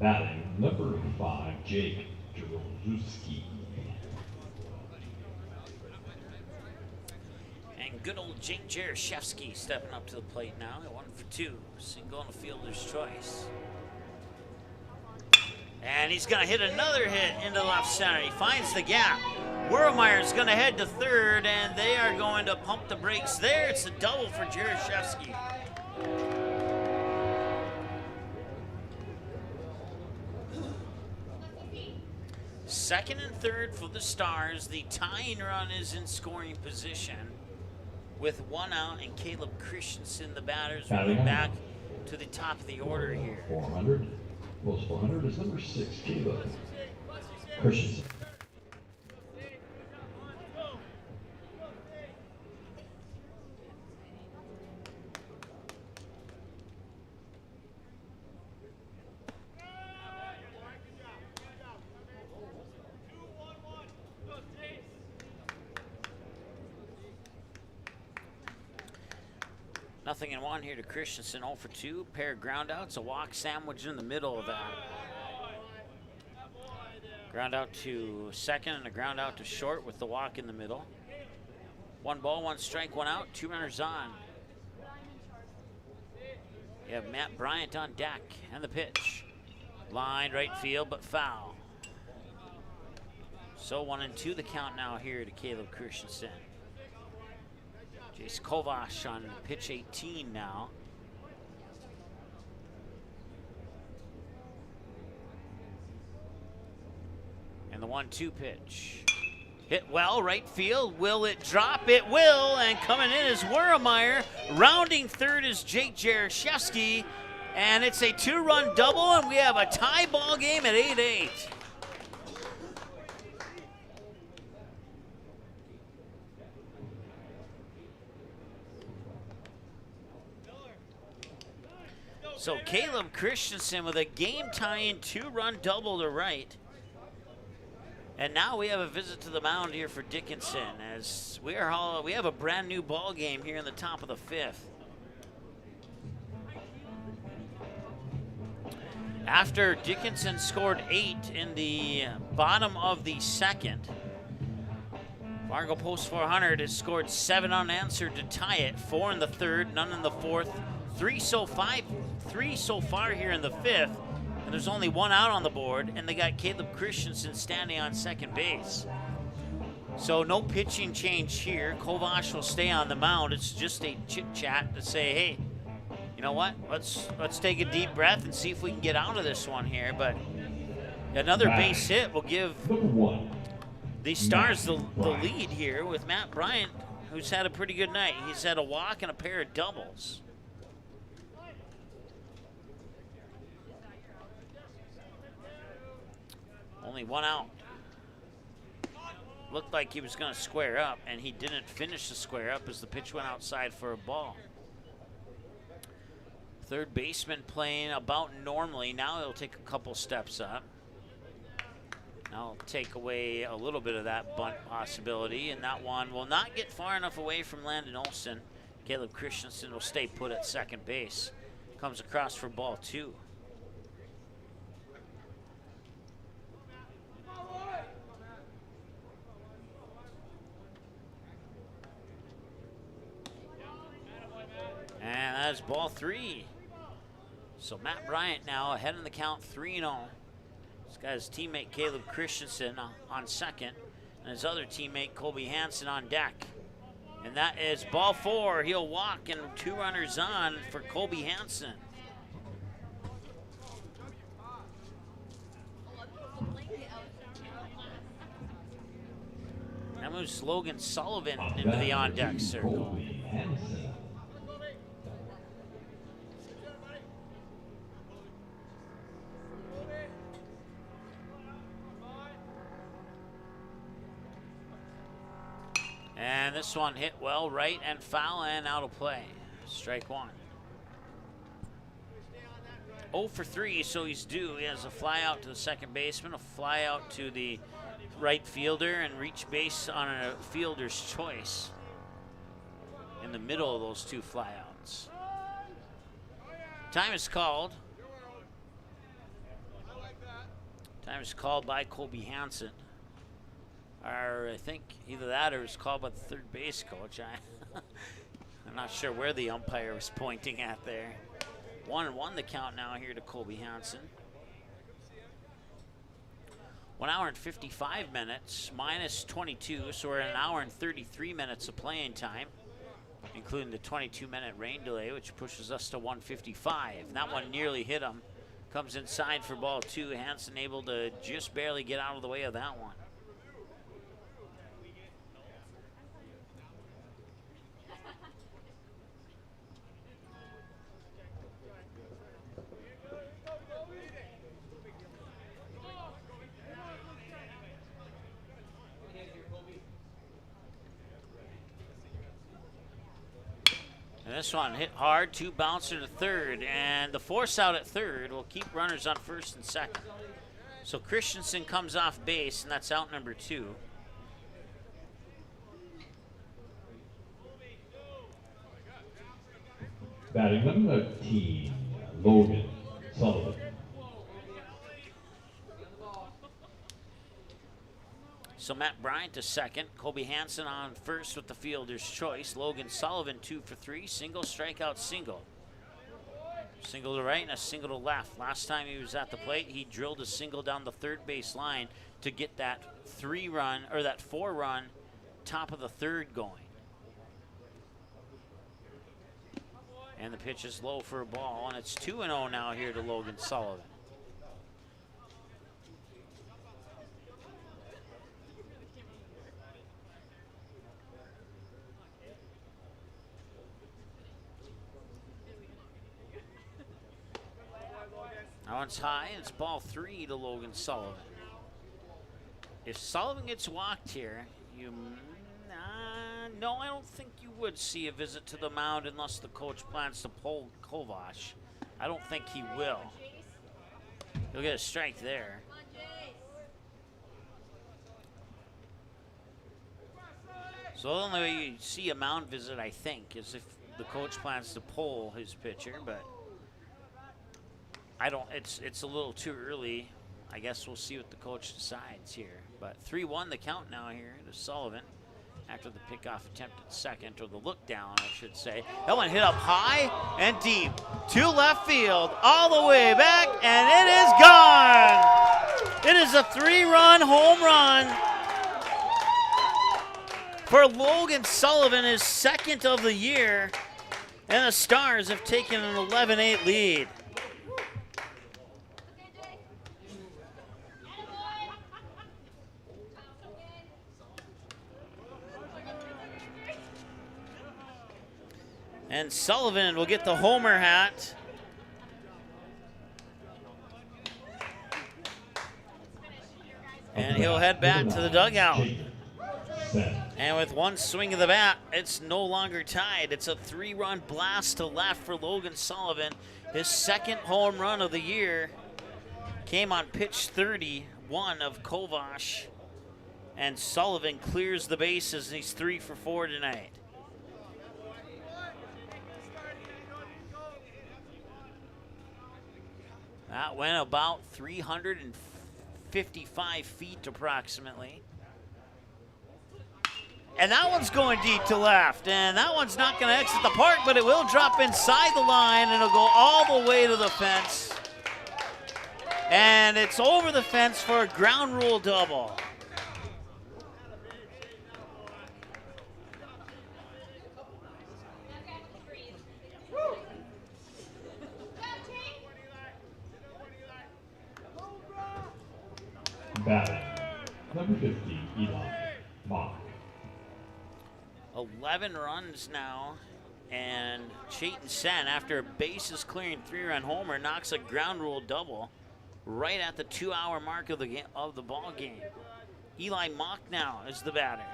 Batting number 5, Jake Drozewski. And good old Jake Jaroszewski stepping up to the plate now at 1 for 2. Single and a fielder's choice. And he's going to hit another hit into left center. He finds the gap. Werlemeyer's going to head to third, and they are going to pump the brakes there. It's a double for Jaroszewski. Second and third for the Stars. The tying run is in scoring position with 1 out, and Caleb Christensen, the batters, moving back to the top of the order here. 400. Most 400 is number 6, Caleb Christensen. Nothing in 1 here to Christensen, 0 for 2. Pair of ground outs, a walk sandwich in the middle of that. Ground out to second and a ground out to short with the walk in the middle. 1 ball, 1 strike, 1 out, 2 runners on. You have Matt Bryant on deck and the pitch. Line right field, but foul. So 1-2 the count now here to Caleb Christensen. Jace Kovash on pitch 18 now. And the 1-2 pitch. Hit well, right field. Will it drop? It will. And coming in is Wermeyer. Rounding third is Jake Jaroszewski. And it's a 2-run double, and we have a tie ball game at 8-8. So Caleb Christensen with a game-tying 2-run double to right. And now we have a visit to the mound here for Dickinson as we have a brand new ball game here in the top of the 5th. After Dickinson scored 8 in the bottom of the 2nd, Fargo Post 400 has scored 7 unanswered to tie it, 4 in the 3rd, none in the 4th, 3 so far here in the 5th. And there's only 1 out on the board, and they got Caleb Christensen standing on second base. So no pitching change here. Kovash will stay on the mound. It's just a chit-chat to say, hey, you know what? Let's take a deep breath and see if we can get out of this one here. But another base hit will give the Stars the lead here with Matt Bryant, who's had a pretty good night. He's had a walk and a pair of doubles. Only 1 out. Looked like he was going to square up, and he didn't finish the square up as the pitch went outside for a ball. Third baseman playing about normally. Now he'll take a couple steps up. Now he'll take away a little bit of that bunt possibility, and that one will not get far enough away from Landon Olsen. Caleb Christensen will stay put at second base. Comes across for ball 2. And that's ball 3. So Matt Bryant now ahead in the count, 3-0. He's got his teammate Caleb Christensen on second, and his other teammate Colby Hansen on deck. And that is ball 4. He'll walk, and 2 runners on for Colby Hansen. That moves Logan Sullivan into the on-deck circle. And this one hit well, right and foul and out of play. Strike 1. 0 for 3, so he's due. He has a fly out to the second baseman, a fly out to the right fielder, and reach base on a fielder's choice in the middle of those 2 flyouts. Time is called. Time is called by Colby Hansen. Or I think either that or it's called by the third base coach. I'm not sure where the umpire was pointing at there. 1-1 the count now here to Colby Hansen. 1 hour and 55 minutes, minus 22, so we're at 1 hour and 33 minutes of playing time, including the 22-minute rain delay, which pushes us to 155. That one nearly hit him. Comes inside for ball 2. Hansen able to just barely get out of the way of that one. And this one hit hard, 2 bouncer to third, and the force out at third will keep runners on first and second. So Christensen comes off base, and that's out number 2. Batting number 18, Logan Sullivan. So Matt Bryant to second, Colby Hansen on first with the fielder's choice. Logan Sullivan 2 for 3, single, strikeout, single. Single to right and a single to left. Last time he was at the plate, he drilled a single down the third base line to get that 3-run or that 4-run top of the third going. And the pitch is low for a ball, and it's 2-0 now here to Logan Sullivan. Now it's high, and it's ball 3 to Logan Sullivan. If Sullivan gets walked here, no, I don't think you would see a visit to the mound unless the coach plans to pull Kovash. I don't think he will. He'll get a strike there. So the only way you see a mound visit, I think, is if the coach plans to pull his pitcher, but I don't, it's a little too early. I guess we'll see what the coach decides here. But 3-1 the count now here to Sullivan after the pickoff attempt at second, or the look down, I should say. That one hit up high and deep to left field, all the way back, and it is gone. It is a 3-run home run for Logan Sullivan, his second of the year, and the Stars have taken an 11-8 lead. And Sullivan will get the homer hat. And he'll head back to the dugout. And with one swing of the bat, it's no longer tied. It's a 3-run blast to left for Logan Sullivan. His second home run of the year came on pitch 31 of Kovash. And Sullivan clears the bases, and he's 3 for 4 tonight. That went about 355 feet approximately. And that one's going deep to left. And that one's not going to exit the park, but it will drop inside the line, and it'll go all the way to the fence. And it's over the fence for a ground rule double. Batting, number 50, Eli Mock. 11 runs now, and Chayton Sen, after a bases clearing 3-run homer, knocks a ground rule double right at the 2-hour mark of the ball game. Eli Mock now is the batter.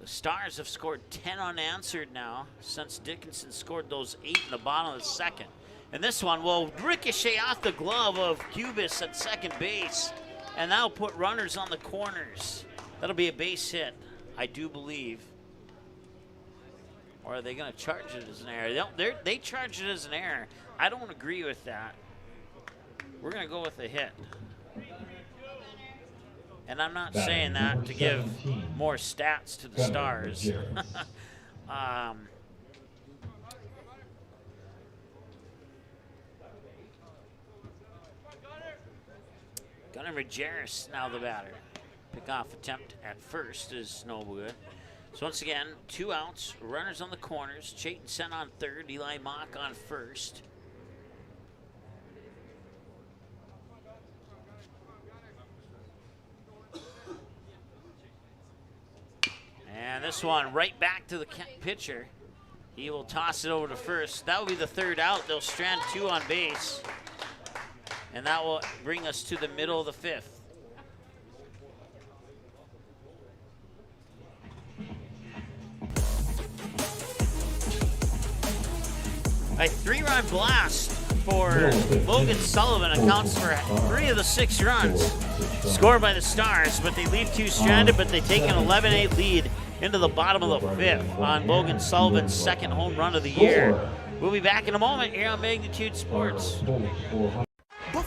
The Stars have scored 10 unanswered now since Dickinson scored those 8 in the bottom of the second. And this one will ricochet off the glove of Cubis at second base, and that'll put runners on the corners. That'll be a base hit, I do believe. Or are they going to charge it as an error? They charge it as an error. I don't agree with that. We're going to go with a hit. And I'm not saying that to give more stats to the Stars. Gunnar Majerus now the batter. Pickoff attempt at first is no good. So once again, 2 outs, runners on the corners. Chayton Sen on third, Eli Mock on first. And this one right back to the pitcher. He will toss it over to first. That will be the 3rd out. They'll strand 2 on base. And that will bring us to the middle of the 5th. A 3-run blast for Logan Sullivan accounts for 3 of the 6 runs scored by the Stars, but they leave 2 stranded, but they take an 11-8 lead into the bottom of the 5th on Logan Sullivan's second home run of the year. We'll be back in a moment here on Magnitude Sports.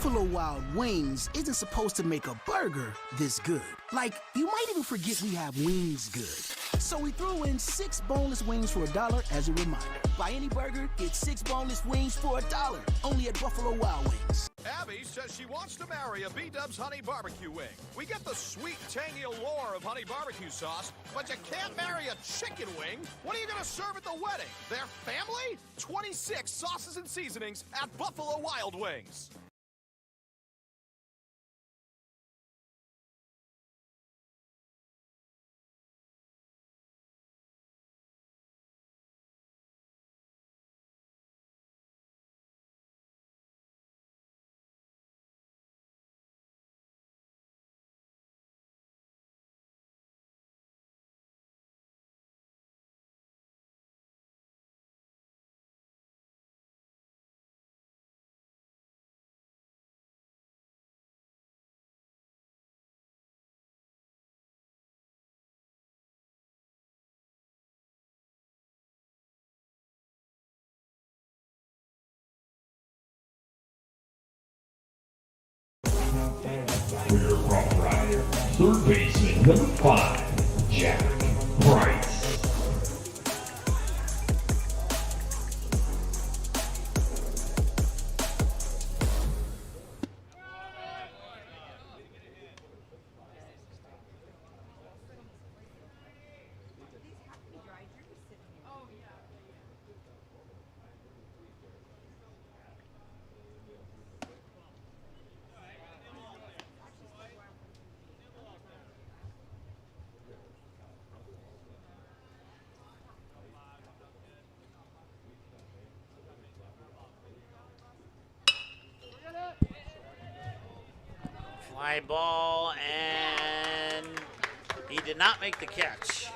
Buffalo Wild Wings isn't supposed to make a burger this good. Like, you might even forget we have wings good. So we threw in 6 boneless wings for $1 as a reminder. Buy any burger, get 6 boneless wings for $1. Only at Buffalo Wild Wings. Abby says she wants to marry a B-Dubs Honey Barbecue Wing. We get the sweet, tangy allure of honey barbecue sauce, but you can't marry a chicken wing. What are you going to serve at the wedding? Their family? 26 sauces and seasonings at Buffalo Wild Wings. For your front rider, third baseman number 5, Jack Price. Fly ball, and he did not make the catch.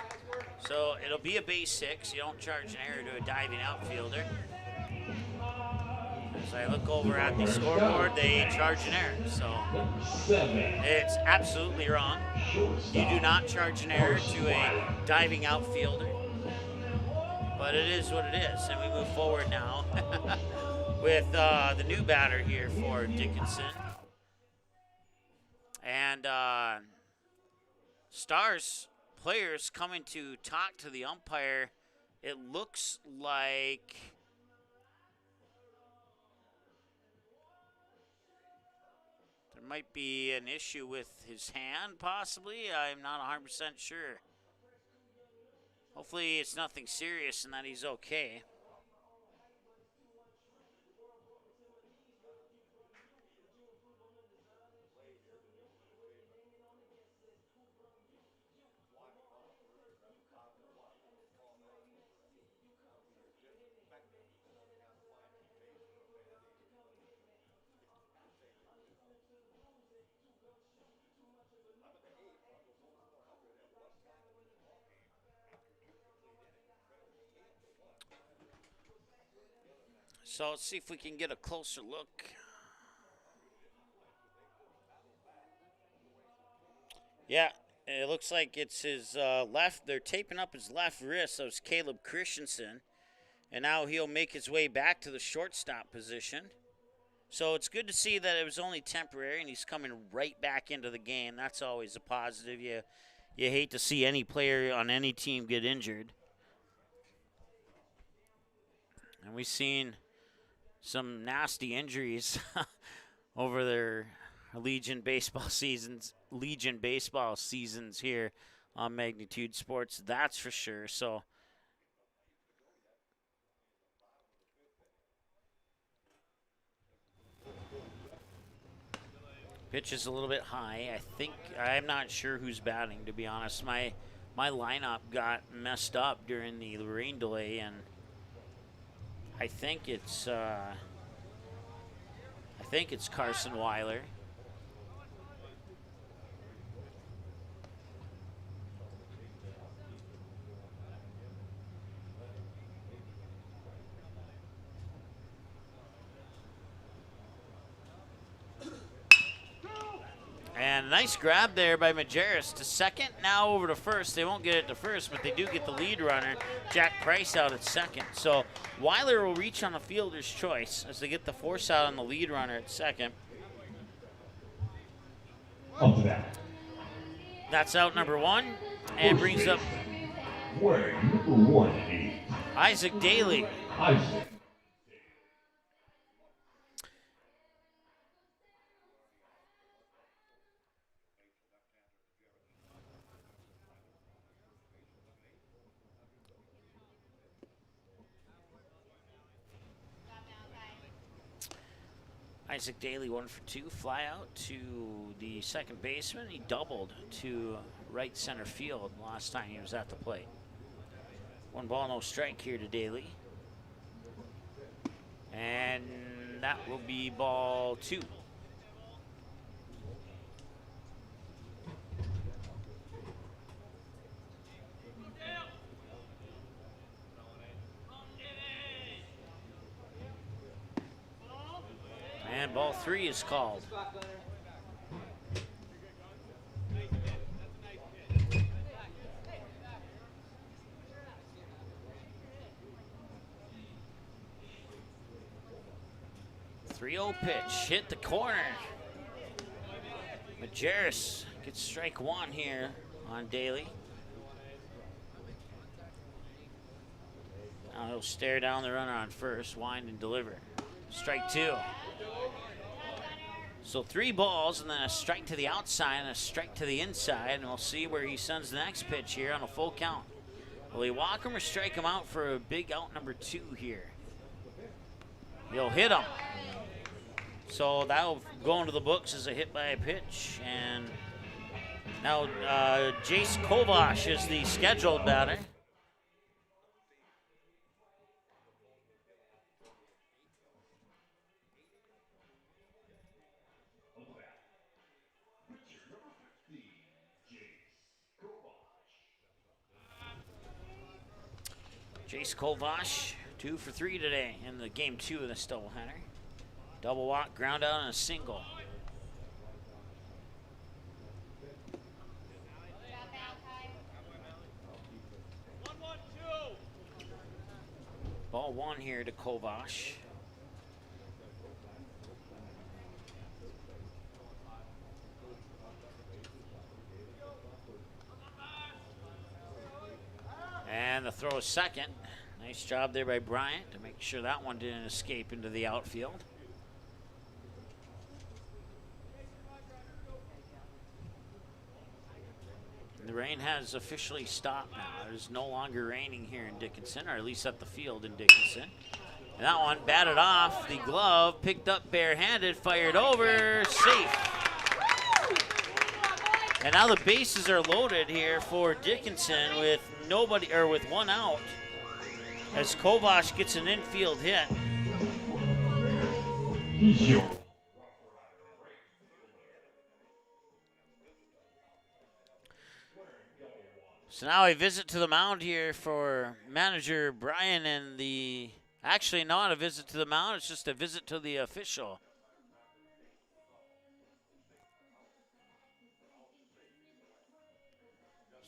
So it'll be a base 6. You don't charge an error to a diving outfielder. As I look over at the scoreboard, they charge an error. So it's absolutely wrong. You do not charge an error to a diving outfielder. But it is what it is. And we move forward now with the new batter here for Dickinson. And Stars players coming to talk to the umpire. It looks like there might be an issue with his hand, possibly. I'm not 100% sure. Hopefully it's nothing serious and that he's okay. So let's see if we can get a closer look. Yeah, it looks like it's his left. They're taping up his left wrist. So it's Caleb Christensen. And now he'll make his way back to the shortstop position. So it's good to see that it was only temporary and he's coming right back into the game. That's always a positive. You hate to see any player on any team get injured. And we've seen some nasty injuries over their Legion baseball seasons here on Magnitude Sports, that's for sure. So pitch is a little bit high. I'm not sure who's batting, to be honest. My lineup got messed up during the rain delay, and I think it's Carson Weiler. And a nice grab there by Majerus to second, now over to first. They won't get it to first, but they do get the lead runner, Jack Price, out at second. So Weiler will reach on the fielder's choice as they get the force out on the lead runner at second. Up to that. That's out number 1, and brings up Wearing number 180. Isaac Daly. Isaac. Isaac Daly 1 for 2, fly out to the second baseman. He doubled to right center field last time he was at the plate. 1 ball, no strike here to Daly. And that will be ball 2. And ball 3 is called. .30 pitch, hit the corner. Majerus gets strike 1 here on Daly. Now he'll stare down the runner on first, wind and deliver. Strike 2. So 3 balls and then a strike to the outside and a strike to the inside, and we'll see where he sends the next pitch here on a full count. Will he walk him or strike him out for a big out number 2 here? He'll hit him. So that'll go into the books as a hit by a pitch. And now Jace Kovash is the scheduled batter. Jace Kovash, 2 for 3 today in the game 2 of this doubleheader. Double walk, ground out, and a single. Ball 1 here to Kovash. And the throw is second. Nice job there by Bryant to make sure that one didn't escape into the outfield. The rain has officially stopped now. There's no longer raining here in Dickinson, or at least at the field in Dickinson. And that one batted off the glove, picked up barehanded, fired over, safe. And now the bases are loaded here for Dickinson with nobody, or with 1 out, as Kovash gets an infield hit. So now a visit to the mound here for manager Brian and the, actually not a visit to the mound, it's just a visit to the official.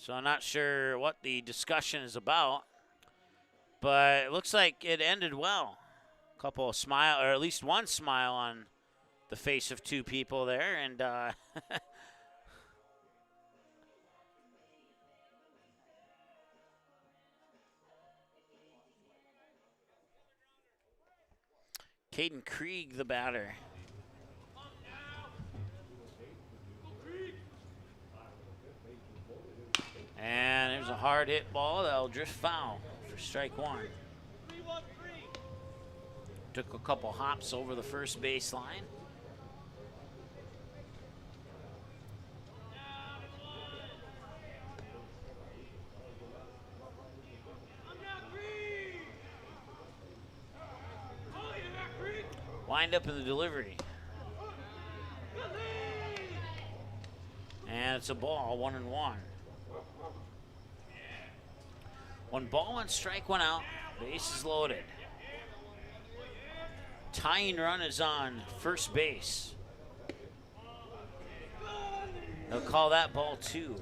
So I'm not sure what the discussion is about, but it looks like it ended well. A couple of smile, or at least one smile on the face of 2 people there, and Caden Krieg, the batter. And there's a hard hit ball that'll drift foul for strike 1. Took a couple hops over the first baseline. Wind up in the delivery. And it's a ball, 1-1. 1 ball, 1 strike, 1 out. Base is loaded. Tying run is on first base. They'll call that ball 2.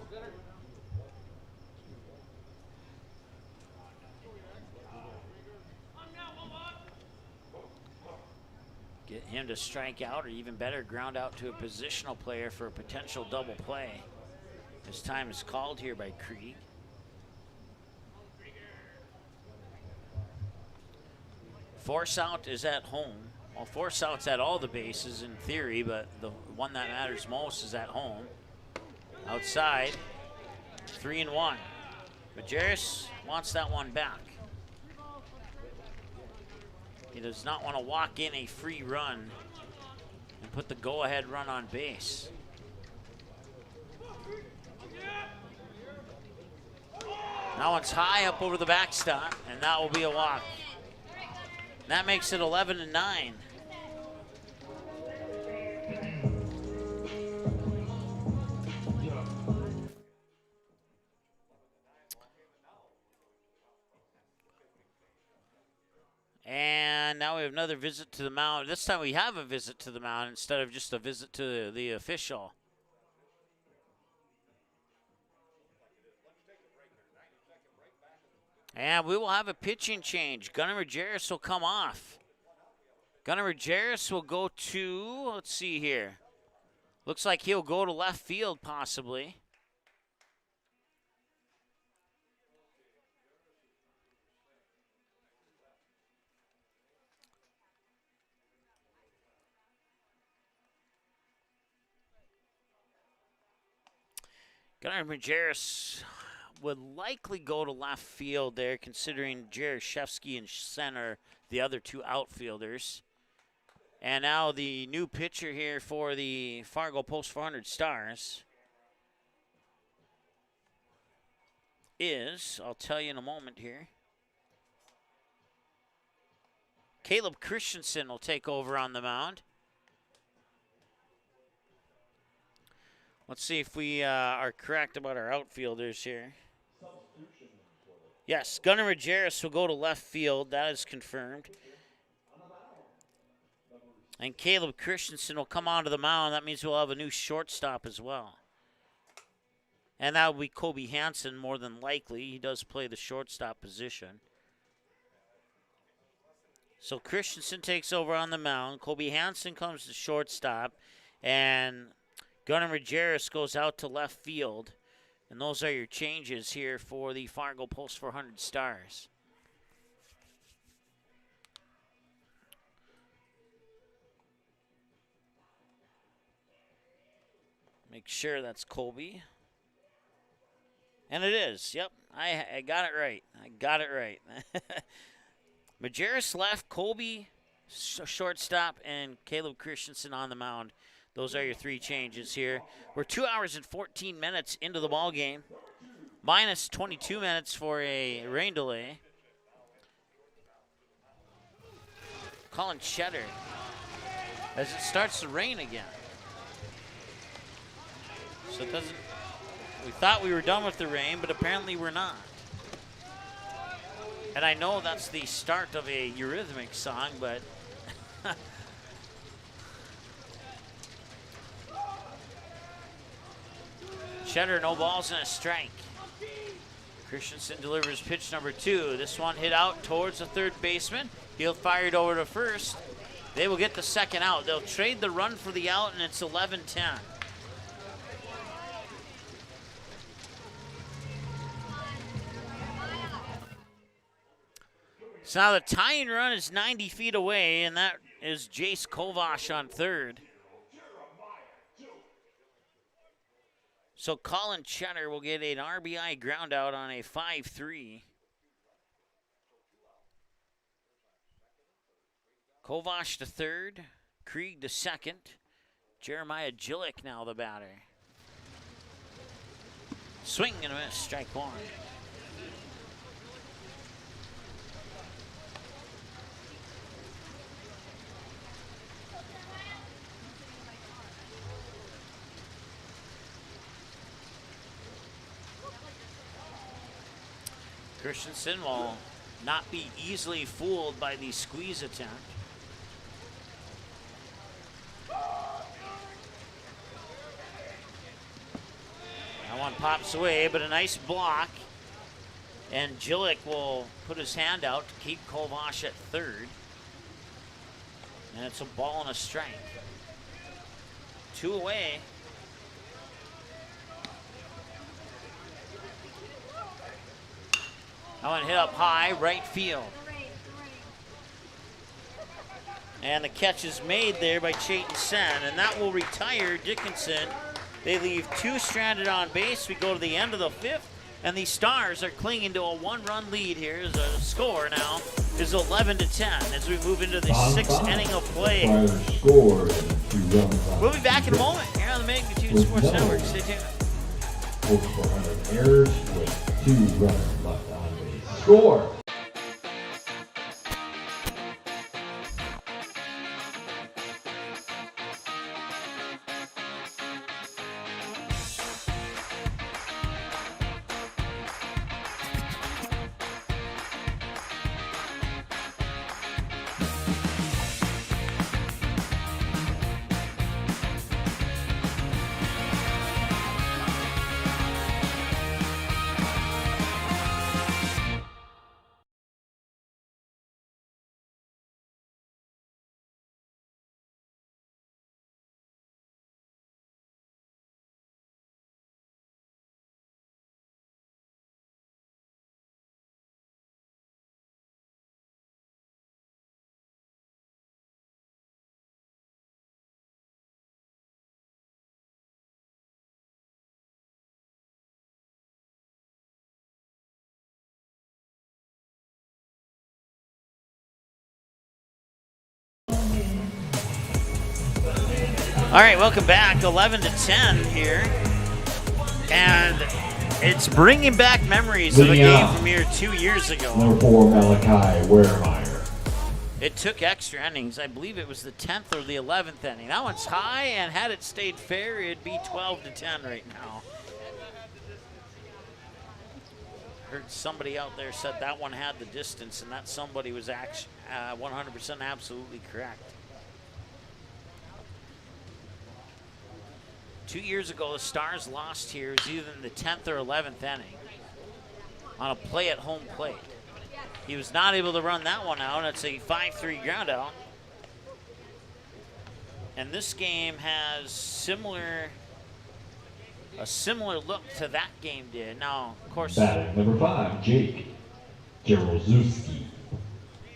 Get him to strike out, or even better, ground out to a positional player for a potential double play. His time is called here by Krieg. Force out is at home. Well, force out's at all the bases in theory, but the one that matters most is at home. Outside, 3-1. Majerus wants that one back. He does not want to walk in a free run and put the go-ahead run on base. That one's high up over the backstop, and that will be a walk. That makes it 11-9. And now we have another visit to the mound. This time we have a visit to the mound instead of just a visit to the official. And we will have a pitching change. Gunnar Majerus will come off. Gunnar Majerus will go to, let's see here. Looks like he'll go to left field possibly. Gunnar Majerus would likely go to left field there, considering Jaroszewski and center, the other two outfielders. And now the new pitcher here for the Fargo Post 400 Stars is, I'll tell you in a moment here, Caleb Christensen will take over on the mound. Let's see if we are correct about our outfielders here. Yes, Gunnar Majerus will go to left field. That is confirmed. And Caleb Christensen will come onto the mound. That means we'll have a new shortstop as well. And that will be Kobe Hansen more than likely. He does play the shortstop position. So Christensen takes over on the mound. Kobe Hansen comes to shortstop. And Gunnar Majerus goes out to left field. And those are your changes here for the Fargo Post 400 Stars. Make sure that's Colby. And it is. Yep, I got it right. I got it right. Majerus left, Colby shortstop, and Caleb Christensen on the mound. Those are your three changes here. We're 2 hours and 14 minutes into the ball game. Minus 22 minutes for a rain delay. Colin Cheddar as it starts to rain again. So it doesn't, we thought we were done with the rain, but apparently we're not. And I know that's the start of a Eurythmics song, but Cheddar, no balls and a strike. Christensen delivers pitch number 2. This one hit out towards the third baseman. He'll fire it over to first. They will get the second out. They'll trade the run for the out, and it's 11-10. So now the tying run is 90 feet away, and that is Jace Kovash on third. So Colin Cheddar will get an RBI ground out on a 5-3. Kovash to third, Krieg to second. Jeremiah Gillick now the batter. Swing and a miss, strike one. Christensen will not be easily fooled by the squeeze attempt. That one pops away, but a nice block. And Gillick will put his hand out to keep Kovash at third. And it's a ball and a strike. 2 away. That one hit up high, right field. And the catch is made there by Chayton Sen, and that will retire Dickinson. They leave 2 stranded on base. We go to the end of the 5th, and the Stars are clinging to a 1-run lead here. As a score now is 11-10 as we move into the 6th inning of play. We'll be back in a moment here on the Magnitude Sports Network. Stay tuned. Over 400 errors with 2 runners left on base. Score! All right, welcome back. 11-10 here. And it's bringing back memories of a game from here 2 years ago. Number 4, Malachi Wehrmeyer. It took extra innings. I believe it was the 10th or the 11th inning. That one's high, and had it stayed fair, it'd be 12-10 right now. Heard somebody out there said that one had the distance, and that somebody was 100% absolutely correct. 2 years ago, the Stars lost here. It was either in the 10th or 11th inning on a play at home plate. He was not able to run that one out. It's a 5-3 ground out. And this game has a similar look to that game did. Now, of course, Batting number 5, Jake Jaroszewski.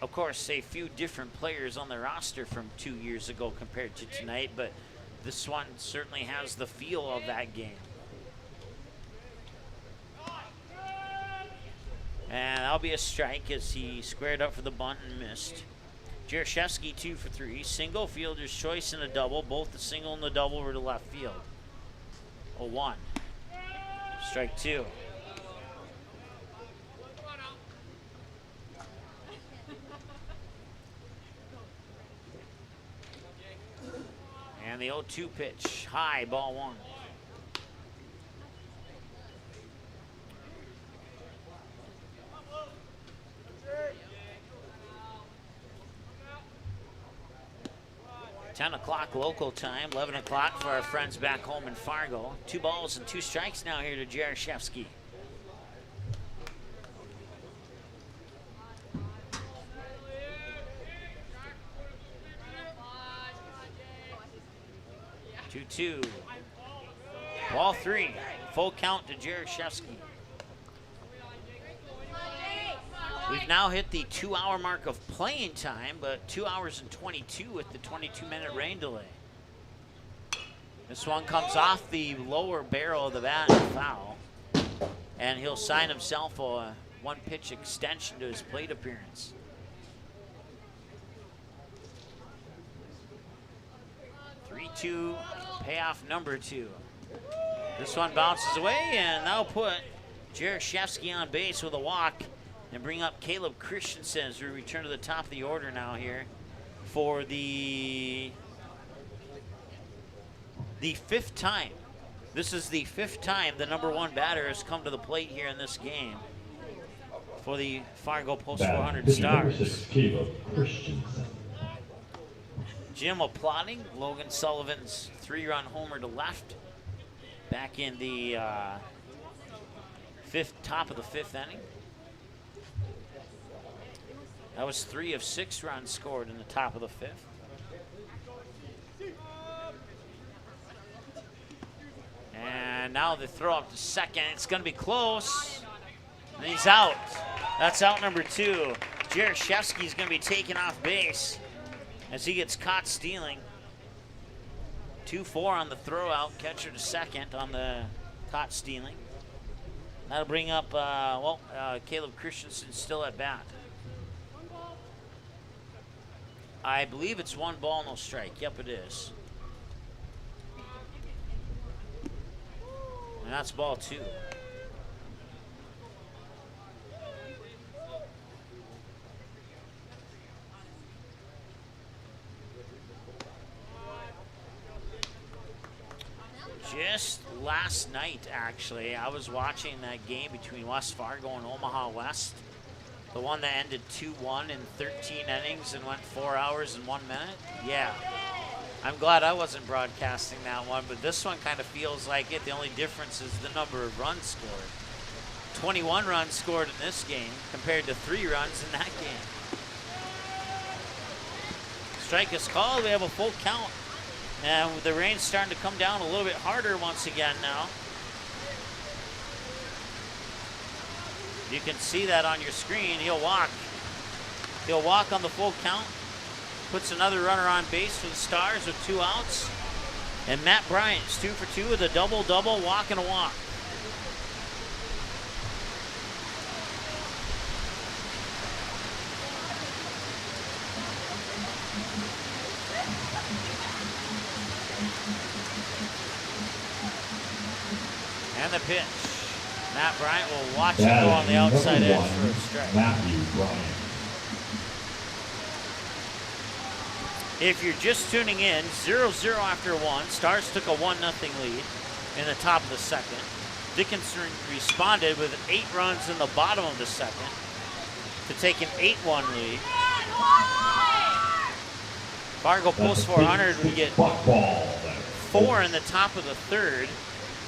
Of course, a few different players on the roster from 2 years ago compared to tonight, but this one certainly has the feel of that game. And that'll be a strike as he squared up for the bunt and missed. Jaroszewski 2 for 3. Single, fielder's choice, and a double. Both the single and the double were to left field. 0-1. Strike 2. And the 0-2 pitch. High, ball 1. $10 local time, 11 o'clock for our friends back home in Fargo. 2 balls and 2 strikes now here to Jaroszewski. Two. Ball 3. Full count to Jaroszewski. We've now hit the 2-hour mark of playing time, but 2 hours and 22 with the 22-minute rain delay. This one comes off the lower barrel of the bat and foul. And he'll sign himself a 1-pitch extension to his plate appearance. Two, payoff number 2. This one bounces away, and that'll put Jaroszewski on base with a walk and bring up Caleb Christensen as we return to the top of the order now here for the 5th time. This is the 5th time the number 1 batter has come to the plate here in this game for the Fargo Post 400 Stars. Caleb Christensen. Jim applauding Logan Sullivan's 3-run homer to left back in the top of the 5th inning. That was 3 of 6 runs scored in the top of the 5th. And now they throw up to second. It's going to be close. And he's out. That's out number 2. Jaroszewski's going to be taken off base as he gets caught stealing. 2-4 on the throw out. Catcher to second on the caught stealing. That'll bring up, Caleb Christensen still at bat. I believe it's 1 ball, no strike. Yep, it is. And that's ball 2. Just last night, actually, I was watching that game between West Fargo and Omaha West. The one that ended 2-1 in 13 innings and went 4 hours and 1 minute. Yeah. I'm glad I wasn't broadcasting that one, but this one kind of feels like it. The only difference is the number of runs scored. 21 runs scored in this game compared to 3 runs in that game. Strike is called. We have a full count. And the rain's starting to come down a little bit harder once again now. You can see that on your screen. He'll walk. He'll walk on the full count. Puts another runner on base for the Stars with 2 outs. And Matt Bryant's 2 for 2 with a double-double, walk and a walk. And the pitch. Matt Bryant will watch it go on the outside edge for a strike. Matthew Bryant. If you're just tuning in, 0-0 after 1. Stars took a 1-0 lead in the top of the second. Dickinson responded with 8 runs in the bottom of the second to take an 8-1 lead. Fargo post 400 would get 4 in the top of the third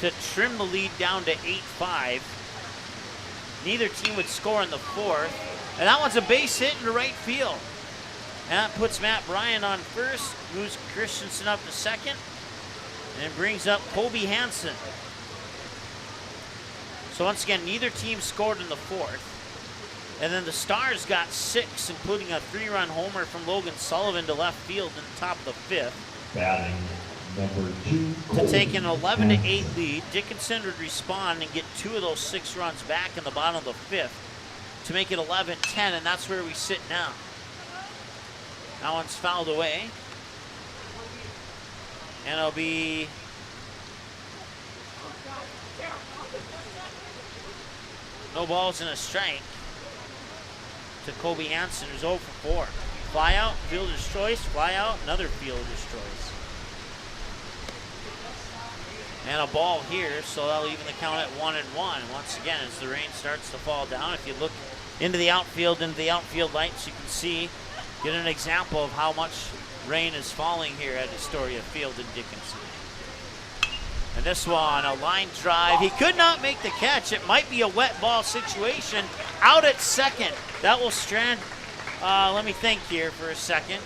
to trim the lead down to 8-5. Neither team would score in the fourth. And that one's a base hit into right field. And that puts Matt Bryant on first, moves Christensen up to second, and brings up Kobe Hansen. So once again, neither team scored in the fourth. And then the Stars got 6, including a 3-run homer from Logan Sullivan to left field in the top of the fifth. Batting number 2. To take an 11-8 lead, Dickinson would respond and get 2 of those 6 runs back in the bottom of the fifth to make it 11-10, and that's where we sit now. That one's fouled away. And it'll be no balls and a strike to Kobe Hansen, who's 0 for 4. Fly out, fielder's choice, fly out, another fielder's choice. And a ball here, so that'll even the count at 1-1. Once again, as the rain starts to fall down, if you look into the outfield lights, you can see, get an example of how much rain is falling here at Astoria Field in Dickinson. And this one, a line drive. He could not make the catch. It might be a wet ball situation. Out at second. That will strand, let me think here for a second.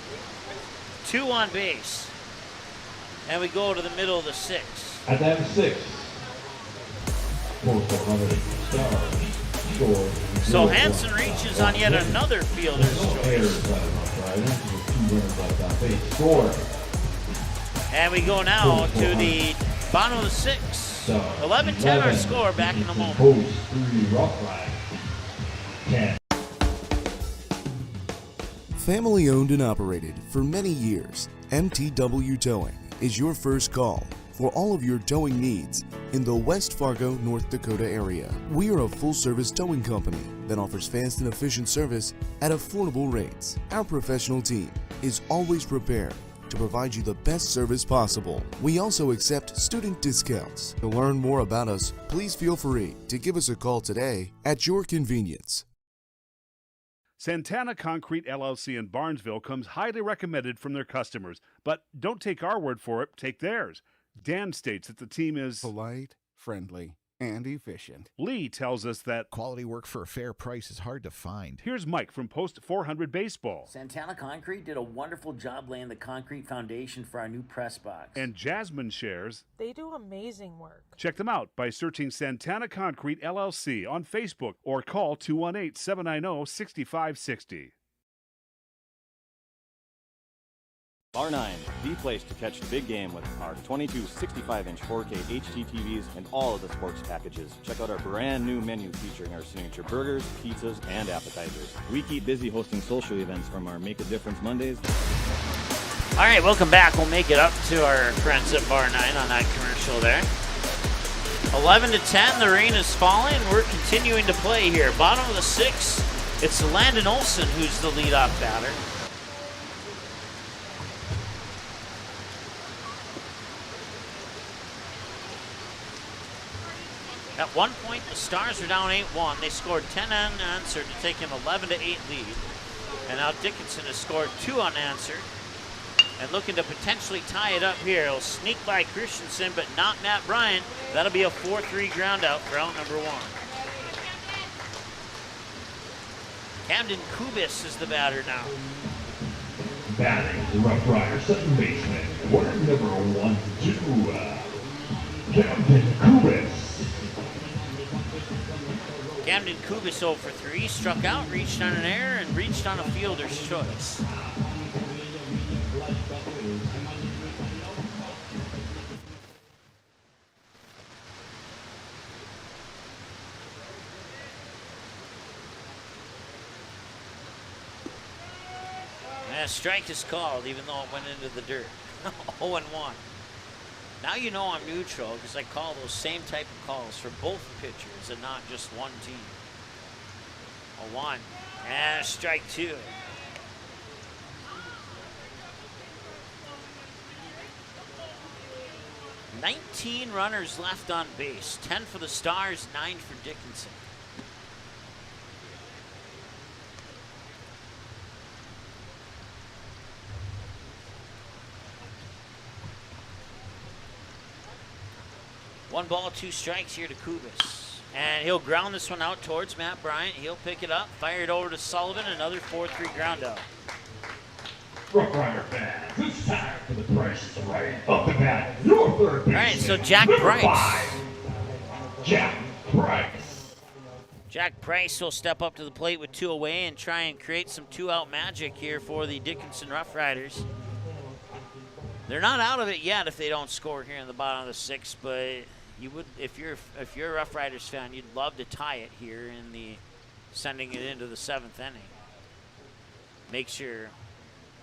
2 on base. And we go to the middle of the 6th. At that 6. So Hansen reaches on yet another fielder's choice. And we go now to the bottom of the 6th. 11-10 our score, back in a moment. Family owned and operated for many years, MTW Towing is your first call for all of your towing needs in the West Fargo, North Dakota area. We are a full-service towing company that offers fast and efficient service at affordable rates. Our professional team is always prepared to provide you the best service possible. We also accept student discounts. To learn more about us, please feel free to give us a call today at your convenience. Santana Concrete LLC in Barnesville comes highly recommended from their customers, but don't take our word for it, take theirs. Dan states that the team is polite, friendly, and efficient. Lee tells us that quality work for a fair price is hard to find. Here's Mike from Post 400 Baseball. Santana Concrete did a wonderful job laying the concrete foundation for our new press box. And Jasmine shares, they do amazing work. Check them out by searching Santana Concrete LLC on Facebook or call 218-790-6560. Bar 9, the place to catch the big game with our 22 65-inch 4K HD TVs and all of the sports packages. Check out our brand new menu featuring our signature burgers, pizzas, and appetizers. We keep busy hosting social events from our Make a Difference Mondays. All right, welcome back. We'll make it up to our friends at Bar 9 on that commercial there. 11-10, the rain is falling. We're continuing to play here. Bottom of the 6th, it's Landon Olson who's the leadoff batter. At one point, the Stars were down 8-1. They scored 10 unanswered to take an 11-8 lead. And now Dickinson has scored 2 unanswered. And looking to potentially tie it up here. He'll sneak by Christensen, but not Matt Bryant. That'll be a 4-3 ground out for out number 1. Camden Kubis is the batter now. Batting the Rough Rider second baseman, word number 1-2, Camden Kubis. Camden Kubis 0 for 3, struck out, reached on an error, and reached on a fielder's choice. And a strike is called, even though it went into the dirt. 0-1. Now you know I'm neutral because I call those same type of calls for both pitchers and not just one team. 0-1. And strike 2. $19 runners left on base. 10 for the Stars, 9 for Dickinson. One ball, 2 strikes here to Kubis. And he'll ground this one out towards Matt Bryant. He'll pick it up, fire it over to Sullivan, another 4-3 ground out. Rough Rider fans, it's time for the Price is Right. Up the bat, your third baseman. All right, so Jack Price. 5, Jack Price. Jack Price will step up to the plate with 2 away and try and create some 2-out magic here for the Dickinson Rough Riders. They're not out of it yet if they don't score here in the bottom of the 6th, but you would, if you're a Rough Riders fan, you'd love to tie it here in the sending it into the 7th inning. Makes your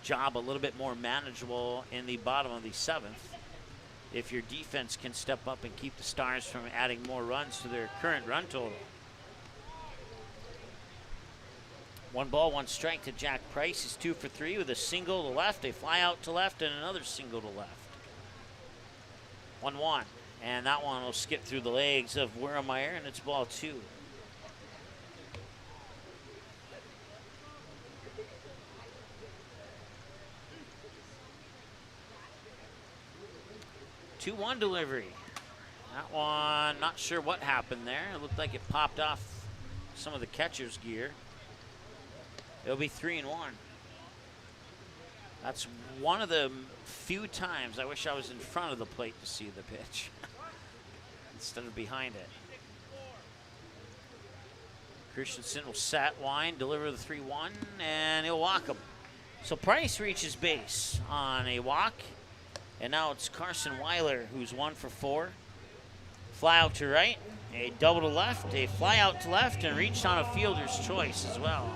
job a little bit more manageable in the bottom of the 7th if your defense can step up and keep the Stars from adding more runs to their current run total. 1 ball, 1 strike to Jack Price. He's 2 for 3 with a single to left, a fly out to left, and another single to left. 1-1. And that one will skip through the legs of Wermeyer, and it's ball 2. Two-one delivery. That one, not sure what happened there. It looked like it popped off some of the catcher's gear. It'll be 3-1. That's one of the few times I wish I was in front of the plate to see the pitch instead of behind it. Christensen will set, wind, deliver the 3-1, and he'll walk him. So Price reaches base on a walk, and now it's Carson Weiler who's 1 for 4. Fly out to right, a double to left, a fly out to left, and reached on a fielder's choice as well.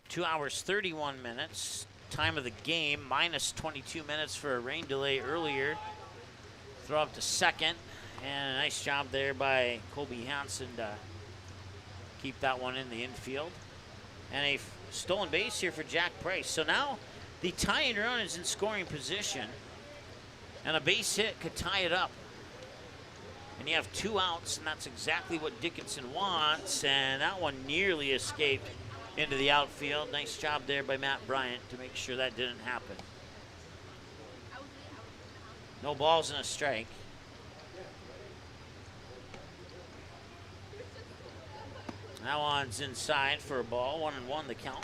2 hours, 31 minutes. Time of the game, minus 22 minutes for a rain delay earlier. Throw up to second, and a nice job there by Colby Hansen to keep that one in the infield. And a stolen base here for Jack Price. So now the tying run is in scoring position, and a base hit could tie it up. And you have 2 outs, and that's exactly what Dickinson wants, and that one nearly escaped into the outfield. Nice job there by Matt Bryant to make sure that didn't happen. No balls and a strike. That one's inside for a ball. 1-1 the count.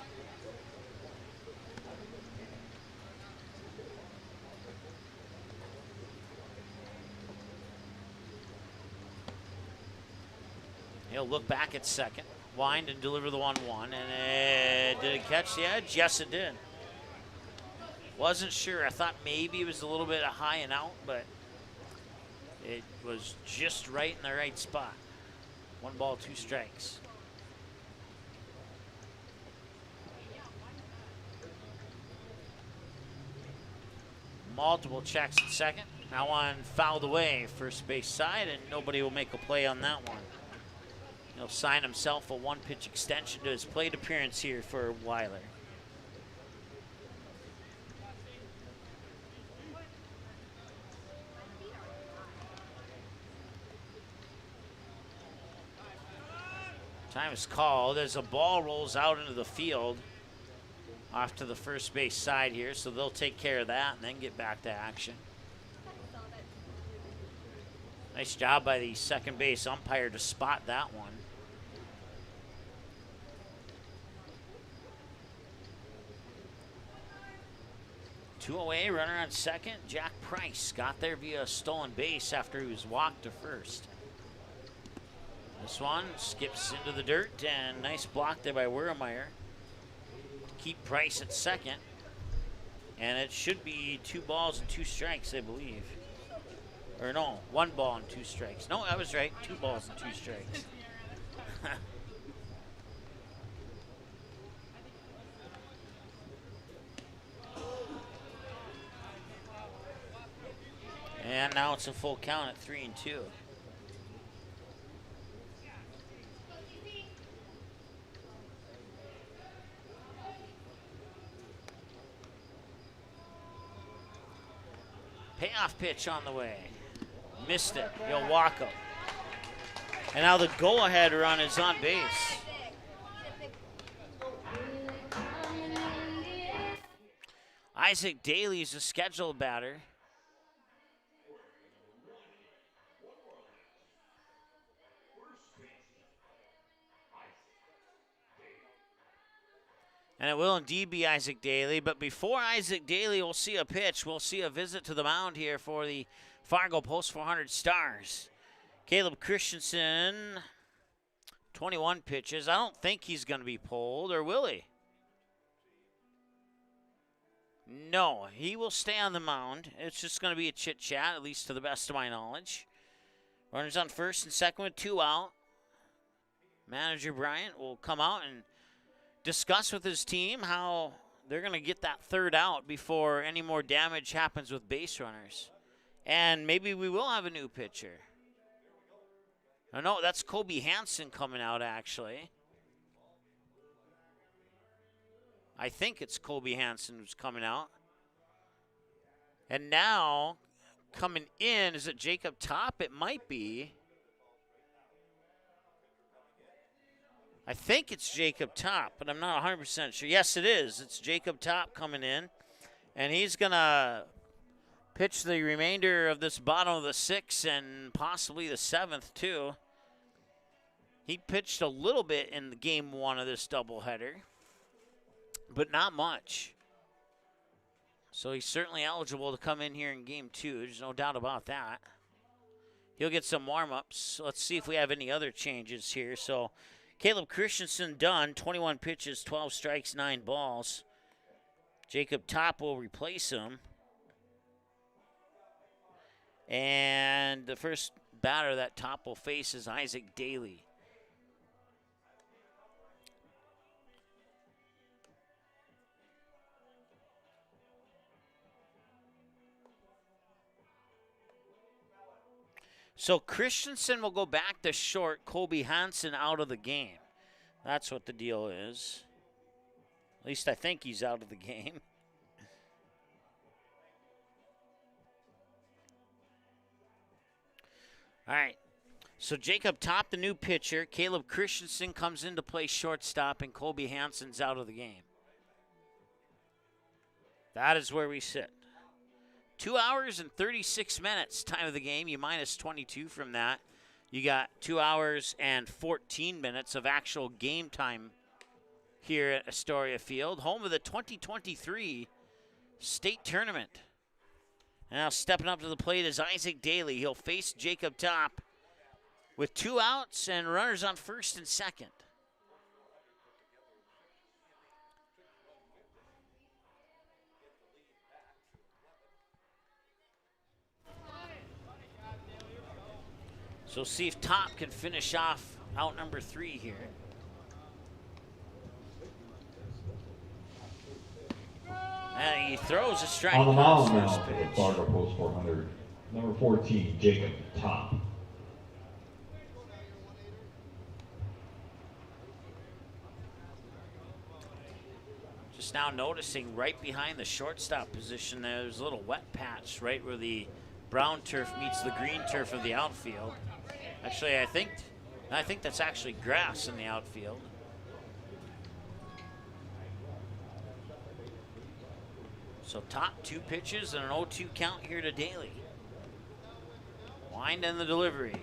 He'll look back at second, wind and deliver the 1-1. And did it catch the edge? Yes, it did. Wasn't sure. I thought maybe it was a little bit high and out, but it was just right in the right spot. 1 ball, 2 strikes. Multiple checks at second. That one fouled away first base side, and nobody will make a play on that one. He'll sign himself a 1-pitch extension to his plate appearance here for Weiler. Time is called as a ball rolls out into the field off to the first base side here, so they'll take care of that and then get back to action. Nice job by the second base umpire to spot that one. Two away, runner on second. Jack Price got there via a stolen base after he was walked to first. This one skips into the dirt, and nice block there by Wermeyer to keep Price at second. And it should be 2 balls and 2 strikes, I believe. Or no, 1 ball and 2 strikes. No, I was right, 2 balls and 2 strikes. And now it's a full count at 3-2. Payoff pitch on the way. Missed it. He'll walk him. And now the go-ahead run is on base. Isaac Daly's a scheduled batter. And it will indeed be Isaac Daly. But before Isaac Daly will see a pitch, we'll see a visit to the mound here for the Fargo Post 400 Stars. Caleb Christensen, 21 pitches. I don't think he's going to be pulled, or will he? No, he will stay on the mound. It's just going to be a chit-chat, at least to the best of my knowledge. Runners on first and second with 2 out. Manager Bryant will come out and discuss with his team how they're going to get that 3rd out before any more damage happens with base runners. And maybe we will have a new pitcher. Oh, no, that's Kobe Hansen coming out, actually. I think it's Kobe Hansen who's coming out. And now, coming in, is it Jacob Top? It might be. I think it's Jacob Top, but I'm not 100% sure. Yes, it is. It's Jacob Top coming in, and he's going to pitch the remainder of this bottom of the 6th and possibly the 7th, too. He pitched a little bit in the game 1 of this doubleheader, but not much. So he's certainly eligible to come in here in game 2. There's no doubt about that. He'll get some warm-ups. Let's see if we have any other changes here. So Caleb Christensen done, 21 pitches, 12 strikes, 9 balls. Jacob Top will replace him. And the first batter that Top will face is Isaac Daly. So Christensen will go back to short, Kobe Hansen out of the game. That's what the deal is. At least I think he's out of the game. All right. So Jacob Top, the new pitcher. Caleb Christensen comes in to play shortstop, and Colby Hansen's out of the game. That is where we sit. 2 hours and 36 minutes time of the game. You minus 22 from that. You got 2 hours and 14 minutes of actual game time here at Astoria Field, home of the 2023 state tournament. Now stepping up to the plate is Isaac Daly. He'll face Jacob Top with 2 outs and runners on first and second. So see if Top can finish off out number 3 here. And he throws a strike. On the mound now for the Fargo Post 400, number 14, Jacob Top. Just now noticing right behind the shortstop position there's a little wet patch right where the brown turf meets the green turf of the outfield. Actually, I think that's actually grass in the outfield. So Top 2 pitches and an 0-2 count here to Daly. Wind in the delivery.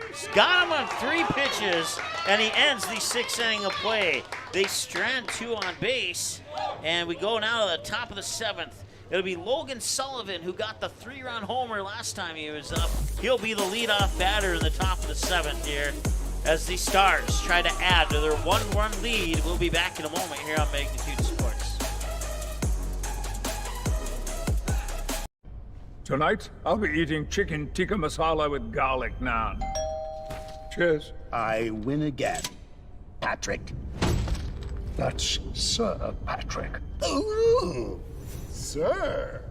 He's got him on 3 pitches, and he ends the 6th inning of play. They strand 2 on base, and we go now to the top of the 7th. It'll be Logan Sullivan, who got the 3-run homer last time he was up. He'll be the leadoff batter in the top of the 7th here as the Stars try to add to their 1-run lead. We'll be back in a moment here on Magnitude Sports. Tonight, I'll be eating chicken tikka masala with garlic naan. Cheers. I win again, Patrick. That's Sir Patrick. Ooh, sir.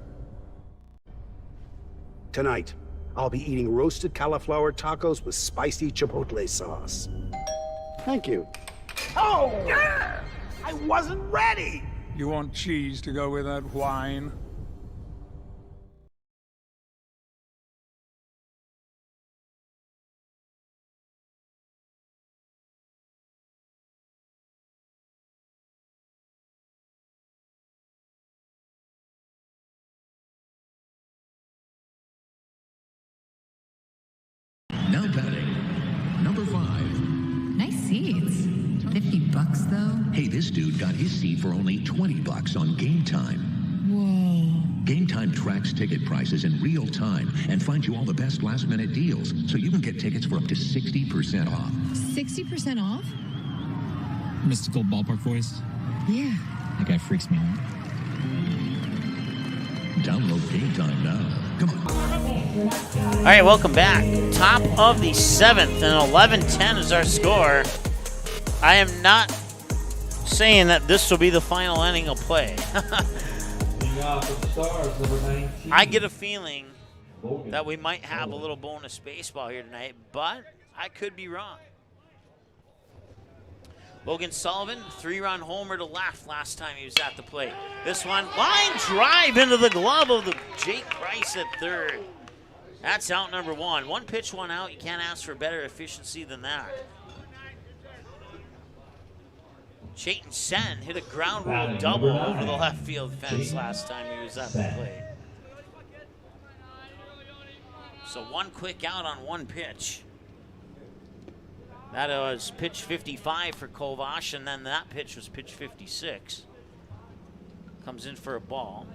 Tonight, I'll be eating roasted cauliflower tacos with spicy chipotle sauce. Thank you. Oh, yeah! I wasn't ready! You want cheese to go with that wine? Now batting, number 5. Nice seats. $50 though? Hey, this dude got his seat for only $20 on Game Time. Whoa. Game Time tracks ticket prices in real time and finds you all the best last-minute deals, so you can get tickets for up to 60% off. 60% off? Mystical ballpark voice? Yeah. That guy freaks me out. Download Game Time now. Come on. All right, welcome back. Top of the 7th, and 11-10 is our score. I am not saying that this will be the final inning of play. I get a feeling that we might have a little bonus baseball here tonight, but I could be wrong. Logan Sullivan, 3-run homer to left last time he was at the plate. This one, line drive into the glove of the Jake Price at third. That's out number 1. 1 pitch, 1 out. You can't ask for better efficiency than that. Chayton Sen hit a ground rule double over the left field fence last time he was at the plate. So 1 quick out on 1 pitch. That was pitch 55 for Kovash, and then that pitch was pitch 56. Comes in for a ball.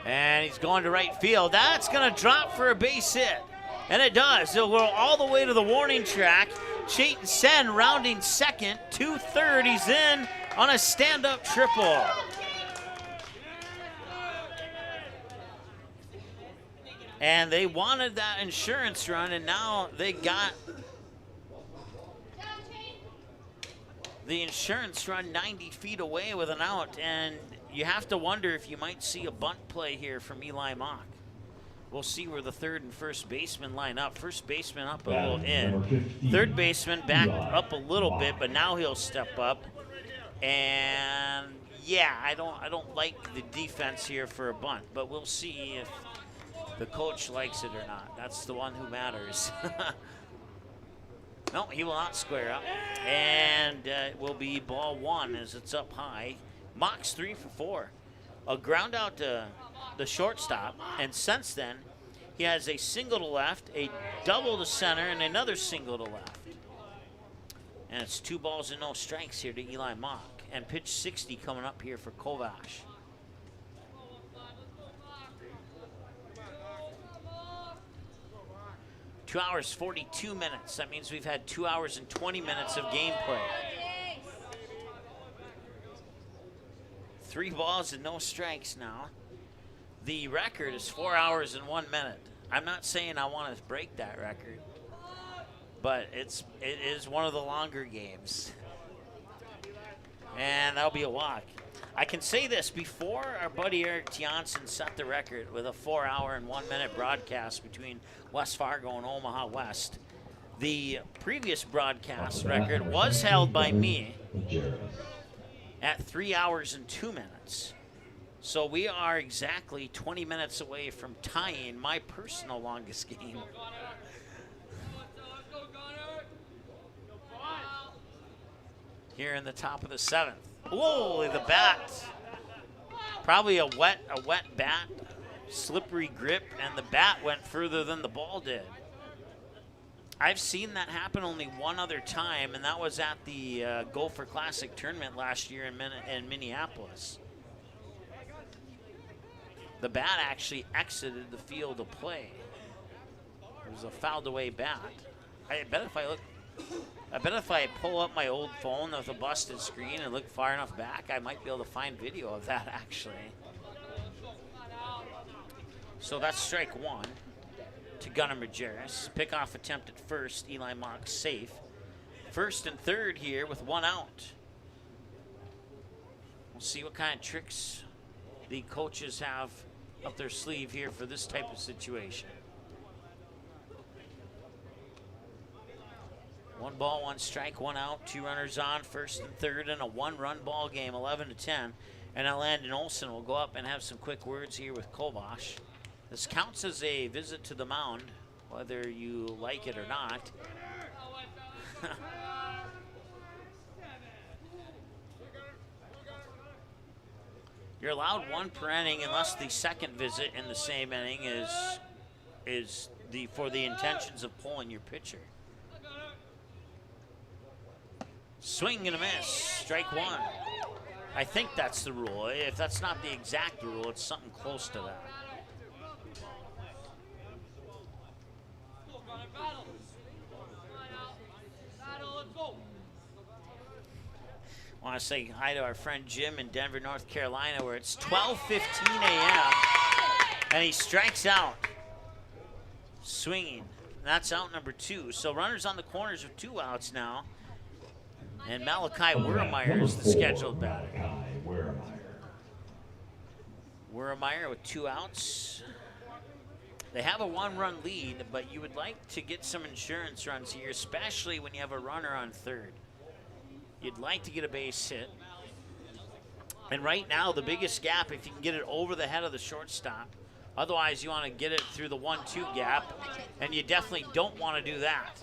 And he's going to right field. That's going to drop for a base hit. And it does. It'll go all the way to the warning track. Chayton Sen rounding second to third. He's in on a stand-up triple. And they wanted that insurance run, and now they got the insurance run 90 feet away with an out. And you have to wonder if you might see a bunt play here from Eli Mock. We'll see where the third and first baseman line up. First baseman up a little in. Third baseman back up a little bit, but now he'll step up. And yeah, I don't like the defense here for a bunt, but we'll see if the coach likes it or not. That's the one who matters. No, he will not square up. And it will be ball one as it's up high. Mock's 3 for 4. A ground out to the shortstop, and since then, he has a single to left, a double to center, and another single to left. And it's 2 balls and no strikes here to Eli Mock. And pitch 60 coming up here for Kovash. Two hours, 42 minutes. That means we've had 2 hours and 20 minutes of gameplay. 3 balls and no strikes now. The record is 4 hours and 1 minute. I'm not saying I want to break that record, but it is one of the longer games. And that'll be a walk. I can say this, before our buddy Eric Tianson set the record with a 4 hour and 1 minute broadcast between West Fargo and Omaha West, the previous broadcast record was held by me at 3 hours and 2 minutes. So we are exactly 20 minutes away from tying my personal longest game. Here in the top of the 7th. Whoa, the bat. Probably a wet bat, slippery grip, and the bat went further than the ball did. I've seen that happen only one other time, and that was at the Gopher Classic tournament last year in Minneapolis. The bat actually exited the field of play. It was a fouled away bat. I bet if I pull up my old phone with a busted screen and look far enough back, I might be able to find video of that actually. So that's strike 1 to Gunnar Majerus. Pickoff attempt at first. Eli Mock safe. First and third here with 1 out. We'll see what kind of tricks the coaches have up their sleeve here for this type of situation. 1 ball, 1 strike, 1 out, 2 runners on, first and third, and a 1-run ball game, 11-10. And now Landon Olson will go up and have some quick words here with Kovash. This counts as a visit to the mound, whether you like it or not. You're allowed 1 per inning unless the second visit in the same inning is for the intentions of pulling your pitcher. Swing and a miss, strike 1. I think that's the rule. If that's not the exact rule, it's something close to that. I want to say hi to our friend Jim in Denver, North Carolina, where it's 12:15 a.m. and he strikes out, swinging. That's out number 2. So runners on the corners with 2 outs now. And Malachi Wurmeyer is the scheduled batter. Wurmeyer with 2 outs. They have a 1-run lead, but you would like to get some insurance runs here, especially when you have a runner on third. You'd like to get a base hit. And right now, the biggest gap, if you can get it over the head of the shortstop. Otherwise, you want to get it through the 1-2 gap, and you definitely don't want to do that.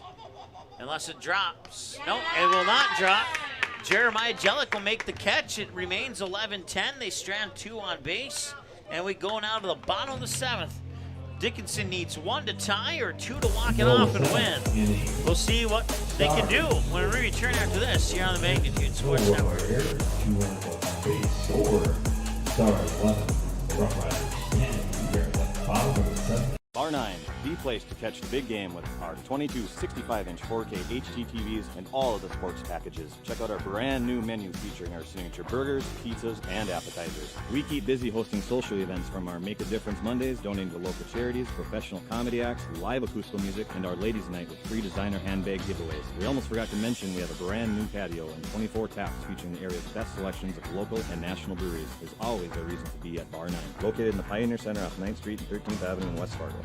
Unless it drops. Nope, it will not drop. Jeremiah Jellick will make the catch. It remains 11-10. They strand 2 on base. And we go now to the bottom of the 7th. Dickinson needs 1 to tie or 2 to walk it off and win. We'll see what they can do when we return after this here on the Magnitude Sports Network. Bar 9, the place to catch the big game with our 22 65-inch 4K HD TVs and all of the sports packages. Check out our brand new menu featuring our signature burgers, pizzas, and appetizers. We keep busy hosting social events from our Make a Difference Mondays, donating to local charities, professional comedy acts, live acoustical music, and our Ladies Night with free designer handbag giveaways. We almost forgot to mention we have a brand new patio and 24 taps featuring the area's best selections of local and national breweries. There's always a reason to be at Bar 9, located in the Pioneer Center off 9th Street and 13th Avenue in West Fargo.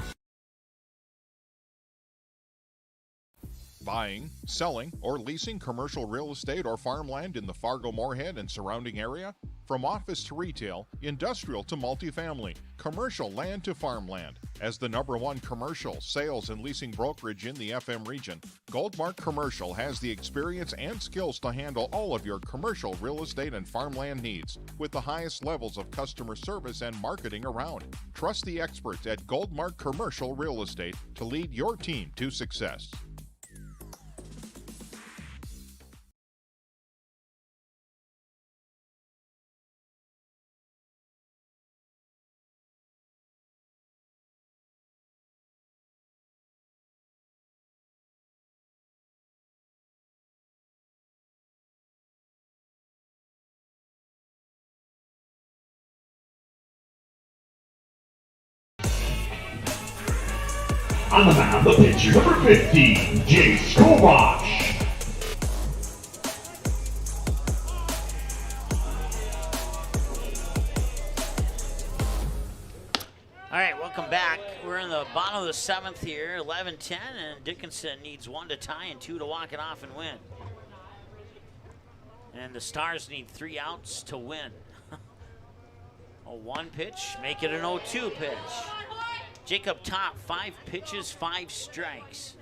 Buying, selling, or leasing commercial real estate or farmland in the Fargo-Moorhead and surrounding area? From office to retail, industrial to multifamily, commercial land to farmland. As the #1 commercial, sales, and leasing brokerage in the FM region, Goldmark Commercial has the experience and skills to handle all of your commercial real estate and farmland needs with the highest levels of customer service and marketing around. Trust the experts at Goldmark Commercial Real Estate to lead your team to success. On the mound, the pitcher, number 15, Jay Skobash. All right, welcome back. We're in the bottom of the 7th here, 11-10, and Dickinson needs 1 to tie and 2 to walk it off and win. And the Stars need 3 outs to win. A 1 pitch, make it an 0-2 pitch. Jacob Top, 5 pitches, 5 strikes.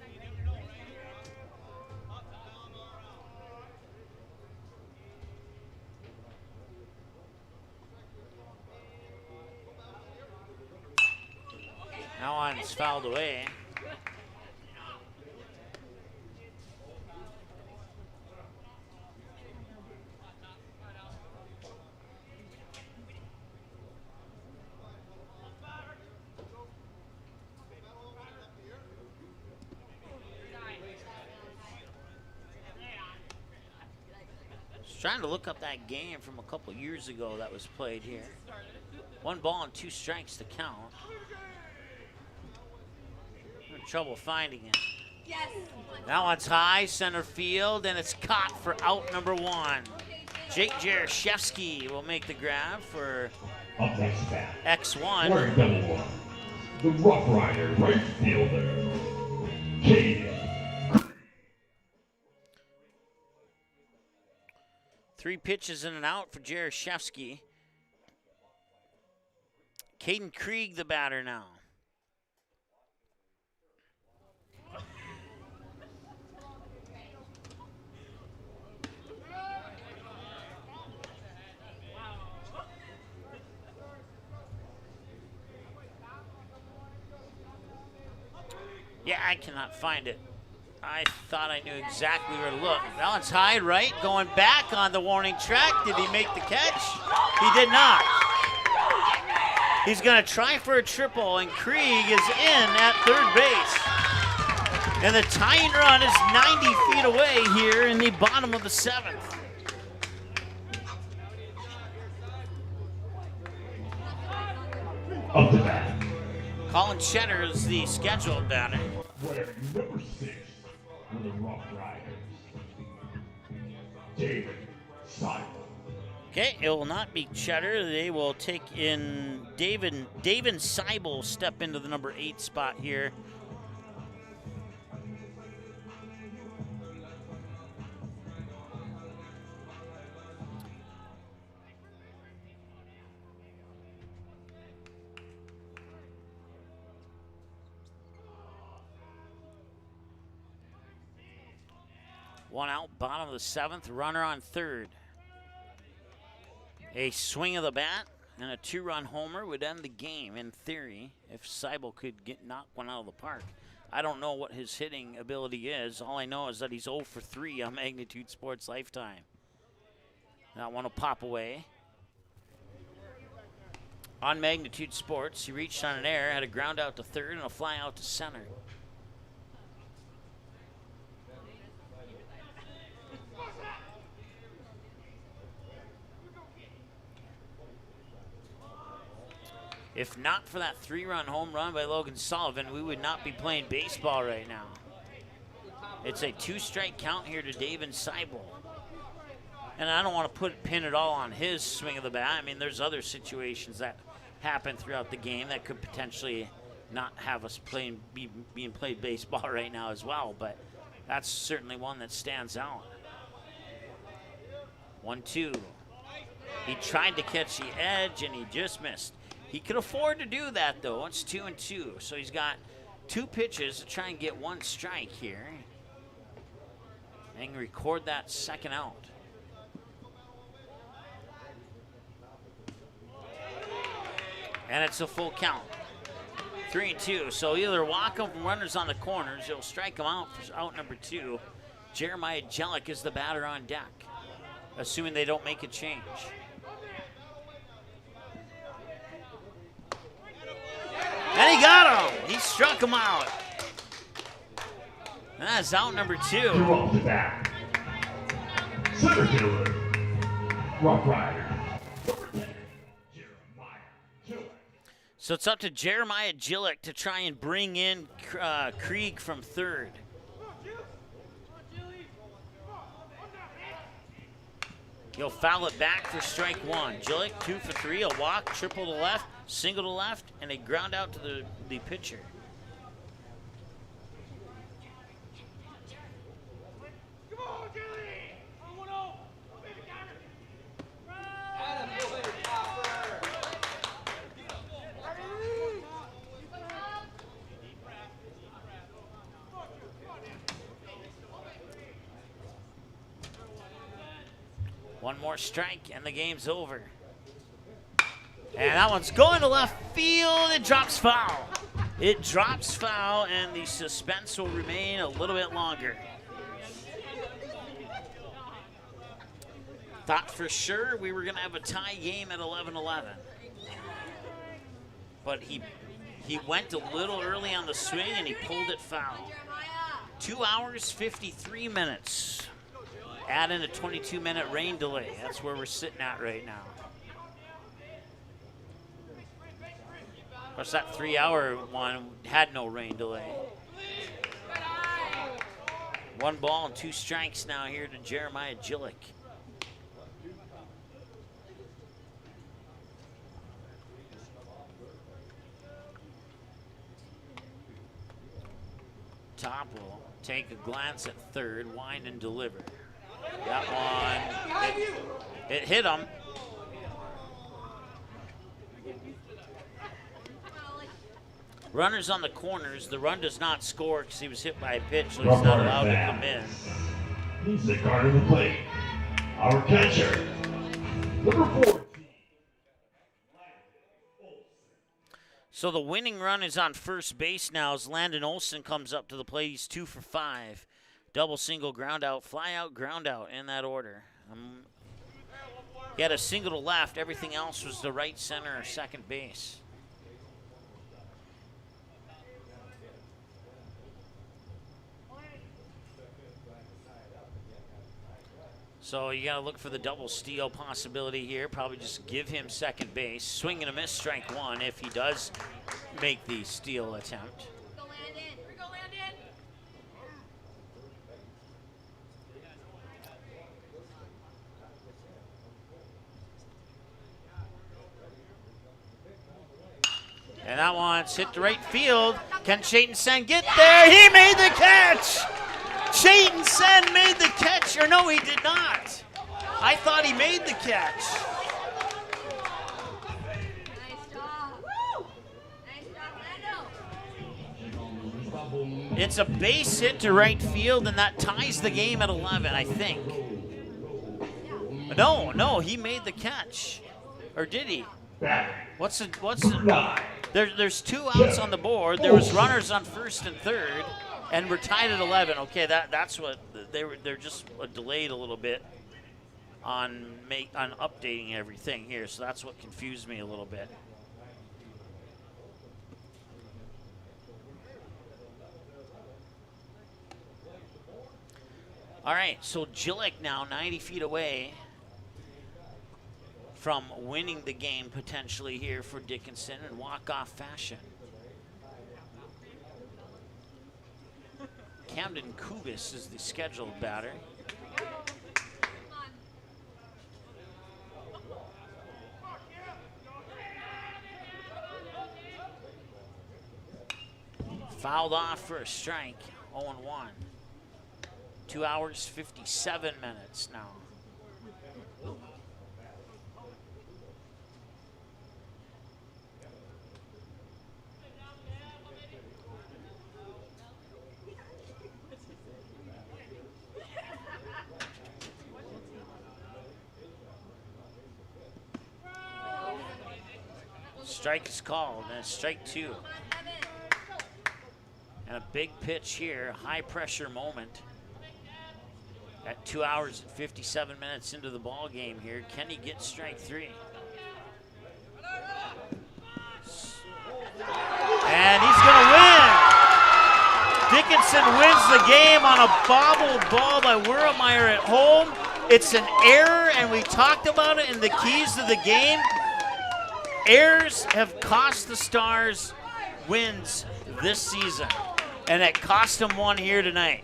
That one's fouled away. Trying to look up that game from a couple years ago that was played here. 1 ball and 2 strikes to count. I'm in trouble finding it. Yes. That one's high, center field, and it's caught for out number 1. Jake Jaroszewski will make the grab for Up next bat, X1. wearing number 1, the Rough Rider right fielder, Caden. 3 pitches and an out for Jaroszewski. Caden Krieg, the batter now. Yeah, I cannot find it. I thought I knew exactly where to look. That one's high right, going back on the warning track. Did he make the catch? He did not. He's going to try for a triple, and Krieg is in at third base. And the tying run is 90 feet away here in the bottom of the 7th. Up to bat, Colin Cheddar is the scheduled batter. wearing number 6 for the Rough Riders, David Seibel. Okay, it will not be Cheddar. They will take in David Seibel, step into the number 8 spot here. One out, bottom of the 7th, runner on third. A swing of the bat and a 2-run homer would end the game, in theory, if Seibel could knock one out of the park. I don't know what his hitting ability is. All I know is that he's 0 for 3 on Magnitude Sports Lifetime. That one will pop away. On Magnitude Sports, he reached on an error, had a ground out to third and a fly out to center. If not for that 3-run home run by Logan Sullivan, we would not be playing baseball right now. It's a 2-strike count here to David Seibel. And I don't want to pin it all on his swing of the bat. I mean, there's other situations that happen throughout the game that could potentially not have us being played baseball right now as well. But That's certainly one that stands out. 1-2. He tried to catch the edge and he just missed. He could afford to do that though. It's 2-2. So he's got 2 pitches to try and get 1 strike here. And record that second out. And it's a full count. 3-2. So either walk them from runners on the corners, he'll strike them out for out number 2. Jeremiah Jellick is the batter on deck, assuming they don't make a change. And he got him. He struck him out. And that's out number 2. You're off the bat. Center fielder, Rough Rider. So it's up to Jeremiah Jellick to try and bring in Krieg from third. He'll foul it back for strike 1. Jellick 2 for 3, a walk, triple to left, single to left, and a ground out to the pitcher. One more strike and the game's over. And that one's going to left field. It drops foul. It drops foul and the suspense will remain a little bit longer. Thought for sure we were going to have a tie game at 11-11. But he went a little early on the swing and he pulled it foul. 2 hours, 53 minutes. Add in a 22-minute rain delay. That's where we're sitting at right now. Of course, that 3-hour one had no rain delay. 1 ball and 2 strikes now here to Jeremiah Jellick. Top will take a glance at third, wind and deliver. That one, it hit him. Runners on the corners. The run does not score because he was hit by a pitch, so he's not allowed to come in. He's the guard of the plate. Our catcher, number 14. So the winning run is on first base now as Landon Olsen comes up to the plate. He's 2 for 5. Double, single, ground out, fly out, ground out in that order. He had a single to left. Everything else was to right, center, or second base. So you got to look for the double steal possibility here. Probably just give him second base. Swing and a miss, strike 1 if he does make the steal attempt. And that one's hit to right field. Can Chayton Sen get there? He made the catch! Chayton Sen made the catch, or no, he did not. I thought he made the catch. It's a base hit to right field, and that ties the game at 11, I think. No, he made the catch. Or did he? What's the there's 2 outs on the board. There was runners on first and third, and we're tied at 11. Okay, that's what they're just delayed a little bit on updating everything here. So that's what confused me a little bit. All right, so Jellick now 90 feet away from winning the game potentially here for Dickinson in walk-off fashion. Camden Kubis is the scheduled batter. Fouled off for a strike, 0-1. 2 hours, 57 minutes now. Strike is called, and it's strike 2. And a big pitch here, high pressure moment. At 2 hours and 57 minutes into the ball game here, can he get strike 3? And he's gonna win! Dickinson wins the game on a bobbled ball by Wurlmeyer at home. It's an error, and we talked about it in the keys to the game. Errors have cost the Stars wins this season, and it cost them one here tonight.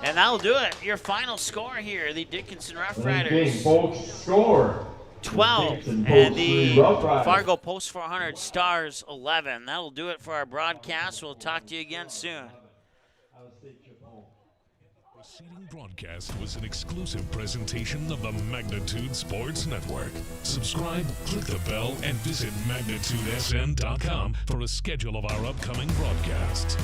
And that'll do it. Your final score here, the Dickinson Rough Riders 12, and the Fargo Post 400 Stars 11. That'll do it for our broadcast. We'll talk to you again soon. The preceding broadcast was an exclusive presentation of the Magnitude Sports Network. Subscribe, click the bell, and visit magnitudesn.com for a schedule of our upcoming broadcasts.